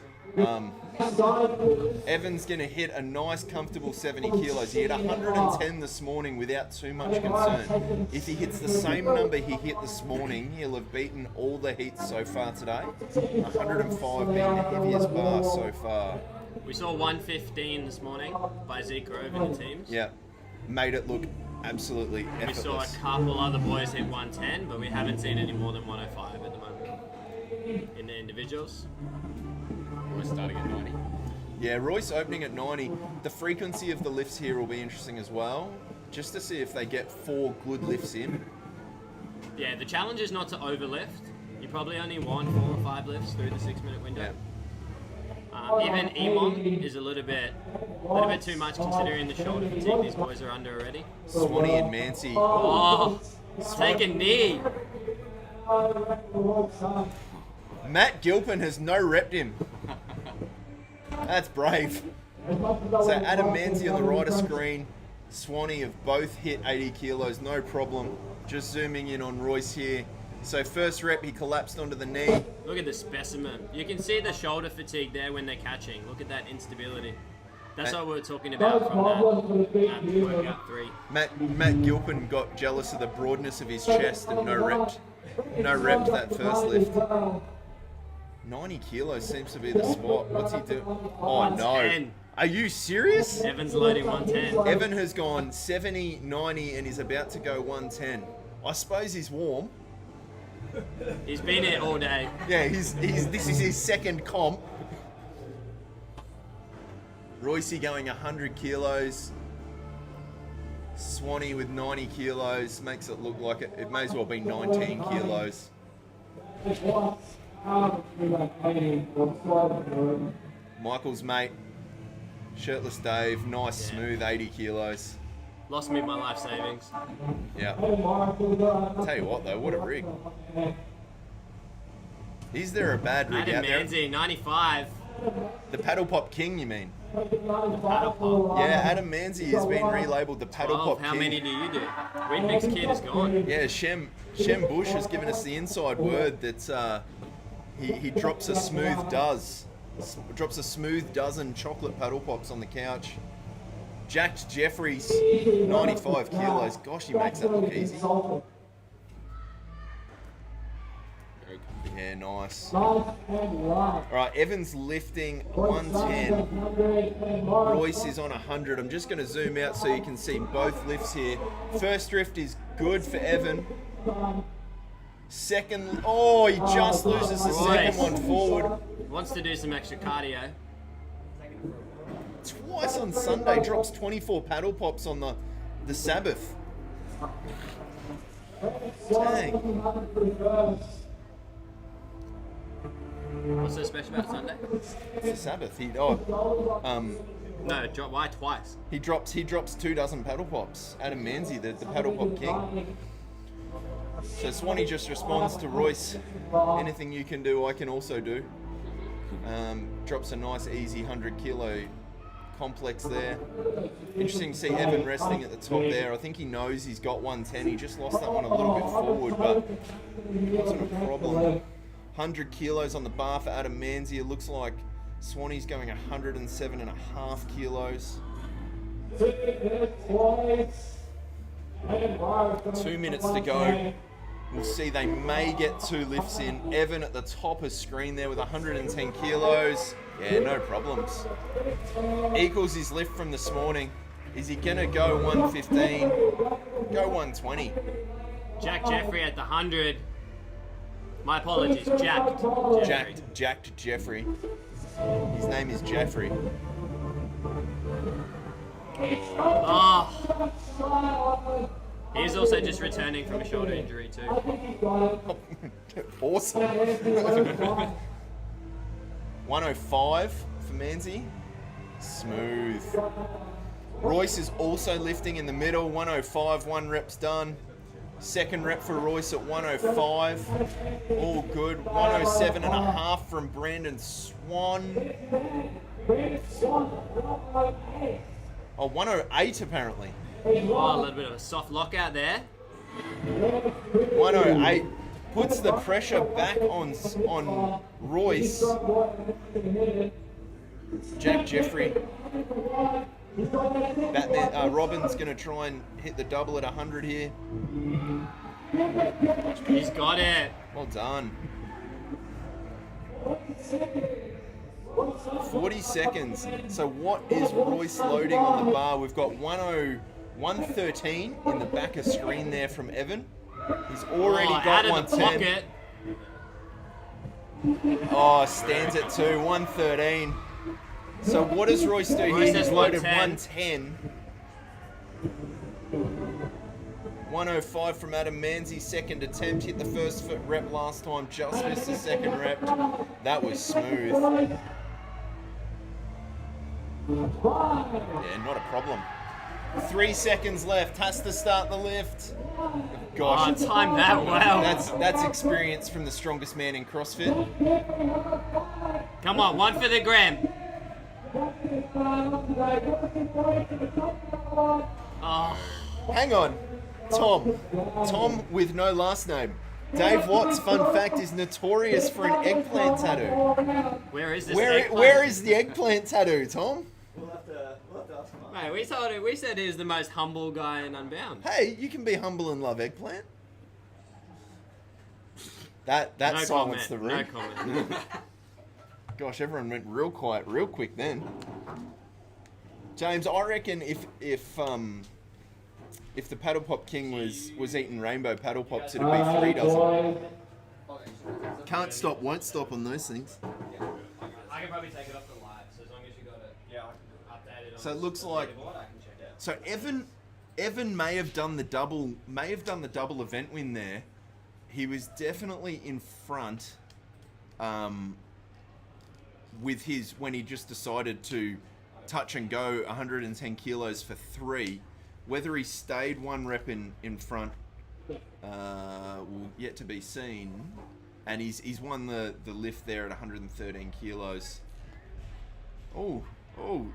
A: Evan's going to hit a nice, comfortable 70 kilos. He hit 110 this morning without too much concern. If he hits the same number he hit this morning, he'll have beaten all the heats so far today. 105 being the heaviest bar so far.
D: We saw 115 this morning by Zeke Grove in the teams.
A: Yeah, made it look absolutely effortless.
D: We saw a couple other boys hit 110, but we haven't seen any more than 105 at the moment in the individuals.
N: We're starting at 90.
A: Yeah, Royce opening at 90. The frequency of the lifts here will be interesting as well, just to see if they get 4 good lifts in.
D: Yeah, the challenge is not to overlift. You probably only want 4 or 5 lifts through the 6-minute window. Yeah. Even Emon is a little bit too much considering the shoulder fatigue these boys are under already.
A: Swanee and Mancy.
D: Oh, take a knee.
A: Matt Gilpin has no repped him. That's brave. So Adam Manzi on the right of screen, Swanee have both hit 80 kilos, no problem. Just zooming in on Royce here. So first rep, he collapsed onto the knee.
D: Look at the specimen. You can see the shoulder fatigue there when they're catching. Look at that instability. That's what we were talking about from that workout 3.
A: Matt Gilpin got jealous of the broadness of his chest and no repped that first lift. 90 kilos seems to be the spot. What's he doing? Oh no. Are you serious?
D: Evan's loading 110.
A: Evan has gone 70, 90 and he's about to go 110. I suppose he's warm.
D: He's been here all day.
A: Yeah, this is his second comp. Royce going 100 kilos. Swanee with 90 kilos. Makes it look like it may as well be 19 kilos. Michael's mate, Shirtless Dave, nice, smooth 80 kilos.
D: Lost me my life savings.
A: Yeah. Tell you what though, what a rig. Is there a bad rig out there?
D: Manzi, 95.
A: The Paddle Pop King, you mean?
D: Paddle pop.
A: Yeah, Adam Manzi has been relabeled the paddle
D: 12.
A: pop
D: How
A: king.
D: many do you do? Wheatbix Kid is gone.
A: Yeah, Shem Bush has given us the inside word that he drops a smooth dozen chocolate paddle pops on the couch. Jacked Jeffries, 95 kilos. Gosh, he makes that look easy. Yeah, nice. Alright, Evan's lifting 110. Royce is on 100. I'm just going to zoom out so you can see both lifts here. First lift is good for Evan. Second, oh, he just loses the second one forward.
D: Wants to do some extra cardio.
A: Twice on Sunday, drops 24 paddle pops on the Sabbath. Dang.
D: What's so special about Sunday?
A: It's the Sabbath.
D: No, why twice?
A: He drops 2 dozen paddle pops. Adam Manzi, the paddle pop king. So Swanee just responds to Royce. Anything you can do, I can also do. Drops a nice easy 100 kilo complex there. Interesting to see Evan resting at the top there. I think he knows he's got 110. He just lost that one a little bit forward, but wasn't a problem. 100 kilos on the bar for Adam Manzi. It looks like Swanee's going 107.5 kilos. 2 minutes to go. We'll see, they may get 2 lifts in. Evan at the top of screen there with 110 kilos. Yeah, no problems. Equals his lift from this morning. Is he gonna go 115? Go 120.
D: Jack Jeffrey at the 100. My apologies, jacked.
A: Jacked Jeffrey. His name is Jeffrey.
D: Oh. He's also just returning from a shoulder injury too.
A: Awesome. 105 for Manzi. Smooth. Royce is also lifting in the middle. 105, 1 rep's done. Second rep for Royce at 105. All good. 107.5 from Brandon Swan. Oh, 108 apparently.
D: Oh, a little bit of a soft lockout there.
A: 108 puts the pressure back on Royce. Jack Jeffrey. Robin's going to try and hit the double at 100 here.
D: He's got it.
A: Well done. 40 seconds. So what is Royce loading on the bar? We've got 113 in the back of screen there from Evan. He's already got 110. Oh, stands at 2, 113. So what does Royce do here? He's loaded 110. 105 from Adam Manzi, second attempt. Hit the first rep last time, just missed the second rep. That was smooth. Yeah, not a problem. 3 seconds left, has to start the lift. Gosh,
D: oh, timed that well.
A: That's experience from the strongest man in CrossFit.
D: Come on, 1 for the gram. Oh.
A: Hang on. Tom with no last name. Dave Watts, fun fact, is notorious for an eggplant tattoo.
D: Where is this
A: Where is the eggplant tattoo, Tom?
G: We'll have to ask him.
D: Mate, we said he was the most humble guy in Unbound.
A: Hey, you can be humble and love eggplant. That
D: No
A: silenced the
D: comment,
A: room.
D: no comment.
A: Gosh, everyone went real quiet real quick then. James, I reckon if the Paddle Pop King was eating rainbow paddle pops, it'd be 3 dozen. Can't stop, won't stop on those things.
D: I can probably take it off the live, so as long as you got it updated.
A: So it looks like. So Evan may have done the double event win there. He was definitely in front. With his when he just decided to touch and go 110 kilos for 3. Whether he stayed 1 rep in front will yet to be seen. And he's won the lift there at 113 kilos. Oh, Oh,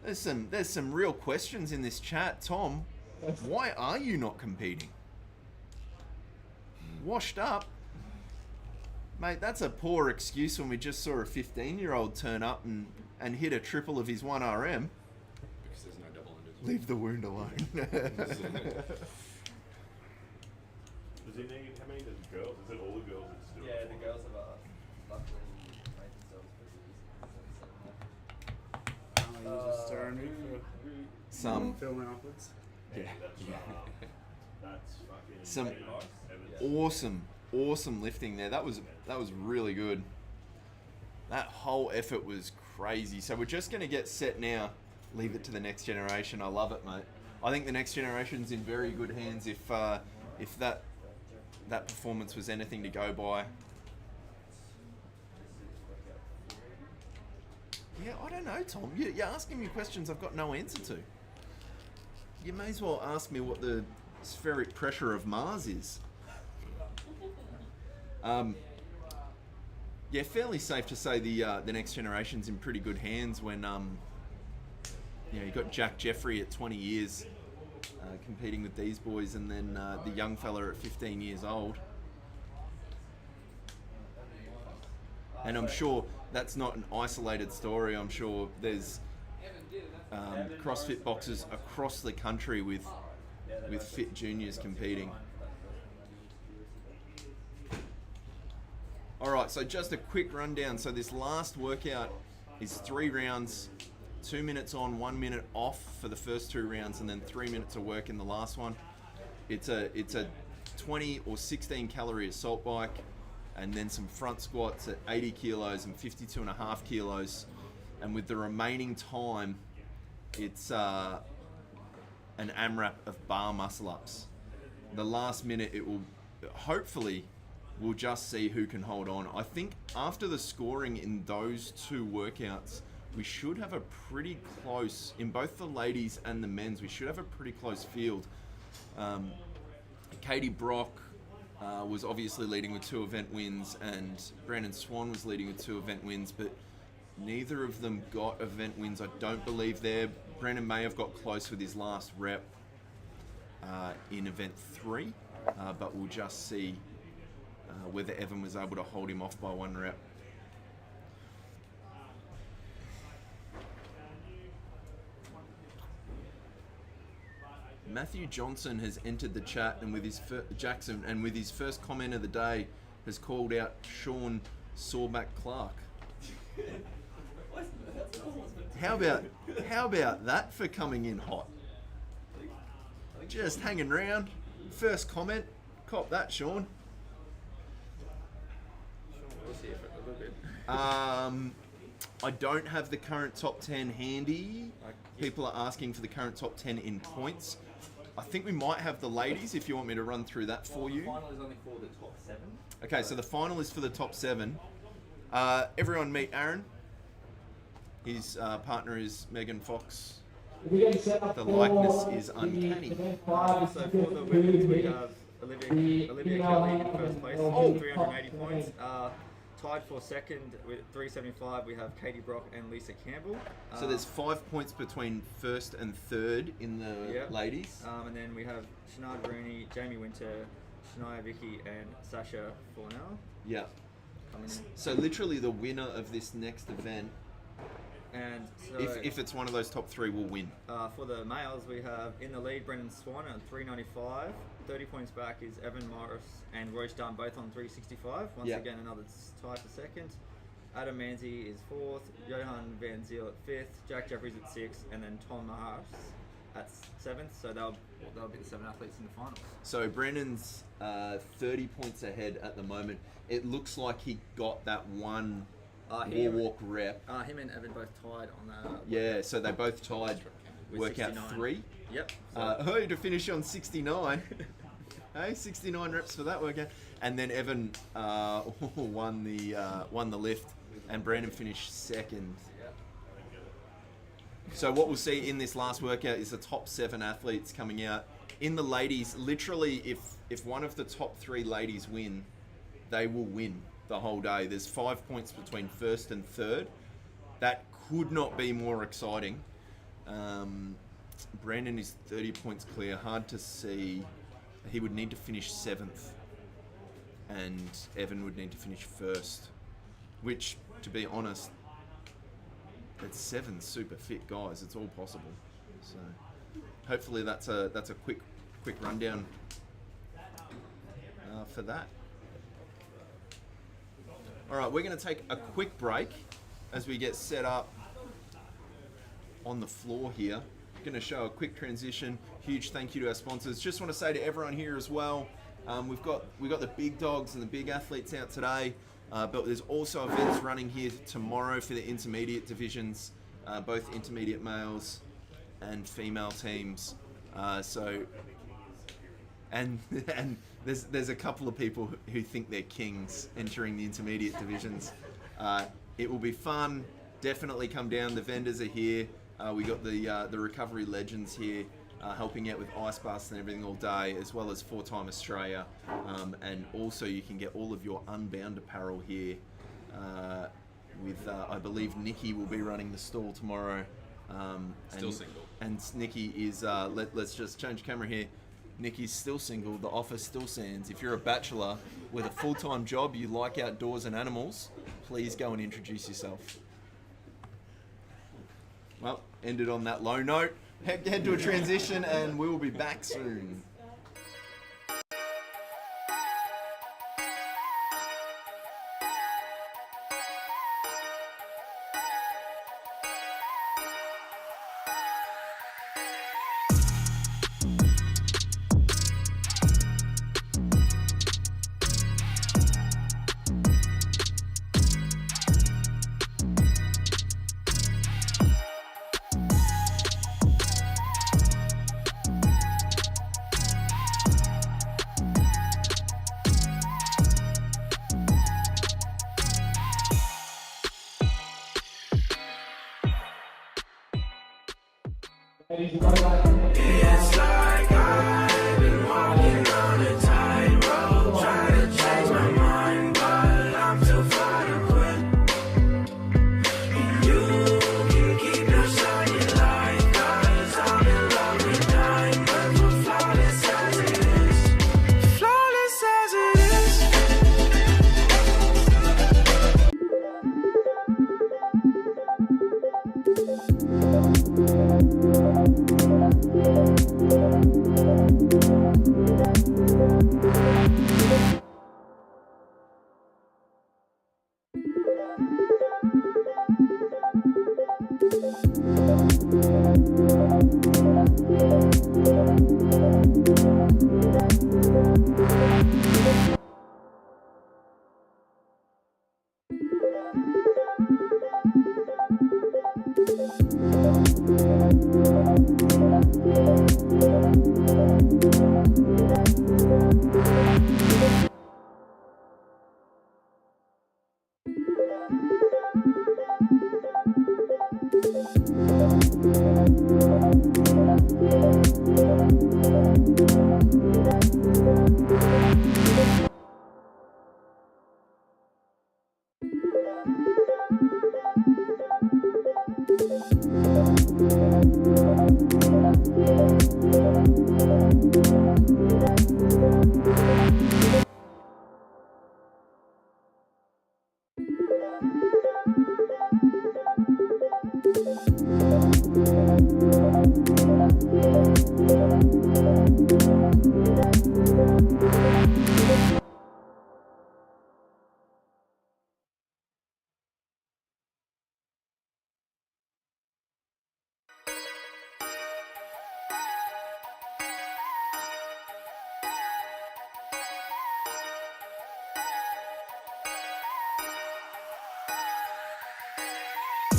A: there's some real questions in this chat. Tom, why are you not competing? Washed up? Mate, that's a poor excuse when we just saw a 15-year-old turn up and hit a triple of his 1RM.
N: Because there's no double unders.
A: Leave the wound alone.
B: Does he need, how many does the girls? Is it all the girls that still?
G: Yeah, the girls have luckily made themselves pretty easy.
C: Just staring me for
A: Some
C: filming upwards.
A: Yeah.
B: That's fucking
A: Some
B: nice.
A: awesome lifting there. That was really good. That whole effort was crazy. So we're just going to get set now. Leave it to the next generation. I love it, mate. I think the next generation's in very good hands if that performance was anything to go by. Yeah, I don't know, Tom. You're asking me questions I've got no answer to. You may as well ask me what the spheric pressure of Mars is. Yeah, fairly safe to say the next generation's in pretty good hands when you got Jack Jeffrey at 20 years competing with these boys, and then the young fella at 15 years old. And I'm sure that's not an isolated story. I'm sure there's CrossFit boxers across the country with fit juniors competing. Alright, so just a quick rundown. So this last workout is 3 rounds, 2 minutes on, 1 minute off for the first 2 rounds, and then 3 minutes of work in the last one. It's a 20 or 16 calorie assault bike, and then some front squats at 80 kilos and 52.5 kilos. And with the remaining time, it's an AMRAP of bar muscle ups. The last minute, it will hopefully we'll just see who can hold on. I think after the scoring in those 2 workouts, we should have a pretty close, in both the ladies and the men's, we should have a pretty close field. Katie Brock was obviously leading with 2 event wins, and Brandon Swan was leading with 2 event wins, but neither of them got event wins, I don't believe there. Brandon may have got close with his last rep in event 3, but we'll just see whether Evan was able to hold him off by 1 rep. Matthew Johnson has entered the chat, and with his Jackson, and with his first comment of the day, has called out Sean Sawback Clark. How about that for coming in hot? Just hanging around. First comment, cop that, Sean. I don't have the current top 10 handy. People are asking for the current top 10 in points. I think we might have the ladies if you want me to run through that for you.
G: The final is only for the top 7.
A: Okay, so the final is for the top 7. Everyone meet Aaron. His partner is Megan Fox. The likeness is uncanny.
G: So for the women's, we have Olivia Kelly in first place, 380 points. Tied for second with 375, we have Katie Brock and Lisa Campbell.
A: So there's 5 points between first and third in the ladies.
G: And then we have Shanad Rooney, Jamie Winter, Shania Vicky, and Sasha Fornell.
A: Yeah.
G: Coming in.
A: So literally the winner of this next event,
G: and so,
A: if it's one of those top 3, will win.
G: For the males, we have in the lead Brendan Swan at 395. 30 points back is Evan Morris and Royce Dunn, both on 365. Once again, another tie for second. Adam Manzi is 4th. Johan Van Ziel at 5th. Jack Jeffries at 6th. And then Tom Mahars at 7th. So they'll be the 7 athletes in the finals.
A: So Brandon's 30 points ahead at the moment. It looks like he got that one walk rep.
G: Him and Evan both tied on the...
A: Yeah, so they both tied workout
G: 69.
A: 3.
G: Yep.
A: To finish on 69. Hey, 69 reps for that workout. And then Evan won the lift, and Brandon finished second. So what we'll see in this last workout is the top 7 athletes coming out. In the ladies, literally, if one of the top 3 ladies win, they will win the whole day. There's 5 points between first and third. That could not be more exciting. Brandon is 30 points clear. Hard to see. He would need to finish 7th, and Evan would need to finish 1st, which, to be honest, it's 7 super fit guys. It's all possible. So hopefully that's a quick rundown for that. All right, we're going to take a quick break as we get set up on the floor here. Going to show a quick transition. Huge thank you to our sponsors. Just want to say to everyone here as well, we've got the big dogs and the big athletes out today, but there's also events running here tomorrow for the intermediate divisions, both intermediate males and female teams. And there's a couple of people who think they're kings entering the intermediate divisions. It will be fun. Definitely come down. The vendors are here. We got the recovery legends here helping out with ice baths and everything all day, as well as 4-Time Australia. And also you can get all of your Unbound apparel here with, I believe Nikki will be running the stall tomorrow.
N: Still single.
A: And Nikki is, let's just change camera here. Nikki's still single, the offer still stands. If you're a bachelor with a full-time job, you like outdoors and animals, please go and introduce yourself. Well, ended on that low note. Head to a transition and we will be back soon.
E: It's like I've been walking on a tightrope, trying to change my mind, but I'm too far to quit. And you can keep your shiny light, 'cause I'm in love with diamonds, but flawless as it is. Flawless as it is.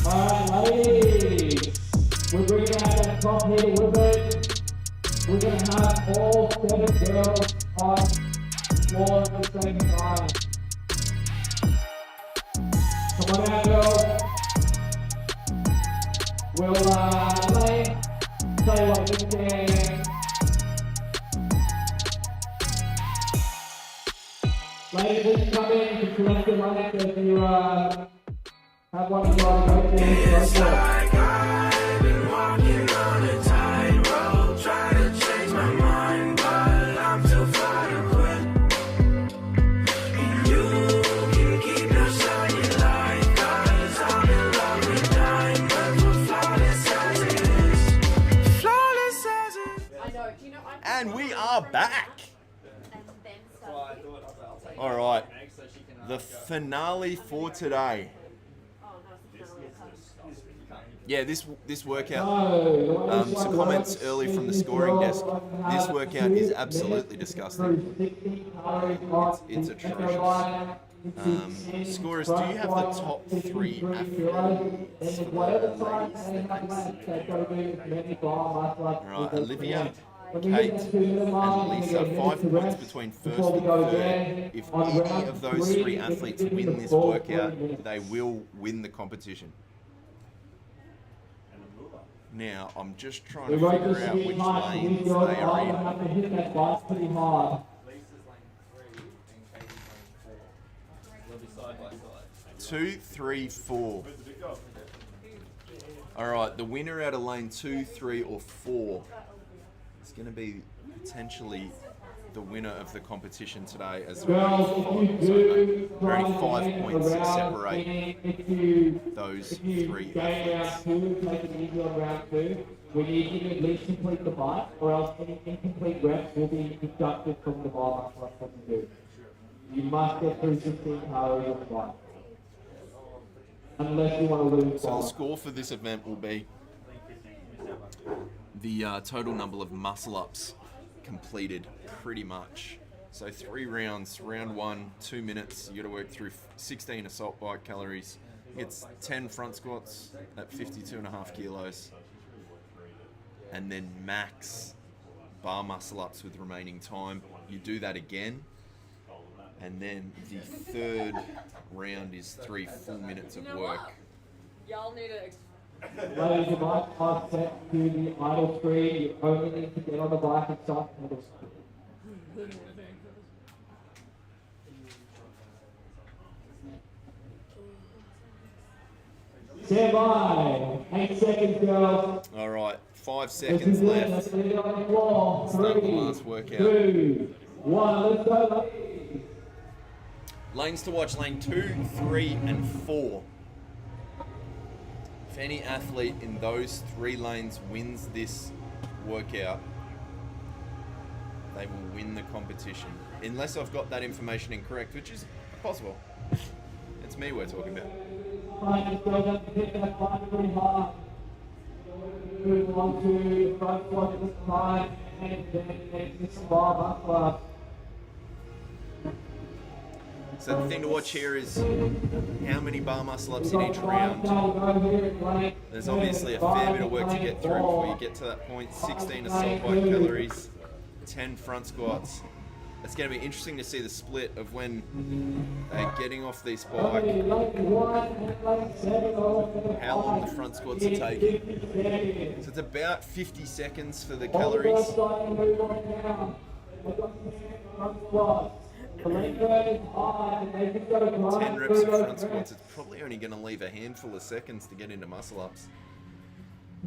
F: Alright, ladies, we're bringing out that top heater with it. We're going to have all 7 girls on floor at the same time. Come on out, girls. We'll play what we can. Ladies, just come in, just connect your mic if you Have one of y'all
E: It's like I've been walking on a tightrope, trying to change my mind, but I'm too far to quit. And you can keep your shiny light, 'cause I'm in love with diamonds, we're flawless as it is. Flawless as it is.
H: I know. Do you know?
A: And we are back.
H: And then start.
A: All right. The finale for today.
H: Oh no, it's the finale.
A: Yeah, this workout, some comments early from the scoring desk. This workout is absolutely disgusting. It's atrocious. Scorers, do you have the top 3 athletes for the ladies? Right, Olivia, Kate, and Lisa. 5 points between first and third. If any of those 3 athletes win this workout, they will win the competition. Now, I'm just trying to figure out which lanes they are in. 2, 3, 4. Alright, the winner out of lane 2, 3, or 4 is going to be potentially the winner of the competition today as well. So only 5 points separate those 3 athletes.
F: We need you to at least complete the bike, or else any incomplete reps will be deducted from the bar. That's what you do. You must get through 16 calories of the bike. Unless you want to lose.
A: So the score for this event will be the total number of muscle ups completed, pretty much. So 3 rounds. Round 1, 2 minutes. You got to work through 16 assault bike calories. It's 10 front squats at 52.5 kilos. And then max bar muscle ups with remaining time. You do that again. And then the third round is 3 full minutes of work.
M: Y'all need to.
F: Ladies, the bike are set to the idle screen. You only need to get on the bike and start the idle screen. Stand by. 8 seconds, girls.
A: All right, 5 seconds left. Start the last workout.
F: 2, 1, let's go.
A: Lanes to watch, lane 2, 3, and 4. If any athlete in those 3 lanes wins this workout, they will win the competition. Unless I've got that information incorrect, which is possible. It's me we're talking about. So the thing to watch here is how many bar muscle ups in each round. There's obviously a fair bit of work to get through before you get to that point. 16 assault bike calories, 10 front squats. It's going to be interesting to see the split of when they're getting off this bike, how long the front squats are taking. So it's about 50 seconds for the calories. 10 reps of front squats, it's probably only going to leave a handful of seconds to get into muscle ups.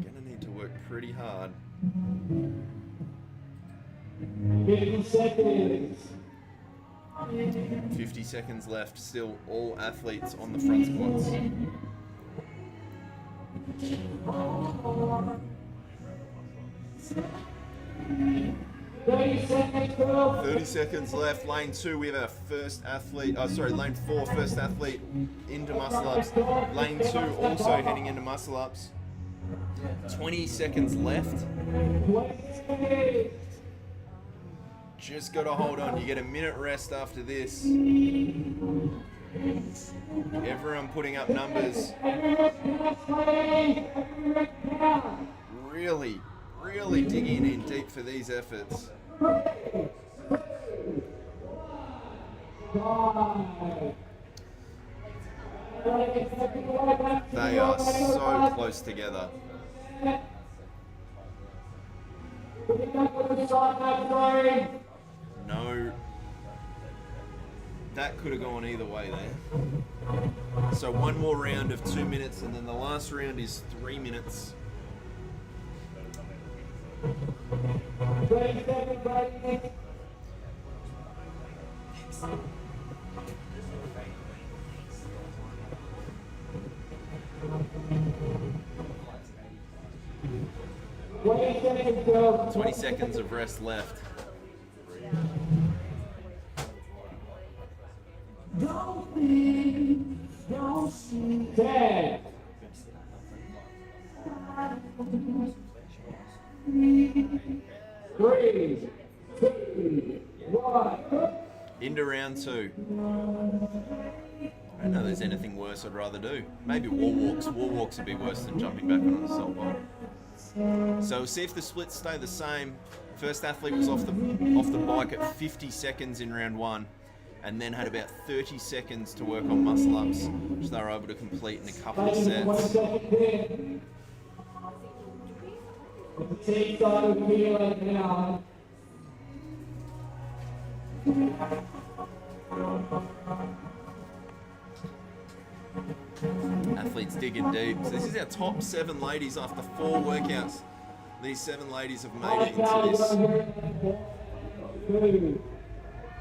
A: Going to need to work pretty hard.
F: 50 seconds.
A: 50 seconds left, still all athletes on the front squats. 30 seconds left. Lane 2, we have our first athlete. Lane 4, first athlete into muscle ups. Lane 2 also heading into muscle ups. 20 seconds left. Just got to hold on. You get a minute rest after this. Everyone putting up numbers. Really, really digging in deep for these efforts. They are so close together. That could have gone either way there. So one more round of 2 minutes, and then the last round is 3 minutes.
F: 20 seconds, buddy. Seconds, girls.
A: 20 seconds of rest left.
F: Don't be, don't see. 10. 3, 2, 1.
A: Into round 2. I don't know there's anything worse I'd rather do. Maybe wall walks. Wall walks would be worse than jumping back on an assault bike. So we'll see if the splits stay the same. First athlete was off the bike at 50 seconds in round 1, and then had about 30 seconds to work on muscle ups, which they were able to complete in a couple of sets. Athletes digging deep. So this is our top 7 ladies after 4 workouts. These 7 ladies have made it into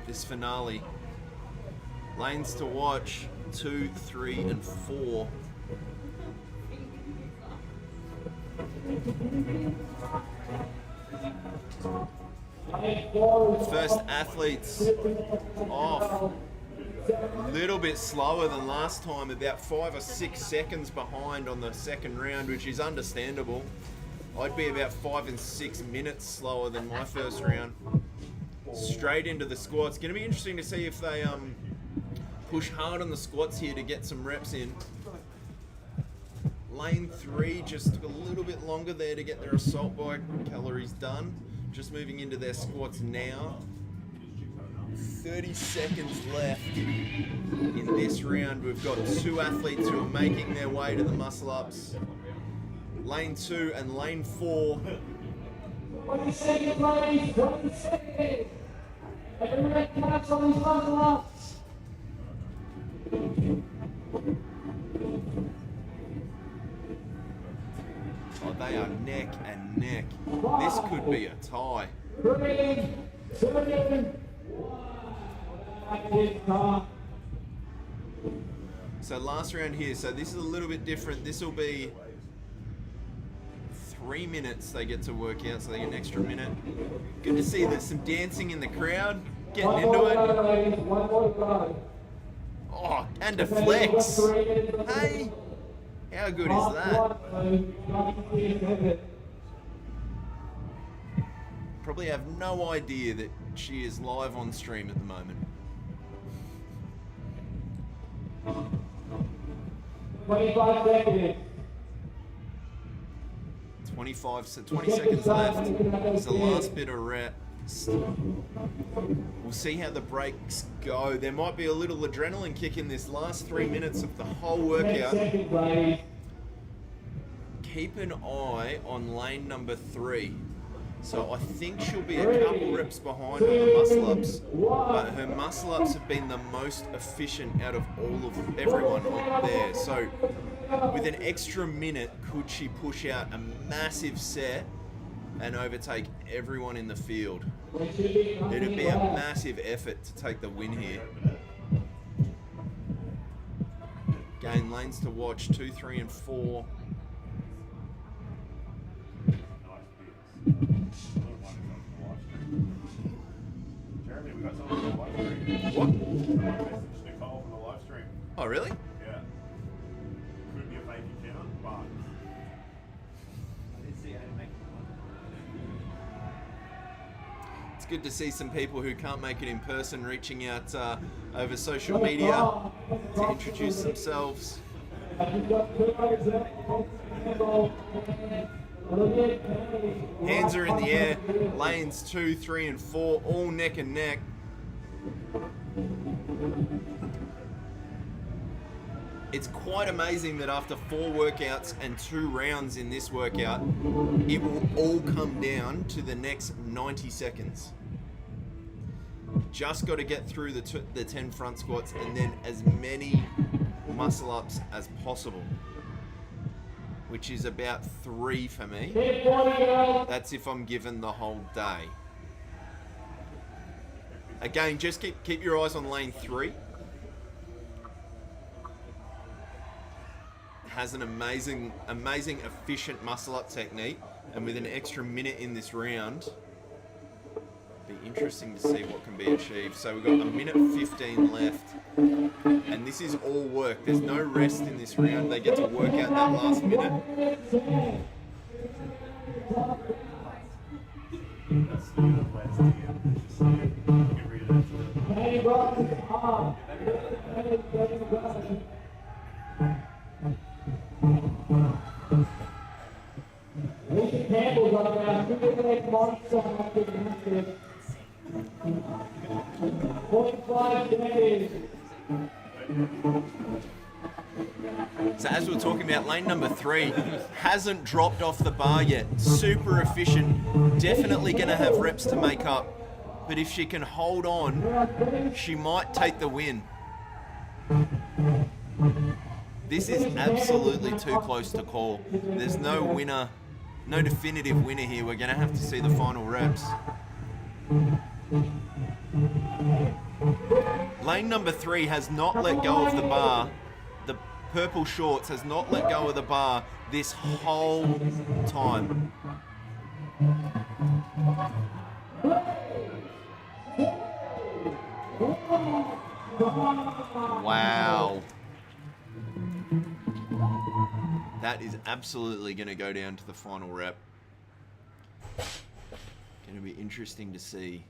A: this finale. Lanes to watch, 2, 3, and 4. First athletes off. A little bit slower than last time, about 5 or 6 seconds behind on the second round, which is understandable. I'd be about 5 and 6 minutes slower than my first round. Straight into the squats. Going to be interesting to see if they push hard on the squats here to get some reps in. Lane 3 just took a little bit longer there to get their assault bike calories done. Just moving into their squats now. 30 seconds left in this round. We've got 2 athletes who are making their way to the muscle ups. Lane 2 and lane 4.
F: 20 seconds, ladies, 20 seconds. Everyone catch on these muscle ups.
A: Oh, they are neck and neck. This could be a tie.
F: 3, 2, 1.
A: So last round here. So this is a little bit different. This will be 3 minutes they get to work out, so they get an extra minute. Good to see there's some dancing in the crowd. Getting into it. Oh, and a flex. Hey, how good is that? Probably have no idea that she is live on stream at the moment.
F: 25 seconds.
A: 20 seconds left. It's the last bit of reps. We'll see how the breaks go. There might be a little adrenaline kick in this last 3 minutes of the whole workout. Keep an eye on lane number 3. So I think she'll be a couple reps behind on the muscle ups, but her muscle ups have been the most efficient out of everyone up there. So with an extra minute, could she push out a massive set and overtake everyone in the field? It'd be a massive effort to take the win here. Again, lanes to watch, 2, 3, and 4.
B: Jeremy, we got someone on the live stream.
A: What?
B: Message Nicole from the live stream.
A: Oh, really?
B: Yeah. Could be a fake account, but I did see how to make
A: It's good to see some people who can't make it in person reaching out over social media to introduce themselves. Hands are in the air. Lanes 2, 3, and 4, all neck and neck. It's quite amazing that after 4 workouts and 2 rounds in this workout, it will all come down to the next 90 seconds. Just got to get through the 10 front squats and then as many muscle ups as possible, which is about 3 for me. That's if I'm given the whole day. Again, just keep your eyes on lane 3. Has an amazing efficient muscle up technique, and with an extra minute in this round, be interesting to see what can be achieved. So we've got a minute 15 left, and this is all work. There's no rest in this round. They get to work out that last minute.
B: That's the last game. Just get rid of
A: So as we're talking about, lane number 3 hasn't dropped off the bar yet. Super efficient. Definitely going to have reps to make up. But if she can hold on, she might take the win. This is absolutely too close to call. There's no winner, no definitive winner here. We're going to have to see the final reps. Lane number 3 has not let go of the bar. The purple shorts has not let go of the bar this whole time. Wow. That is absolutely going to go down to the final rep. Going to be interesting to see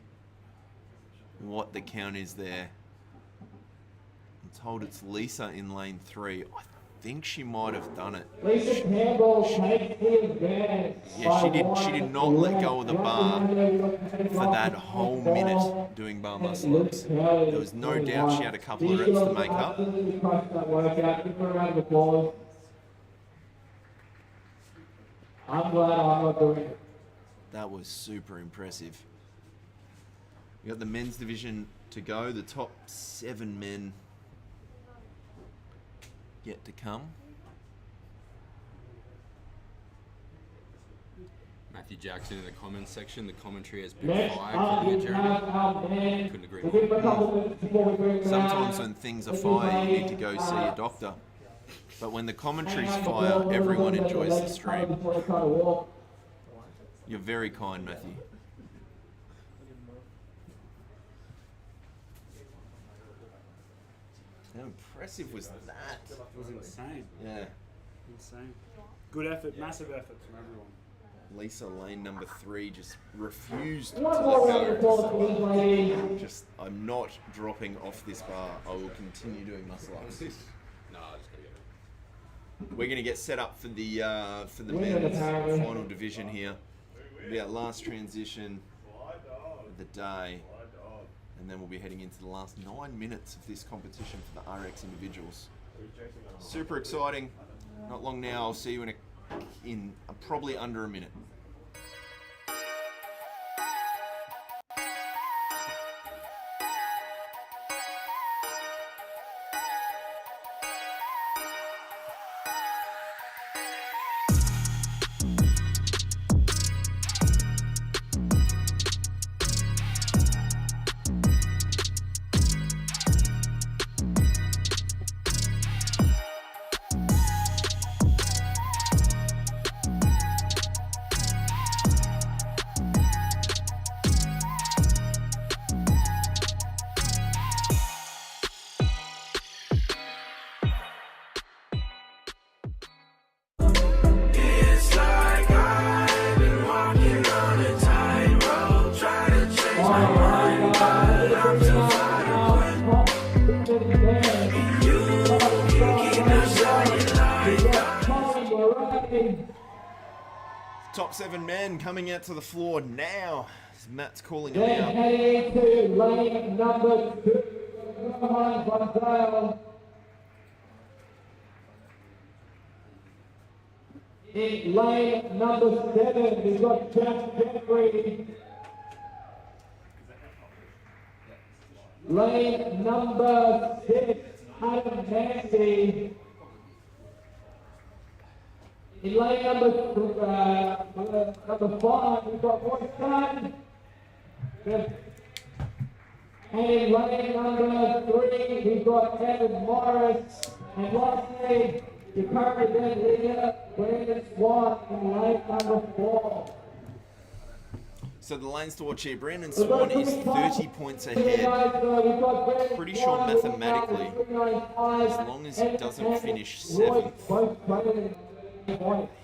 A: what the count is there. I'm told it's Lisa in lane 3. I think she might have done it.
F: Lisa Campbell takes the advantage.
A: Yeah, she did not let go of the bar for that whole minute doing bar muscle ups. There was no doubt she had a couple of reps to make up.
F: I'm glad I'm not doing it.
A: That was super impressive. We got the men's division to go. The top 7 men yet to come.
N: Matthew Jackson in the comments section. The commentary has been fire, calling it Jeremy. Couldn't agree more.
A: Sometimes when things are fire, you need to go see a doctor. But when the commentary's fire, everyone enjoys the stream. You're very kind, Matthew. How impressive was that?
B: It was insane.
A: Yeah.
B: Insane. Good effort, massive effort from everyone.
A: Lisa, lane number 3, just refused to let go. Just, I'm not dropping off this bar. I will continue doing muscle ups.
N: No, I just gotta get it.
A: We're going to get set up for the men's final division here. It'll be our last transition of the day, and then we'll be heading into the last 9 minutes of this competition for the RX individuals. Super exciting. Not long now. I'll see you in probably under a minute.
E: It's like I've been walking on a tightrope, trying to change my mind, but I'm too far to quit. And you can keep it shining like
A: Top 7 men coming out to the floor now. Matt's calling them
F: Then
A: out.
F: heading to lane number 2. In lane number 7, we've got Jeff Jeffrey. Lane number 6, Adam Nancy. In lane number 5, we've got Roy Dunn. And in lane number 3, we've got Evan Morris. And lastly, the current event leader, Brandon Swan, in lane number 4.
A: So the lanes to watch here, Brandon Swan is 30 points ahead. Pretty sure mathematically, as long as he doesn't finish 7th,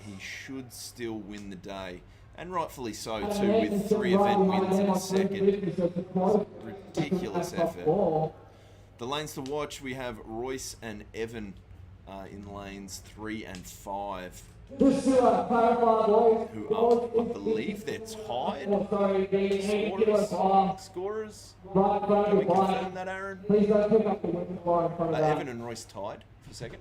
A: he should still win the day. And rightfully so too, with 3 event wins in a second. It's ridiculous effort. The lanes to watch, we have Royce and Evan in lanes 3 and 5. Who are, I believe they're tied scorers. Can we confirm that, Aaron? Evan and Royce tied for second.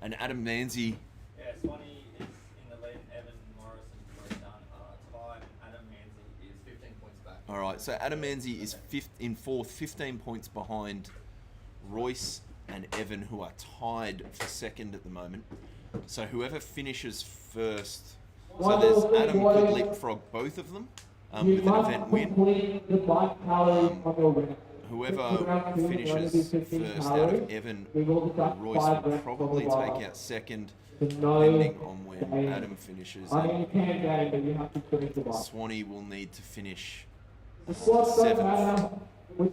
A: And Adam Manzi.
G: Yeah, Swanee is in the lead. Evan Morris and Roy Dunn are tied. Adam Manzi is 15 points back.
A: All right, so Adam Manzi is in 4th, 15 points behind Royce and Evan, who are tied for second at the moment. So whoever finishes first, so there's Adam could leapfrog both of them with an event win. Whoever finishes first out of Evan or Royce will probably take out second, depending on when Adam finishes. And Swanee will need to finish 7th to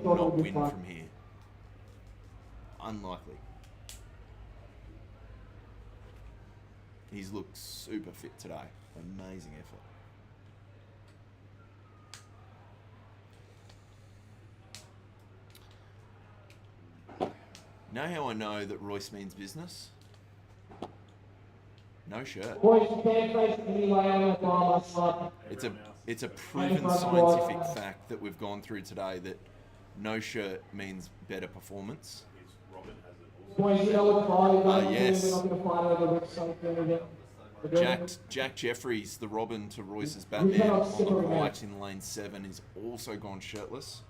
A: not win from here. Unlikely. He's looked super fit today. Amazing effort. Know how I know that Royce means business? No shirt. It's a proven scientific fact that we've gone through today that no shirt means better performance. Yes. Jack Jeffries, the Robin to Royce's Batman on the right in lane 7, is also gone shirtless.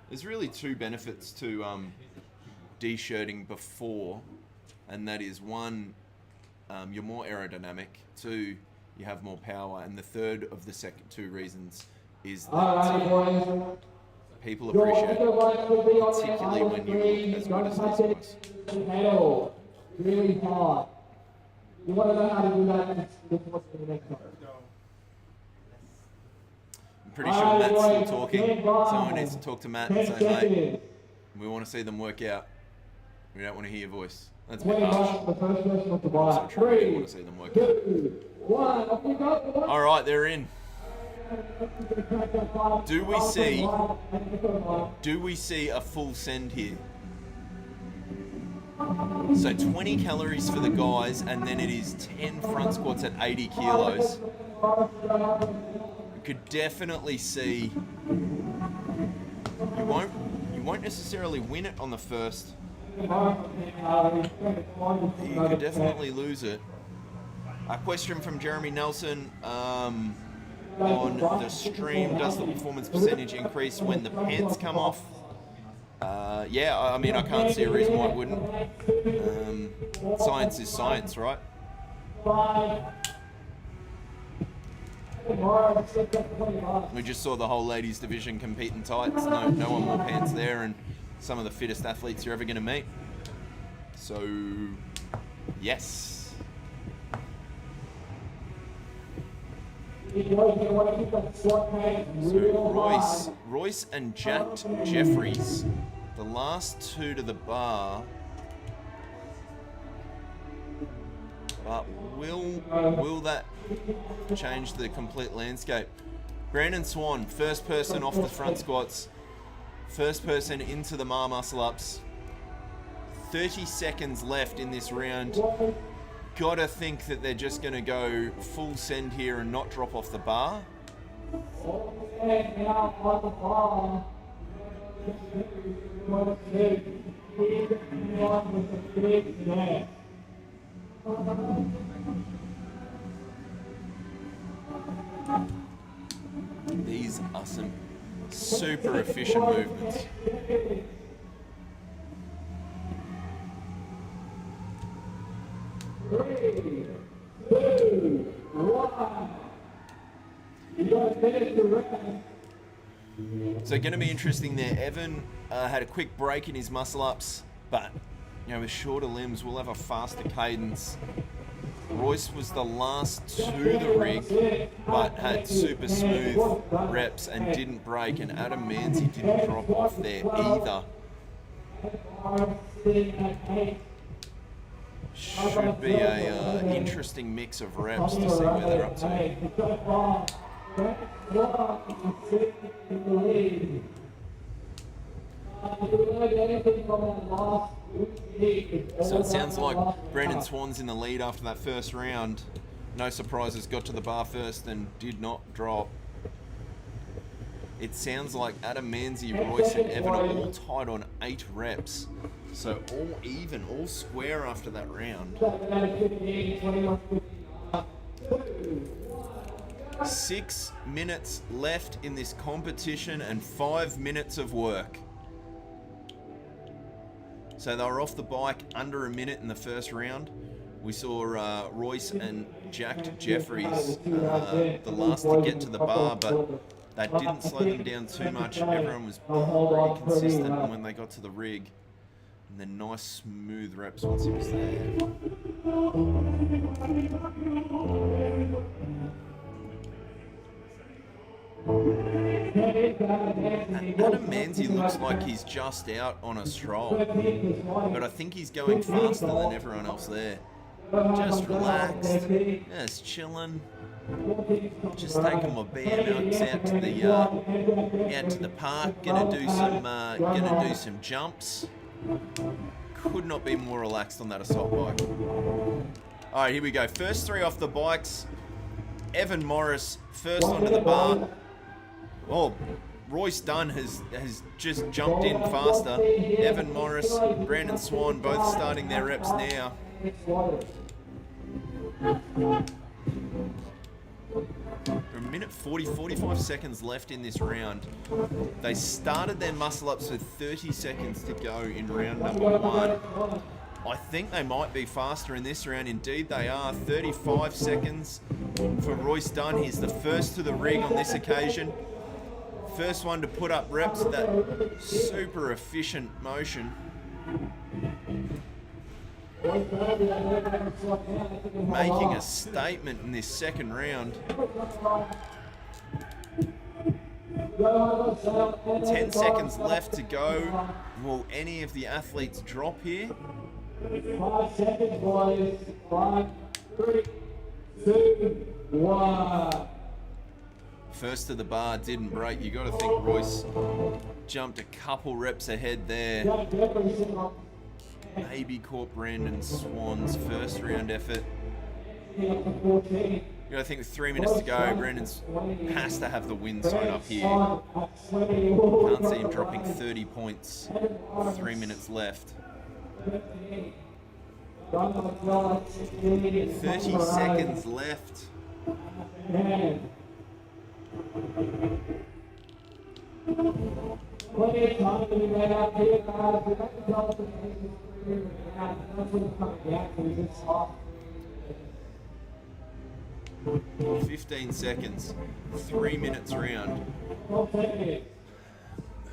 A: There's really 2 benefits to de-shirting before, and that is 1, you're more aerodynamic, 2, you have more power, and the third of the second 2 reasons is that people appreciate it, particularly when you look as good as these guys.
F: Really hard. You want to know how to do that? The next time.
A: I'm pretty sure Matt's still talking. Someone needs to talk to Matt and say, mate, we want to see them work out. We don't want to hear your voice. That's a bit harsh. Also true, we don't want to see them work out. All right, they're in. Do we see a full send here? So 20 calories for the guys, and then it is 10 front squats at 80 kilos. You could definitely see you won't necessarily win it on the first. You could definitely lose it. A question from Jeremy Nelson on the stream: does the performance percentage increase when the pants come off? Yeah, I mean, I can't see a reason why it wouldn't. Science is science, right? We just saw the whole ladies division compete in tights. No one wore pants there, and some of the fittest athletes you're ever going to meet. So, yes. So Royce and Jack Jeffries, the last 2 to the bar. But will that change the complete landscape? Brandon Swan, first person off the front squats, first person into the bar muscle ups. 30 seconds left in this round. Gotta think that they're just gonna go full send here and not drop off the bar. Some super efficient movements.
F: Three, two, one. You got a minute to rest.
A: So going to be interesting there. Evan had a quick break in his muscle ups, but with shorter limbs, we'll have a faster cadence. Royce was the last to the rig, but had super smooth reps and didn't break, and Adam Manzi didn't drop off there either. Should be a interesting mix of reps to see where they're up to. So it sounds like Brandon Swan's in the lead after that first round. No surprises, got to the bar first and did not drop. It sounds like Adam Manzi, Royce and Evan are all tied on 8 reps. So all even, all square after that round. 6 minutes left in this competition and 5 minutes of work. So they were off the bike under a minute in the first round. We saw Royce and Jack Jeffries, the last to get to the bar, but that didn't slow them down too much. Everyone was pretty consistent when they got to the rig. And then nice smooth reps once he was there. Adam Manzi looks like he's just out on a stroll, but I think he's going faster than everyone else there. Just relaxed, just chilling, just taking my BMX out to the park. Gonna do some jumps. Could not be more relaxed on that assault bike. All right, here we go. First 3 off the bikes. Evan Morris first onto the bar. Oh, Royce Dunn has just jumped in faster. Evan Morris, Brandon Swan both starting their reps now. A minute 45 seconds left in this round. They started their muscle ups with 30 seconds to go in round number 1. I think they might be faster in this round. Indeed they are. 35 seconds for Royce Dunn. He's the first to the rig on this occasion. First one to put up reps at that super efficient motion. Making a statement in this second round. 10 seconds left to go. Will any of the athletes drop here?
F: 5 seconds, boys. 5, 3, 2, 1.
A: First to the bar, didn't break. You got to think Royce jumped a couple reps ahead there. Maybe caught Brandon Swan's first round effort. You got to think with 3 minutes to go, Brandon has to have the win sewn up here. Can't see him dropping 30 points. 3 minutes left. 30 seconds left.
F: Plenty of time to be made out here, guys. We don't tell us the
A: 15 seconds, 3 minutes round.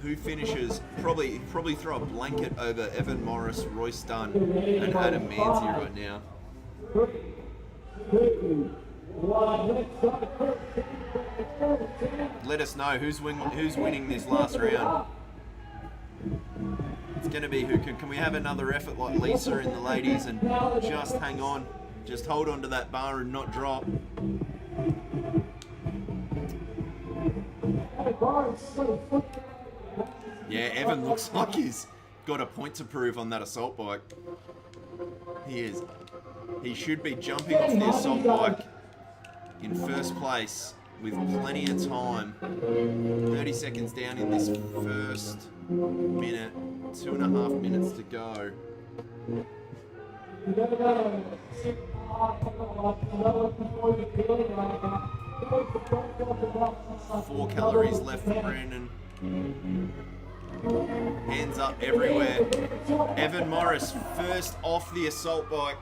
A: Who finishes? Probably throw a blanket over Evan Morris, Royce Dunn, and Adam Manzi right now.
F: 3, 2, 1.
A: Let us know who's winning this last round. It's going to be who can we have another effort like Lisa in the ladies and just hang on, just hold on to that bar and not drop. Yeah, Evan looks like he's got a point to prove on that assault bike. He is. He should be jumping off the assault bike in first place with plenty of time. 30 seconds down in this first minute, 2.5 minutes to go. 4 calories left for Brandon. Hands up everywhere. Evan Morris first off the assault bike.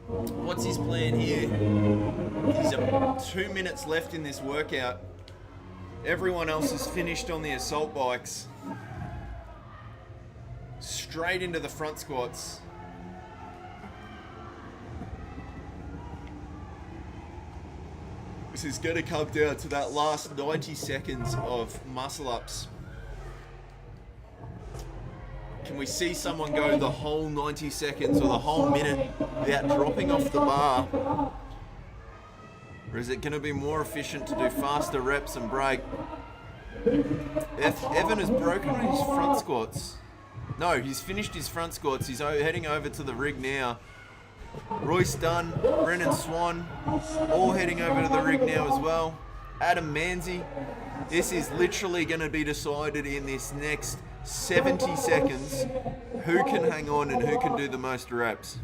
A: What's his plan here? There's 2 minutes left in this workout. Everyone else is finished on the assault bikes. Straight into the front squats. This is going to come down to that last 90 seconds of muscle ups. Can we see someone go the whole 90 seconds or the whole minute without dropping off the bar? Or is it going to be more efficient to do faster reps and break? Evan has broken his front squats. No, he's finished his front squats. He's heading over to the rig now. Royce Dunn, Brennan Swan, all heading over to the rig now as well. Adam Manzi. This is literally going to be decided in this next 70 seconds. Who can hang on and who can do the most reps.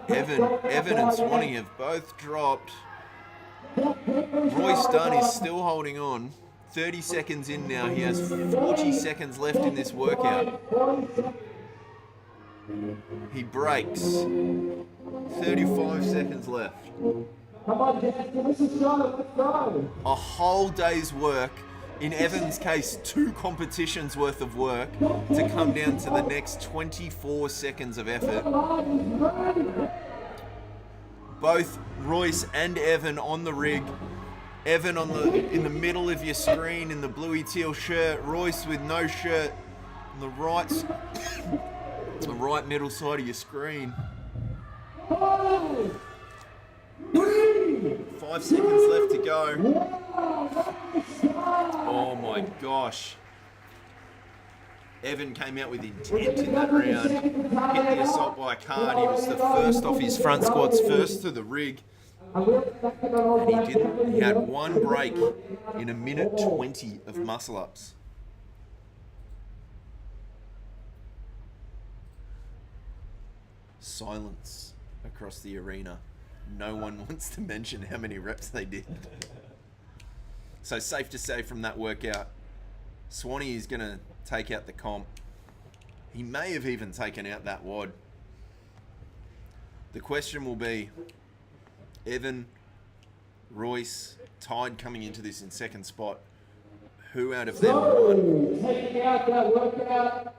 A: Evan and Swanee have both dropped. Royce Dunn is still holding on. 30 seconds in now. He has 40 seconds left in this workout. He breaks. 35 seconds left. A whole day's work. In Evan's case, 2 competitions worth of work to come down to the next 24 seconds of effort. Both Royce and Evan on the rig. Evan in the middle of your screen in the bluey teal shirt. Royce with no shirt on the right middle side of your screen. 5 seconds left to go. Oh my gosh. Evan came out with intent in that round. Hit the assault bike hard. He was the first off his front squats, first to the rig. And he didn't. He had 1 break in 1:20 of muscle ups. Silence across the arena. No one wants to mention how many reps they did. So safe to say from that workout, Swanee is going to take out the comp. He may have even taken out that WOD. The question will be, Evan, Royce, tied coming into this in second spot. Who out of them won?
F: Taking out that workout,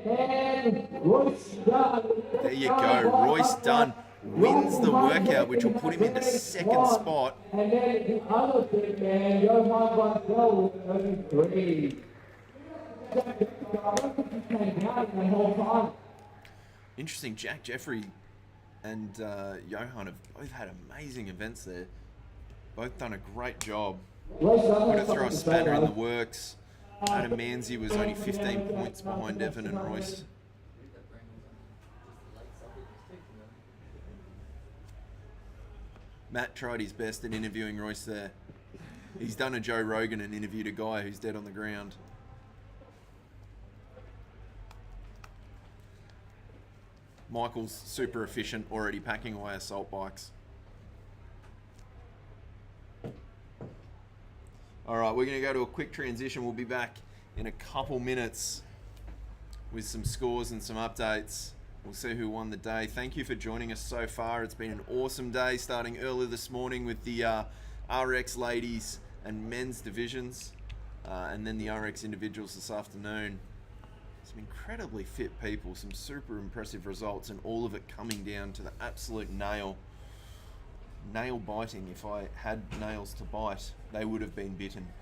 F: and Royce Dunn.
A: There you go. Royce Dunn wins the workout, which will put him into second spot.
F: And then the other big man, Johan Bontel, with 33.
A: Interesting. Jack Jeffrey and Johan have both had amazing events there. Both done a great job. Going to throw a spanner in the works. Adam Manzi was only 15 points behind Evan and Royce. Matt tried his best at interviewing Royce there. He's done a Joe Rogan and interviewed a guy who's dead on the ground. Michael's super efficient, already packing away assault bikes. All right, we're going to go to a quick transition. We'll be back in a couple minutes with some scores and some updates. We'll see who won the day. Thank you for joining us so far. It's been an awesome day, starting early this morning with the RX ladies and men's divisions, and then the RX individuals this afternoon. Some incredibly fit people, some super impressive results, and all of it coming down to the absolute nail biting. If I had nails to bite, they would have been bitten.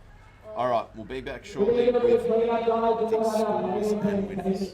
A: All right, we'll be back shortly with the scores and winners.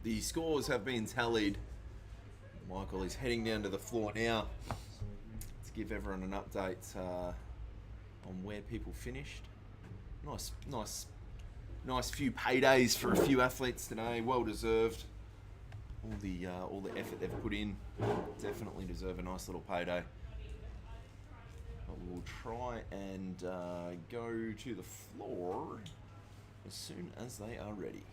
A: The scores have been tallied. Michael is heading down to the floor now to give everyone an update on where people finished. Nice few paydays for a few athletes today. Well deserved. All the effort they've put in definitely deserve a nice little payday. But we'll try and go to the floor as soon as they are ready.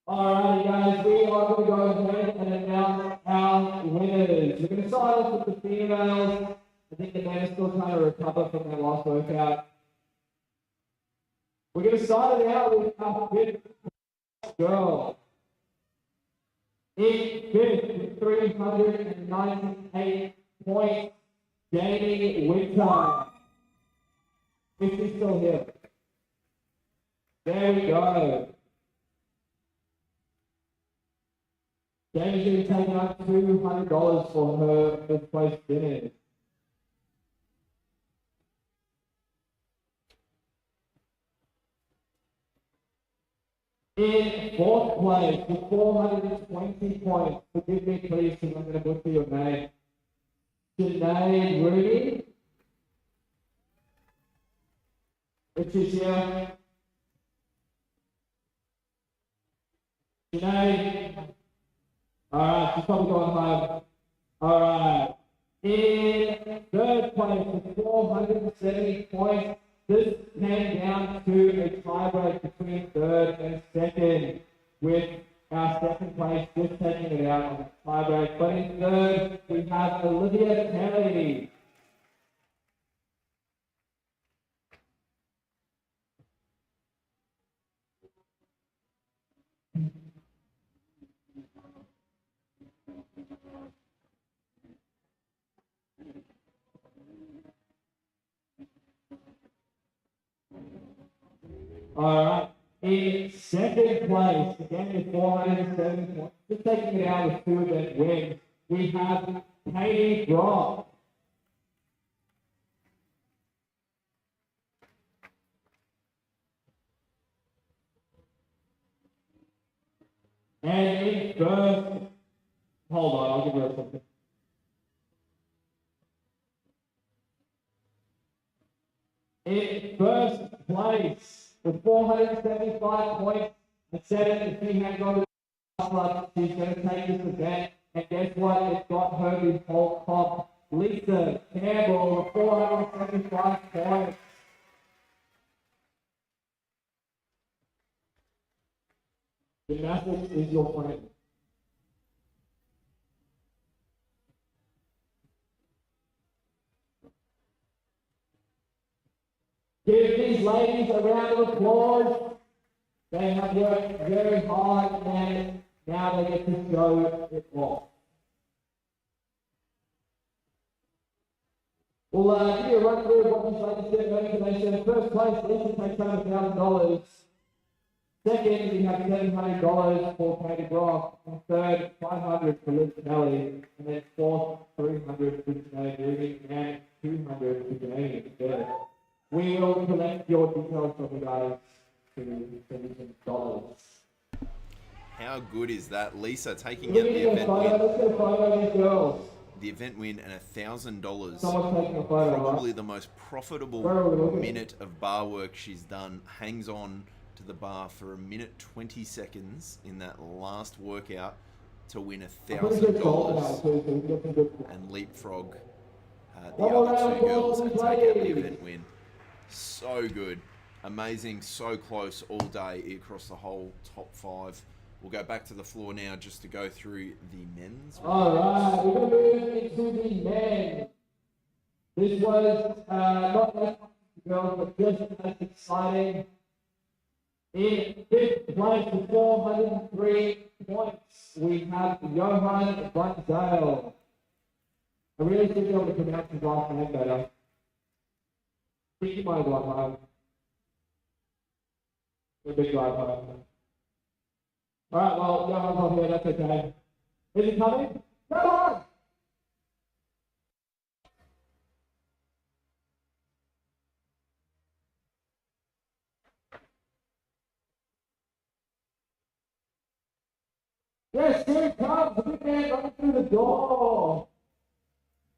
F: Alrighty guys, we are going to go ahead and announce our winners. We're going to start off with the females. I think the men are still trying to recover from their last workout. We're going to start it out with our fifth girl. In fifth, with 398 points, Jamie Winter. Is she still here? There we go. Jamie's going to take out $200 for her fifth place finish. In fourth place with 420 points, forgive me please because I'm going to butcher your name, Sinead Rooney. If she's here. Sinead. Alright, she's probably going home. Alright. In third place with 470 points, this came down to a tiebreak between third and second, with our second place just taking it out on the tiebreak. But in third, we have Olivia Kelly. Alright, in second place, again with 407 points, just taking it out with 2 event wins, we have Katie Brock. And in first, hold on, I'll give her a second. In first place, with 475 points, and said it if she had gone to the club, she's going to take this event. And guess what? It got her the whole comp. Lisa Campbell with 475 points. Gymnastics is your friend. Give these ladies a round of applause. They have worked very hard and now they get to show it off. We'll give you a run through of what these ladies did in information. First place, Lisa takes home $1,000. Second, we have $700 for Katie Brock. And third, $500 for Liz Kelly. And then fourth, $300 for Sinead Rooney and $200 for Jamie. We will collect your details from you guys to send you some dollars.
A: How good is that? Lisa taking out the event win.
F: Let's get a photo of these girls.
A: The event win and $1,000.
F: Someone's taking a photo,
A: Probably
F: right?
A: the most profitable minute of bar work she's done. Hangs on to the bar for 1 minute 20 seconds in that last workout to win $1,000 and leapfrog the other 2 girls and take out the event win. So good. Amazing. So close all day across the whole top 5. We'll go back to the floor now just to go through the men's.
F: Alright, we're going to move into the men. This was not as girls, but just as exciting. In 5th place with 403 points, we have Johan Bunzale. I really should be able to pronounce his last name better. I think he might have gone home. A big drive home. Alright, well, Johan's not here, that's okay. Is he coming? Come on! Yes, here it comes. Look at man running through the door.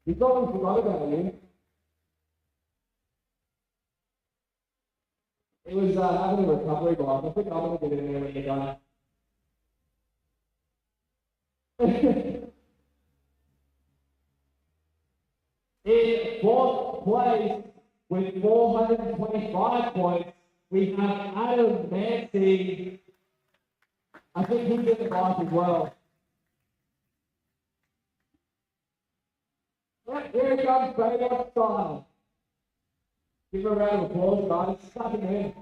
F: He probably forgot about you. It was having a recovery bar. I think I'm going to get in there when you're done. In 4th place, with 425 points, we have Adam Mancy. I think he's in the box as well. Right, here comes Baylor style. Give him a round of applause, guys. Stuck him in.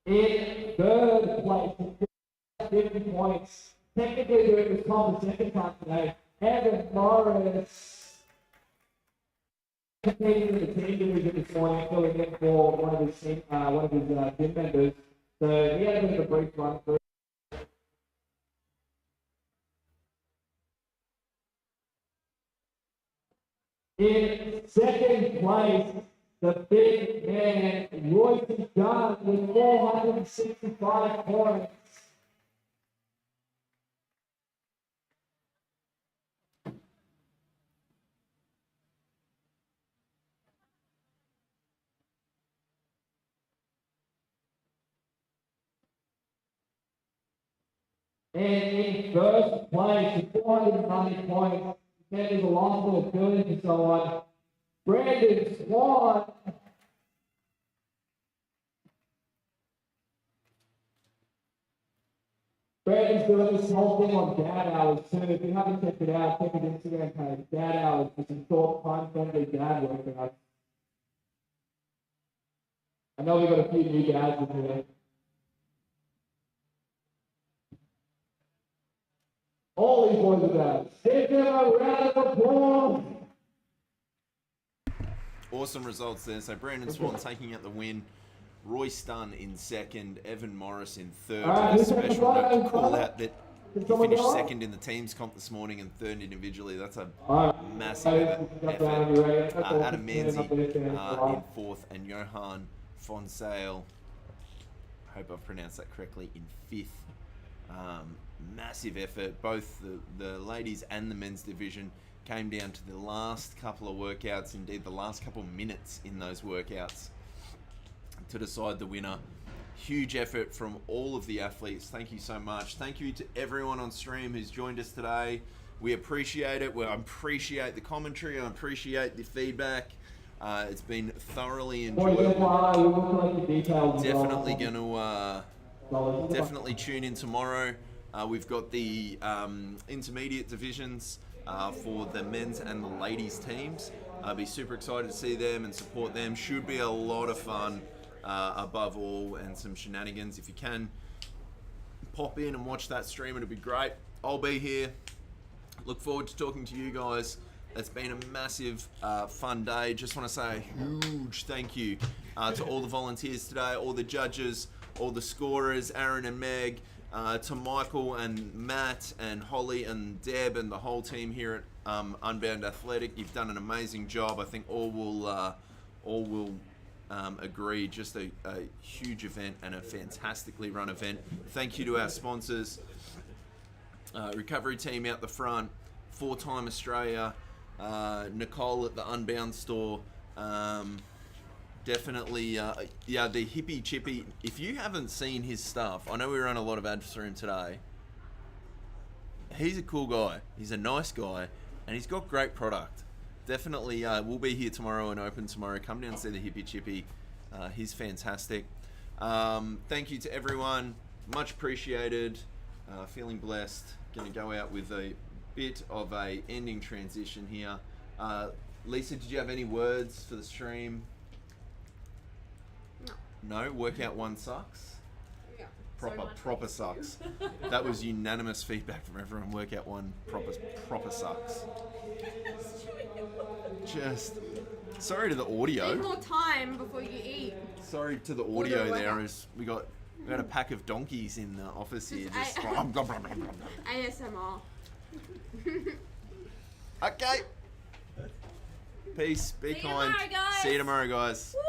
F: In third place, 50 points. Technically doing this comp the second time today. Evan Morris. Competing in the team division this morning, filling in for one of his gym members. So he had a bit of a brief run through. In second place, the big man, Royce Dunn, with 465 points. And in first place, with 490 points, that is a long little billion and so on. Brandon Swan. Brandon's doing this whole thing on dad hours too. If you haven't checked it out, check his Instagram page. Dad hours for some short, time-friendly dad workouts. I know we've got a few new dads in here. All these boys are dads. Give them a round of applause.
A: Awesome results there. So Brandon Swan taking out the win. Royce Dunn in second. Evan Morris in third. A special note to call out that he finished second in the teams comp this morning and third individually. That's a massive effort. Adam Manzi in fourth and Johan Fonsale, I hope I've pronounced that correctly, in fifth. Massive effort. Both the ladies and the men's division came down to the last couple of workouts, indeed the last couple of minutes in those workouts to decide the winner. Huge effort from all of the athletes. Thank you so much. Thank you to everyone on stream who's joined us today. We appreciate it. I appreciate the commentary. I appreciate the feedback. It's been thoroughly enjoyable. Definitely going to definitely tune in tomorrow. We've got the intermediate divisions for the men's and the ladies teams. I'll be super excited to see them and support them. Should be a lot of fun above all, and some shenanigans. If you can pop in and watch that stream, it'll be great. I'll be here. Look forward to talking to you guys. It's been a massive fun day. Just want to say a huge thank you to all the volunteers today, all the judges, all the scorers, Aaron and Meg, to Michael and Matt and Holly and Deb and the whole team here at Unbound Athletic. You've done an amazing job. I think all will agree. Just a huge event and a fantastically run event. Thank you to our sponsors, recovery team out the front, 4-time Australia, Nicole at the Unbound store. Definitely, the Hippie Chippy. If you haven't seen his stuff, I know we ran a lot of ads for him today. He's a cool guy. He's a nice guy, and he's got great product. Definitely, we'll be here tomorrow and open tomorrow. Come down and see the Hippie Chippy. He's fantastic. Thank you to everyone. Much appreciated. Feeling blessed. Going to go out with a bit of a ending transition here. Lisa, did you have any words for the stream? No? Workout 1 sucks?
H: Yeah.
A: Proper sucks. That was unanimous feedback from everyone. Workout 1 proper sucks. Just sorry to the audio.
H: Need more time before you eat.
A: Sorry to the audio there, as we got a pack of donkeys in the office here. Just
H: ASMR.
A: Okay. Peace. Be kind. See you tomorrow, guys.
H: Woo!